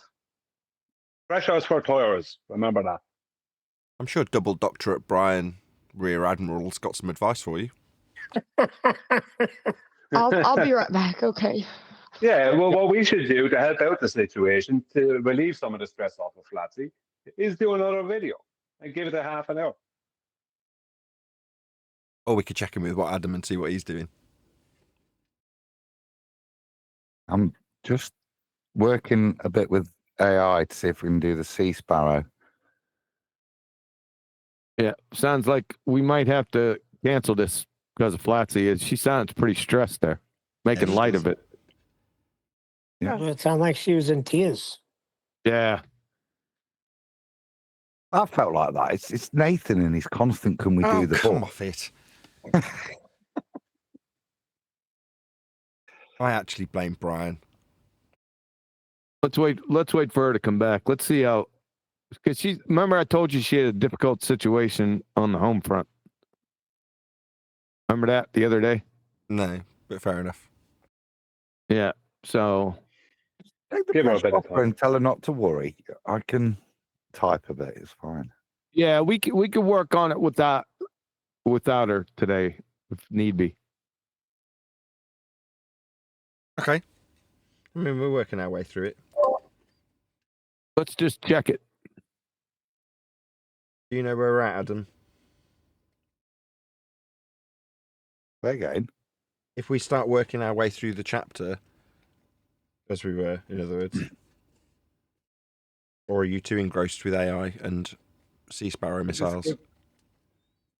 Fresh house for tires. Remember that. I'm sure double doctorate Brian, Rear Admiral's got some advice for you. I'll be right back. Okay. Yeah, well, what we should do to help out the situation, to relieve some of the stress off of Flatsy, is do another video and give it a half an hour. Or we could check in with what Adam and see what he's doing. I'm just working a bit with AI to see if we can do the sea sparrow. Yeah, sounds like we might have to cancel this because of Flatsy. She sounds pretty stressed there, making light of it. Yeah. It sounded like she was in tears. Yeah. I felt like that. It's Nathan and his constant. Can we do the come book? off it. I actually blame Brian. Let's wait for her to come back. Let's see how because she, remember I told you she had a difficult situation on the home front. Remember that the other day? No, but fair enough. Yeah. So Take the Give her a pressure bit of off her and tell her not to worry. I can type a bit. It's fine. yeah, we could work on it without her today if need be. Okay. I mean, we're working our way through it. Let's just check it. Do you know where we're at, Adam? Again. If we start working our way through the chapter, as we were, in other words, or are you too engrossed with AI and Sea Sparrow missiles?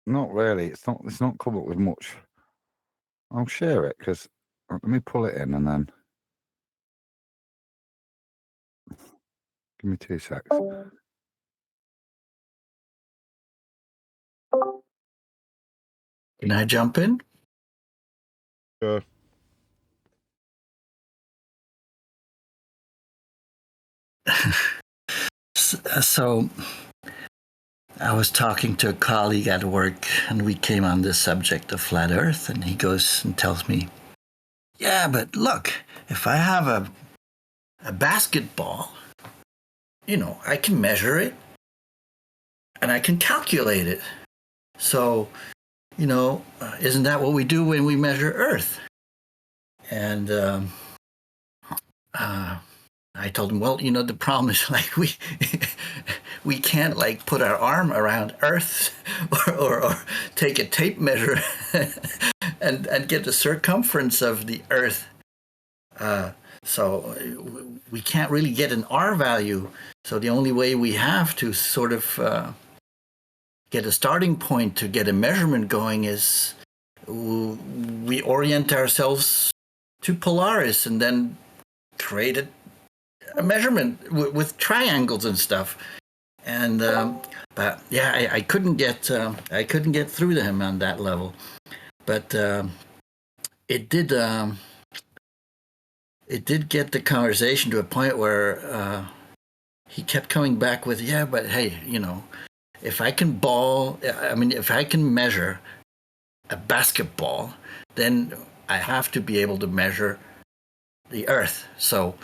Not really. It's not come up with much. I'll share it because let me pull it in and then give me 2 seconds. Can I jump in? Sure. So, I was talking to a colleague at work, and we came on this subject of flat Earth, and he goes and tells me, "Yeah, but look, if I have a basketball, I can measure it, and I can calculate it. So, isn't that what we do when we measure Earth?" And I told him, well, the problem is we can't put our arm around Earth or take a tape measure and get the circumference of the Earth. So we can't really get an R value. So the only way we have to sort of get a starting point to get a measurement going is we orient ourselves to Polaris and then create a measurement with triangles and stuff. And but yeah, I couldn't get through to him on that level. But it did get the conversation to a point where he kept coming back with, yeah, but hey, if I can measure a basketball, then I have to be able to measure the Earth. So,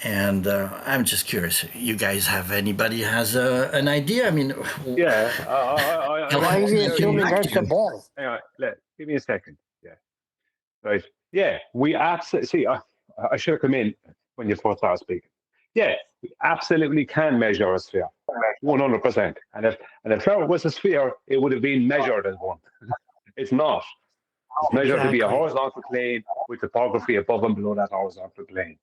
and I'm just curious, you guys have anybody has an idea? I mean, yeah. Why is he assuming Earth's a ball? Hang on, give me a second. Yeah. Right. Yeah, we absolutely see. I should have come in when you first started speaking. Yeah, we absolutely can measure a sphere, 100%. And if it was a sphere, it would have been measured as one. It's not. It's measured to be a horizontal plane with topography above and below that horizontal plane.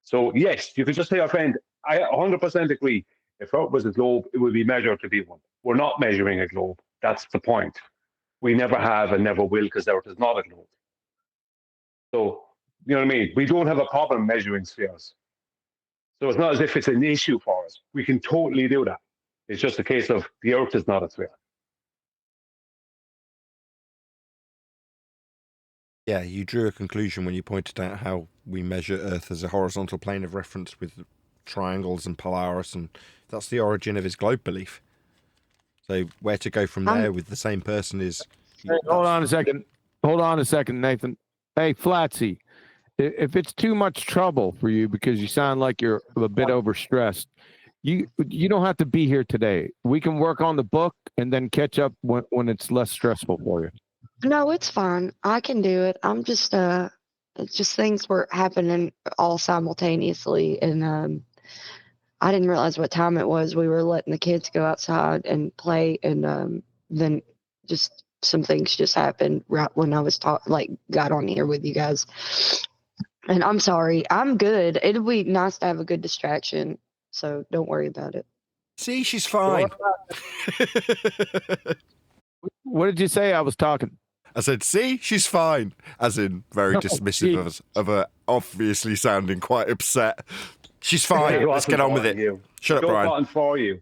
So yes, you could just say, our friend, I 100% agree. If Earth was a globe, it would be measured to be one. We're not measuring a globe. That's the point. We never have and never will because Earth is not a globe. So, you know what I mean? We don't have a problem measuring spheres. So it's not as if it's an issue for us. We can totally do that. It's just a case of the Earth is not a sphere. Yeah, you drew a conclusion when you pointed out how we measure Earth as a horizontal plane of reference with triangles and Polaris, and that's the origin of his globe belief. So where to go from there with the same person is... Hey, hold on a second, Nathan. Hey, Flatsy, if it's too much trouble for you because you sound like you're a bit overstressed, you don't have to be here today. We can work on the book and then catch up when it's less stressful for you. No, it's fine. I can do it. I'm just it's just things were happening all simultaneously, and I didn't realize what time it was. We were letting the kids go outside and play, and then just some things just happened right when I was got on here with you guys. And I'm sorry. I'm good. It'll be nice to have a good distraction, so don't worry about it. See, she's fine. What did you say? I was talking. I said, see, she's fine. As in, very dismissive of her obviously sounding quite upset. She's fine. Let's get on with it. Shut up, Brian. Button for you.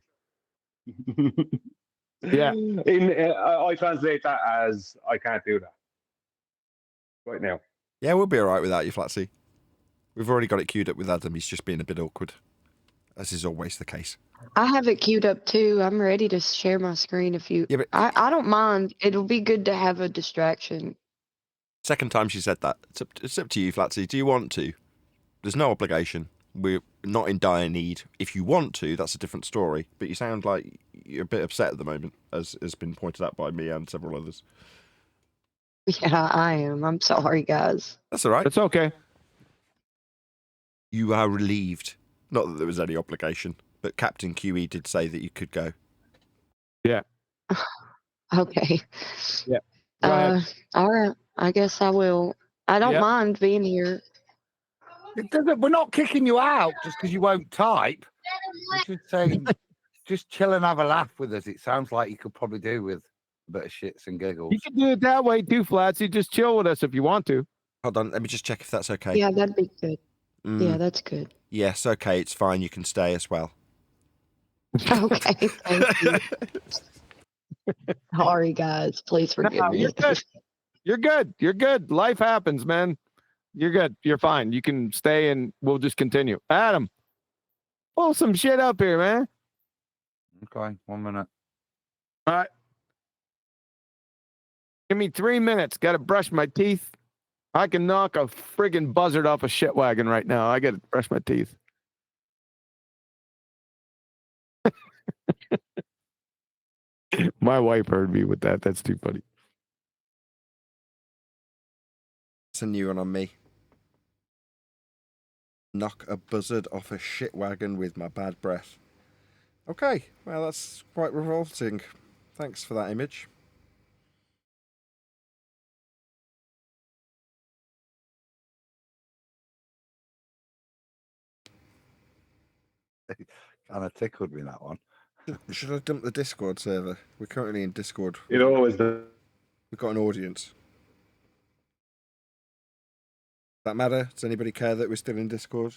Yeah. I translate that as I can't do that right now. Yeah, we'll be all right without you, Flatsy. We've already got it queued up with Adam. He's just being a bit awkward. as is always the case. I have it queued up too. I'm ready to share my screen if you. Yeah, but I don't mind. It'll be good to have a distraction. second time she said that. It's up to you, Flatsy. Do you want to? There's no obligation. We're not in dire need. If you want to, that's a different story. But you sound like you're a bit upset at the moment, as has been pointed out by me and several others. Yeah, I am. I'm sorry, guys. That's all right. It's okay. You are relieved. Not that there was any obligation, but Captain QE did say that you could go. Yeah. Okay. Yeah. Go ahead. All right. I guess I will. I don't Yep. mind being here. It doesn't, we're not kicking you out just because you won't type. We're just saying, just chill and have a laugh with us. It sounds like you could probably do with a bit of shits and giggles. You can do it that way too, Flatsy. Just chill with us if you want to. Hold on, let me just check if that's okay. Yeah, that'd be good. Mm, Yeah, that's good. yes, okay, it's fine. You can stay as well. Okay, thank you. Sorry, guys. Please forgive No, me. you're good. You're good. You're good. Life happens, man. You're good. You're fine. You can stay and we'll just continue. Adam, pull some shit up here, man. Okay, 1 minute. All right. Give me 3 minutes. Got to brush my teeth. I can knock a friggin' buzzard off a shit wagon right now. I got to brush my teeth. My wife heard me with that. That's too funny. It's a new one on me. Knock a buzzard off a shit wagon with my bad breath. Okay, well, that's quite revolting. Thanks for that image. Kind of tickled me, that one. Should I dump the Discord server? We're currently in Discord. You know, is the We've got an audience. Does that matter? Does anybody care that we're still in Discord?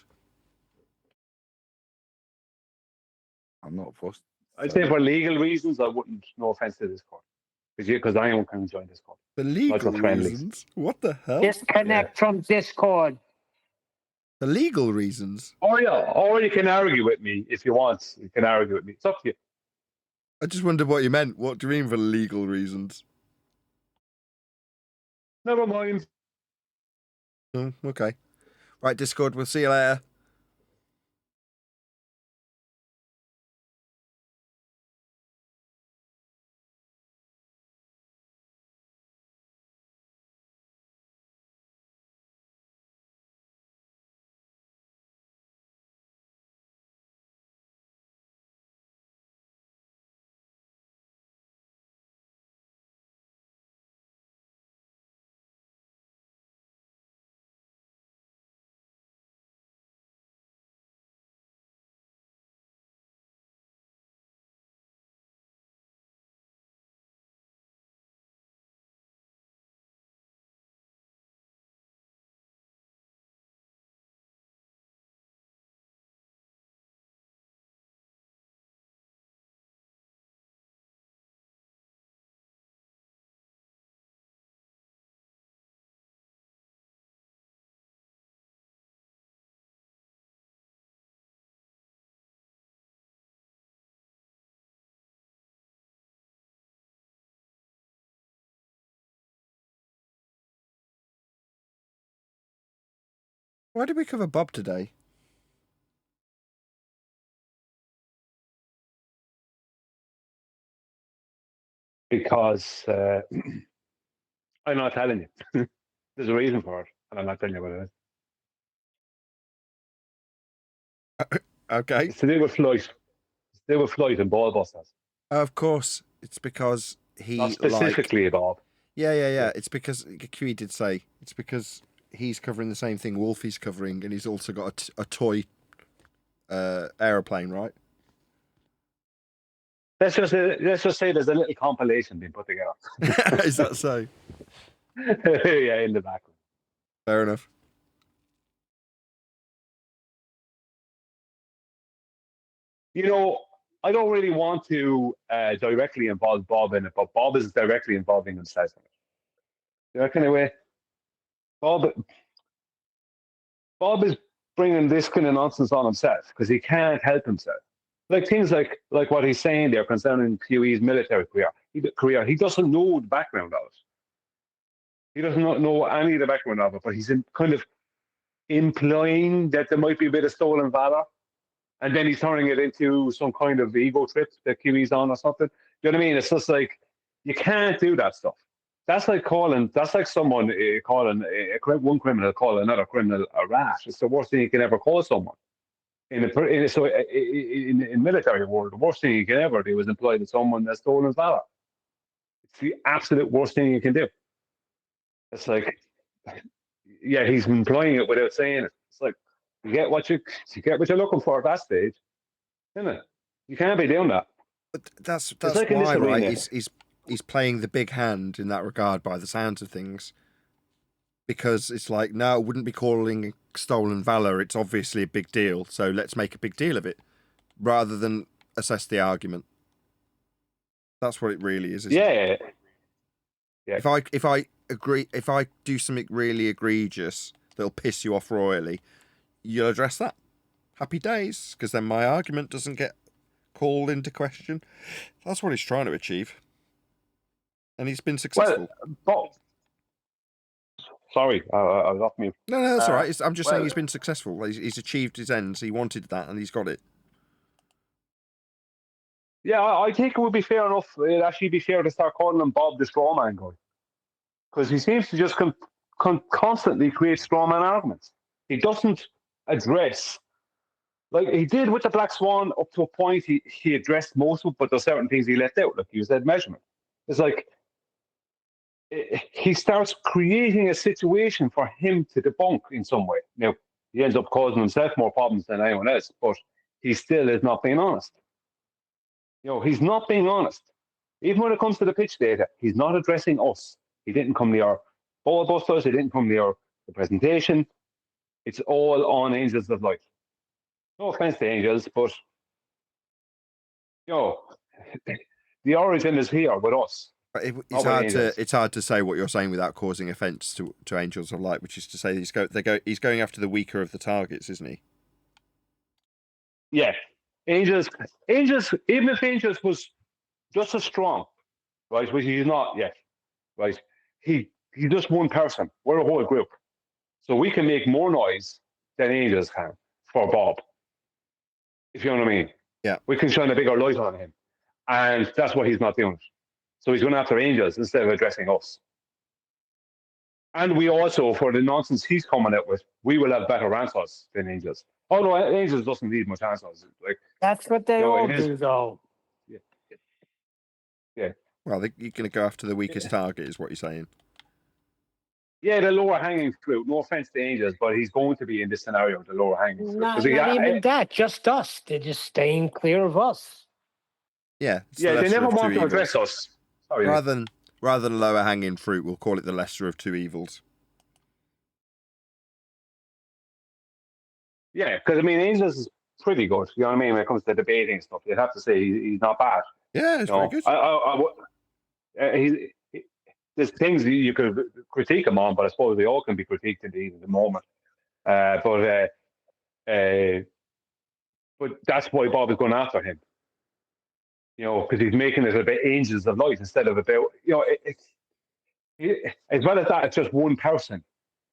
I'm not fussed. I'd say for legal reasons, I wouldn't. No offense to Discord, because I am going to join Discord. For legal Like a friendly. reasons? What the hell? Disconnect from Discord. For legal reasons? Or you can argue with me if you want. You can argue with me. It's up to you. I just wondered what you meant. What do you mean for legal reasons? Never mind. Oh, okay. Right, Discord, we'll see you later. Why did we cover Bob today? Because I'm not telling you. There's a reason for it, and I'm not telling you what it is. Okay. It's to do with flight. It's to do with flight and ball busters. Of course, it's because he Not specifically, Bob. Yeah. It's because QE did say it's because he's covering the same thing Wolfie's covering, and he's also got a toy aeroplane, right? Let's just say there's a little compilation being put together. Is that so? Yeah, in the background. Fair enough. You know, I don't really want to directly involve Bob in it, but Bob is directly involving himself in it. You know, kind of way. Bob is bringing this kind of nonsense on himself because he can't help himself. Like things like what he's saying there concerning QE's military career. He doesn't know the background of it. He doesn't know any of the background of it, but he's kind of implying that there might be a bit of stolen valor, and then he's turning it into some kind of ego trip that QE's on or something. You know what I mean? It's just like you can't do that stuff. That's like someone calling one criminal calling another criminal a rat. It's the worst thing you can ever call someone. In military world, the worst thing you can ever do is employ that someone that's stolen valor. It's the absolute worst thing you can do. It's like, yeah, he's employing it without saying it. It's like you get what you're looking for at that stage, isn't it? You can't be doing that. But that's like why, right? He's playing the big hand in that regard by the sounds of things. Because it's like, no, it wouldn't be calling it stolen valor. It's obviously a big deal, so let's make a big deal of it, rather than assess the argument. That's what it really is. Isn't it? Yeah. If I do something really egregious that'll piss you off royally, you'll address that. Happy days, because then my argument doesn't get called into question. That's what he's trying to achieve, and he's been successful. Sorry, I was off mute. No, that's all right. I'm just saying he's been successful. He's achieved his ends. He wanted that, and he's got it. Yeah, I think it would be fair enough. It'd actually be fair to start calling him Bob the straw man guy, because he seems to just constantly create straw man arguments. He doesn't address, like he did with the Black Swan up to a point. He addressed most of it, but there's certain things he left out, like you said, measurement. It's like he starts creating a situation for him to debunk in some way. Now, he ends up causing himself more problems than anyone else, but he still is not being honest. He's not being honest. Even when it comes to the pitch data, he's not addressing us. He didn't come near ball busters. He didn't come near the presentation. It's all on Angels of Light. No offense to Angels, but the origin is here with us. It's hard to say what you're saying without causing offence to Angels of Light, which is to say he's going after the weaker of the targets, isn't he? Yeah, Angels. Even if Angels was just as strong, right, which he's not yet, right? He's just one person. We're a whole group, so we can make more noise than Angels can for Bob. If you know what I mean? Yeah, we can shine a bigger light on him, and that's what he's not doing. So he's going after Angels instead of addressing us. And we also, for the nonsense he's coming out with, we will have better answers than Angels. Oh no, Angels doesn't need much answers. Like that's what they all do, though. Yeah. Well, you're going to go after the weakest target, is what you're saying. Yeah, the lower hanging fruit. No offense to Angels, but he's going to be in this scenario, the lower hanging fruit. Not even that, just us. They're just staying clear of us. Yeah. They never want to address us. Sorry. Rather than lower hanging fruit, we'll call it the lesser of two evils. Yeah, because I mean, Angels is pretty good. You know what I mean? When it comes to debating stuff, you'd have to say he's not bad. Yeah, he's very good. There's things you could critique him on, but I suppose they all can be critiqued indeed at the moment. But that's why Bob is going after him. Because he's making it about Angels of Light instead of about, as well as that, it's just one person.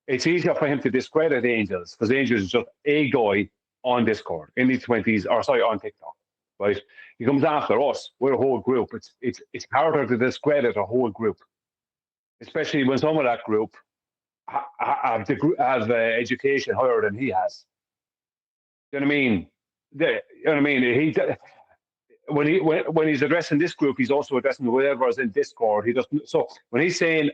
It's easier for him to discredit Angels because Angels is just a guy on Discord, in his 20s, on TikTok, right? He comes after us. We're a whole group. It's harder to discredit a whole group, especially when some of that group have education higher than he has. You know what I mean? When he's addressing this group, he's also addressing whatever is in Discord. He doesn't. So when he's saying,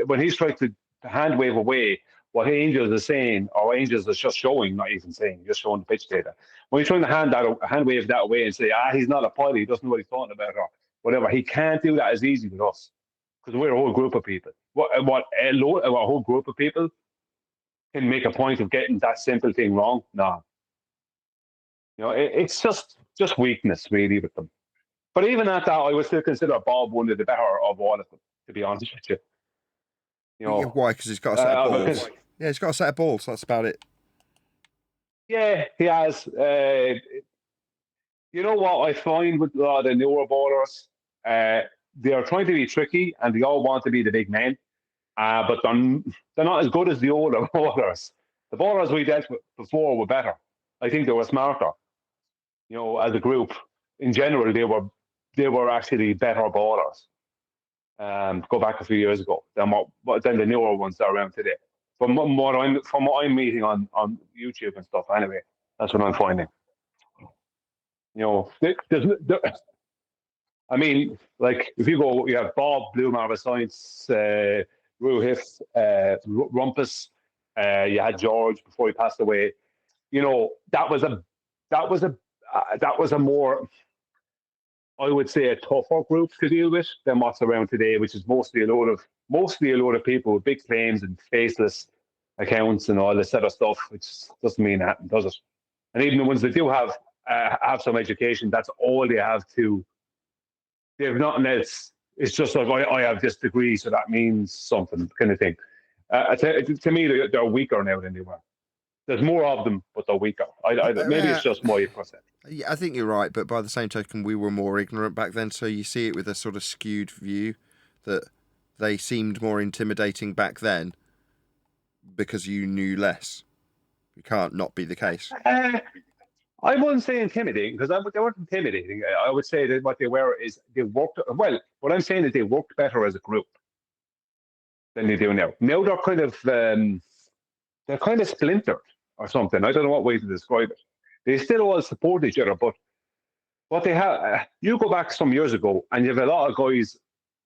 when he's trying to hand wave away what Angels is saying, or Angels is just showing, not even saying, just showing the pitch data. When he's trying to hand wave that away and say, he's not a pilot, he doesn't know what he's talking about, or whatever, he can't do that as easy with us because we're a whole group of people. A whole group of people can make a point of getting that simple thing wrong? No. It's just weakness, really, with them. But even at that, I would still consider Bob one of the better of all of them, to be honest with you. Why? Because he's got a set of balls. Yeah, he's got a set of balls. That's about it. Yeah, he has. You know what I find with a lot of the newer bowlers? They are trying to be tricky and they all want to be the big men, but they're not as good as the older bowlers. The bowlers we dealt with before were better. I think they were smarter. You know, as a group, in general, they were actually better bowlers. Go back a few years ago than the newer ones that are around today. From what I'm meeting on YouTube and stuff, anyway, that's what I'm finding. You know, I mean, like if you go, you have Bob, Blue Marvel Science, Ruhif, Rumpus. You had George before he passed away. You know, that was a more, I would say, a tougher group to deal with than what's around today, which is mostly a load of people with big claims and faceless accounts and all this sort of stuff, which doesn't mean that, does it? And even the ones that do have some education, that's all they have to. They have nothing else. It's just like I have this degree, so that means something, kind of thing. To me, they're weaker now than they were. There's more of them, but they're weaker. Maybe it's just my perception. Yeah, I think you're right, but by the same token, we were more ignorant back then, so you see it with a sort of skewed view that they seemed more intimidating back then because you knew less. It can't not be the case. I wouldn't say intimidating because they weren't intimidating. I would say that what they were is they worked well. What I'm saying is they worked better as a group than they do now. Now they're kind of splintered or something. I don't know what way to describe it. They still all support each other, but what they have, you go back some years ago and you have a lot of guys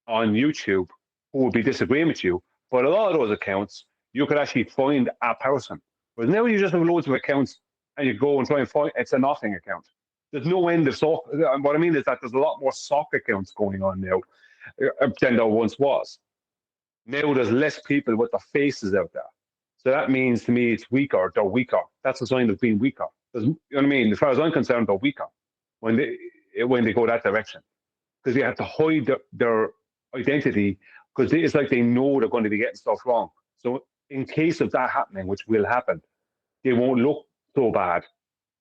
on YouTube who would be disagreeing with you, but a lot of those accounts, you could actually find a person. But now you just have loads of accounts and you go and try and find, it's a nothing account. There's no end of sock. What I mean is that there's a lot more sock accounts going on now than there once was. Now there's less people with the faces out there. So that means to me it's weaker, they're weaker. That's a sign of being weaker. You know what I mean? As far as I'm concerned, they're weaker when they go that direction. Because they have to hide their identity because it's like they know they're going to be getting stuff wrong. So in case of that happening, which will happen, they won't look so bad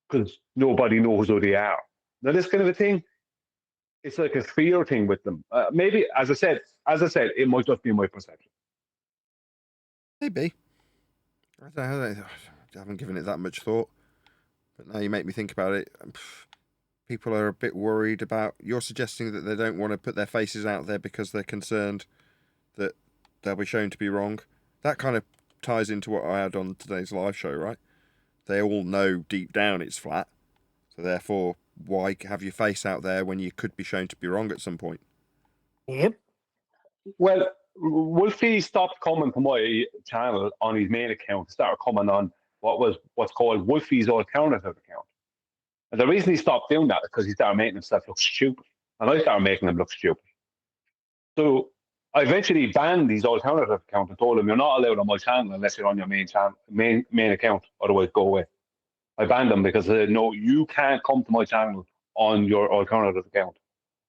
because nobody knows who they are. Now this kind of a thing, it's like a fear thing with them. Maybe, as I said, it might just be my perception. Maybe. I haven't given it that much thought, but now you make me think about it. People are a bit worried about. You're suggesting that they don't want to put their faces out there because they're concerned that they'll be shown to be wrong. That kind of ties into what I had on today's live show, right? They all know deep down it's flat, so therefore, why have your face out there when you could be shown to be wrong at some point? Yep. Well, Wolfie stopped coming to my channel on his main account, started coming on what's called Wolfie's alternative account. And the reason he stopped doing that is because he started making himself look stupid. And I started making him look stupid. So I eventually banned his alternative account and told him, you're not allowed on my channel unless you're on your main account, otherwise go away. I banned him because I said, no, you can't come to my channel on your alternative account.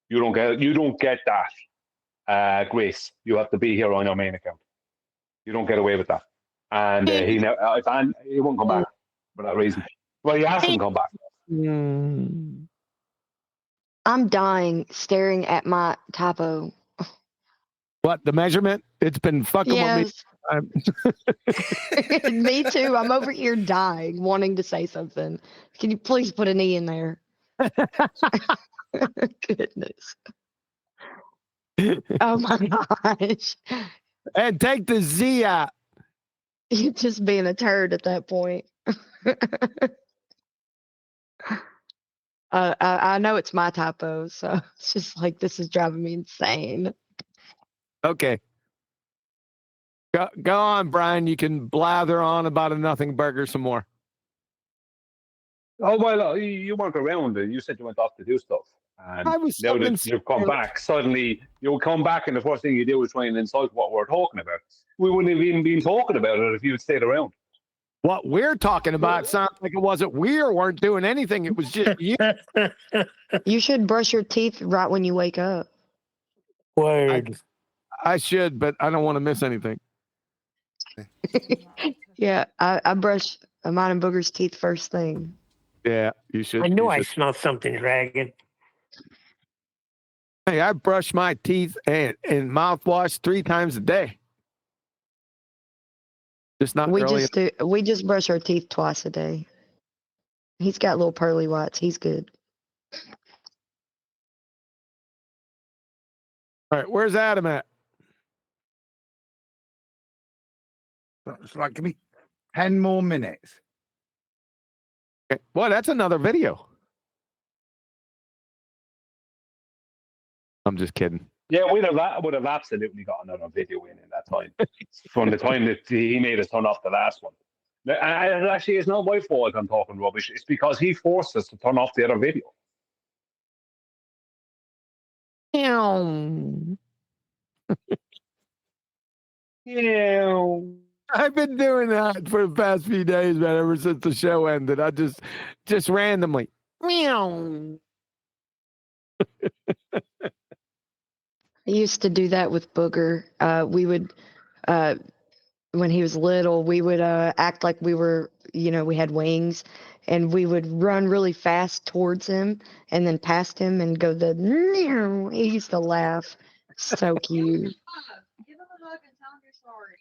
You don't get that grace. You have to be here on your main account. You don't get away with that. And he won't come back for that reason. Well, he hasn't come back. I'm dying staring at my typo. What, the measurement? It's been fucking Yes. with me. Me too. I'm over here dying, wanting to say something. Can you please put an E in there? Goodness. Oh my gosh. And take the Z out. You're just being a turd at that point. I know it's my typo, so it's just like this is driving me insane. Okay. Go on, Brian. You can blather on about a nothing burger some more. Oh, well, you weren't around. You said you went off to do stuff. And I was now that you've come back, suddenly you'll come back and the first thing you do is try and insult what we're talking about. We wouldn't have even been talking about it if you'd stayed around. What we're talking about sounds like it wasn't we weren't doing anything. It was just you. You should brush your teeth right when you wake up. Word. I should, but I don't want to miss anything. Yeah, I brush I'm minding Booger's teeth first thing. Yeah, you should. I knew you I should. smelled something, Dragon. Hey, I brush my teeth and mouthwash 3 times a day. Just not We early. just brush our teeth twice a day. He's got little pearly whites. He's good. All right, where's Adam at? It's like, give me 10 more minutes. Okay. Boy, that's another video. I'm just kidding. Yeah, I would have absolutely got another video in that time. From the time that he made us turn off the last one. And actually, it's not my fault I'm talking rubbish. It's because he forced us to turn off the other video. Yeah. I've been doing that for the past few days, man, ever since the show ended. I just randomly. Meow. I used to do that with Booger. We would, when he was little, we would act like we were, we had wings, and we would run really fast towards him and then past him and go the. Meow. He used to laugh. So cute. Give him a hug and tell him you're sorry.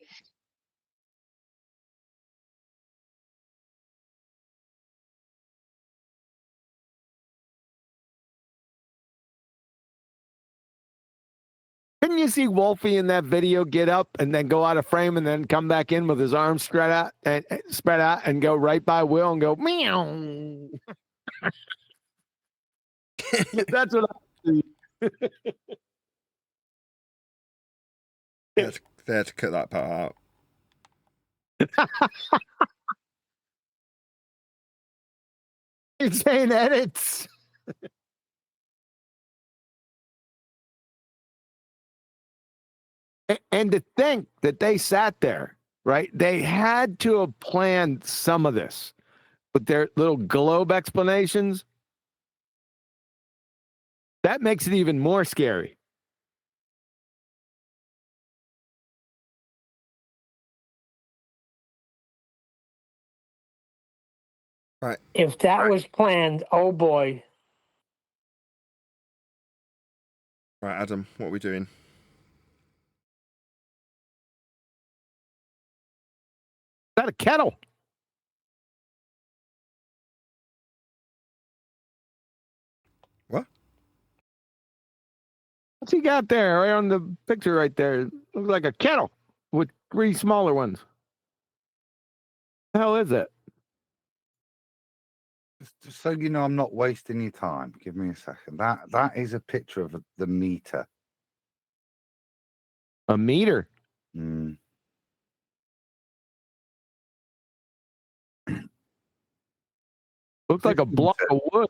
Couldn't you see Wolfie in that video get up and then go out of frame and then come back in with his arms spread out and go right by Will and go meow? That's what I see. They had to cut that part out. It's saying edits. And to think that they sat there, right? They had to have planned some of this with their little globe explanations. That makes it even more scary. Right. If that was planned, oh boy. Right, Adam, what are we doing? Is that a kettle? What? What's he got there? Right on the picture right there. Looks like a kettle with 3 smaller ones. The hell is it? Just so you know, I'm not wasting your time. Give me a second. That is a picture of the meter. A meter? Mm. Looks like a block of wood.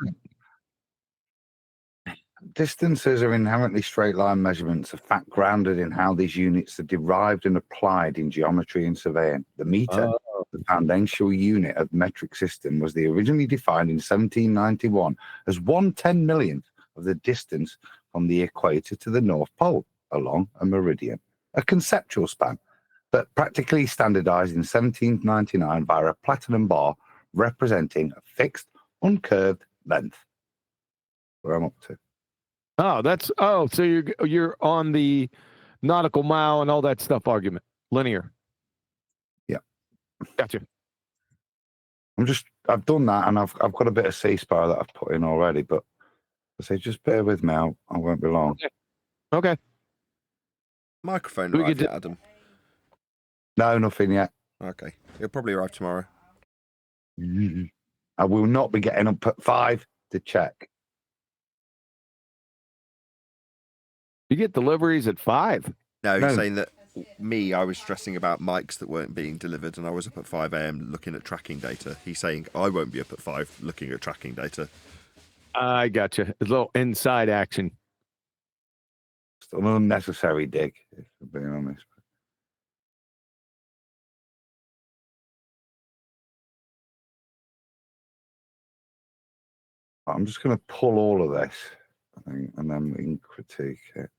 Distances are inherently straight line measurements, a fact grounded in how these units are derived and applied in geometry and surveying. The meter, the foundational unit of the metric system, was originally defined in 1791 as 1/10 millionth of the distance from the equator to the North Pole along a meridian, a conceptual span, but practically standardized in 1799 via a platinum bar representing a fixed, uncurved length. Where I'm up to. So you're on the nautical mile and all that stuff argument. Linear. Yeah. Gotcha. I've done that, and I've got a bit of C-spar that I've put in already, but I say just bear with me, I won't be long. Okay. Microphone arrived yet, Adam? No, nothing yet. Okay. It'll probably arrive tomorrow. I will not be getting up at 5 to check. You get deliveries at 5? No, he's saying that I was stressing about mics that weren't being delivered, and I was up at 5 a.m. looking at tracking data. He's saying I won't be up at 5 looking at tracking data. I gotcha. A little inside action. It's an unnecessary dig, if I'm being honest. I'm just going to pull all of this, I think, and then we can critique it.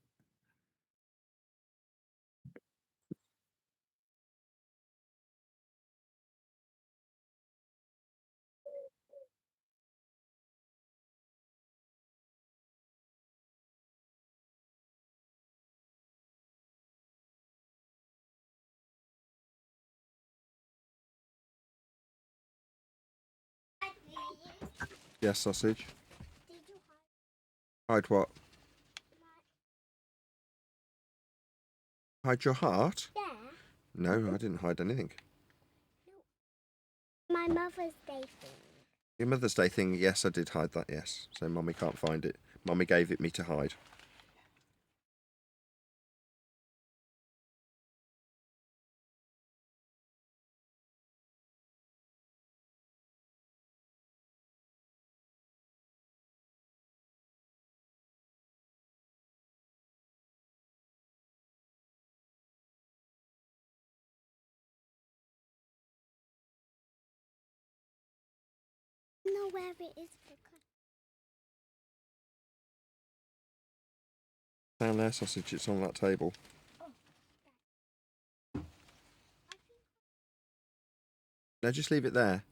Yes, sausage. Hide what? Hide your heart? Yeah. No, I didn't hide anything. My Mother's Day thing. Your Mother's Day thing, yes, I did hide that, yes. So Mummy can't find it. Mummy gave it me to hide. I don't know where it is. Down there, sausage, it's on that table. No, just leave it there.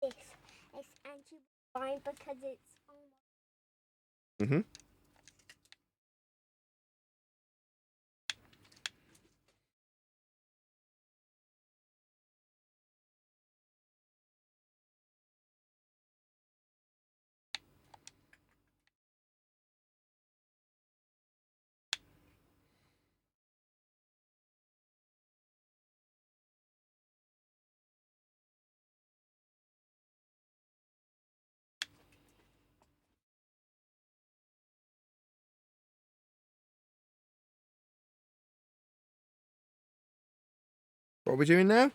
This. It's anti-fine because it's Mm-hmm. What are we doing now?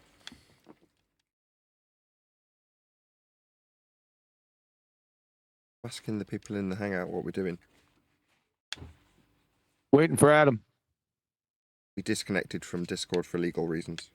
Asking the people in the hangout what we're doing. Waiting for Adam. We disconnected from Discord for legal reasons.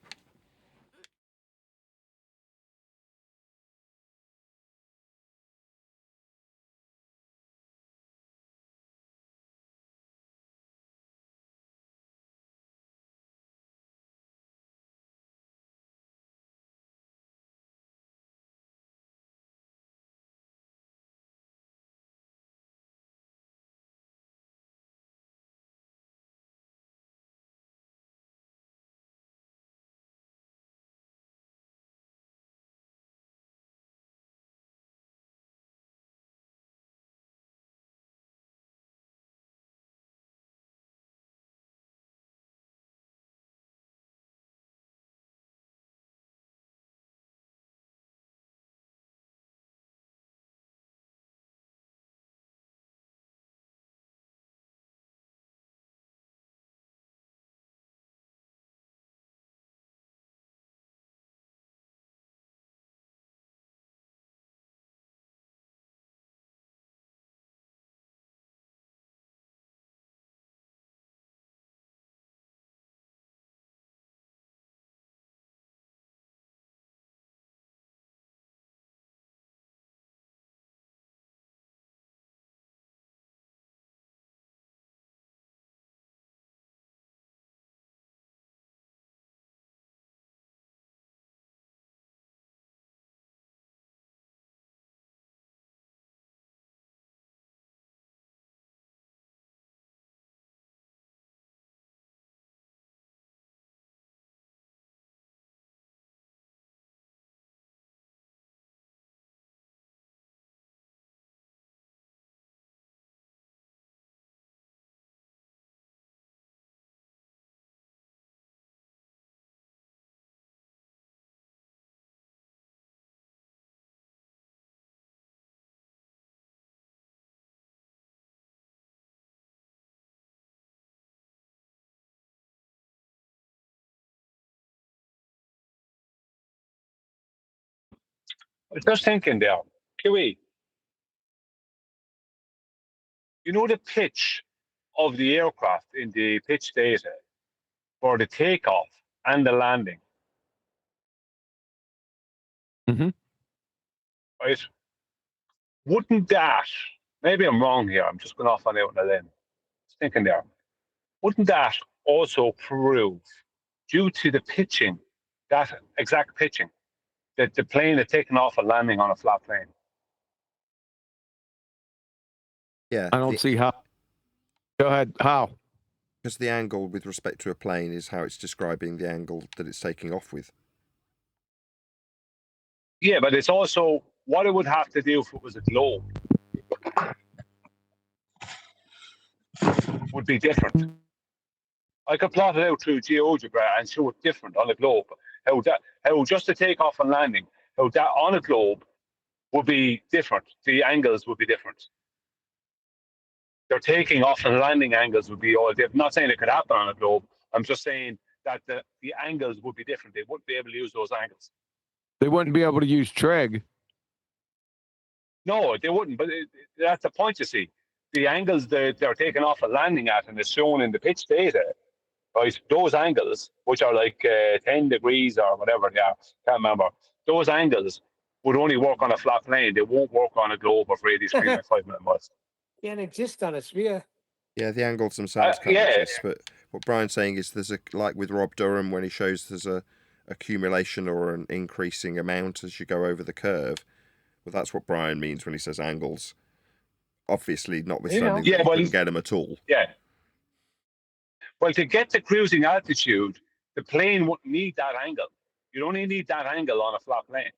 I was just thinking there, QE, you know the pitch of the aircraft in the pitch data for the takeoff and the landing, Mm-hmm. right? Wouldn't that, maybe I'm wrong here, I'm just going off on out on a limb, just thinking there, wouldn't that also prove, due to the pitching, that exact pitching, that the plane had taken off and landing on a flat plane? Yeah. I don't see how. Go ahead. How? Because the angle with respect to a plane is how it's describing the angle that it's taking off with. Yeah, but it's also what it would have to do if it was a globe would be different. I could plot it out through GeoGebra and show it different on a globe. How just the takeoff and landing, how that on a globe would be different. The angles would be different. Their taking off and landing angles would be all different. I'm not saying it could happen on a globe. I'm just saying that the angles would be different. They wouldn't be able to use those angles. They wouldn't be able to use Treg. No, they wouldn't. But that's the point, you see. The angles they're taking off and landing at, and it's shown in the pitch data, right? Those angles, which are like 10 degrees or whatever they are, can't remember. Those angles would only work on a flat plane. They won't work on a globe of radius 3.5 miles. Can't exist on a sphere. Yeah, the angles themselves can't exist. But what Brian's saying is there's like with Rob Durham when he shows there's a accumulation or an increasing amount as you go over the curve. Well, that's what Brian means when he says angles. Obviously, notwithstanding that you couldn't get them at all. Yeah. Well, to get to cruising altitude, the plane wouldn't need that angle. You'd only need that angle on a flat plane.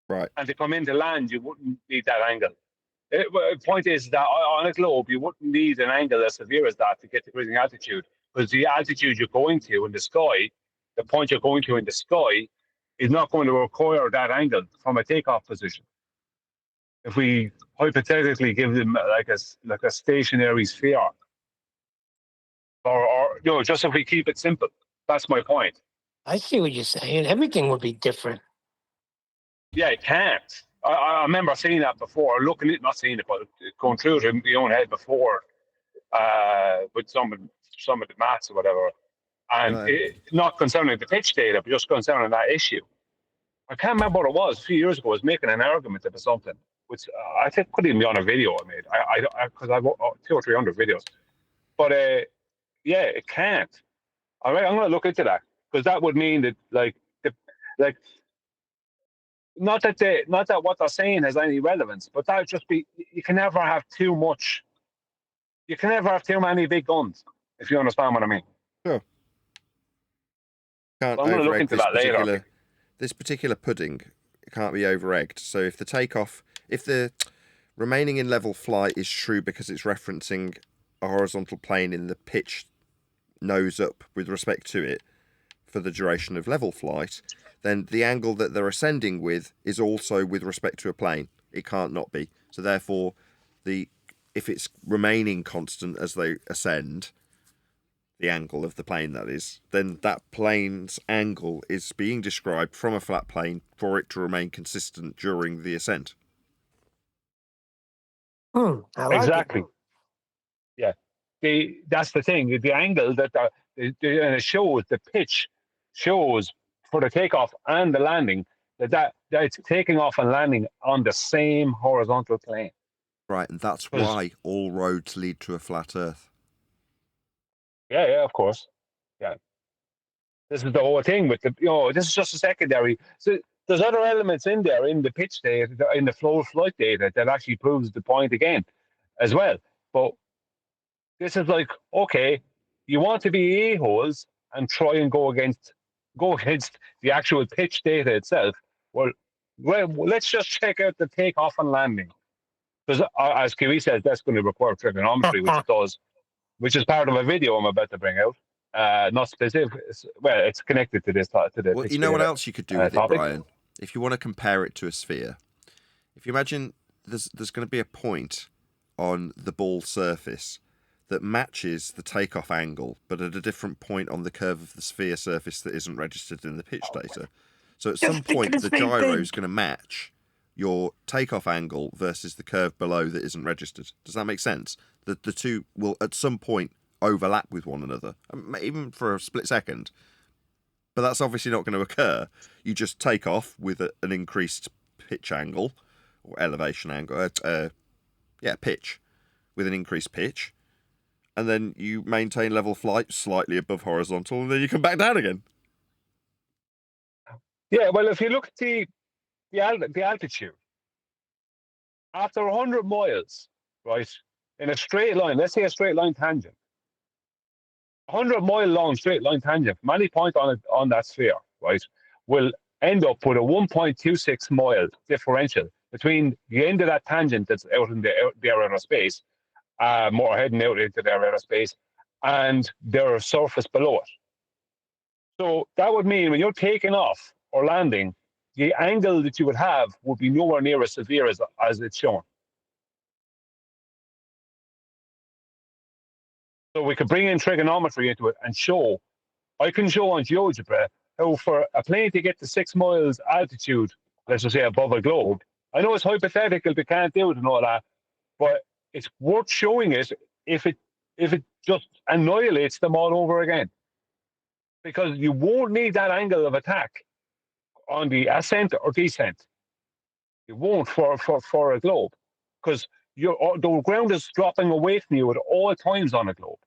Right. And to come into land, you wouldn't need that angle. The point is that on a globe, you wouldn't need an angle as severe as that to get to cruising altitude, because the altitude you're going to in the sky, the point you're going to in the sky, is not going to require that angle from a takeoff position. If we hypothetically give them like a stationary sphere, or just if we keep it simple, that's my point. I see what you're saying. Everything would be different. Yeah, it can't. I remember seeing that before, not seeing it, but going through it in my own head before, with some of the maths or whatever, and not concerning the pitch data, but just concerning that issue. I can't remember what it was. A few years ago, I was making an argument about something, which I think could even be on a video I made. Because I've 200 or 300 videos, but yeah, it can't. All right, I'm going to look into that, because that would mean that not that what they're saying has any relevance, but that would just be, you can never have too much. You can never have too many big guns, if you understand what I mean. Sure. Can't I'm going to look into that later. This particular pudding can't be over-egged. So if the remaining in level flight is true because it's referencing a horizontal plane in the pitch nose up with respect to it for the duration of level flight, then the angle that they're ascending with is also with respect to a plane. It can't not be. So therefore, if it's remaining constant as they ascend, the angle of the plane that is, then that plane's angle is being described from a flat plane for it to remain consistent during the ascent. Exactly. Yeah. That's the thing. The angle that and it shows, the pitch shows for the takeoff and the landing that it's taking off and landing on the same horizontal plane. Right, and that's why all roads lead to a flat Earth. Yeah, of course. Yeah. This is the whole thing with this is just a secondary. So there's other elements in there in the pitch data, in the flow of flight data, that actually proves the point again as well. But this is like, okay, you want to be a-holes and try and go against the actual pitch data itself. Well, let's just check out the takeoff and landing. Because as Kiwi says, that's going to require trigonometry, which it does, which is part of a video I'm about to bring out. Not specific. Well, it's connected to this. Well, you know what else you could do with it, Brian? If you want to compare it to a sphere, if you imagine there's going to be a point on the ball surface that matches the takeoff angle, but at a different point on the curve of the sphere surface that isn't registered in the pitch data. So at some point, the gyro is going to match your takeoff angle versus the curve below that isn't registered. Does that make sense? The two will at some point overlap with one another, even for a split second. But that's obviously not going to occur. You just take off with an increased pitch angle, or elevation angle, pitch, with an increased pitch. And then you maintain level flight slightly above horizontal, and then you come back down again. Yeah, well, if you look at the altitude, after 100 miles, right, in a straight line, let's say a straight line tangent, 100-mile long straight line tangent from any point on that sphere, right, will end up with a 1.26 mile differential between the end of that tangent that's out in the outer space, more heading out into the outer space, and their surface below it. So that would mean when you're taking off or landing, the angle that you would have would be nowhere near as severe as it's shown. So we could bring in trigonometry into it and show, I can show on GeoGebra how for a plane to get to 6 miles altitude, let's just say above a globe, I know it's hypothetical, we can't do it and all that, but it's worth showing it if it just annihilates them all over again. Because you won't need that angle of attack on the ascent or descent. You won't for a globe, because the ground is dropping away from you at all times on a globe.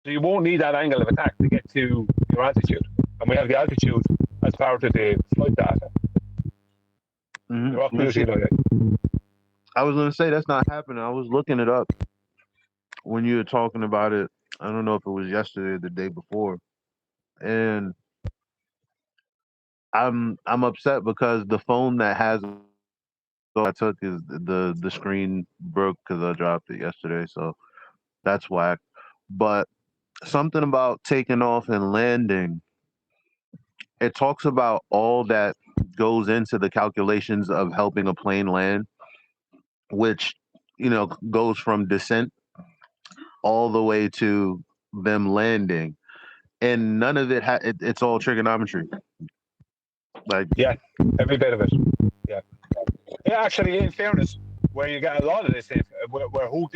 So you won't need that angle of attack to get to your altitude. And we have the altitude as part of the flight data. You're off mute, I was going to say that's not happening. I was looking it up when you were talking about it. I don't know if it was yesterday or the day before. And I'm upset because the phone that has I took is the screen broke because I dropped it yesterday, so that's whack. But something about taking off and landing, it talks about all that goes into the calculations of helping a plane land, which goes from descent all the way to them landing, and none of it it's all trigonometry. Like, yeah, every bit of it. Yeah. Actually, in fairness, where you get a lot of this, where who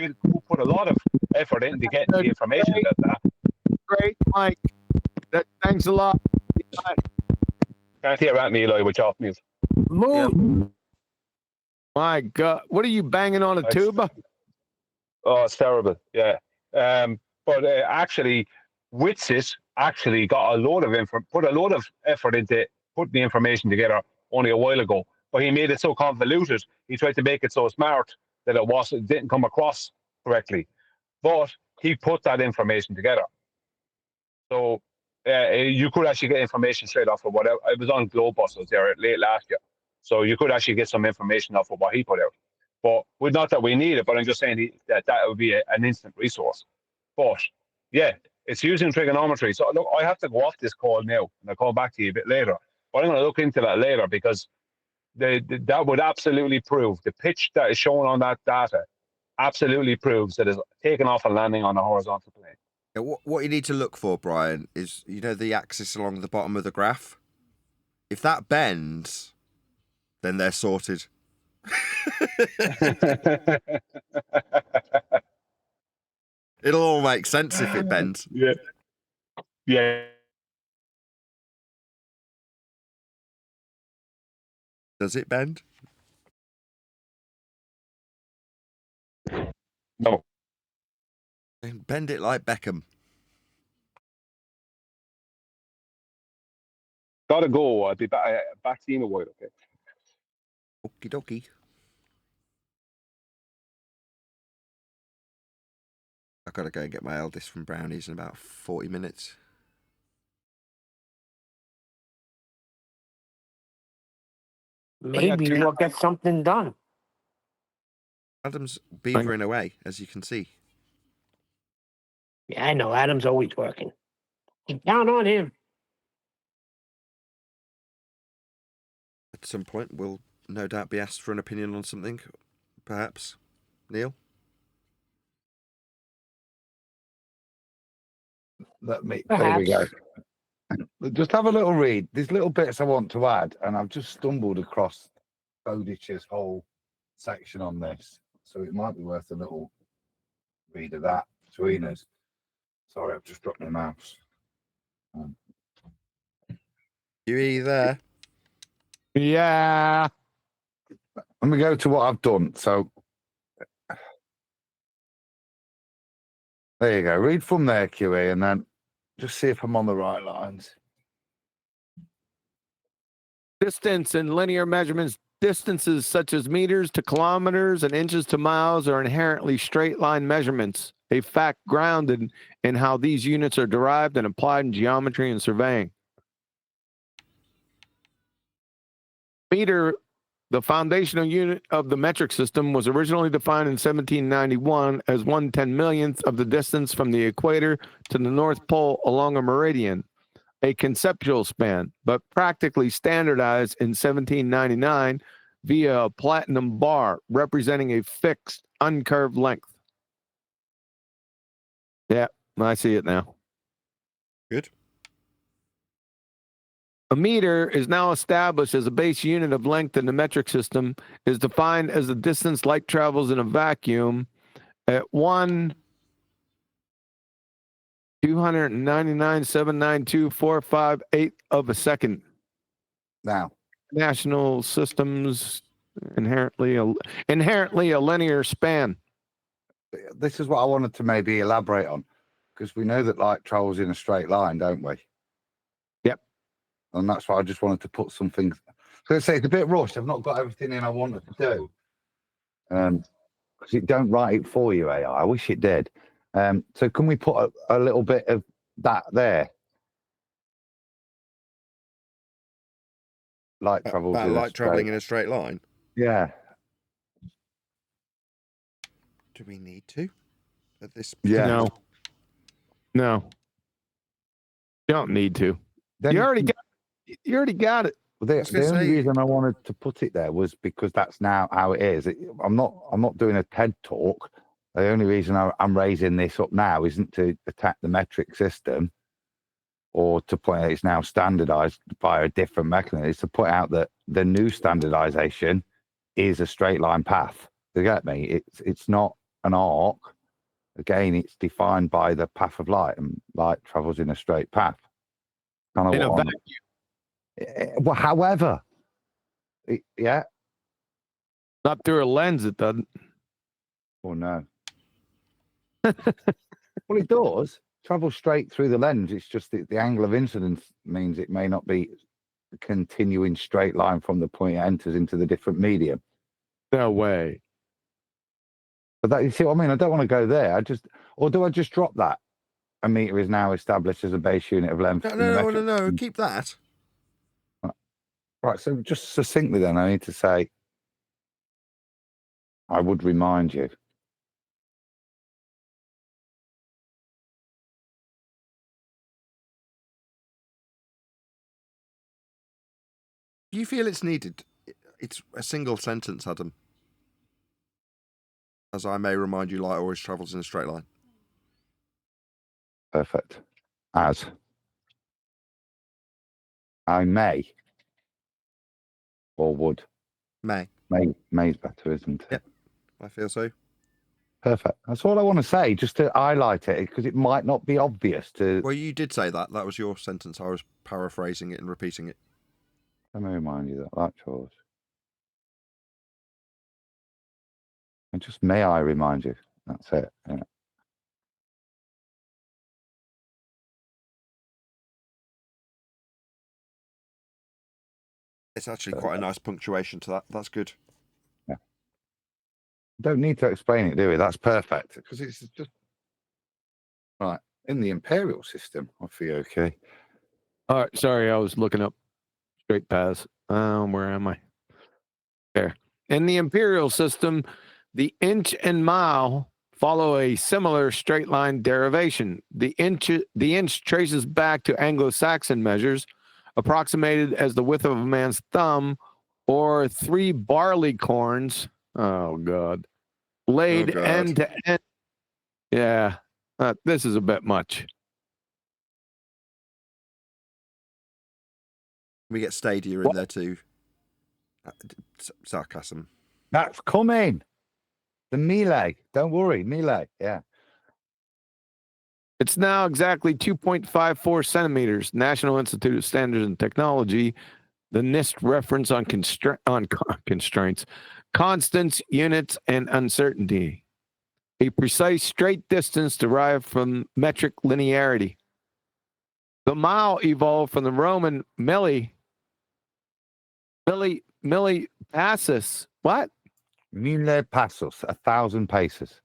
put a lot of effort into getting the information about that. Great, Mike. Thanks a lot. Can't hear at me, Eli, with off mute. Moon. My God, what are you banging on a tuba? Oh, it's terrible. Yeah. But actually, Witsit actually got put a lot of effort into putting the information together only a while ago. But he made it so convoluted. He tried to make it so smart that it didn't come across correctly. But he put that information together. So you could actually get information straight off of whatever. It was on Globebusters there late last year. So you could actually get some information off of what he put out. But not that we need it, but I'm just saying that would be an instant resource. But yeah, it's using trigonometry. So look, I have to go off this call now, and I'll call back to you a bit later. But I'm going to look into that later, because that would absolutely prove the pitch that is shown on that data absolutely proves that it's taking off and landing on a horizontal plane. Yeah, what you need to look for, Brian, is the axis along the bottom of the graph. If that bends, then they're sorted. It'll all make sense if it bends. Yeah. Yeah. Does it bend? No. Bend it like Beckham. Gotta go. I'll be back to you in a while, okay? Okie dokie. I've got to go and get my eldest from Brownies in about 40 minutes. Maybe we'll get something done. Adam's beavering away, as you can see. Yeah, I know. Adam's always working. You count on him. At some point, we'll no doubt be asked for an opinion on something, perhaps. Neil? There we go. Just have a little read. There's little bits I want to add, and I've just stumbled across Bowditch's whole section on this, so it might be worth a little read of that between us. Sorry, I've just dropped my mouse. You there? Yeah. Let me go to what I've done. So there you go. Read from there, QE, and then just see if I'm on the right lines. Distance and linear measurements Distances such as meters to kilometers and inches to miles are inherently straight line measurements, a fact grounded in how these units are derived and applied in geometry and surveying. Meter, the foundational unit of the metric system, was originally defined in 1791 as 1/10,000,000th of the distance from the equator to the North Pole along a meridian, a conceptual span, but practically standardized in 1799 via a platinum bar representing a fixed, uncurved length. Yeah, I see it now. Good. A meter is now established as a base unit of length in the metric system, is defined as the distance light travels in a vacuum at 1/299,792,458 of a second. Now, national systems inherently a linear span. This is what I wanted to maybe elaborate on, because we know that light travels in a straight line, don't we? Yep. And that's why I just wanted to put some things. So let's say it's a bit rushed. I've not got everything in I wanted to do. Because it don't write it for you, AI. I wish it did. So can we put a little bit of that there? Light travels About in light a traveling straight. in a straight line. Yeah. Do we need to? At this Yeah. No. You don't need to. Then You already got it. Well, the only reason I wanted to put it there was because that's now how it is. I'm not doing a TED talk. The only reason I'm raising this up now isn't to attack the metric system or to point out it's now standardized by a different mechanism. It's to point out that the new standardization is a straight line path. You get me? It's not an arc. Again, it's defined by the path of light, and light travels in a straight path. Kind In a of vacuum. well, however, yeah. Not through a lens, it doesn't. Oh, no. Well, it does. Travel straight through the lens. It's just the angle of incidence means it may not be a continuing straight line from the point it enters into the different medium. No way. But that, you see what I mean? I don't want to go there. Or do I just drop that? A meter is now established as a base unit of length. No. Keep that. Right. So just succinctly, then, I need to say, I would remind you. Do you feel it's needed? It's a single sentence, Adam. As I may remind you, light always travels in a straight line. Perfect. As I may or would. May's better, isn't it? Yep, I feel so. Perfect. That's all I want to say, just to highlight it, because it might not be obvious to. Well, you did say that. That was your sentence. I was paraphrasing it and repeating it. Let me remind you that light travels. And just may I remind you? That's it. Yeah. It's actually quite a nice punctuation to that. That's good. Yeah. Don't need to explain it, do we? That's perfect. Because it's just right in the imperial system. I feel okay. All right, sorry, I was looking up straight paths. Where am I? There. In the imperial system, the inch and mile follow a similar straight line derivation. The inch traces back to Anglo-Saxon measures, approximated as the width of a man's thumb, or 3 barley corns. Oh God! Laid end to end. Yeah, this is a bit much. We get Stadia in there too. Sarcasm. That's coming. The melee. Don't worry, melee. Yeah. It's now exactly 2.54 centimeters. National Institute of Standards and Technology, the NIST reference on constraints, constants, units, and uncertainty. A precise straight distance derived from metric linearity. The mile evolved from the Roman millipassus. What? Millipassus, 1,000 paces.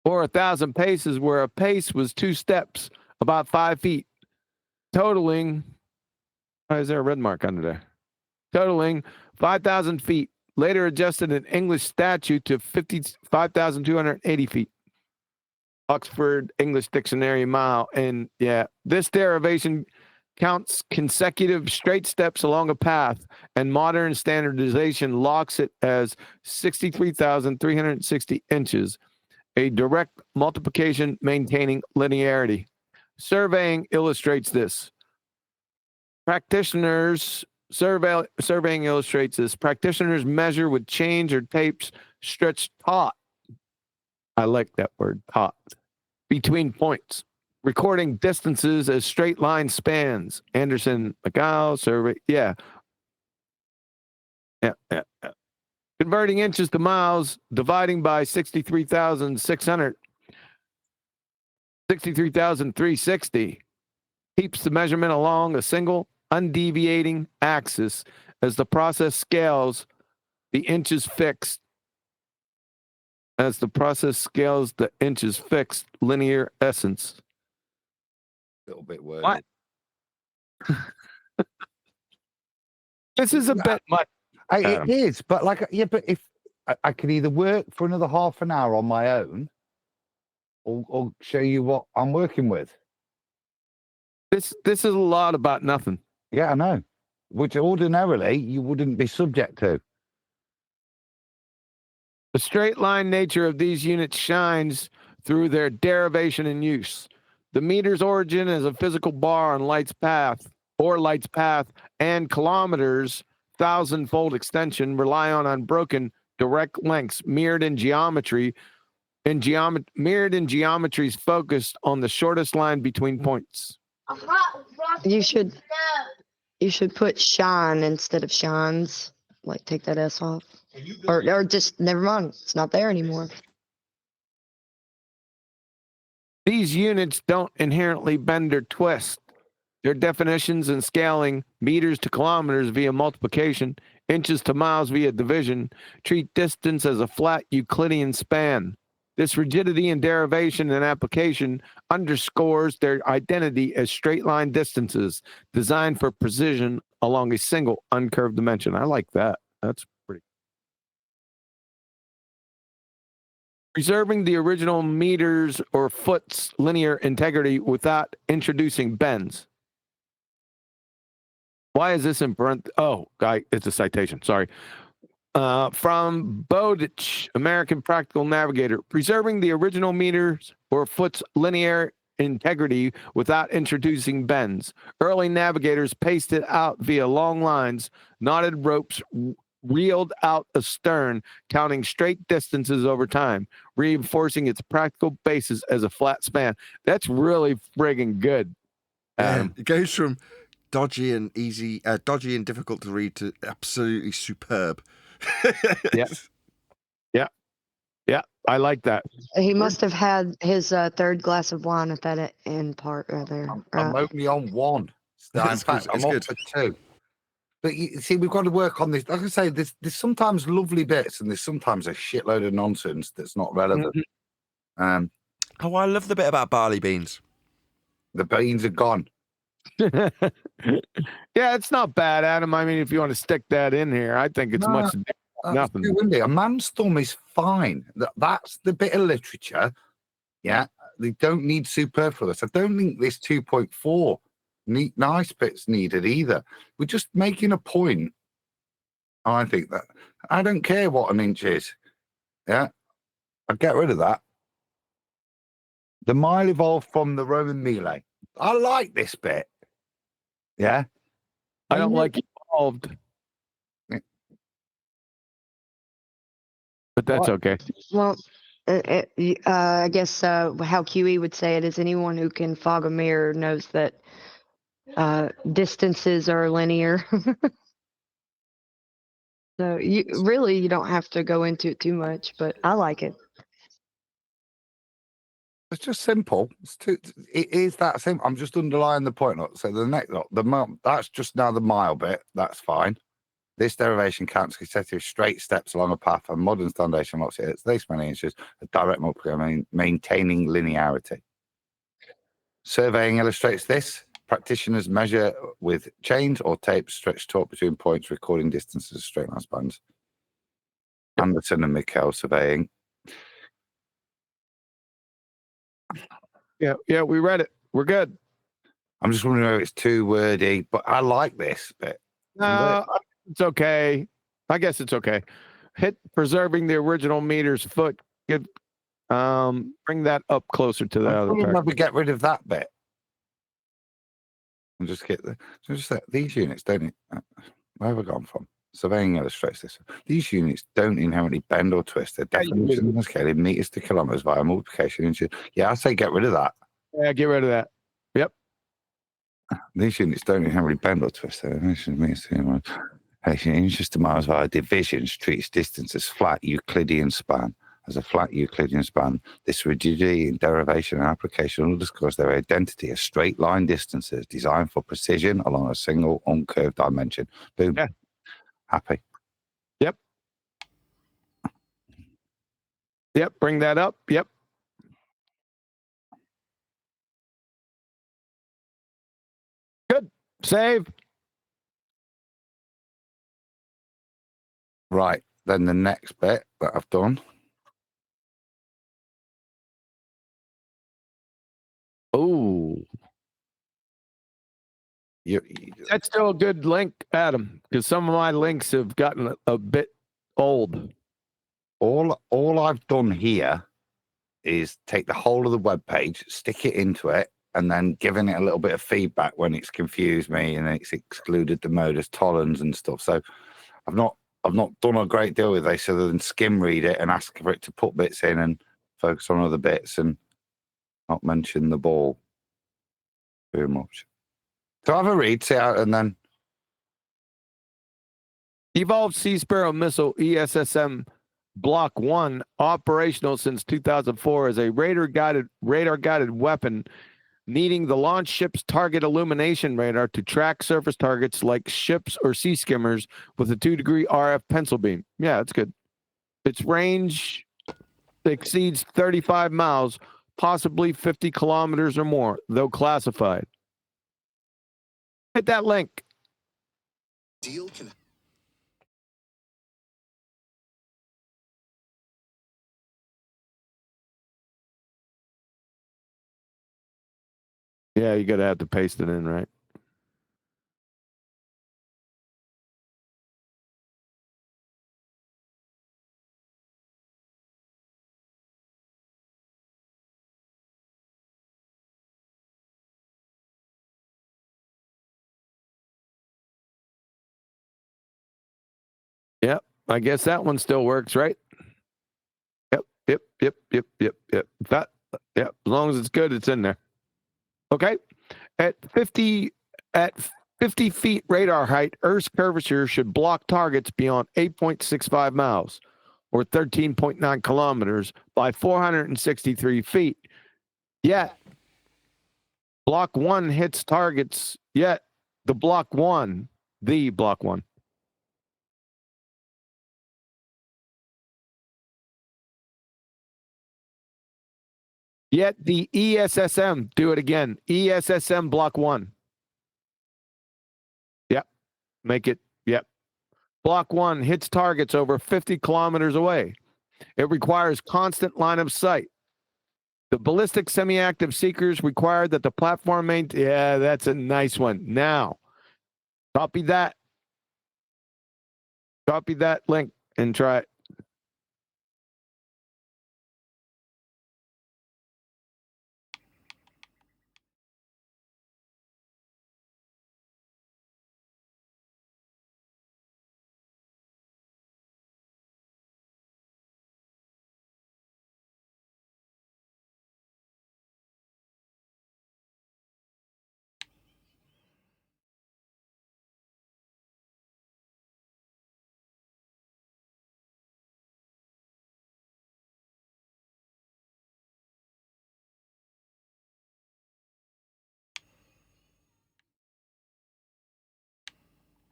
Or 1,000 paces, where a pace was 2 steps, about 5 feet, totaling. Why is there a red mark under there? Totaling 5,000 feet. Later adjusted in English statute to 5,280 feet. Oxford English Dictionary mile. And yeah, this derivation counts consecutive straight steps along a path, and modern standardization locks it as 63,360 inches, a direct multiplication maintaining linearity. Surveying illustrates this. Surveying illustrates this. Practitioners measure with chains or tapes stretched taut. I like that word, taut. Between points, recording distances as straight line spans. Anderson, McGow, survey. Yeah. Converting inches to miles, dividing by 63,360 keeps the measurement along a single undeviating axis. As the process scales, the inches fixed. As the process scales, the inches fixed linear essence. A little bit wordy. What? This is a bit much. It is, but but if I can either work for another half an hour on my own, or show you what I'm working with. This is a lot about nothing. Yeah, I know. Which ordinarily you wouldn't be subject to. The straight line nature of these units shines through their derivation and use. The meter's origin as a physical bar on Lite's path, and kilometers, 1,000-fold extension rely on unbroken direct lengths mirrored in geometry's focused on the shortest line between points. You should put shine instead of shines. Like, take that S off. Or just, never mind. It's not there anymore. These units don't inherently bend or twist. Their definitions and scaling, meters to kilometers via multiplication, inches to miles via division, treat distance as a flat Euclidean span. This rigidity in derivation and application underscores their identity as straight-line distances designed for precision along a single uncurved dimension. I like that. That's pretty. Preserving the original meters or foot's linear integrity without introducing bends. Why is this in parentheses? Oh, it's a citation. Sorry. From Boden, American Practical Navigator. Preserving the original meters or foot's linear integrity without introducing bends. Early navigators pasted out via long lines, knotted ropes reeled out astern, counting straight distances over time, reinforcing its practical basis as a flat span. That's really friggin' good, Adam. It goes from dodgy and difficult to read to absolutely superb. Yeah, I like that. He must have had his third glass of wine at that end part right there. I'm only on one. So in fact, I'm up for two. But you see, we've got to work on this. Like I say, there's sometimes lovely bits, and there's sometimes a shitload of nonsense that's not relevant. I love the bit about barley beans. The beans are gone. Yeah, it's not bad, Adam. I mean, if you want to stick that in here, I think it's nothing. Too windy. A man's thumb is fine. That's the bit of literature. Yeah, they don't need superfluous. I don't think this 2.4 nice bits needed either. We're just making a point. I think that I don't care what an inch is. Yeah, I'd get rid of that. The mile evolved from the Roman melee. I like this bit. Yeah, I don't like evolved. But that's okay. Well, I guess how QE would say it is anyone who can fog a mirror knows that distances are linear. So you don't have to go into it too much, but I like it. It's just simple. It is that simple. I'm just underlying the point. So the next, that's just now the mile bit. That's fine. This derivation counts consecutive straight steps along a path, and modern foundation locks it at this many inches, a direct multiplier, maintaining linearity. Surveying illustrates this. Practitioners measure with chains or tapes stretched taut between points, recording distances of straight line spans. Anderson and Mikkel surveying. Yeah, we read it. We're good. I'm just wondering if it's too wordy, but I like this bit. It's okay. I guess it's okay. Hit preserving the original meter's foot. Bring that up closer to the other part. Maybe get rid of that bit. And just get these units don't. Where have I gone from? Surveying illustrates this. These units don't inherently bend or twist. Their definition is scale in meters to kilometers via multiplication into. Yeah, I say get rid of that. Yeah, get rid of that. Yep. These units don't inherently bend or twist. Their definition is meters to kilometers. Inches to miles via divisions treats distance as flat Euclidean span. As a flat Euclidean span, this rigidity in derivation and application underscores their identity as straight line distances designed for precision along a single uncurved dimension. Boom. Yeah. Happy. Yep. Bring that up. Yep. Good. Save. Right. Then the next bit that I've done. Oh. That's still a good link, Adam, because some of my links have gotten a bit old. All I've done here is take the whole of the web page, stick it into it, and then giving it a little bit of feedback when it's confused me and it's excluded the modus tollens and stuff. So I've not done a great deal with this other than skim read it and ask for it to put bits in and focus on other bits and not mention the ball very much. So have a read, see out, and then Evolved Sea Sparrow missile ESSM Block 1, operational since 2004 as a radar-guided weapon, needing the launch ship's target illumination radar to track surface targets like ships or sea skimmers with a 2-degree RF pencil beam. Yeah, that's good. Its range exceeds 35 miles, possibly 50 kilometers or more, though classified. Hit that link. Deal can. Yeah, you got to have to paste it in, right? Yep, I guess that one still works, right? Yep. That, as long as it's good, it's in there. Okay. At 50 feet radar height, Earth's curvature should block targets beyond 8.65 miles or 13.9 kilometers by 463 feet. Yet, Block 1 hits targets, yet the Block 1. Yet the ESSM, do it again, ESSM Block 1. Yep, make it, yep. Block 1 hits targets over 50 kilometers away. It requires constant line of sight. The ballistic semi-active seekers require that the platform maintain. Yeah, that's a nice one. Now, copy that link and try it.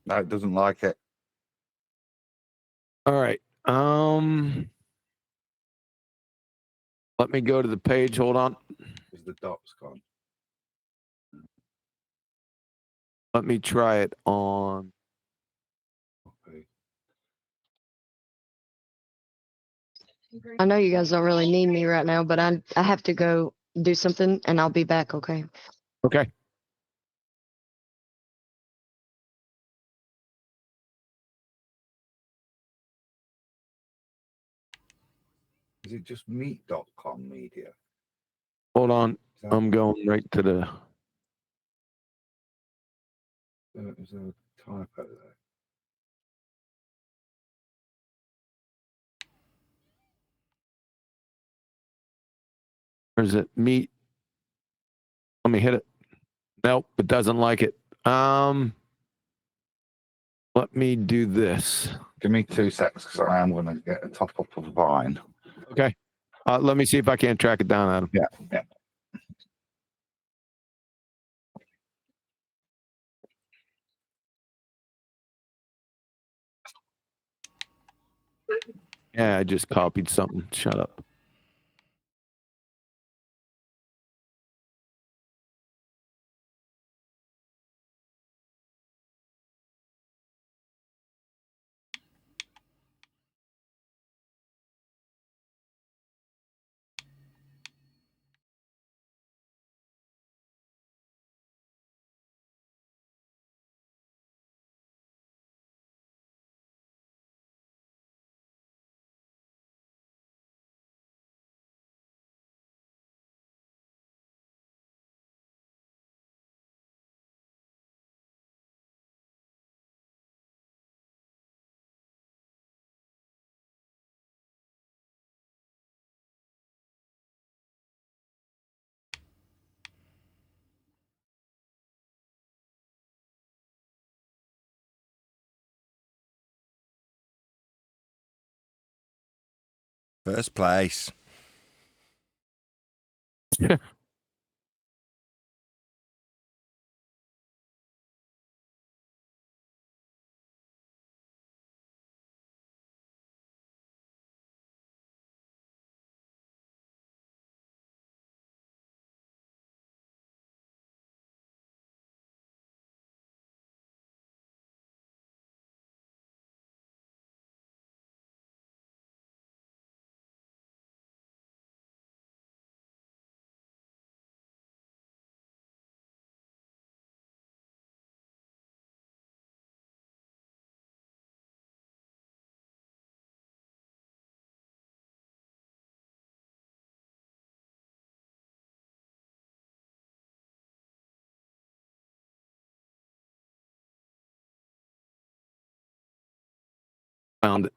No, it doesn't like it. All right. Let me go to the page. Hold on. Is the dots gone? Let me try it on. Okay. I know you guys don't really need me right now, but I have to go do something and I'll be back, okay? Okay. Is it just meat.com media? Hold on. Is that- I'm going right to the. Is there a typo there? Or is it meat? Let me hit it. Nope, it doesn't like it. Let me do this. Give me 2 seconds because I am going to get a top up of Vine. Okay. Let me see if I can track it down, Adam. Yeah, yeah. Yeah, I just copied something. Shut up. First place. Found it.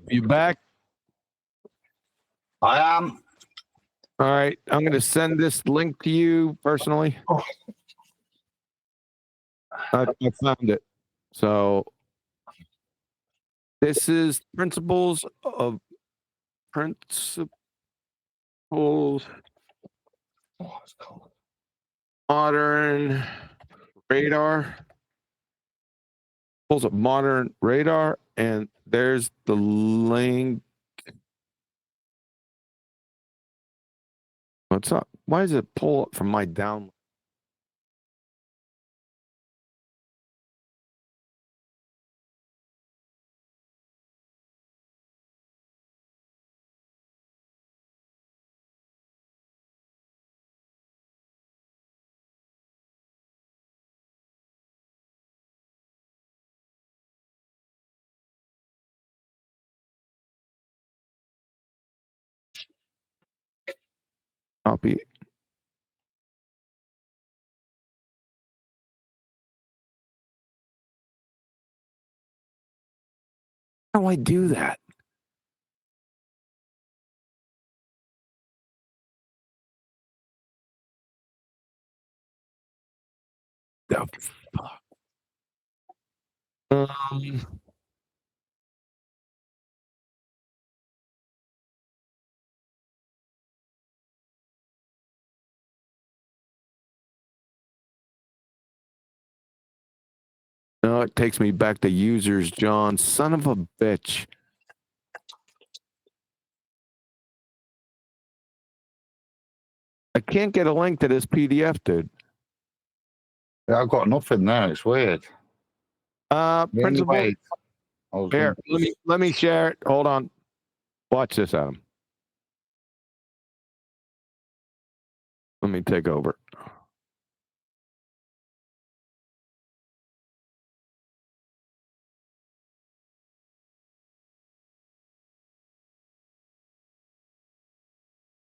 You back? I am. All right. I'm going to send this link to you personally. I found it. So this is principles of modern radar. Principles of modern radar, and there's the link. What's up? Why does it pull up from my download? Copy. How do I do that? The fuck? No, it takes me back to users, John. Son of a bitch. I can't get a link to this PDF, dude. Yeah, I've got nothing there. It's weird. Principal. Anyway, Here, let me share it. Hold on. Watch this, Adam. Let me take over.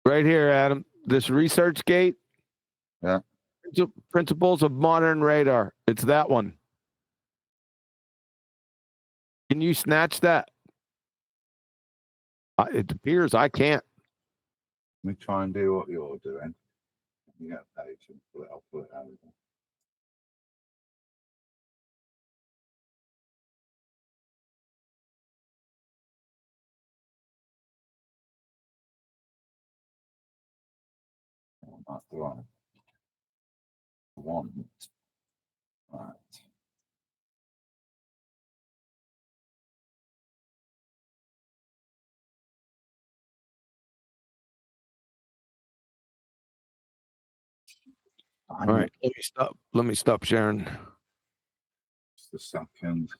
Right here, Adam. This research gate. Yeah. Principles of modern radar. It's that one. Can you snatch that? It appears I can't. Let me try and do what you're doing. You get a page and I'll pull it out. That's the one. Right. All right. Let me stop sharing. Just a second.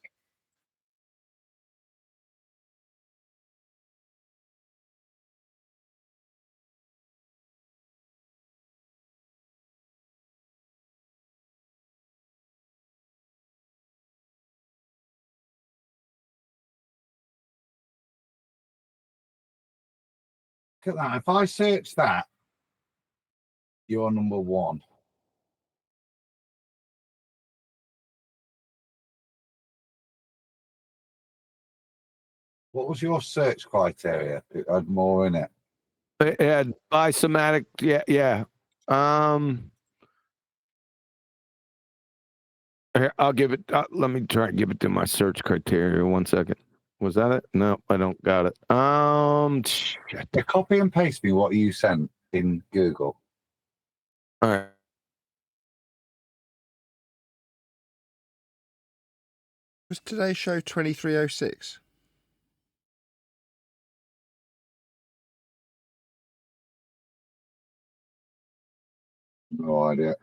Look at that. If I search that, you're number one. What was your search criteria? It had more in it. It had bisomatic. Yeah. Here, I'll give it. Let me try and give it to my search criteria. 1 second. Was that it? No, I don't got it. Shit. Yeah, copy and paste me what you sent in Google. All right. Was today's show 2306? No idea.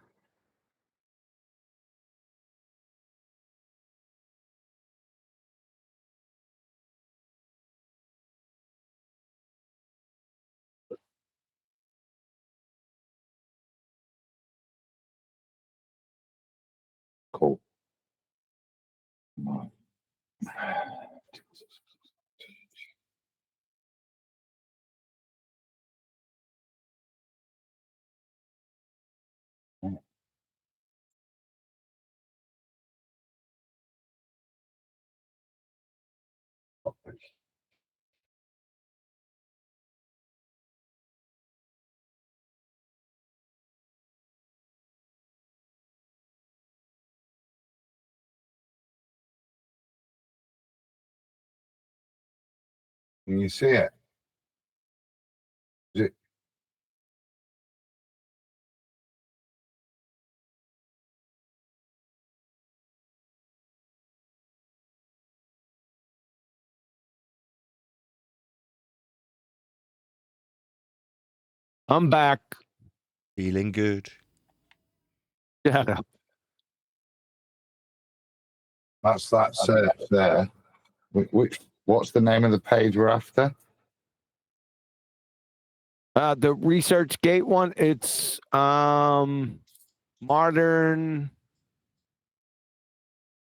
Cool. Right. Can you see it? Is it? I'm back. Feeling good. Shut up. That's that search there. What's the name of the page we're after? The research gate one. It's modern.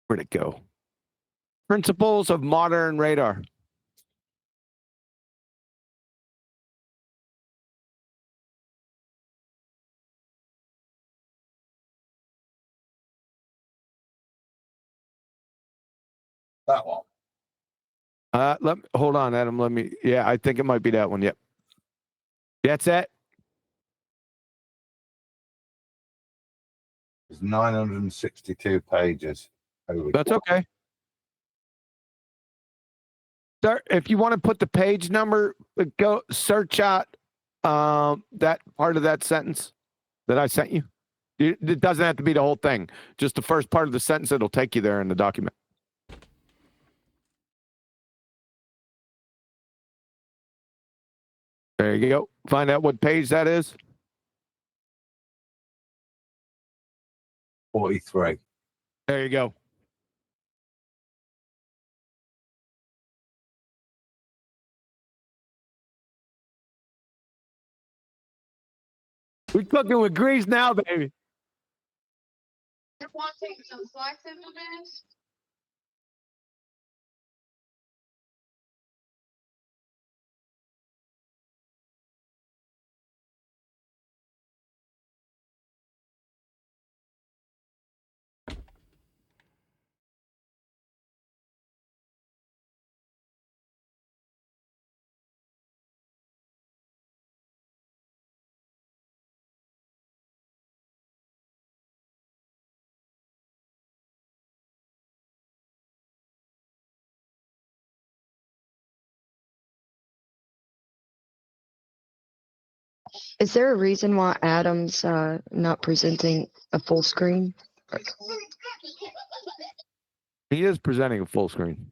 Where'd it go? Principles of modern radar. That one. Hold on, Adam. Let me. Yeah, I think it might be that one. Yep. That's it. There's 962 pages. That's okay. If you want to put the page number, go search out that part of that sentence that I sent you. It doesn't have to be the whole thing. Just the first part of the sentence. It'll take you there in the document. There you go. Find out what page that is. 43. There you go. We're cooking with grease now, baby. You want to take some slacks in the bins? Is there a reason why Adam's not presenting a full screen? He is presenting a full screen.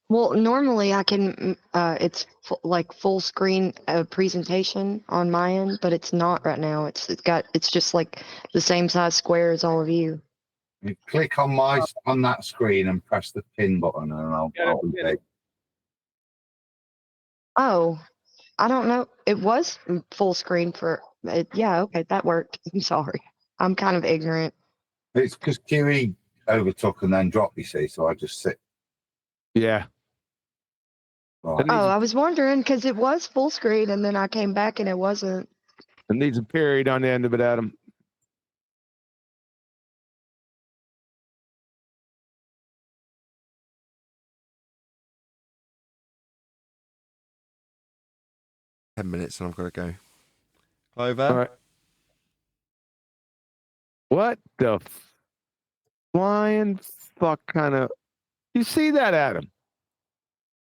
Well, normally I can, it's like full screen presentation on my end, but it's not right now. It's just like the same size square as all of you. You click on that screen and press the pin button, and I'll be big. Oh, I don't know. It was full screen for, yeah, okay, that worked. I'm sorry. I'm kind of ignorant. It's because QE overtook and then dropped, you see, so I just sit. Yeah. Right. Oh, I was wondering because it was full screen and then I came back and it wasn't. It needs a period on the end of it, Adam. Minutes and I've got to go. Over. All right. What the flying fuck kind of? You see that, Adam?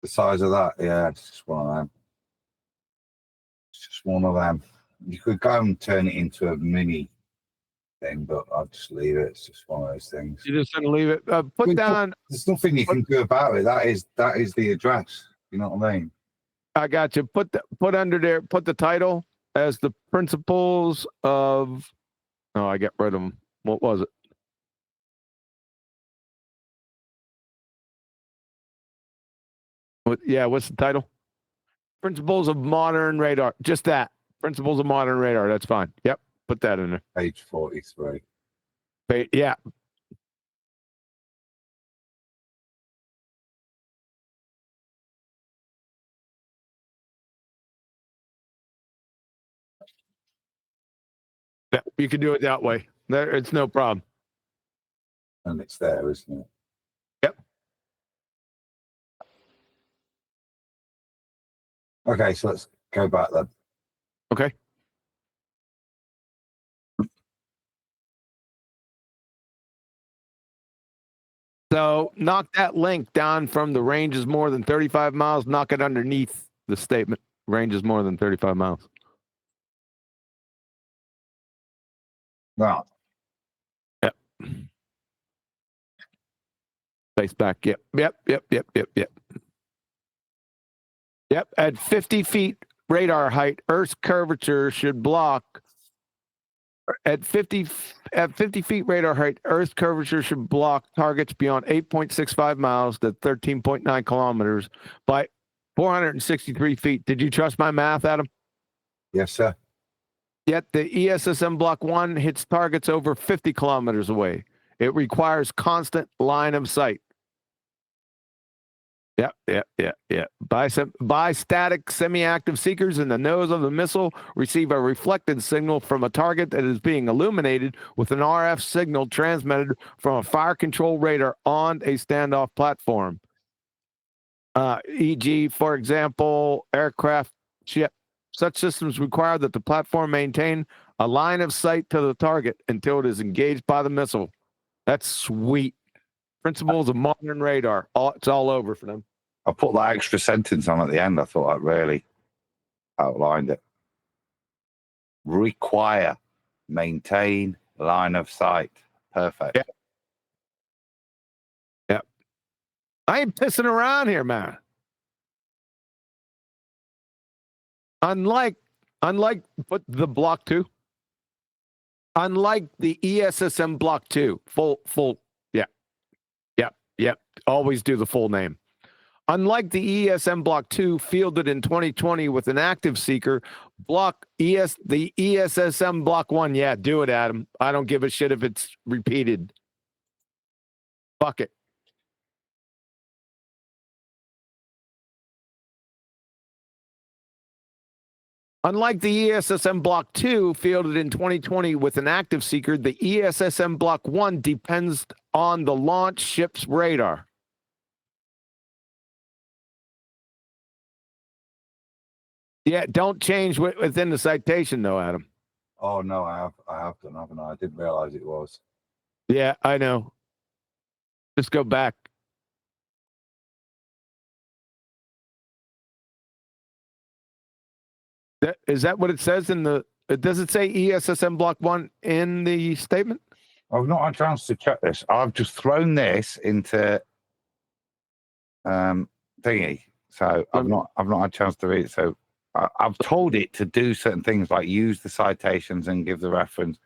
The size of that, yeah, it's just one of them. It's just one of them. You could go and turn it into a mini thing, but I'll just leave it. It's just one of those things. You just gonna leave it? Put down. There's nothing you can do about it. That is the address. You know what I mean? I got you. Put under there. Put the title as the principles of. Oh, I get rid of them. What was it? What's the title? Principles of modern radar. Just that. Principles of modern radar. That's fine. Yep. Put that in there. Page 43. Yeah. Yeah, you can do it that way. It's no problem. And it's there, isn't it? Yep. Okay, so let's go back then. Okay. So knock that link down from the range is more than 35 miles. Knock it underneath the statement. Range is more than 35 miles. Right. Yep. Face back. Yep. Yep. At 50 feet radar height, Earth's curvature should block. At 50 feet radar height, Earth's curvature should block targets beyond 8.65 miles to 13.9 kilometers by 463 feet. Did you trust my math, Adam? Yes, sir. Yet the ESSM Block 1 hits targets over 50 kilometers away. It requires constant line of sight. Yep. Bistatic semi-active seekers in the nose of the missile receive a reflected signal from a target that is being illuminated with an RF signal transmitted from a fire control radar on a standoff platform. E.g., for example, aircraft, ship. Such systems require that the platform maintain a line of sight to the target until it is engaged by the missile. That's sweet. Principles of modern radar. It's all over for them. I put that extra sentence on at the end. I thought that really outlined it. Require, maintain line of sight. Perfect. Yeah. Yep. I ain't pissing around here, man. Unlike what the block 2. Unlike the ESSM block 2, full, yep. Always do the full name. Unlike the ESM block 2 fielded in 2020 with an active seeker, the ESSM block 1, yeah, do it, Adam. I don't give a shit if it's repeated. Fuck it. Unlike the ESSM Block 2 fielded in 2020 with an active seeker, the ESSM Block 1 depends on the launch ship's radar. Yeah, don't change within the citation, though, Adam. Oh no, I have done, haven't I? I didn't realize it was. Yeah, I know. Just go back. Is that what it says in the? Does it say ESSM Block 1 in the statement? I've not had a chance to check this. I've just thrown this into thingy, so I've not had a chance to read it. So I've told it to do certain things like use the citations and give the reference.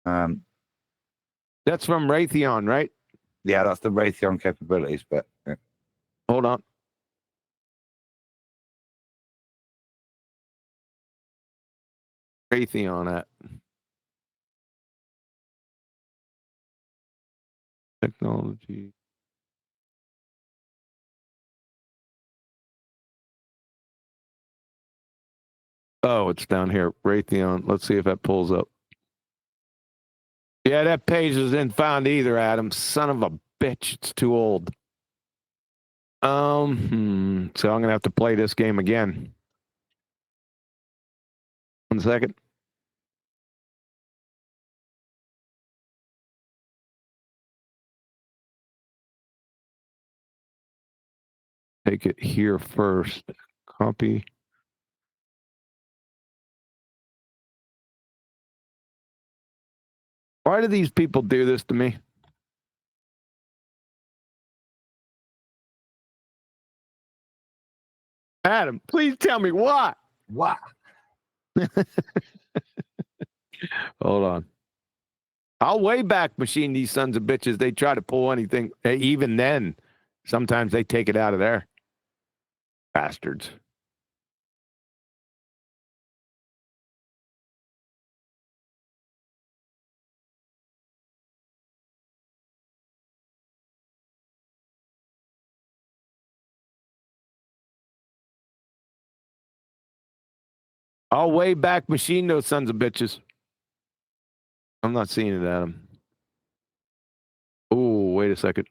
That's from Raytheon, right? Yeah, that's the Raytheon capabilities. But yeah. Hold on. Raytheon at technology. Oh, it's down here. Raytheon. Let's see if that pulls up. Yeah, that page isn't found either, Adam. Son of a bitch. It's too old. So I'm going to have to play this game again. 1 second. Take it here first. Copy. Why do these people do this to me? Adam, please tell me why. Why? Hold on. I'll way back machine these sons of bitches. They try to pull anything. Even then, sometimes they take it out of there. Bastards. I'll way back machine those sons of bitches. I'm not seeing it, Adam. Oh, wait a second.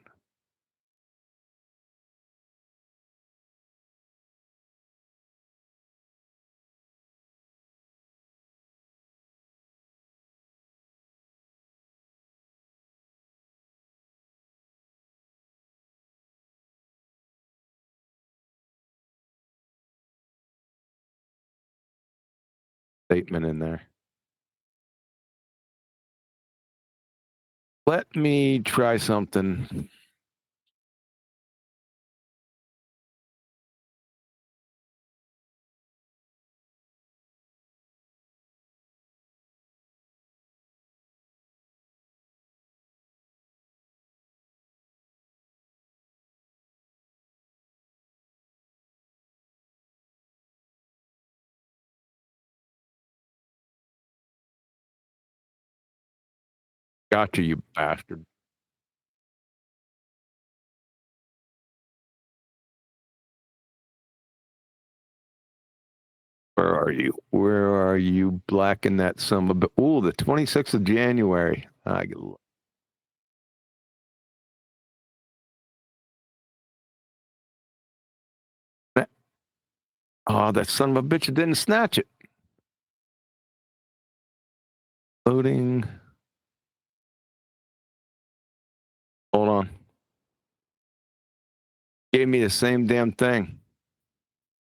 Statement in there. Let me try something. Gotcha, you bastard. Where are you? Where are you? Blacking that some of it. Oh, the 26th of January. I get a look. Oh, that son of a bitch didn't snatch it. Loading. Hold on. Gave me the same damn thing.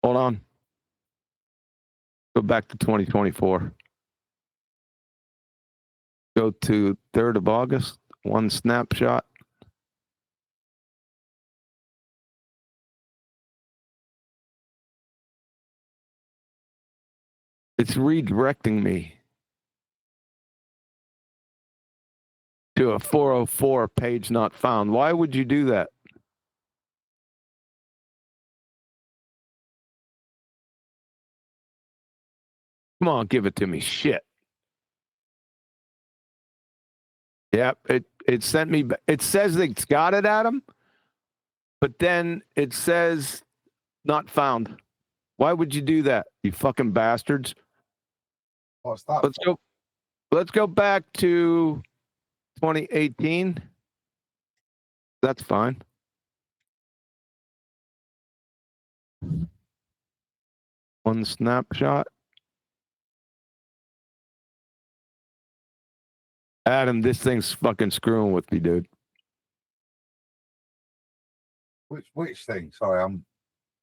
Hold on. Go back to 2024. Go to 3rd of August. One snapshot. It's redirecting me to a 404 page not found. Why would you do that? Come on, give it to me. Shit. Yep, it sent me. It says it's got it, Adam, but then it says not found. Why would you do that, you fucking bastards? What's that? Let's go back to 2018. That's fine. One snapshot. Adam, this thing's fucking screwing with me, dude. Which thing? Sorry, I'm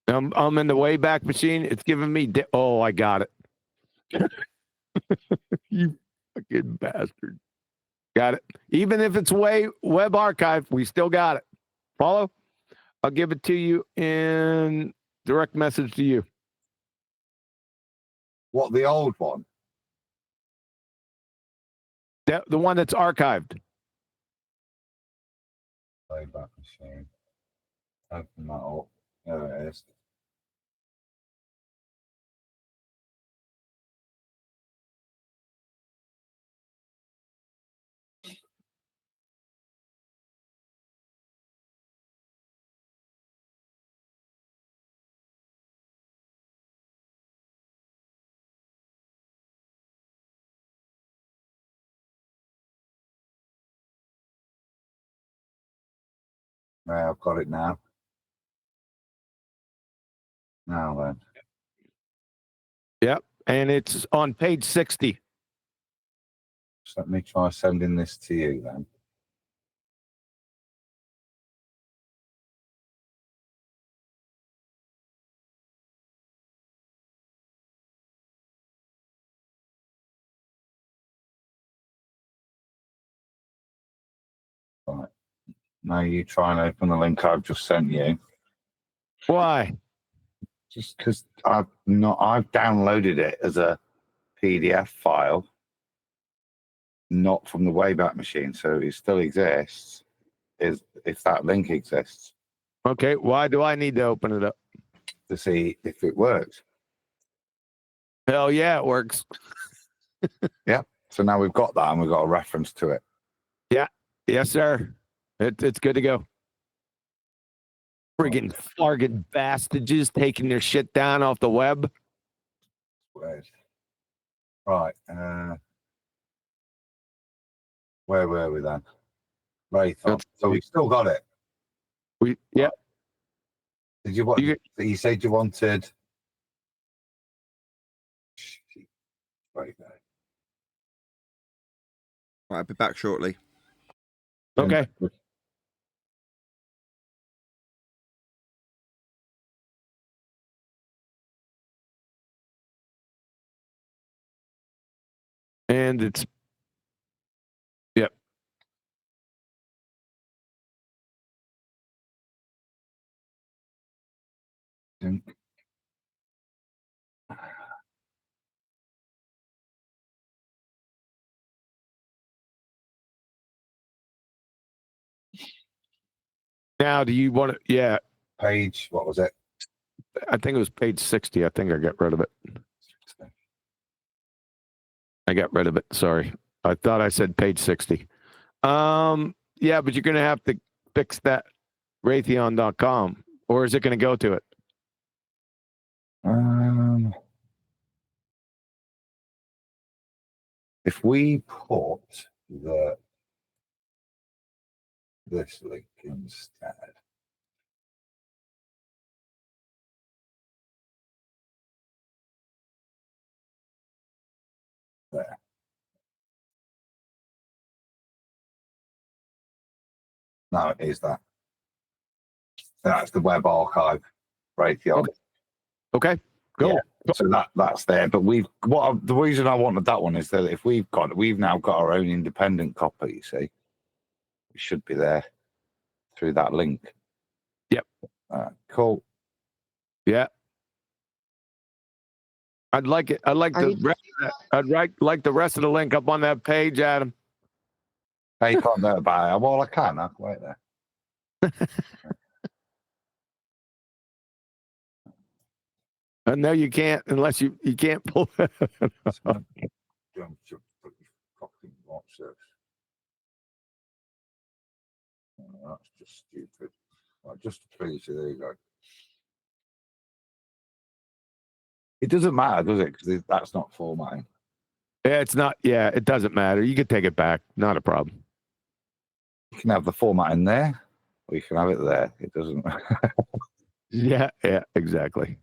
in the Wayback Machine. It's giving me. Oh, I got it. You fucking bastard. Got it. Even if it's web archive, we still got it. Follow? I'll give it to you in direct message to you. What, the old one? The one that's archived. Wayback Machine. Open that up. There it is. Right, I've got it now. Now then. Yep. And it's on page 60. So let me try sending this to you then. Right. Now you try and open the link I've just sent you. Why? Just because I've downloaded it as a PDF file, not from the Wayback Machine, so it still exists. Is if that link exists. Okay, why do I need to open it up? To see if it works. Hell yeah, it works. Yeah. So now we've got that and we've got a reference to it. Yeah. Yes, sir. It's good to go. Friggin' fargin' bastages taking their shit down off the web. Weird. Right. Where were we then? Right. So we still got it. Yeah. Did you want? You said you wanted. Right. I'll be back shortly. Okay. And it's. Yep. Now, do you want to? Yeah. Page, what was it? I think it was page 60. I think I got rid of it. I got rid of it. Sorry. I thought I said page 60. Yeah, but you're going to have to fix that Raytheon.com, or is it going to go to it? If we put this link instead. There. No, it is that. That's the web archive brachiology. Okay. Cool. Yeah, so that's there. But the reason I wanted that one is that if we've now got our own independent copy, you see, it should be there through that link. Yep. Cool. Yeah. I'd like it. I'd like like the rest of the link up on that page, Adam. Hey, you can't know about it. Well, I can. I can wait there. No, you can't unless you can't pull it. Watch this. Oh, that's just stupid. Right, just to please you, there you go. It doesn't matter, does it? Because that's not formatting. Yeah, it's not. Yeah, it doesn't matter. You can take it back. Not a problem. You can have the format in there, or you can have it there. It doesn't. Yeah, exactly.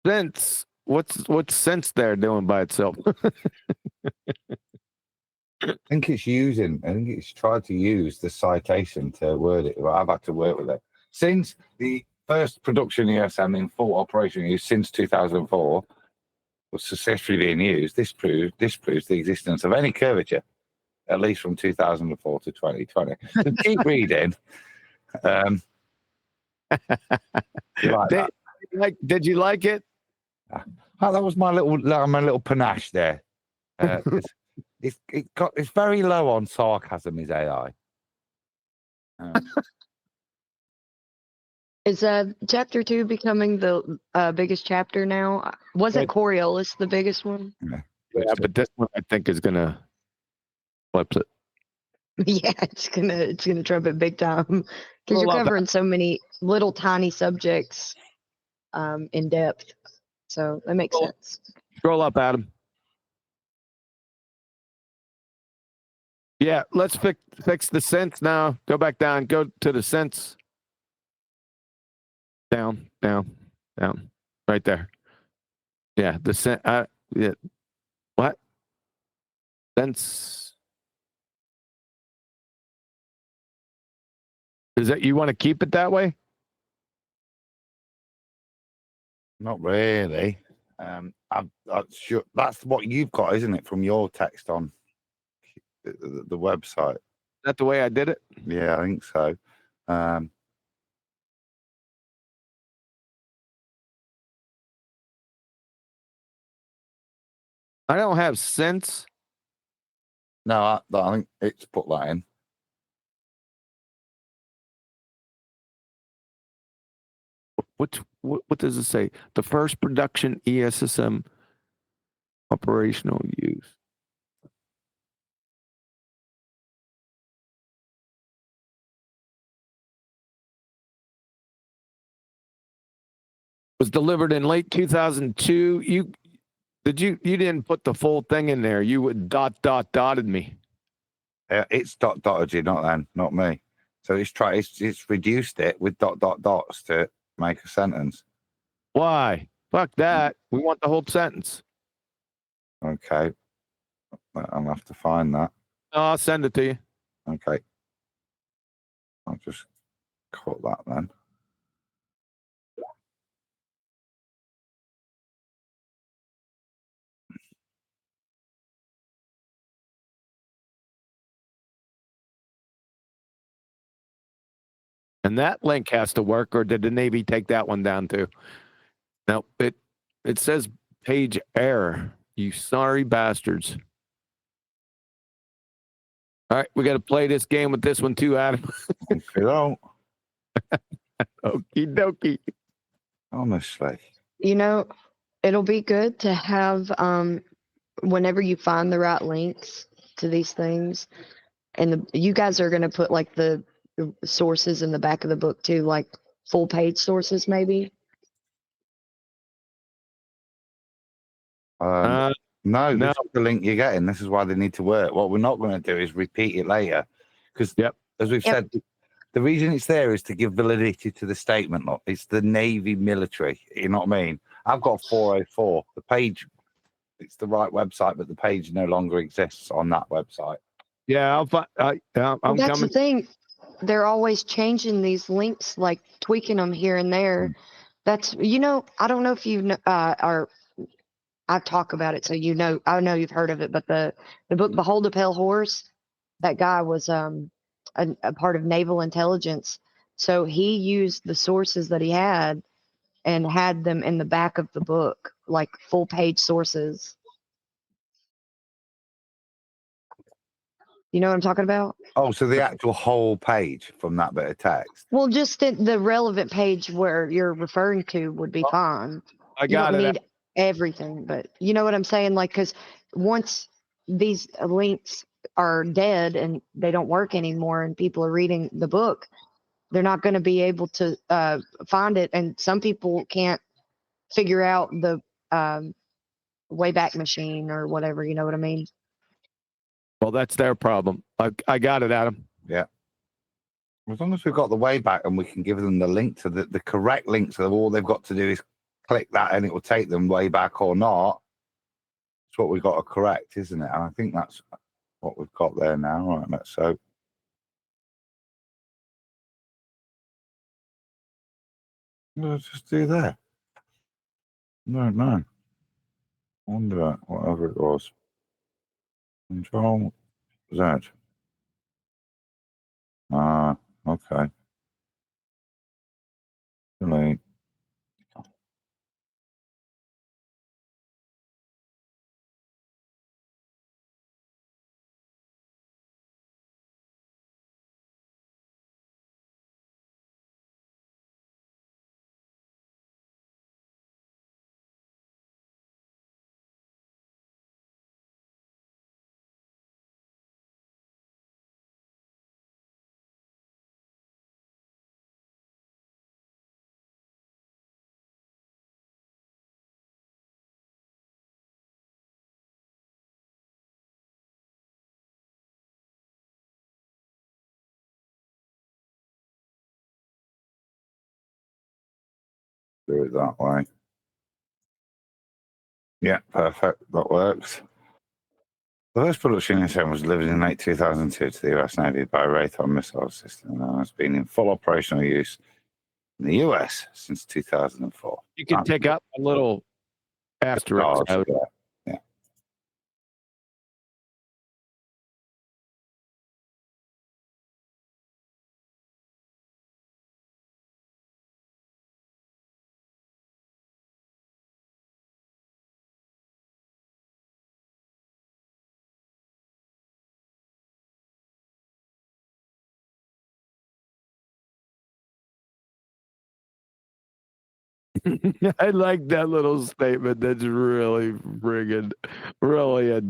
Sense. What's sense there doing by itself? I think it's tried to use the citation to word it. I've had to work with it. Since the first production ESM in full operation use since 2004 was successfully being used, this proves the existence of any curvature, at least from 2004 to 2020. So keep reading. Did you like it? That was my little panache there. It's very low on sarcasm, is AI. Is chapter 2 becoming the biggest chapter now? Wasn't Coriolis the biggest one? Yeah, but this one I think is gonna flip it. Yeah, it's gonna trump it big time because you're Well, covering so many little tiny subjects in depth. So that makes sense. Scroll up, Adam. Yeah, let's fix the sense now. Go back down. Go to the sense. Down. Right there. Yeah, the sense. Yeah. What? Sense. Is that you want to keep it that way? Not really. I'm sure that's what you've got, isn't it, from your text on the website? Is that the way I did it? Yeah, I think so. I don't have sense. No, I think it's put that in. What does it say? The first production ESSM operational use. Was delivered in late 2002. You didn't put the full thing in there. You would dotted me. It's dotted you, not me. So it's reduced it with dots to make a sentence. Why? Fuck that. We want the whole sentence. Okay. I'll have to find that. I'll send it to you. Okay. I'll just cut that then. And that link has to work, or did the Navy take that one down too? No, it says page error. You sorry bastards. All right, we got to play this game with this one too, Adam. Okie dokie. Honestly. It'll be good to have whenever you find the right links to these things, and you guys are going to put like the sources in the back of the book too, like full page sources maybe. No, this is the link you're getting. This is why they need to work. What we're not going to do is repeat it later, because as we've said, the reason it's there is to give validity to the statement. Look, it's the Navy military. You know what I mean? I've got 404. The page, it's the right website, but the page no longer exists on that website. Yeah, I'm Well, I'm that's the coming. thing. They're always changing these links, like tweaking them here and there. That's, I don't know if you know, or I talk about it, so I know you've heard of it, but the book Behold a Pale Horse, that guy was a part of naval intelligence. So he used the sources that he had and had them in the back of the book, like full page sources. You know what I'm talking about? Oh, so the actual whole page from that bit of text. Well, just the relevant page where you're referring to would be fine. I You got don't it. need everything, but you know what I'm saying? Like, because once these links are dead and they don't work anymore and people are reading the book, they're not going to be able to find it. And some people can't figure out the Wayback Machine or whatever, you know what I mean? Well, that's their problem. I got it, Adam. Yeah. As long as we've got the way back and we can give them the link to the correct link, so all they've got to do is click that and it will take them way back or not. It's what we've got to correct, isn't it? And I think that's what we've got there now. All right, let's hope. Let's just do that. No, no. Wonder whatever it was. Control Z. Okay. Delete. Do it that way. Yeah, perfect. That works. The first production incident was delivered in late 2002 to the US Navy by a Raytheon missile system and has been in full operational use in the US since 2004. You can take up a little asterisk. Yeah. Yeah. I like that little statement. That's really friggin', really a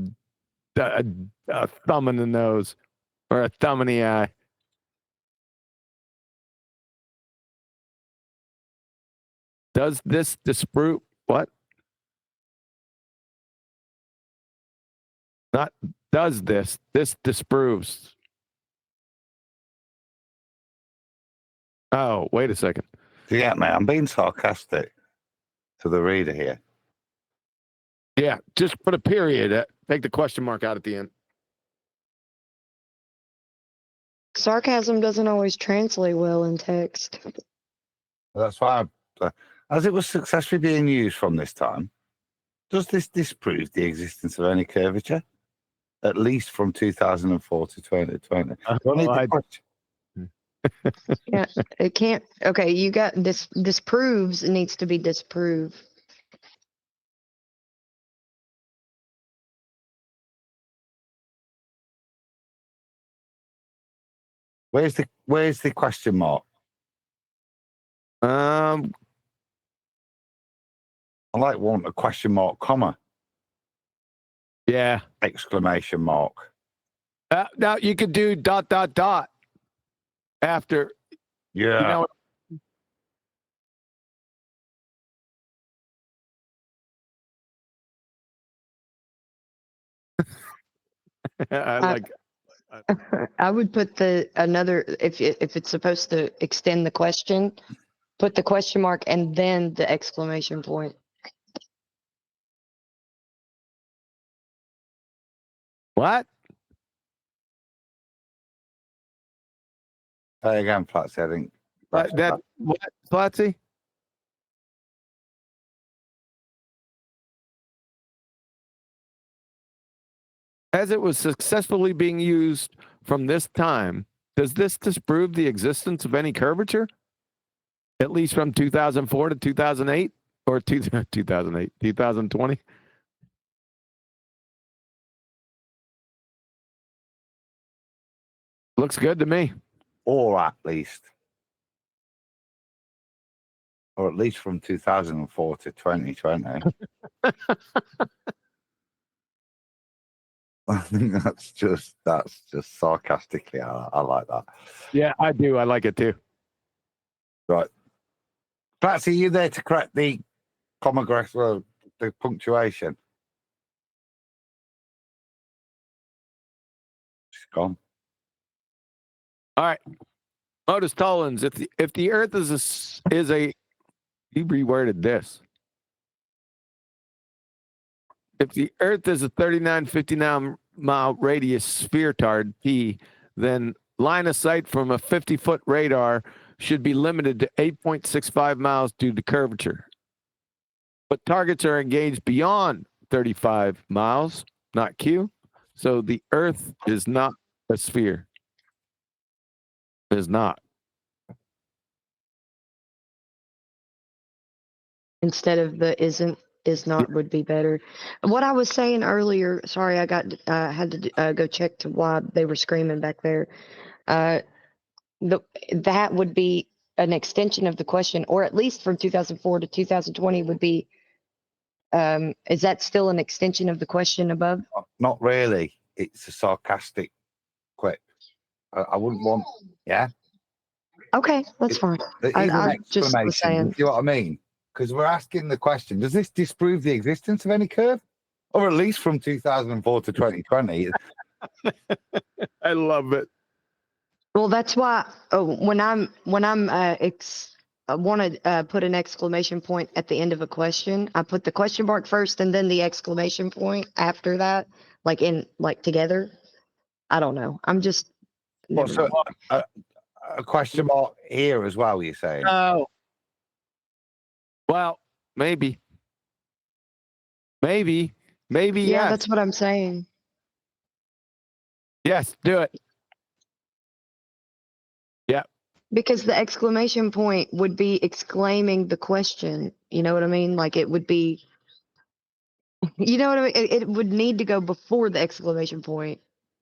thumb in the nose or a thumb in the eye. Does this disprove what? Not does this. This disproves. Oh, wait a second. Yeah, man, I'm being sarcastic to the reader here. Yeah, just put a period. Take the question mark out at the end. Sarcasm doesn't always translate well in text. That's why, as it was successfully being used from this time, does this disprove the existence of any curvature? At least from 2004 to 2020. Yeah, it can't. Okay, you got this. Disproves needs to be disproved. Where's the question mark? I like want a question mark, comma. Yeah. Exclamation mark. Now you could do ... after. Yeah. You know, I like. I would put another if it's supposed to extend the question, put the question mark and then the exclamation point. What? Say again, Flatsy. I think That what, Flatsy? As it was successfully being used from this time, does this disprove the existence of any curvature? At least from 2004 to 2008 or 2008, 2020? Looks good to me. Or at least from 2004 to 2020. I think that's just sarcastically. I like that. Yeah, I do. I like it too. Right. Patsy, are you there to correct the the punctuation? She's gone. All right. Otis Tollins, if the Earth is a he reworded this. If the Earth is a 3959 mile radius sphere tard P, then line of sight from a 50-foot radar should be limited to 8.65 miles due to curvature. But targets are engaged beyond 35 miles, not Q. So the Earth is not a sphere. Is not. Instead of the isn't, is not would be better. What I was saying earlier, sorry, I got had to go check to why they were screaming back there. That would be an extension of the question, or at least from 2004 to 2020 would be. Is that still an extension of the question above? Not really. It's a sarcastic quip. I wouldn't want. Yeah. Okay, that's fine. I just was saying. You see what I mean? Because we're asking the question: does this disprove the existence of any curve, or at least from 2004 to 2020? I love it. Well, that's why when I'm I want to put an exclamation point at the end of a question. I put the question mark first and then the exclamation point after that, like together. I don't know. I'm just. Well, so a question mark here as well. You're saying? Oh. Well, maybe. Yeah, yes. That's what I'm saying. Yes, do it. Yeah. Because the exclamation point would be exclaiming the question. You know what I mean? Like it would be. You know what I mean? It would need to go before the exclamation point.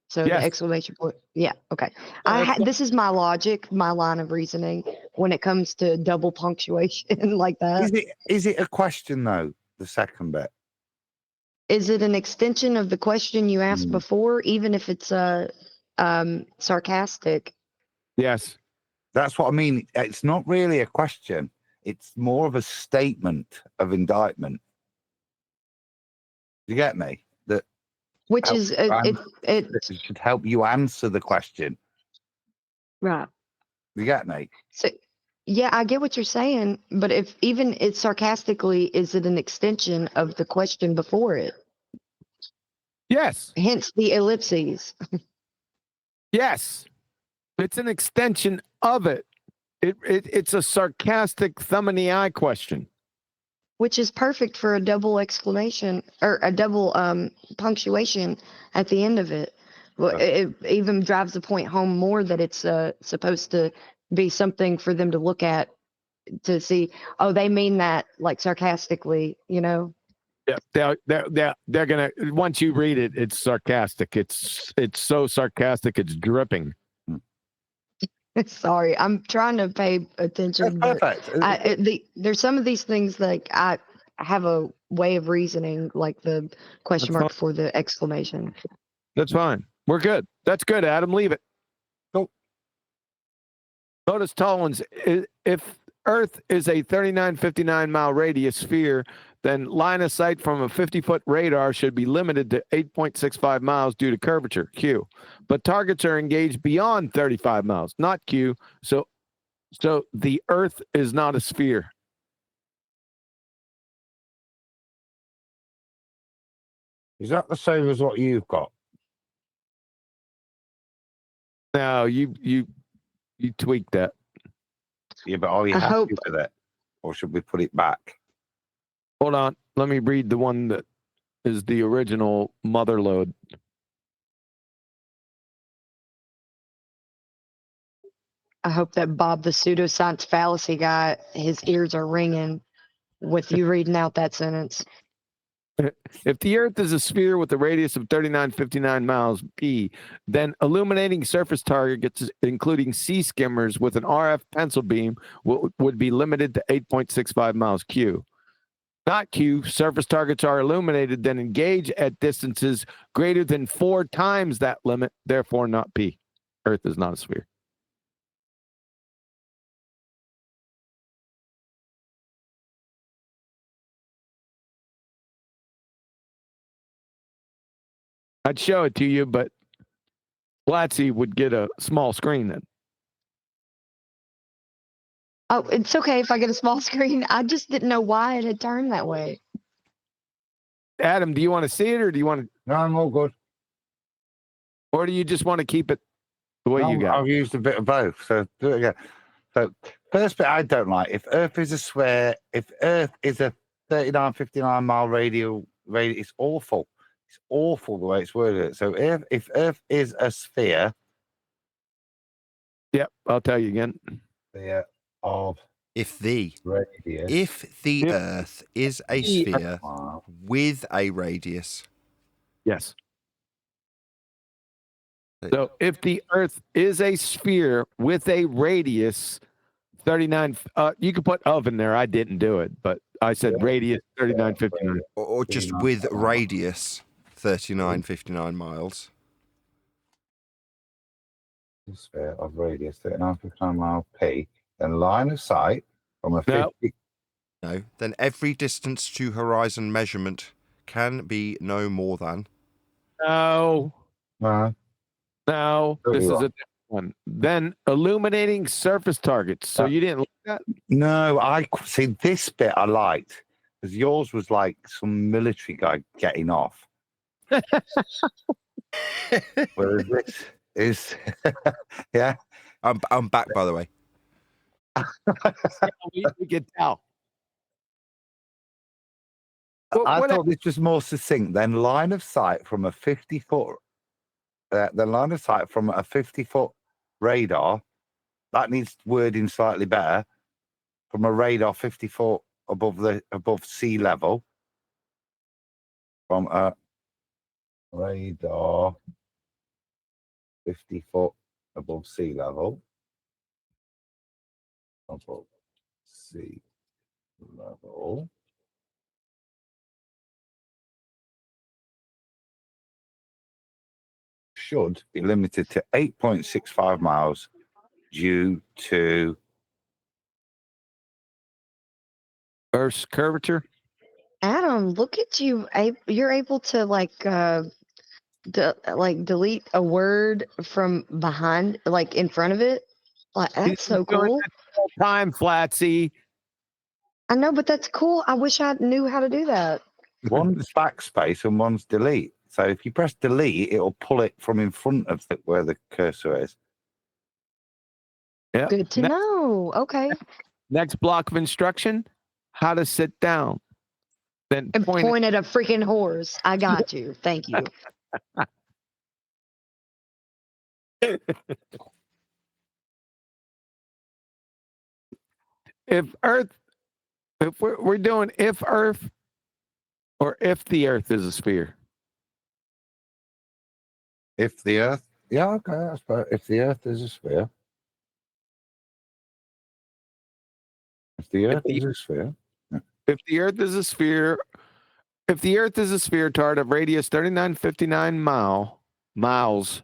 So the exclamation point. Yeah. Okay. This is my logic, my line of reasoning when it comes to double punctuation like that. Is it a question though? The second bit. Is it an extension of the question you asked before, even if it's sarcastic? Yes. That's what I mean. It's not really a question. It's more of a statement of indictment. You get me? Which is it should help you answer the question. Right. You get me? So yeah, I get what you're saying, but if even it's sarcastically, is it an extension of the question before it? Yes. Hence the ellipses. Yes. It's an extension of it. It's a sarcastic thumb in the eye question. Which is perfect for a double exclamation or a double punctuation at the end of it. Well, it even drives the point home more that it's supposed to be something for them to look at to see, oh, they mean that like sarcastically, you know? Yeah, they're gonna, once you read it, it's sarcastic. It's so sarcastic, it's dripping. Sorry, I'm trying to pay attention. That's perfect. There's some of these things like I have a way of reasoning, like the question mark before the exclamation. That's fine. We're good. That's good, Adam. Leave it. Cool. Otis Tollins, if Earth is a 3959 mile radius sphere, then line of sight from a 50-foot radar should be limited to 8.65 miles due to curvature, Q. But targets are engaged beyond 35 miles, not Q. So the Earth is not a sphere. Is that the same as what you've got? No, You tweaked that. Yeah, but are you I happy hope with it? Or should we put it back? Hold on. Let me read the one that is the original mother load. that Bob the pseudoscience fallacy guy, his ears are ringing with you reading out that sentence. If the Earth is a sphere with a radius of 3959 miles p, then illuminating surface targets, including sea skimmers with an RF pencil beam, would be limited to 8.65 miles q. Not q, surface targets are illuminated, then engage at distances greater than 4 times that limit, therefore not p. Earth is not a sphere. I'd show it to you, but Blatzy would get a small screen then. Oh, it's okay if I get a small screen. I just didn't know why it had turned that way. Adam, do you want to see it or do you want to? No, I'm all good. Or do you just want to keep it the way you got I've used a bit of both. So do it again. So first bit I don't like. If Earth is a sphere, if Earth is a 3959 mile radius, it's awful. It's awful the way it's worded. So if Earth is a sphere. Yep, I'll tell you again. Sphere of if the radius. Earth is a sphere with a radius. Yes. So if the Earth is a sphere with a radius 39, you could put of in there. I didn't do it, but I said radius 3959. Or just with radius 3959 miles. Sphere of radius 3959 mile p, then line of sight from a 50. No, then every distance to horizon measurement can be no more than. No. No, this is wrong. a different one. Then illuminating surface targets. So you didn't like that? No, I see this bit I liked because yours was like some military guy getting off. Whereas this is, yeah. I'm back, by the way. we can tell. I thought this was more succinct. Then line of sight from a 50-foot. The line of sight from a 50-foot radar, that needs wording slightly better. From a radar 50 foot above sea level. From a radar 50 foot above sea level. Above sea level. Should be limited to 8.65 miles due to Earth's curvature. Adam, look at you. You're able to delete a word from behind, like in front of it. Like that's so cool. Time, Flatsy. I know, but that's cool. I wish I knew how to do that. one's backspace and one's delete. So if you press delete, it'll pull it from in front of where the cursor is. Yeah. Good to know. Okay. Next block of instruction: how to sit down. Then And point at a freaking horse. I got you. Thank you. If we're doing if Earth or if the Earth is a sphere. If the Earth, yeah, okay, that's fair. If the Earth is a sphere. If the Earth is a sphere. If the Earth is a sphere, if the Earth is a sphere, toward a radius 3959 miles.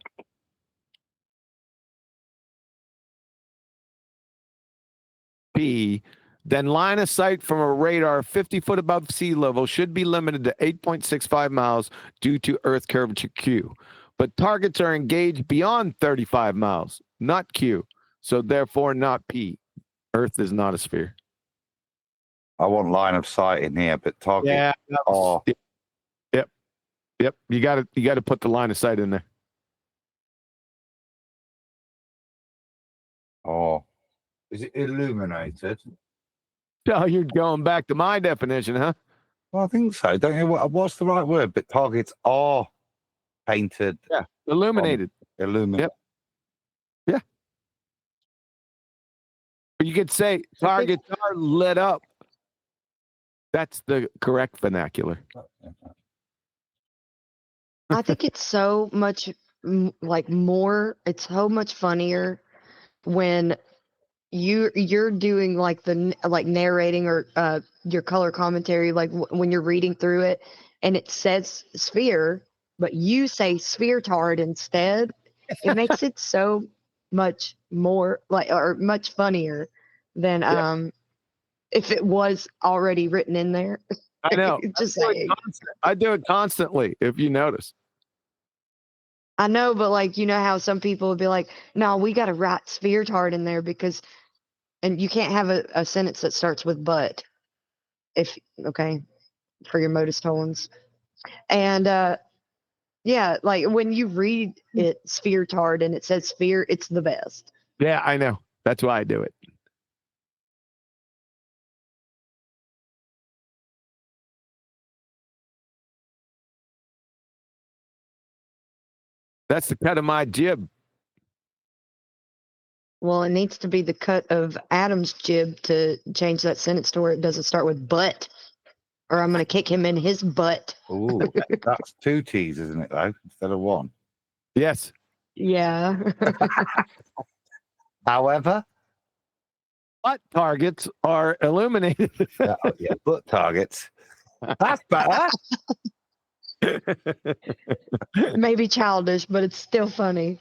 P, then line of sight from a radar 50 foot above sea level should be limited to 8.65 miles due to Earth curvature Q. But targets are engaged beyond 35 miles, not Q. So therefore not P. Earth is not a sphere. I want line of sight in here, but target. Yeah. Yep. You got to put the line of sight in there. Is it illuminated? Oh, you're going back to my definition, huh? Well, I think so. Don't you? What's the right word? But targets are painted. Yeah, illuminated. Illuminated. Yep. Yeah. You could say targets are lit up. That's the correct vernacular. I think it's so much like more. It's so much funnier when you're doing like like narrating or your color commentary, like when you're reading through it and it says sphere, but you say sphere tard instead. It makes it so much more like or much funnier than if it was already written in there. I know. Just saying. I do it constantly, if you notice. I know, but like, you know how some people would be like, no, we got to write sphere tard in there because, and you can't have a sentence that starts with but. Okay, for your modus tollens. And yeah, like when you read it sphere tard and it says sphere, it's the best. Yeah, I know. That's why I do it. That's the cut of my jib. Well, it needs to be the cut of Adam's jib to change that sentence to where it doesn't start with but, or I'm going to kick him in his butt. Ooh, that's 2 T's, isn't it, though, instead of 1? Yes. Yeah. However, butt targets are illuminated. yeah, butt targets. That's better. Maybe childish, but it's still funny.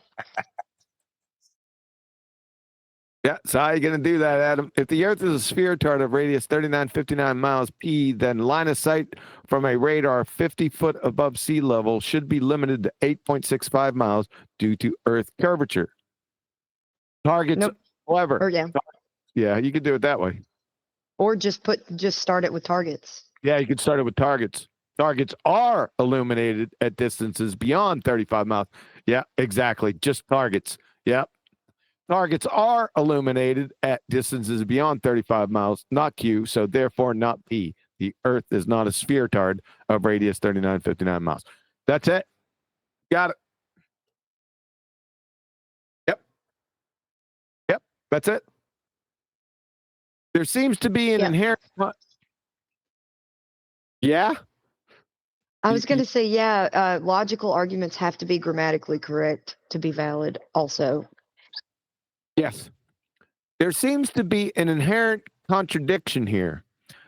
Yeah, so how are you going to do that, Adam? If the Earth is a sphere tard of radius 3959 miles P, then line of sight from a radar 50 foot above sea level should be limited to 8.65 miles due to Earth curvature. Targets, however. Or yeah. Yeah, you could do it that way. Or just start it with targets. Yeah, you could start it with targets. Targets are illuminated at distances beyond 35 miles. Yeah, exactly. Just targets. Yep. Targets are illuminated at distances beyond 35 miles, not Q, so therefore not P. The Earth is not a sphere tard of radius 3959 miles. That's it. Got it. Yep. That's it. There seems to be an inherent. Yeah. I was going to say, yeah, logical arguments have to be grammatically correct to be valid also. Yes. There seems to be an inherent contradiction here.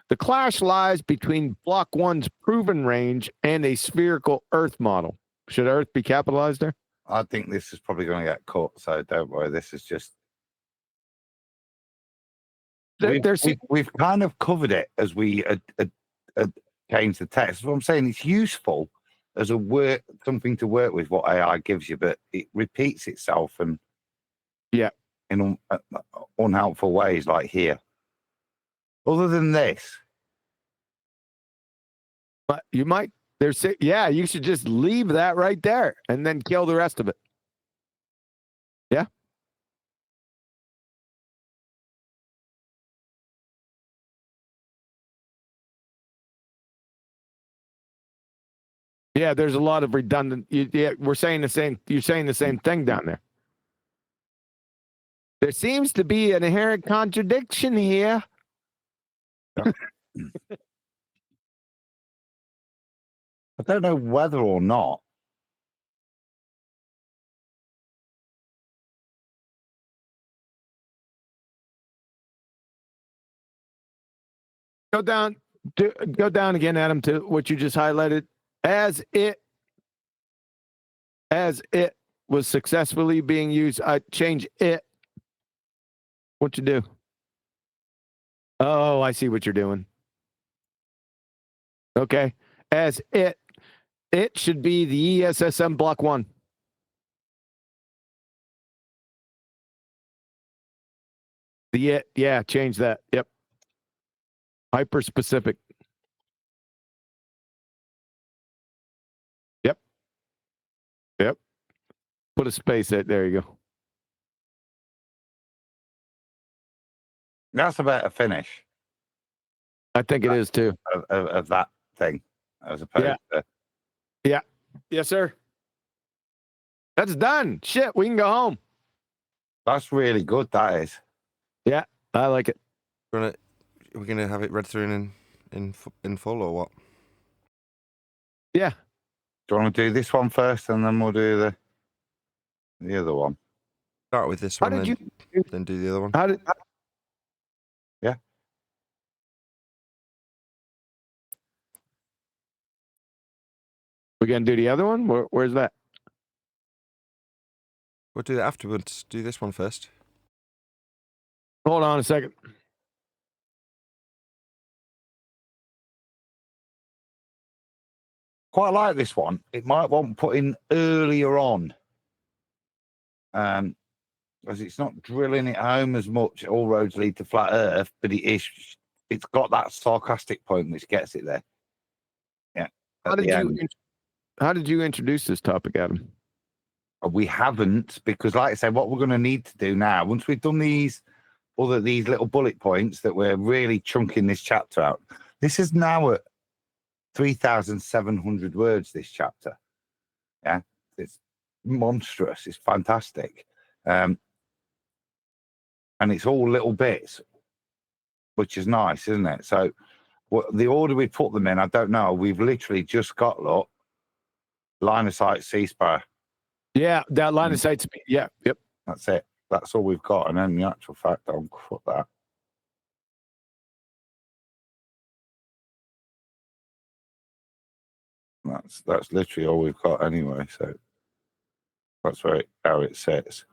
The clash lies between Block 1's proven range and a spherical Earth model. Should Earth be capitalized there? I think this is probably going to get cut, so don't worry. This is just... We've kind of covered it as we changed the text. What I'm saying, it's useful as something to work with what AI gives you, but it repeats itself and in unhelpful ways, like here. Other than this, but you might. You should just leave that right there and then kill the rest of it. Yeah. Yeah, there's a lot of redundant. We're saying the same. You're saying the same thing down there. There seems to be an inherent contradiction here. I don't know whether or not. Go down again, Adam, to what you just highlighted. As it was successfully being used, I change it. What you do? Oh, I see what you're doing. Okay. As it should be the ESSM Block 1. Change that. Yep. Hyper specific. Yep. Put a space there. There you go. That's a better finish I think it is too. of that thing, as opposed to. Yeah. Yes, sir. That's done. Shit, we can go home. That's really good. That is. Yeah, I like it. We're gonna have it read through in full or what? Yeah. Do you want to do this one first, and then we'll do the other one? Start with this How one, did then do the other one. Yeah. We're gonna do the other one. Where's that? We'll do that afterwards. Do this one first. Hold on a second. Quite like this one. It might want putting earlier on, because it's not drilling it home as much. All roads lead to flat Earth, but it's got that sarcastic point which gets it there. Yeah. How did you introduce this topic, Adam? We haven't, because like I said, what we're going to need to do now, once we've done these little bullet points that we're really chunking this chapter out. This is now at 3,700 words, this chapter. Yeah, it's monstrous. It's fantastic. And it's all little bits, which is nice, isn't it? So the order we put them in, I don't know. We've literally just got, look, line of sight, sea sparrow. Yeah, that line of sight. Yeah, yep. That's it. That's all we've got. And then the actual fact, I'll put that. That's literally all we've got anyway. So that's how it sits.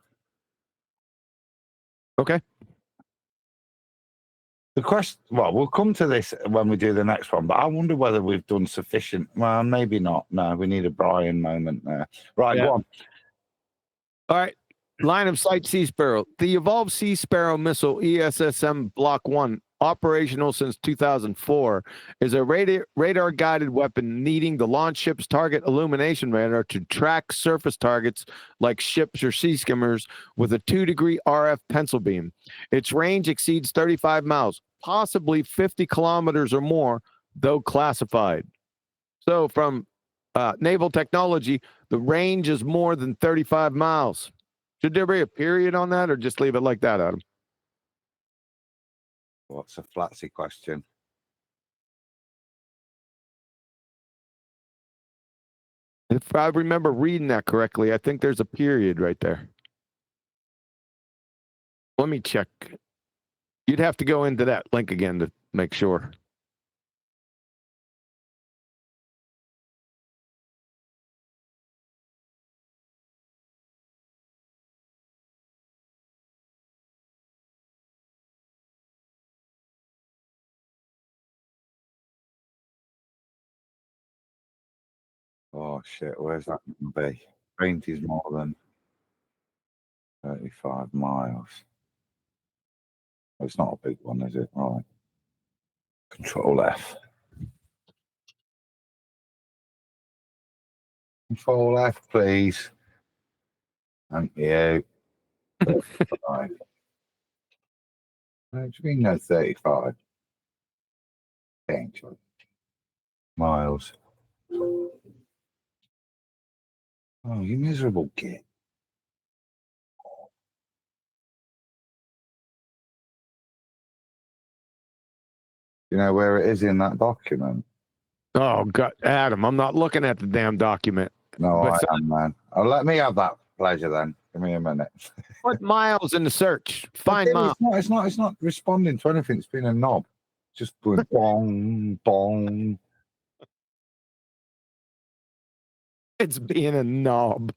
Okay. The question, well, we'll come to this when we do the next one, but I wonder whether we've done sufficient. Well, maybe not. No, we need a Brian moment there. Right, Yeah. go on. All right. Line of sight Sea Sparrow. The Evolved Sea Sparrow missile ESSM Block 1, operational since 2004, is a radar-guided weapon needing the launch ship's target illumination radar to track surface targets like ships or sea skimmers with a 2-degree RF pencil beam. Its range exceeds 35 miles, possibly 50 kilometers or more, though classified. So from naval technology, the range is more than 35 miles. Should there be a period on that, or just leave it like that, Adam? What's a flatsy question? If I remember reading that correctly, I think there's a period right there. Let me check. You'd have to go into that link again to make sure. Oh, shit. Where's that going to be? Range is more than 35 miles. It's not a big one, is it? Right. Control F. Control F, please. Thank you. 35. What do you mean no 35? Potentially. Miles. Oh, you miserable git. You know where it is in that document? Oh, God, Adam, I'm not looking at the damn document. No, But I am, man. Oh, let me have that pleasure then. Give me a minute. Put miles in the search. Find miles. It's not responding to anything. It's been a knob. Just going bong, bong. It's being a knob.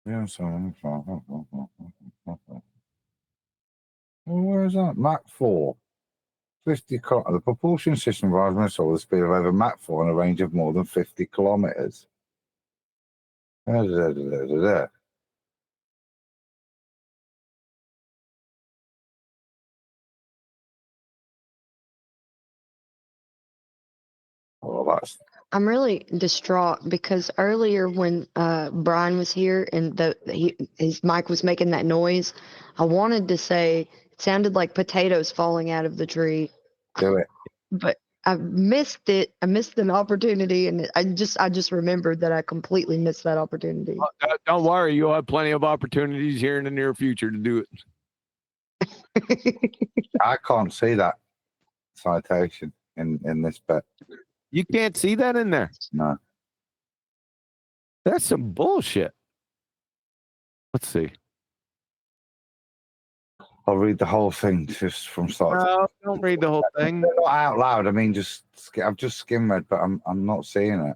Yeah, so where's that? Mach 4. 50 the propulsion system provides missile the speed of over Mach 4 and a range of more than 50 kilometers. Oh, I'm really distraught because earlier when Brian was here and his mic was making that noise, I wanted to say it sounded like potatoes falling out of the tree, Do it. but I missed it. I missed an opportunity, and I just remembered that I completely missed that opportunity. Don't worry, you'll have plenty of opportunities here in the near future to do it. I can't see that citation in this bit. You can't see that in there. No. That's some bullshit. Let's see. I'll read the whole thing just from start. No, don't read the whole thing. Not out loud. I mean, I've just skim read, but I'm not seeing it.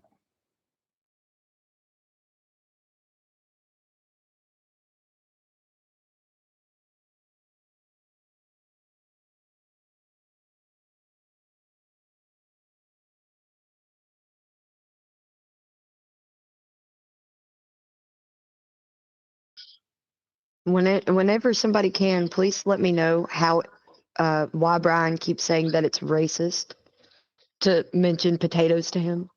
Whenever somebody can, please let me know why Brian keeps saying that it's racist to mention potatoes to him.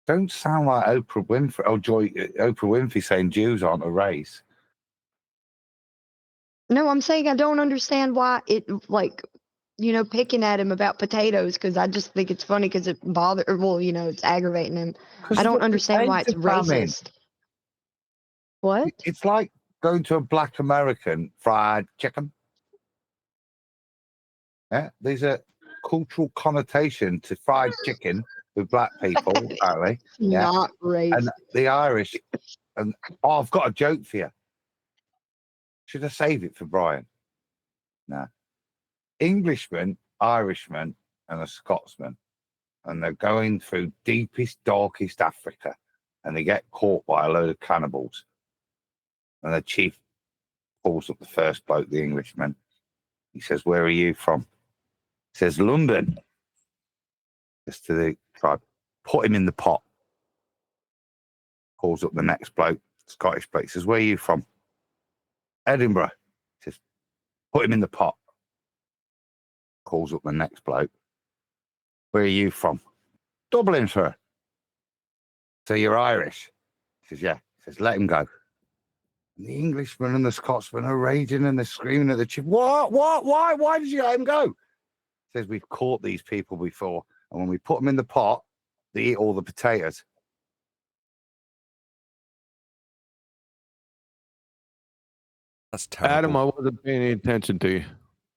Don't sound like Oprah Winfrey. Oprah Winfrey saying Jews aren't a race. No, I'm saying I don't understand why picking at him about potatoes, because I just think it's funny because it's aggravating him. I don't understand why it's racist. What? It's like going to a black American fried chicken. Yeah, there's a cultural connotation to fried chicken with black people, apparently. Yeah. Not racist. And the Irish. And I've got a joke for you. Should I save it for Brian? No. Englishman, Irishman, and a Scotsman. And they're going through deepest, darkest Africa. And they get caught by a load of cannibals. And the chief calls up the first bloke, the Englishman. He says, "Where are you from?" He says, "London." Says to the tribe, "Put him in the pot." Calls up the next bloke, Scottish bloke. He says, "Where are you from?" "Edinburgh." He says, "Put him in the pot." Calls up the next bloke. "Where are you from?" "Dublin, sir." "So you're Irish?" He says, "Yeah." He says, "Let him go." And the Englishman and the Scotsman are raging and they're screaming at the chief. What? Why did you let him go?" He says, "We've caught these people before. And when we put them in the pot, they eat all the potatoes." That's terrible. Adam, I wasn't paying any attention to you.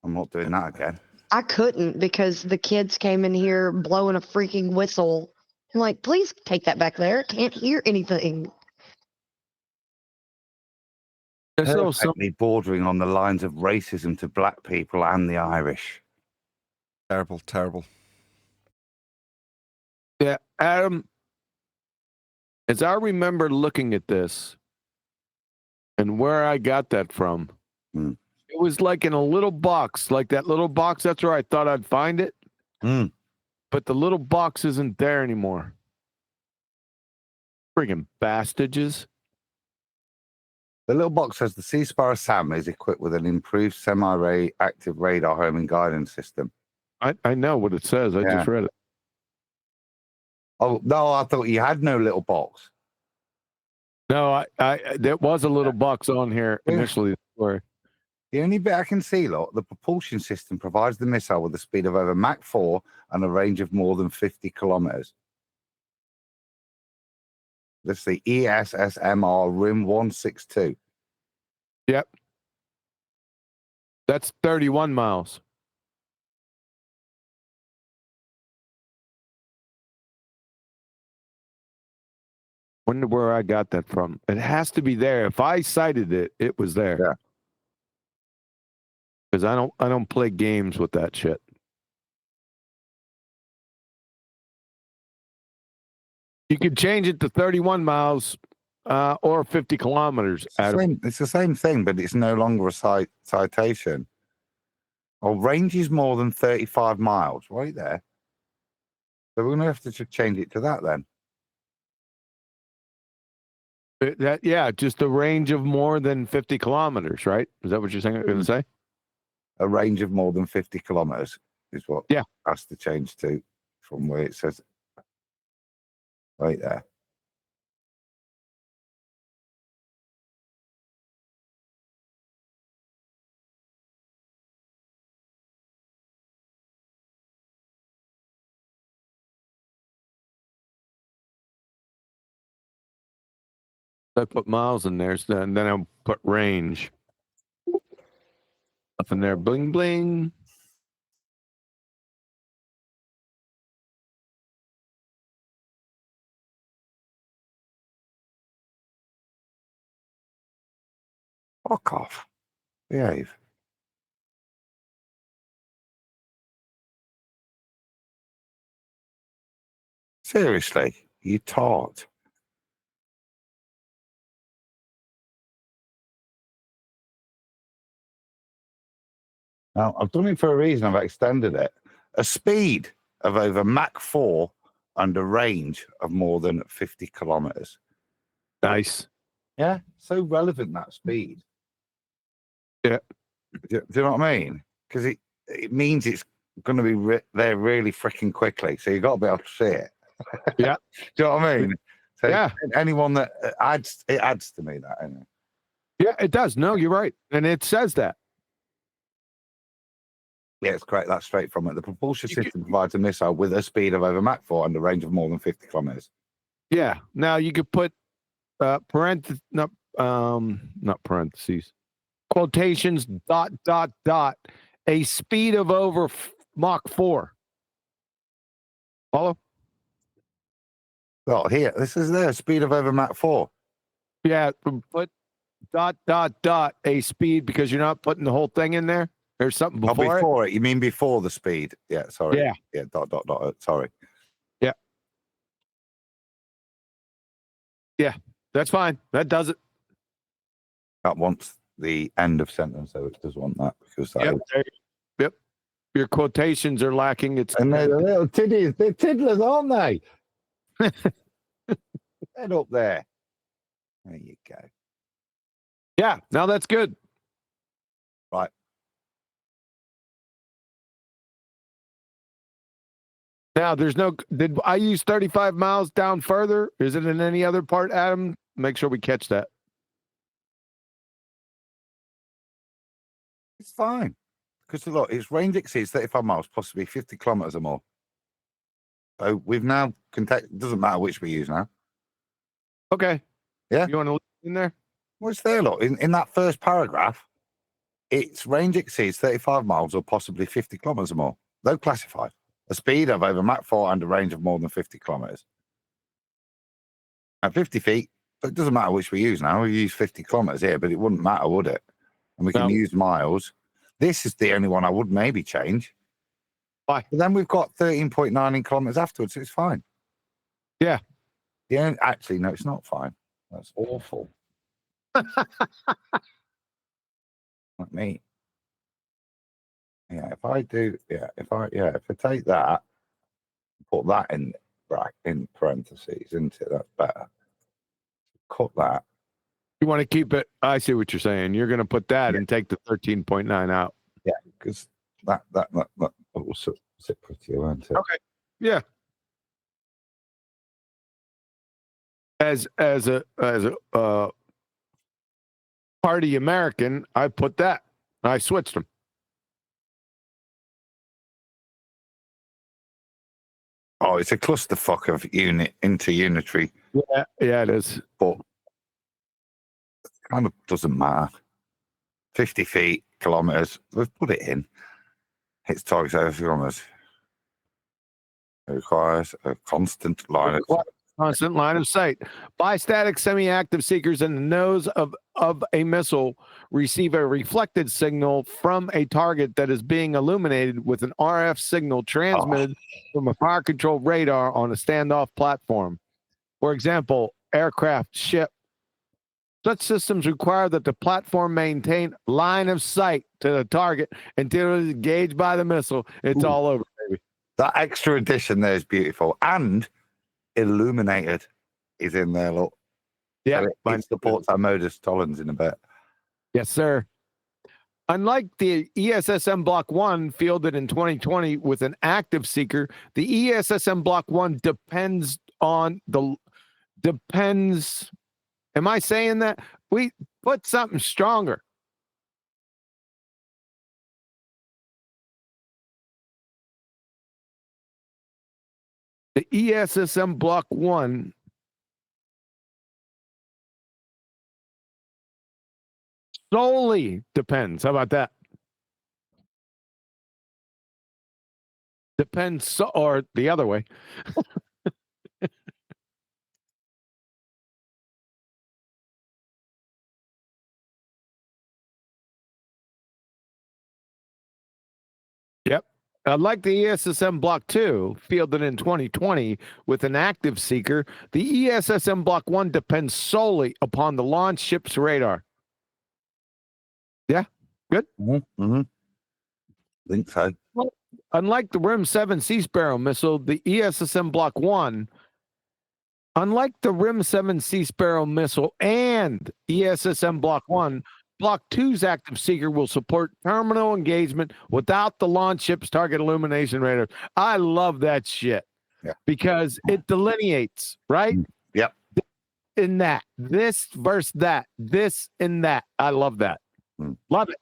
I'm not doing that again. I couldn't because the kids came in here blowing a freaking whistle. I'm like, please take that back there. Can't hear anything. Perfectly bordering on the lines of racism to black people and the Irish. Terrible, terrible. Yeah, Adam, as I remember looking at this and where I got that from, it was like in a little box, like that little box. That's where I thought I'd find it. But the little box isn't there anymore. Friggin' bastages. The little box says the Sea Sparrow Sam is equipped with an improved semi-active radar homing guidance system. I know what it says. I just read it. Oh, no, I thought you had no little box. No, there was a little box on here initially. The only bit I can see, look, the propulsion system provides the missile with a speed of over Mach 4 and a range of more than 50 kilometers. This is the ESSMR RIM 162. Yep. That's 31 miles. Wonder where I got that from. It has to be there. If I cited it, it was there. Yeah. Because I don't play games with that shit. You could change it to 31 miles or 50 kilometers. It's the same thing, but it's no longer a citation. Well, range is more than 35 miles, right there. So we're going to have to just change it to that then. Just a range of more than 50 kilometers, right? Is that what you're saying? Going to say? A range of more than 50 kilometers is what has to change to from where it says right there. I put miles in there, so then I'll put range up in there. Bling bling. Fuck off. Behave. Seriously, you taught. Now, I've done it for a reason. I've extended it. A speed of over Mach 4 and a range of more than 50 kilometers. Nice. Yeah, so relevant, that speed. Yeah. Do you know what I mean? Because it means it's going to be there really freaking quickly. So you've got to be able to see it. Yeah. Do you know what I mean? So yeah. Anyone that adds to me that. Anyway. Yeah, it does. No, you're right. And it says that. Yeah, it's correct. That's straight from it. The propulsion system provides a missile with a speed of over Mach 4 and a range of more than 50 kilometers. Yeah. Now you could put not parentheses, quotations, ... a speed of over Mach 4. Follow? Well, here, this is there, speed of over Mach 4. Yeah, put ... a speed, because you're not putting the whole thing in there. There's something before it. You mean before the speed? Yeah, sorry. Yeah. Yeah, ... Sorry. Yeah. Yeah, that's fine. That does it. That wants the end of sentence, so it does want that because that Yep. Your quotations are lacking. And they're the little tiddies. They're tiddlers, aren't they? Head up there. There you go. Yeah, now that's good. Right. Now, did I use 35 miles down further? Is it in any other part, Adam? Make sure we catch that. It's fine. Because look, its range exceeds 35 miles, possibly 50 kilometers or more. So we've now, it doesn't matter which we use now. Okay. Yeah. You want to look in there? Well, it's there, look. In that first paragraph, its range exceeds 35 miles or possibly 50 kilometers or more. Though classified. A speed of over Mach 4 and a range of more than 50 kilometers. At 50 feet, it doesn't matter which we use now. We use 50 kilometers here, but it wouldn't matter, would it? And we can use miles. This is the only one I would maybe change. Why? But then we've got 13.9 in kilometers afterwards. So it's fine. Yeah. Actually, no, it's not fine. That's awful. Like me. Yeah, if I take that, put that in parentheses, isn't it? That's better. Cut that. You want to keep it? I see what you're saying. You're going to put that and take the 13.9 out. Yeah, because that will sit pretty, won't it? Okay. Yeah. As a party American, I put that. I switched them. Oh, it's a clusterfuck of inter-unitary. Yeah, it is. But it kind of doesn't matter. 50 feet, kilometers. We've put it in. Hits targets over kilometers. It requires a constant line of sight. Bistatic semi-active seekers in the nose of a missile receive a reflected signal from a target that is being illuminated with an RF signal transmitted from a fire-controlled radar on a standoff platform. For example, aircraft, ship. Such systems require that the platform maintain line of sight to the target until it is engaged by the missile. It's all over, baby. That extra addition there is beautiful. And illuminated is in there, look. Yeah. So it supports our modus tollens in a bit. Yes, sir. Unlike the ESSM Block 1 fielded in 2020 with an active seeker, the ESSM Block 1 depends. Am I saying that? We put something stronger. The ESSM Block 1 solely depends. How about that? Depends, or the other way. Yep. Like the ESSM Block 2, fielded in 2020 with an active seeker, the ESSM Block 1 depends solely upon the launch ship's radar. Yeah, good. Mm-hmm. Think so. Well, unlike the RIM 7 Sea Sparrow missile, the ESSM Block 1, unlike the RIM 7 Sea Sparrow missile and ESSM Block 1, Block 2's active seeker will support terminal engagement without the launch ship's target illumination radar. I love that shit. Yeah. Because it delineates, right? Yep. In that. This versus that. This and that. I love that. Love it.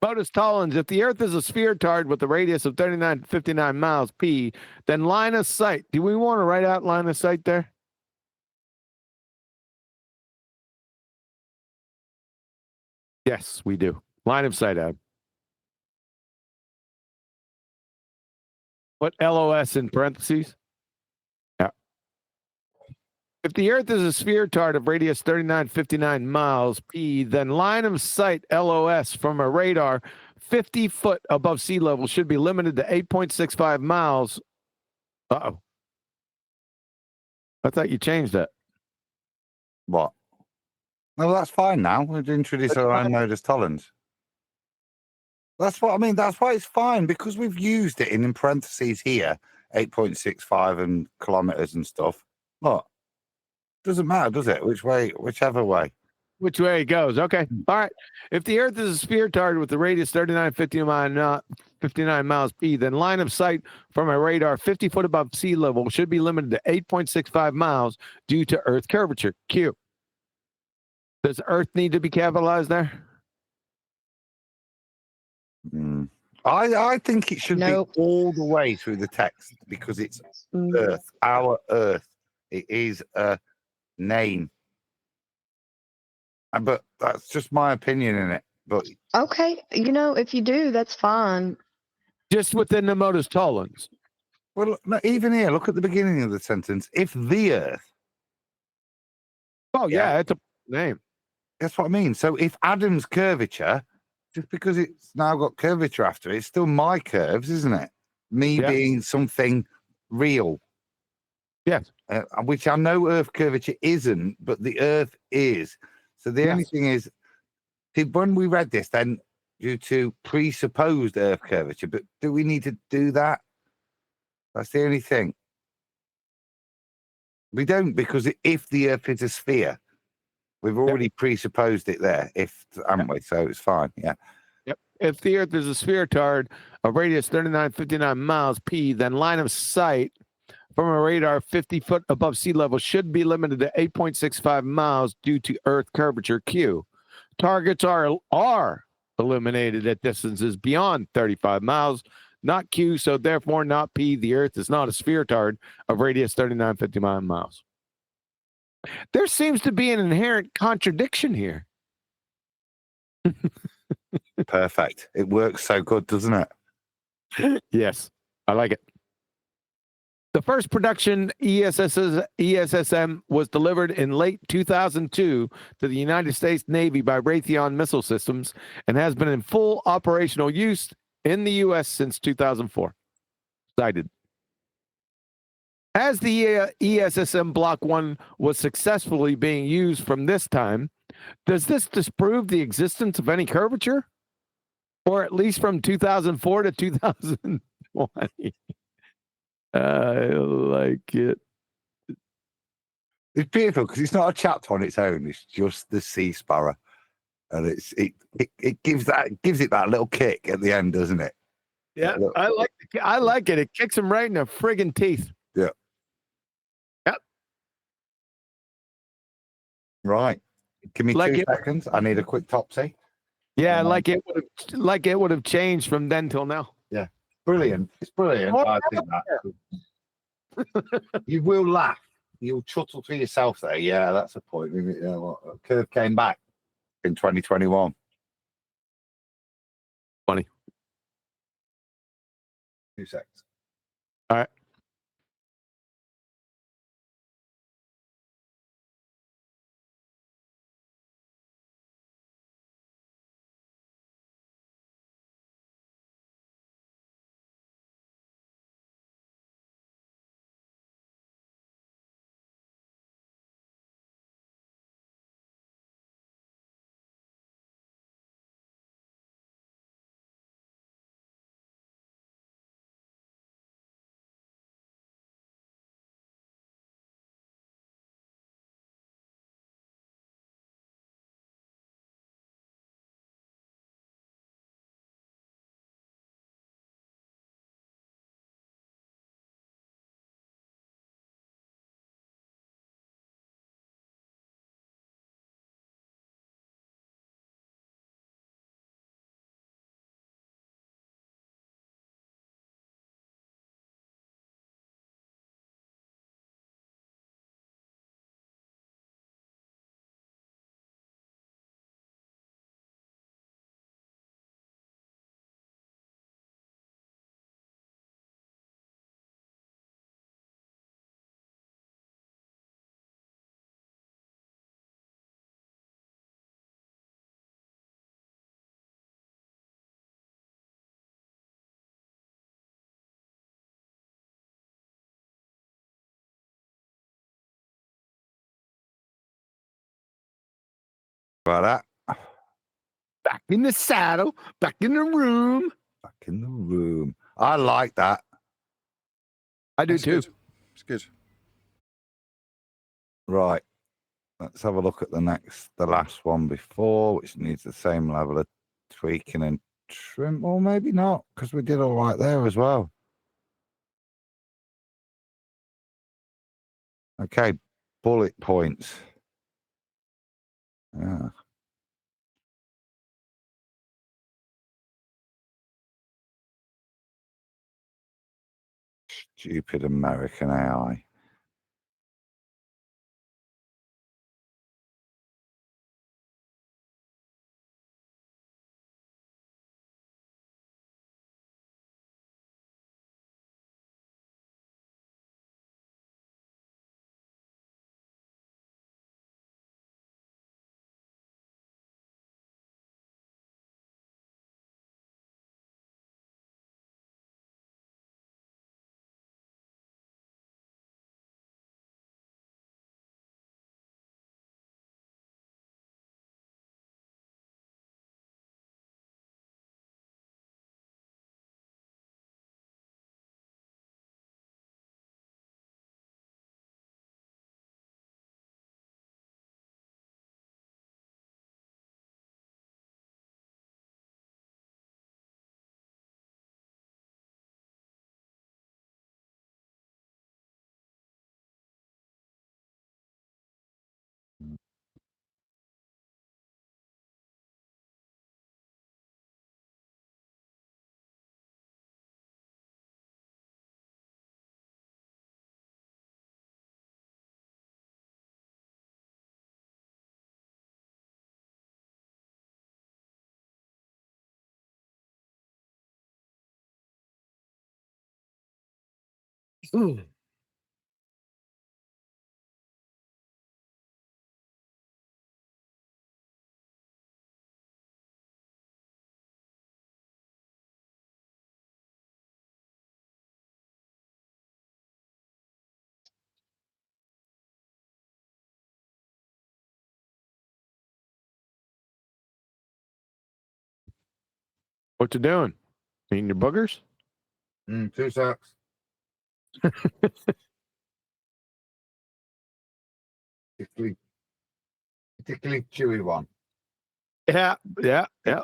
Modus tollens, if the Earth is a sphere tard with a radius of 39.59 miles P, then line of sight. Do we want to write out line of sight there? Yes, we do. Line of sight, Adam. Put LOS in parentheses. Yeah. If the Earth is a sphere tard of radius 39.59 miles P, then line of sight LOS from a radar 50 foot above sea level should be limited to 8.65 miles. Uh-oh. I thought you changed that. What? No, that's fine now. We've introduced our own modus tollens. That's what I mean. That's why it's fine, because we've used it in parentheses here, 8.65 and kilometers and stuff. Look, doesn't matter, does it? Which way, whichever way. Which way it goes. Okay. All right. If the Earth is a sphere tard with a radius 39.59 miles P, then line of sight from a radar 50 foot above sea level should be limited to 8.65 miles due to Earth curvature. Q. Does Earth need to be capitalized there? I think it should be all the way through the text, because it's Earth, our Earth. It is a name. But that's just my opinion in it. But Okay, if you do, that's fine. Just within the modus tollens. Well, no, even here, look at the beginning of the sentence. If the Earth. Oh, yeah, it's a name. That's what I mean. So if Adam's curvature, just because it's now got curvature after it, it's still my curves, isn't it? Me being something real. Yes. Which I know Earth curvature isn't, but the Earth is. So the only thing is, when we read this, then due to presupposed Earth curvature, but do we need to do that? That's the only thing. We don't, because if the Earth is a sphere, we've already presupposed it there, haven't we? So it's fine, yeah. Yep. If the Earth is a sphere tard of radius 39.59 miles P, then line of sight from a radar 50 foot above sea level should be limited to 8.65 miles due to Earth curvature Q. Targets are illuminated at distances beyond 35 miles, not Q, so therefore not P. The Earth is not a sphere tard of radius 39.59 miles. There seems to be an inherent contradiction here. Perfect. It works so good, doesn't it? Yes, I like it. The first production ESSM was delivered in late 2002 to the United States Navy by Raytheon Missile Systems and has been in full operational use in the U.S. since 2004. Cited. As the ESSM Block 1 was successfully being used from this time, does this disprove the existence of any curvature? Or at least from 2004 to 2020? I like it. It's beautiful because it's not a chapter on its own. It's just the sea sparrow. and it gives it that little kick at the end, doesn't it? Yeah, I like it. It kicks him right in the friggin' teeth. Yeah. Yep. Right. Give me Like 2 it- seconds. I need a quick topsy. Yeah, like it would have changed from then till now. Yeah. Brilliant. It's brilliant. I think that. You will laugh. You'll chuckle to yourself there. Yeah, that's a point. Isn't it? Yeah, well, Curve came back in 2021. Funny. 2 seconds. All right. About that. Back in the saddle, back in the room. Back in the room. I like that. I do That's too. good. It's good. Right. Let's have a look at the last one before, which needs the same level of tweaking and trim. Or maybe not, because we did all right there as well. Okay. Bullet points. Yeah. Stupid American AI. What you doing? Eating your boogers? 2 seconds. Particularly chewy one. Yeah, yeah, yeah.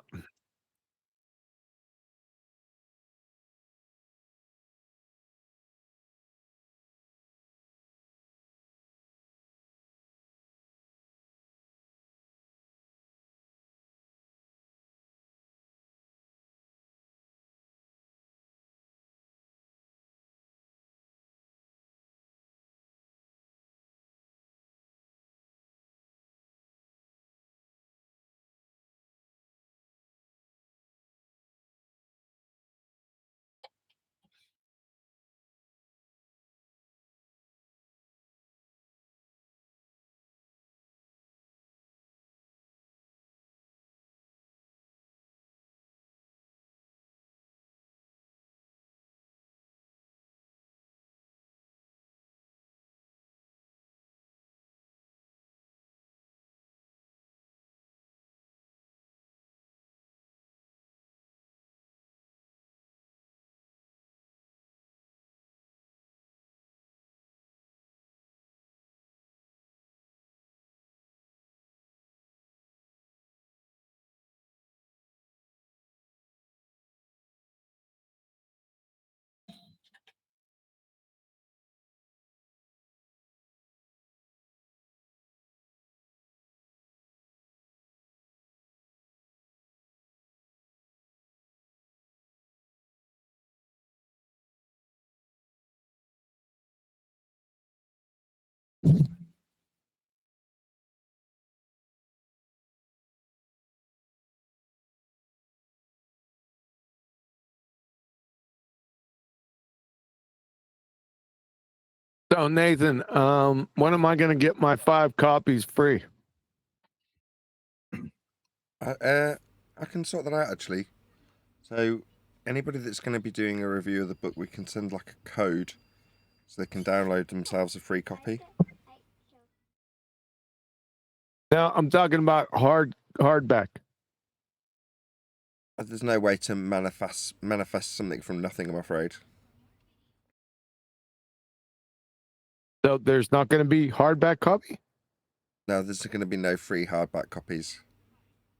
So Nathan, when am I going to get my 5 copies free? I can sort that out actually. So anybody that's going to be doing a review of the book, we can send like a code so they can download themselves a free copy. Now I'm talking about hardback. There's no way to manifest something from nothing, I'm afraid. So there's not going to be hardback copy? No, there's going to be no free hardback copies.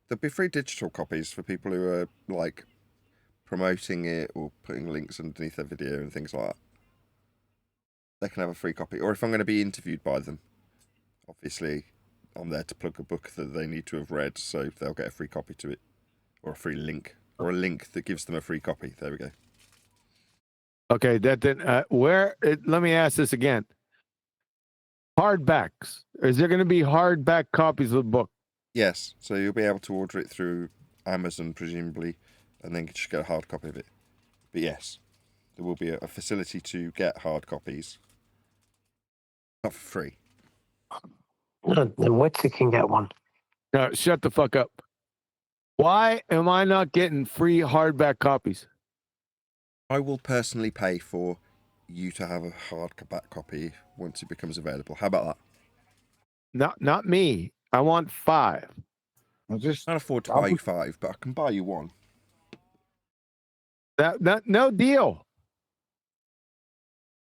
There'll be free digital copies for people who are like promoting it or putting links underneath their video and things like that. They can have a free copy. Or if I'm going to be interviewed by them, obviously I'm there to plug a book that they need to have read, so they'll get a free copy to it. Or a free link. Or a link that gives them a free copy. There we go. Okay, that then let me ask this again. Hardbacks. Is there going to be hardback copies of the book? Yes, so you'll be able to order it through Amazon, presumably, and then just get a hard copy of it. But yes, there will be a facility to get hard copies. Not for free. Then Witzy can get one. No, shut the fuck up. Why am I not getting free hardback copies? I will personally pay for you to have a hardback copy once it becomes available. How about that? Not me. I want 5. I can't afford to buy you 5, but I can buy you 1. That no deal.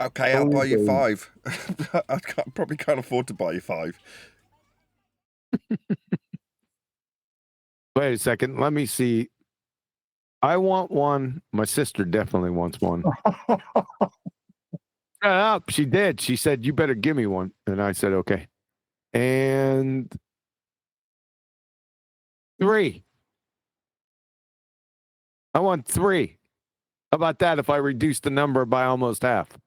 Okay, I'll buy you 5. I probably can't afford to buy you 5. Wait a second. Let me see. I want 1. My sister definitely wants 1. Shut up. She did. She said, you better give me 1. And I said, okay. And 3. I want 3. How about that if I reduce the number by almost half?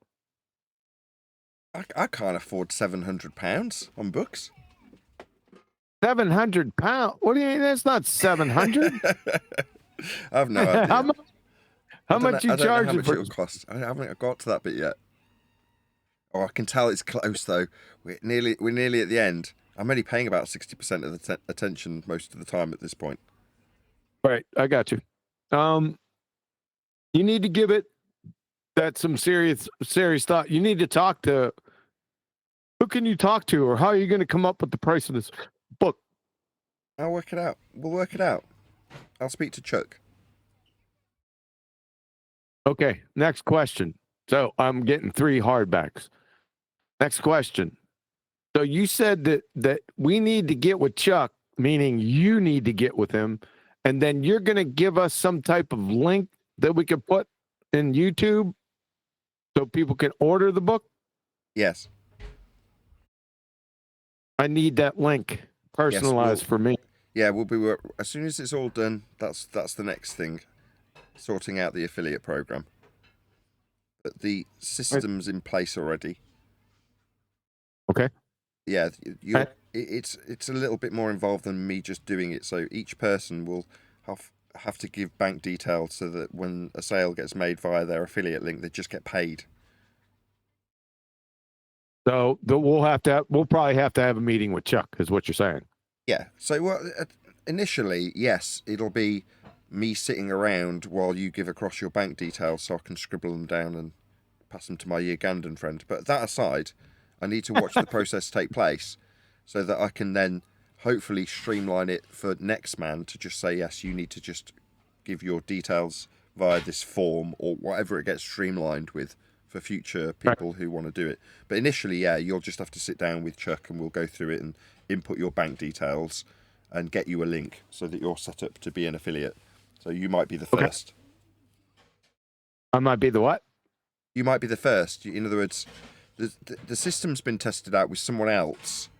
I can't afford £700 on books. £700? What do you mean? That's not 700. I have no idea. How much you charge how much for it will cost? I haven't got to that bit yet. Oh, I can tell it's close though. We're nearly at the end. I'm only paying about 60% of the attention most of the time at this point. All right, I got you. You need to give it some serious thought. You need to talk to. Who can you talk to, or how are you going to come up with the price of this book? I'll work it out. We'll work it out. I'll speak to Chuck. Okay, next question. So I'm getting 3 hardbacks. Next question. So you said that we need to get with Chuck meaning you need to get with him, and then you're going to give us some type of link that we can put in YouTube so people can order the book? Yes. I need that link personalized for me. Yeah, we'll be as soon as it's all done. That's the next thing, sorting out the affiliate program. But the system's in place already. Okay. Yeah, it's a little bit more involved than me just doing it. So each person will have to give bank details so that when a sale gets made via their affiliate link, they just get paid. So we'll probably have to have a meeting with Chuck, is what you're saying. Yeah. So initially, yes, it'll be me sitting around while you give across your bank details so I can scribble them down and pass them to my Ugandan friend. But that aside, I need to watch the process take place so that I can then hopefully streamline it for next man to just say, yes, you need to just give your details via this form or whatever it gets streamlined with for future people who want to do it. But initially, yeah, you'll just have to sit down with Chuck and we'll go through it and input your bank details and get you a link so that you're set up to be an affiliate. So you might be the first. I might be the what? You might be the first. In other words, the system's been tested out with someone else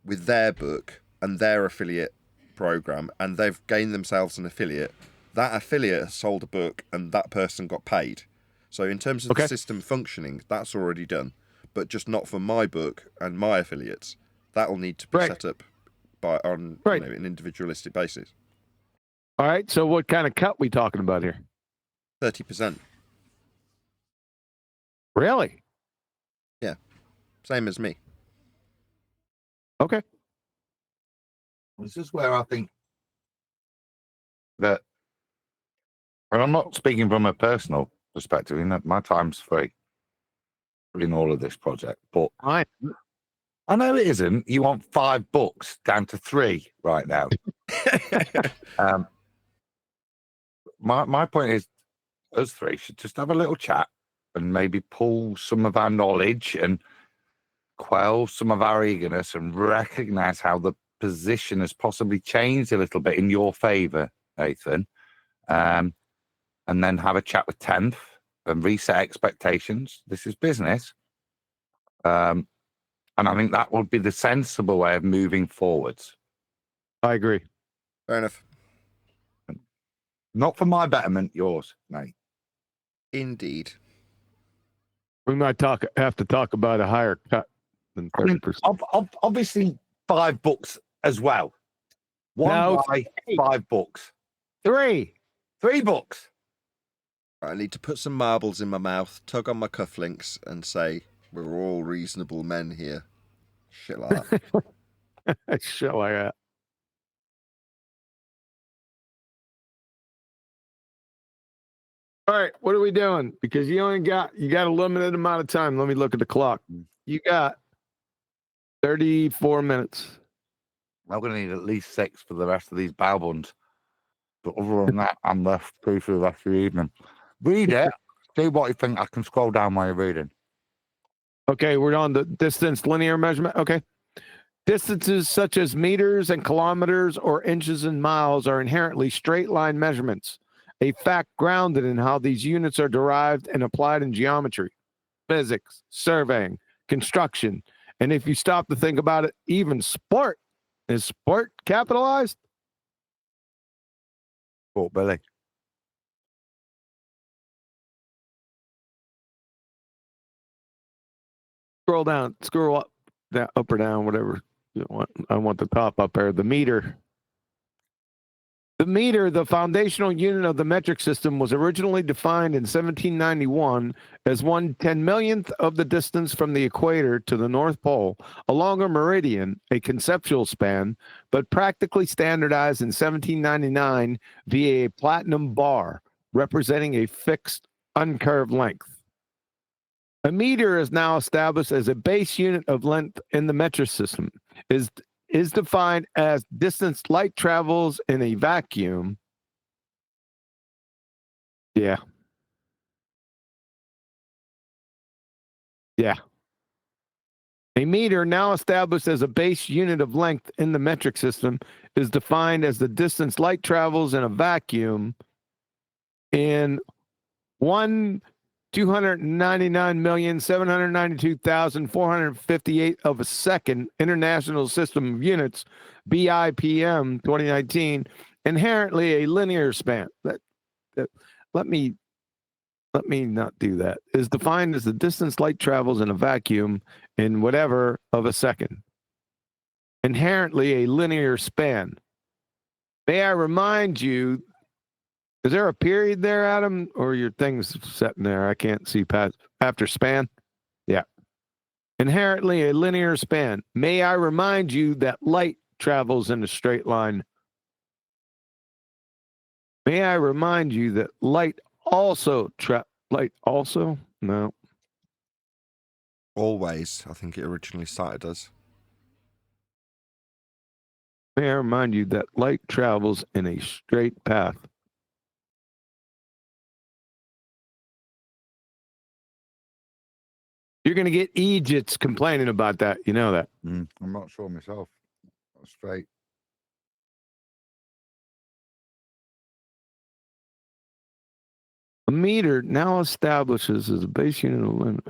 with their book and their affiliate program, and they've gained themselves an affiliate. That affiliate has sold a book and that person got paid. So in terms of the system functioning, that's already done, but just not for my book and my affiliates. That'll need to be set up on an individualistic basis. All right. So what kind of cut we talking about here? 30%. Really? Yeah. Same as me. Okay. This is where I think that, and I'm not speaking from a personal perspective, in that my time's free in all of this project, but I know it isn't. You want 5 books down to 3 right now. My point is, us 3 should just have a little chat and maybe pull some of our knowledge and quell some of our eagerness and recognize how the position has possibly changed a little bit in your favor, Nathan. And then have a chat with 10th and reset expectations. This is business. And I think that would be the sensible way of moving forwards. I agree. Fair enough. Not for my betterment, yours, mate. Indeed. We might have to talk about a higher cut than 30%. Obviously, 5 books as well. One guy, 5 books. 3 books. I need to put some marbles in my mouth, tug on my cufflinks, and say, we're all reasonable men here. Shit like that. Shit like that. All right, what are we doing? Because you got a limited amount of time. Let me look at the clock. You got 34 minutes. I'm going to need at least 6 for the rest of these bow buns. But other than that, I'm left free for the rest of the evening. Read it. See what you think. I can scroll down while you're reading. Okay, we're on the distance linear measurement. Okay. Distances such as meters and kilometers or inches and miles are inherently straight line measurements, a fact grounded in how these units are derived and applied in geometry, physics, surveying, construction, and if you stop to think about it, even sport. Is sport capitalized? Oh, Billy. Scroll down, scroll up, up or down, whatever you want. I want the top up there. The meter. The meter, the foundational unit of the metric system, was originally defined in 1791 as 1/10,000,000th of the distance from the equator to the North Pole along a meridian, a conceptual span, but practically standardized in 1799 via a platinum bar representing a fixed, uncurved length. A meter is now established as a base unit of length in the metric system. Is defined as distance light travels in a vacuum. Yeah. Yeah. A meter, now established as a base unit of length in the metric system, is defined as the distance light travels in a vacuum in 299,792,458 of a second, International System of Units, BIPM 2019, inherently a linear span. Let me not do that. Is defined as the distance light travels in a vacuum in whatever of a second. Inherently a linear span. May I remind you, is there a period there, Adam, or your thing's set in there? I can't see past after span. Yeah. Inherently a linear span. May I remind you that light travels in a straight line. May I remind you that light also No. Always, I think it originally started as. May I remind you that light travels in a straight path. You're going to get Egypts complaining about that. You know that. I'm not sure myself. Not straight. A meter now establishes as a base unit of limit.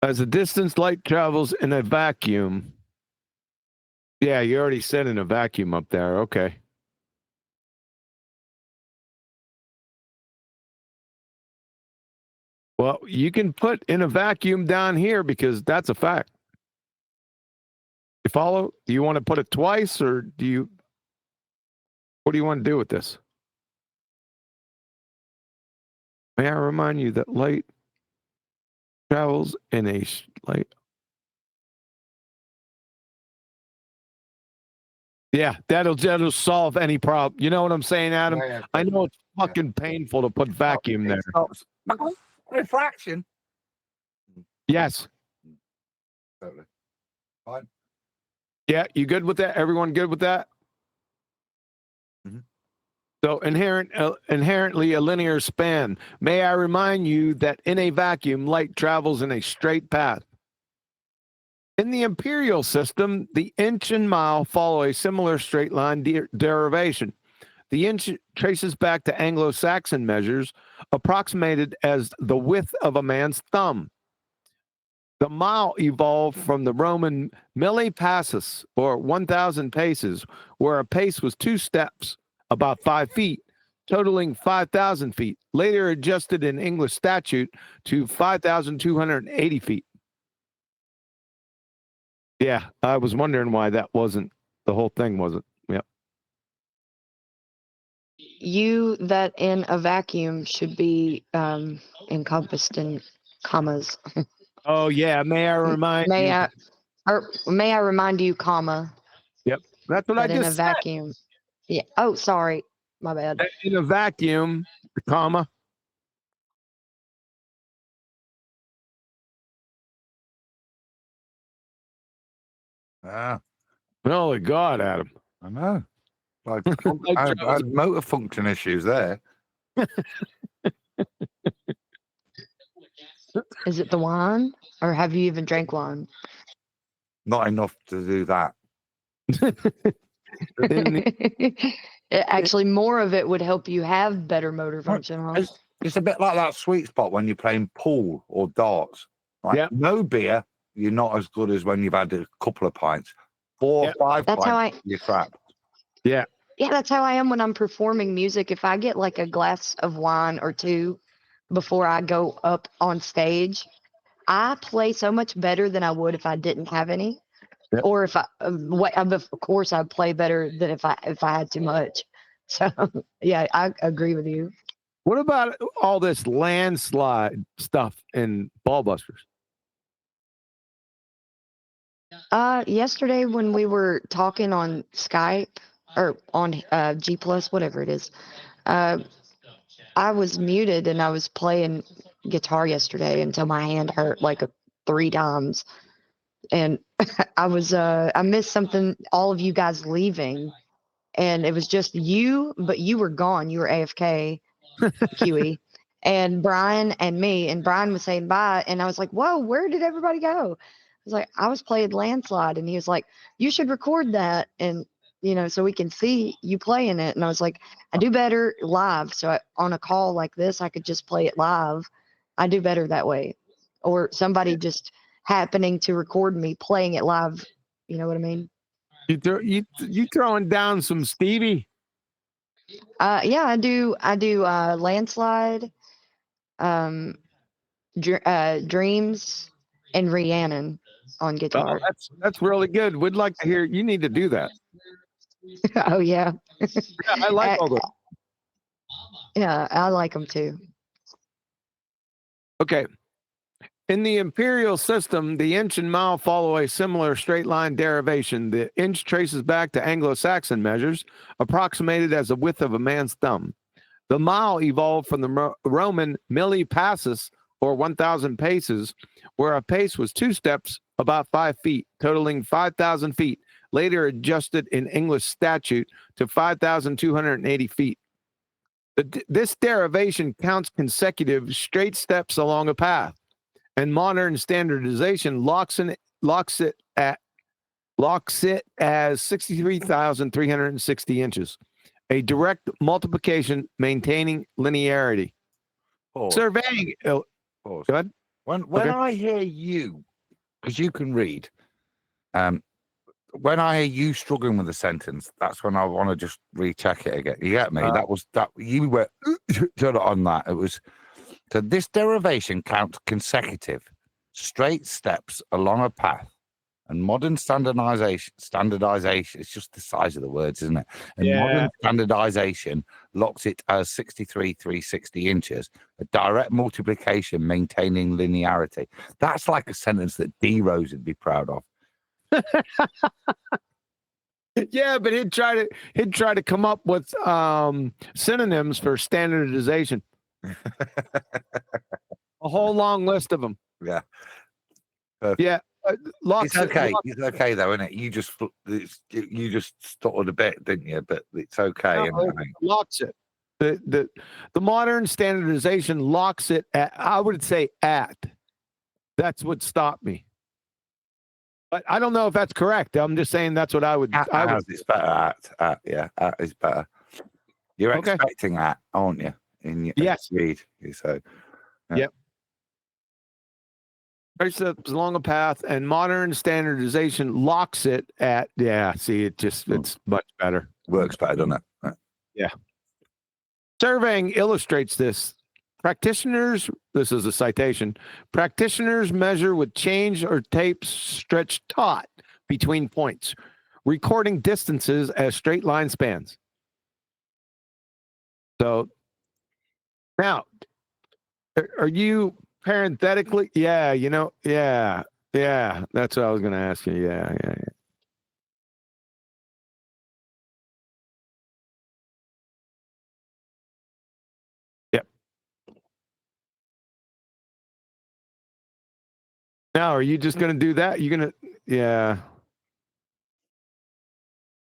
As the distance light travels in a vacuum. Yeah, you already said in a vacuum up there. Okay. Well, you can put in a vacuum down here because that's a fact. You follow? Do you want to put it twice or what do you want to do with this? May I remind you that light travels in a light. Yeah, that'll solve any problem. You know what I'm saying, Adam? Yeah, I know it's fucking painful to put vacuum there. Refraction. Yes. Totally. Fine. Yeah, you good with that? Everyone good with that? So inherently a linear span. May I remind you that in a vacuum, light travels in a straight path. In the imperial system, the inch and mile follow a similar straight line derivation. The inch traces back to Anglo-Saxon measures, approximated as the width of a man's thumb. The mile evolved from the Roman milli passus, or 1,000 paces, where a pace was 2 steps, about 5 feet, totaling 5,000 feet, later adjusted in English statute to 5,280 feet. Yeah, I was wondering why that wasn't, the whole thing wasn't. Yep. You that in a vacuum should be encompassed in commas. Oh, yeah, may I remind you? May I remind you, comma, Yep, that's what I that in a just said. vacuum. Yeah. Oh, sorry. My bad. In a vacuum, comma. Holy God, Adam. I know. Like, I had motor function issues there. Is it the wine, or have you even drank wine? Not enough to do that. Actually, more of it would help you have better motor function. Huh? It's a bit like that sweet spot when you're playing pool or darts. Like, no beer, you're not as good as when you've had a couple of pints. 4 or 5 That's pints, how you're crap. Yeah. Yeah, that's how I am when I'm performing music. If I get like a glass of wine or two before I go up on stage, I play so much better than I would if I didn't have any. Yep. Or if of course, I'd play better than if I had too much. So yeah, I agree with you. What about all this landslide stuff in Ballbusters? Yesterday when we were talking on Skype or on G Plus, whatever it is, I was muted and I was playing guitar yesterday until my hand hurt like 3 times, and I missed something. All of you guys leaving, and it was just you, but you were gone. You were AFK, QE. And Brian and me, and Brian was saying bye. And I was like, whoa, where did everybody go? I was like, I was playing Landslide. And he was like, you should record that. And, so we can see you playing it. And I was like, I do better live. So on a call like this, I could just play it live. I do better that way. Or somebody just happening to record me playing it live. You know what I mean? You throwing down some Stevie? Yeah, I do Landslide, Dreams, and Rhiannon on guitar. Oh, that's really good. We'd like to hear. You need to do that. Oh yeah. Yeah, I like all those. Yeah, I like them too. Okay. In the imperial system, the inch and mile follow a similar straight line derivation. The inch traces back to Anglo-Saxon measures, approximated as the width of a man's thumb. The mile evolved from the Roman milli passus, or 1,000 paces, where a pace was 2 steps, about 5 feet, totaling 5,000 feet, later adjusted in English statute to 5,280 feet. This derivation counts consecutive straight steps along a path, and modern standardization locks it as 63,360 inches, a direct multiplication maintaining linearity. Pause. Surveying. Go ahead. When Okay. I hear you, because you can read, when I hear you struggling with a sentence, that's when I want to just recheck it again. You get me? That was that you were on that. It was. So this derivation counts consecutive straight steps along a path, and modern standardization, it's just the size of the words, isn't it? And modern standardization locks it as 63,360 inches, a direct multiplication maintaining linearity. That's like a sentence that D Rose would be proud of. Yeah, but he'd try to come up with synonyms for standardization. A whole long list of them. Yeah. Yeah. It's okay. It's okay though, isn't it? You just stuttered a bit, didn't you? But it's okay. No, locks it. The modern standardization locks it at, I would say, at. That's what stopped me. But I don't know if that's correct. I'm just saying that's what I would. It's better at. Yeah, at is better. You're expecting that, aren't you? In your read. So. Yep. It's along a path, and modern standardization locks it at. Yeah. See, it's much better. Works better, doesn't it? Right. Yeah. Surveying illustrates this. Practitioners, this is a citation, practitioners measure with change or tape stretch taut between points, recording distances as straight line spans. So now, are you parenthetically? Yeah, yeah, that's what I was going to ask you. Yeah. Now, are you just going to do that? You're going to, yeah.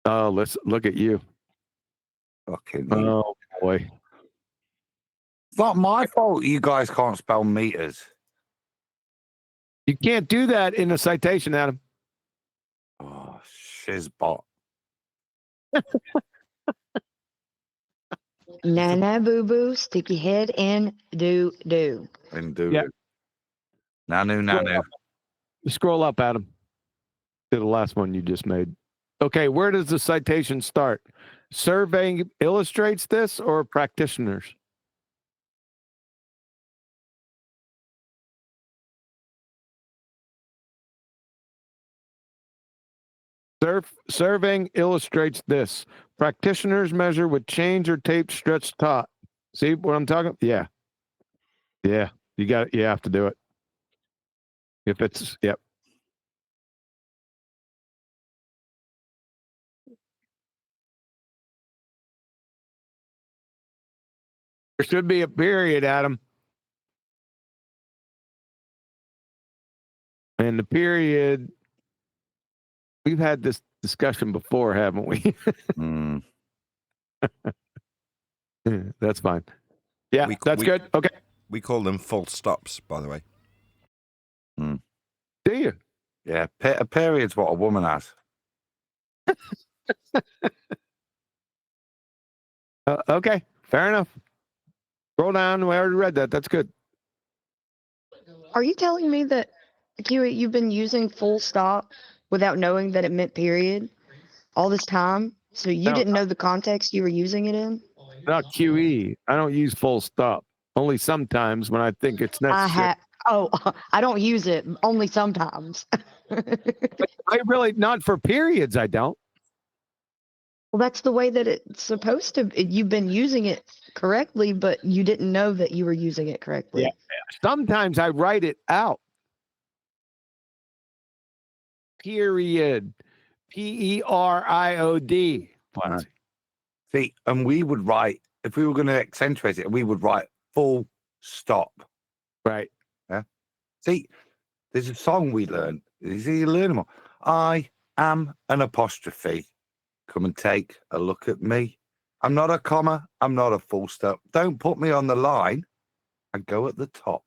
Oh, let's look at you. Fucking. Oh, boy. It's not my fault you guys can't spell meters. You can't do that in a citation, Adam. Oh, shizbot. Nana boo boo, stick your head in do. And do. Yeah. Nanu. Scroll up, Adam, to the last one you just made. Okay, where does the citation start? Surveying illustrates this, or practitioners? Surveying illustrates this. Practitioners measure with change or tape stretch taut. See what I'm talking? Yeah. You got it. You have to do it. If it's, yep. There should be a period, Adam. And the period, we've had this discussion before, haven't we? Mm. That's fine. Yeah, that's good. Okay. We call them full stops, by the way. Do you? Yeah, a period's what a woman has. Okay, fair enough. Scroll down. We already read that. That's good. Are you telling me that you've been using full stop without knowing that it meant period all this time? So you No. didn't know the context you were using it in? Not QE. I don't use full stop. Only sometimes when I think it's necessary. I don't use it. Only sometimes. I really, not for periods, I don't. Well, that's the way that it's supposed to. You've been using it correctly, but you didn't know that you were using it correctly. Yeah. Sometimes I write it out. Period. Period. Right. See, and we would write, if we were going to accentuate it, we would write full stop. Right. Yeah. See, there's a song we learned. You learn them all. I am an apostrophe. Come and take a look at me. I'm not a comma. I'm not a full stop. Don't put me on the line. I go at the top.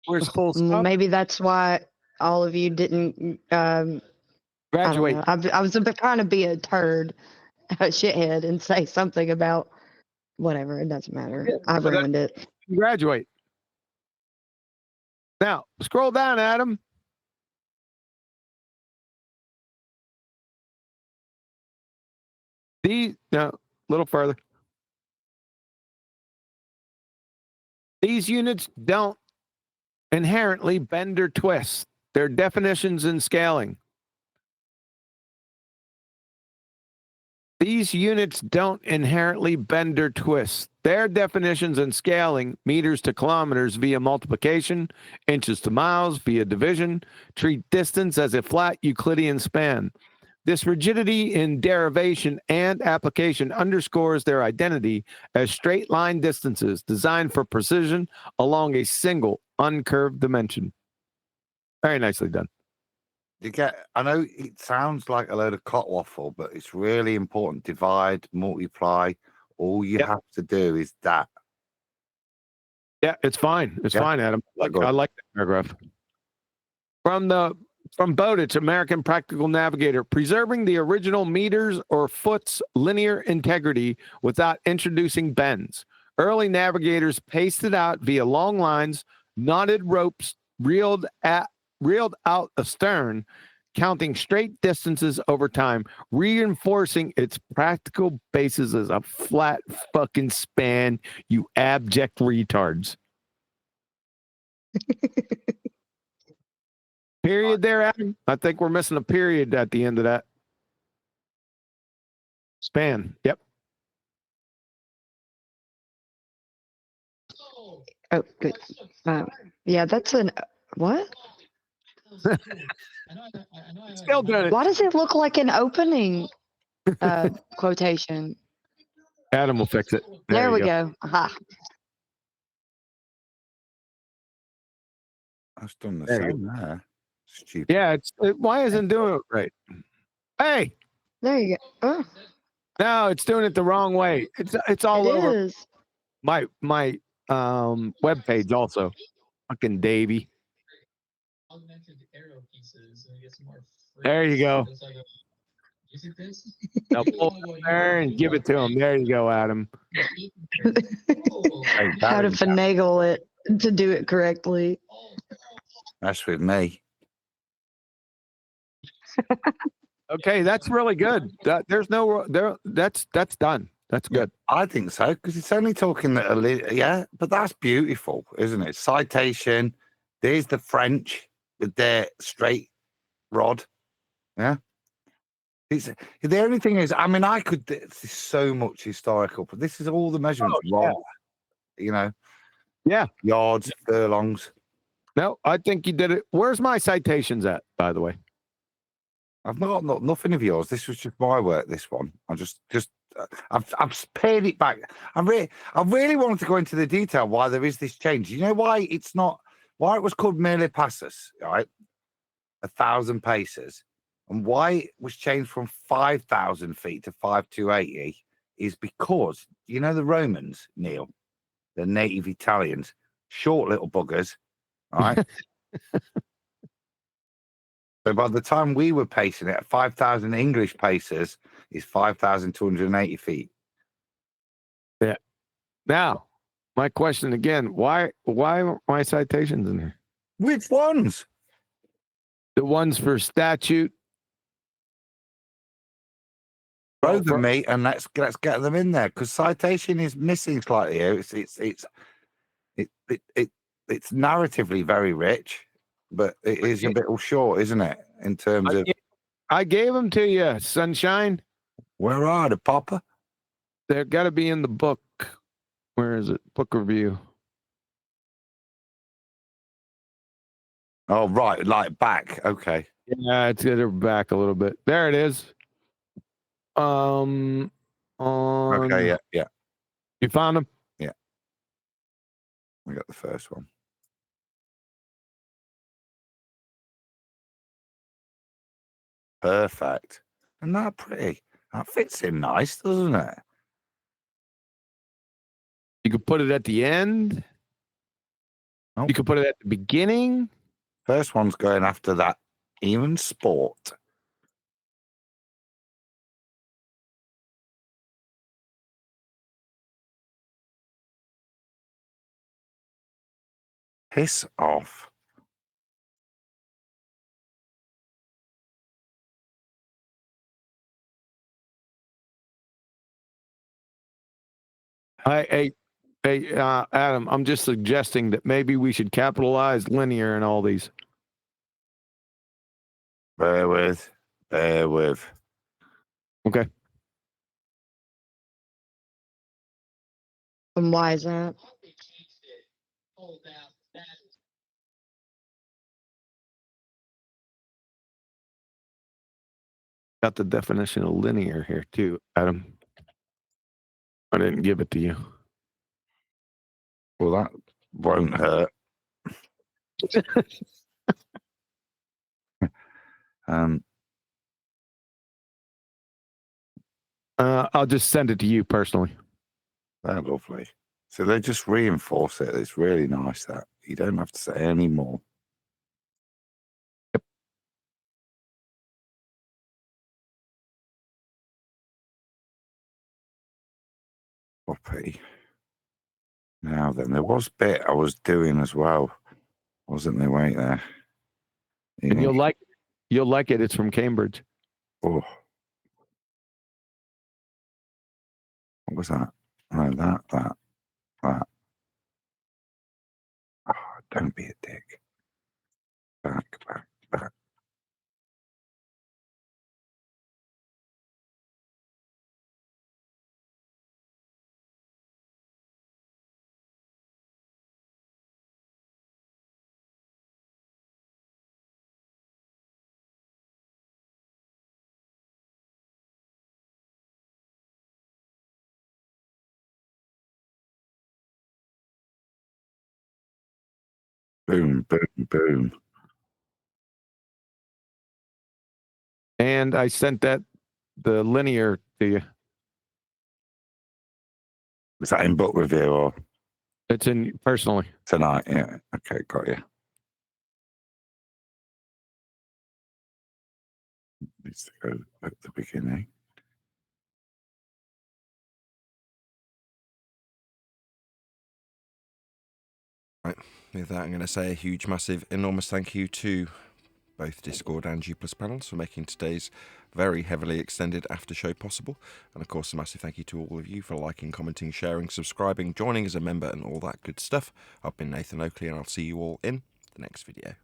Where's full stop? Maybe that's why all of you didn't Graduate. I don't know. I was trying to be a turd, a shithead, and say something about whatever. It doesn't matter. I ruined it. Graduate. Now, scroll down, Adam. No, a little further. These units don't inherently bend or twist. Their definitions and scaling. These units don't inherently bend or twist. Their definitions and scaling, meters to kilometers via multiplication, inches to miles via division, treat distance as a flat Euclidean span. This rigidity in derivation and application underscores their identity as straight line distances designed for precision along a single uncurved dimension. Very nicely done. I know it sounds like a load of cotwaffle, but it's really important. Divide, multiply. All you have to do is that. Yeah, it's fine. It's fine, Adam. I like that paragraph. From Boden, it's American Practical Navigator, preserving the original meters or foot's linear integrity without introducing bends. Early navigators pasted out via long lines, knotted ropes, reeled out astern, counting straight distances over time, reinforcing its practical basis as a flat fucking span, you abject retards. Period there, Adam? I think we're missing a period at the end of that. Span. Yep. Oh, good. Yeah, that's an what? Still doing it. Why does it look like an opening quotation? Adam will fix it. There we go. Aha. That's done the There you same there. Stupid. Yeah, why isn't it doing it right? Hey. There you go. Oh. No, it's doing it the wrong way. It's all over is. my web page also. Fucking Davey. There you go. Now pull it there and give it to him. There you go, Adam. How to finagle it to do it correctly. That's with me. Okay, that's really good. That's done. That's good. I think so, because it's only talking but that's beautiful, isn't it? Citation. There's the French with their straight rod. Yeah. The only thing is, I mean, there's so much historical, but this is all the measurements wrong. You know? Yeah. Yards, furlongs. No, I think you did it. Where's my citations at, by the way? I've not nothing of yours. This was just my work. This one, I've pared it back. I really wanted to go into the detail why there is this change. You know why it was called mille passes, right? 1,000 paces, and why it was changed from 5,000 feet to 5,280 is because, you know, the Romans, Neil, the native Italians, short little buggers, right? So by the time we were pacing it, 5,000 English pacers is 5,280 feet. Yeah. Now, my question again: why aren't my citations in here? Which ones? The ones for statute. Throw them, mate, and let's get them in there, because citation is missing slightly here. It's narratively very rich, but it is a bit short, isn't it? In terms of, I gave them to you, sunshine. Where are the Papa? They're got to be in the book. Where is it? Book review. Oh, right, like back. Okay. Yeah, it's they're back a little bit. There it is. On. Okay. Yeah. You found them? Yeah. We got the first one. Perfect. Isn't that pretty? That fits in nice, doesn't it? You could put it at the end. You could put it at the beginning. First one's going after that even sport. Piss off. Hey, Adam, I'm just suggesting that maybe we should capitalize linear in all these. Bear with. Okay. And why is that? Got the definition of linear here too, Adam. I didn't give it to you. Well, that won't hurt. I'll just send it to you personally. They're lovely. So they just reinforce it. It's really nice that you don't have to say any more. Yep. Copy. Now then, there was a bit I was doing as well, wasn't there? Wait there. And you'll like it. It's from Cambridge. Oh. What was that? No, that. Oh, don't be a dick. Back. Boom. And I sent the linear to you. Was that in book review or? It's in personally. Tonight, yeah. Okay, got you. Needs to go at the beginning. Right, with that, I'm going to say a huge, massive, enormous thank you to both Discord and G+ panels for making today's very heavily extended after show possible. And of course, a massive thank you to all of you for liking, commenting, sharing, subscribing, joining as a member and all that good stuff. I've been Nathan Oakley and I'll see you all in the next video.